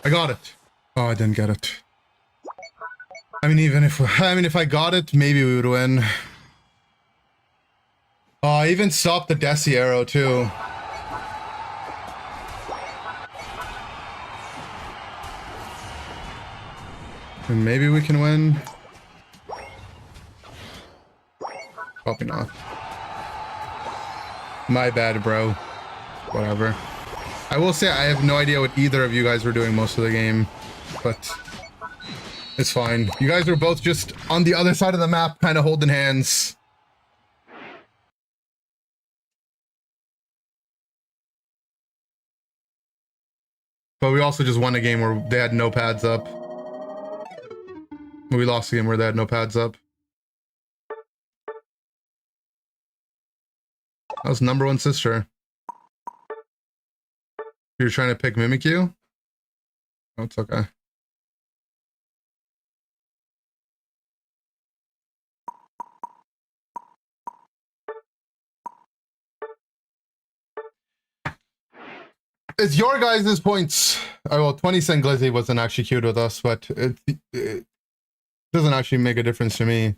I got it. Oh, I didn't get it. I mean, if I got it, maybe we would win. Oh, I even stopped the Desi arrow too. And maybe we can win. Probably not. My bad, bro. Whatever. I will say I have no idea what either of you guys were doing most of the game, but it's fine. You guys were both just on the other side of the map, kind of holding hands. But we also just won a game where they had no pads up. We lost the game where they had no pads up. That was number one sister. You're trying to pick Mimikyu? Oh, it's okay. It's your guys' points. Oh, well, 20 Cent Glizzy wasn't actually queued with us, but it doesn't actually make a difference to me.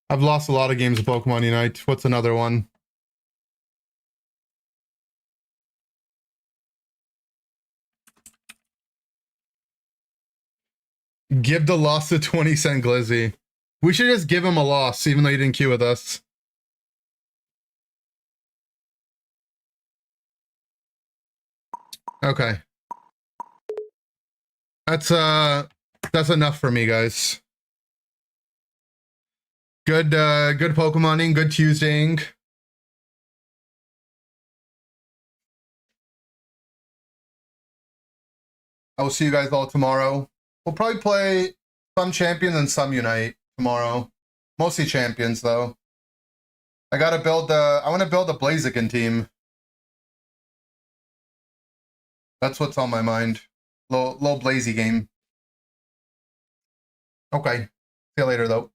I've lost a lot of games of Pokemon Unite. What's another one? Give the loss to 20 Cent Glizzy. We should just give him a loss, even though he didn't queue with us. Okay. That's enough for me, guys. Good Pokemoning, good Tuesdaying. I will see you guys all tomorrow. We'll probably play some Champions and some Unite tomorrow. Mostly Champions, though. I want to build a Blaziken team. That's what's on my mind. Low Blazy game. Okay. See you later, though.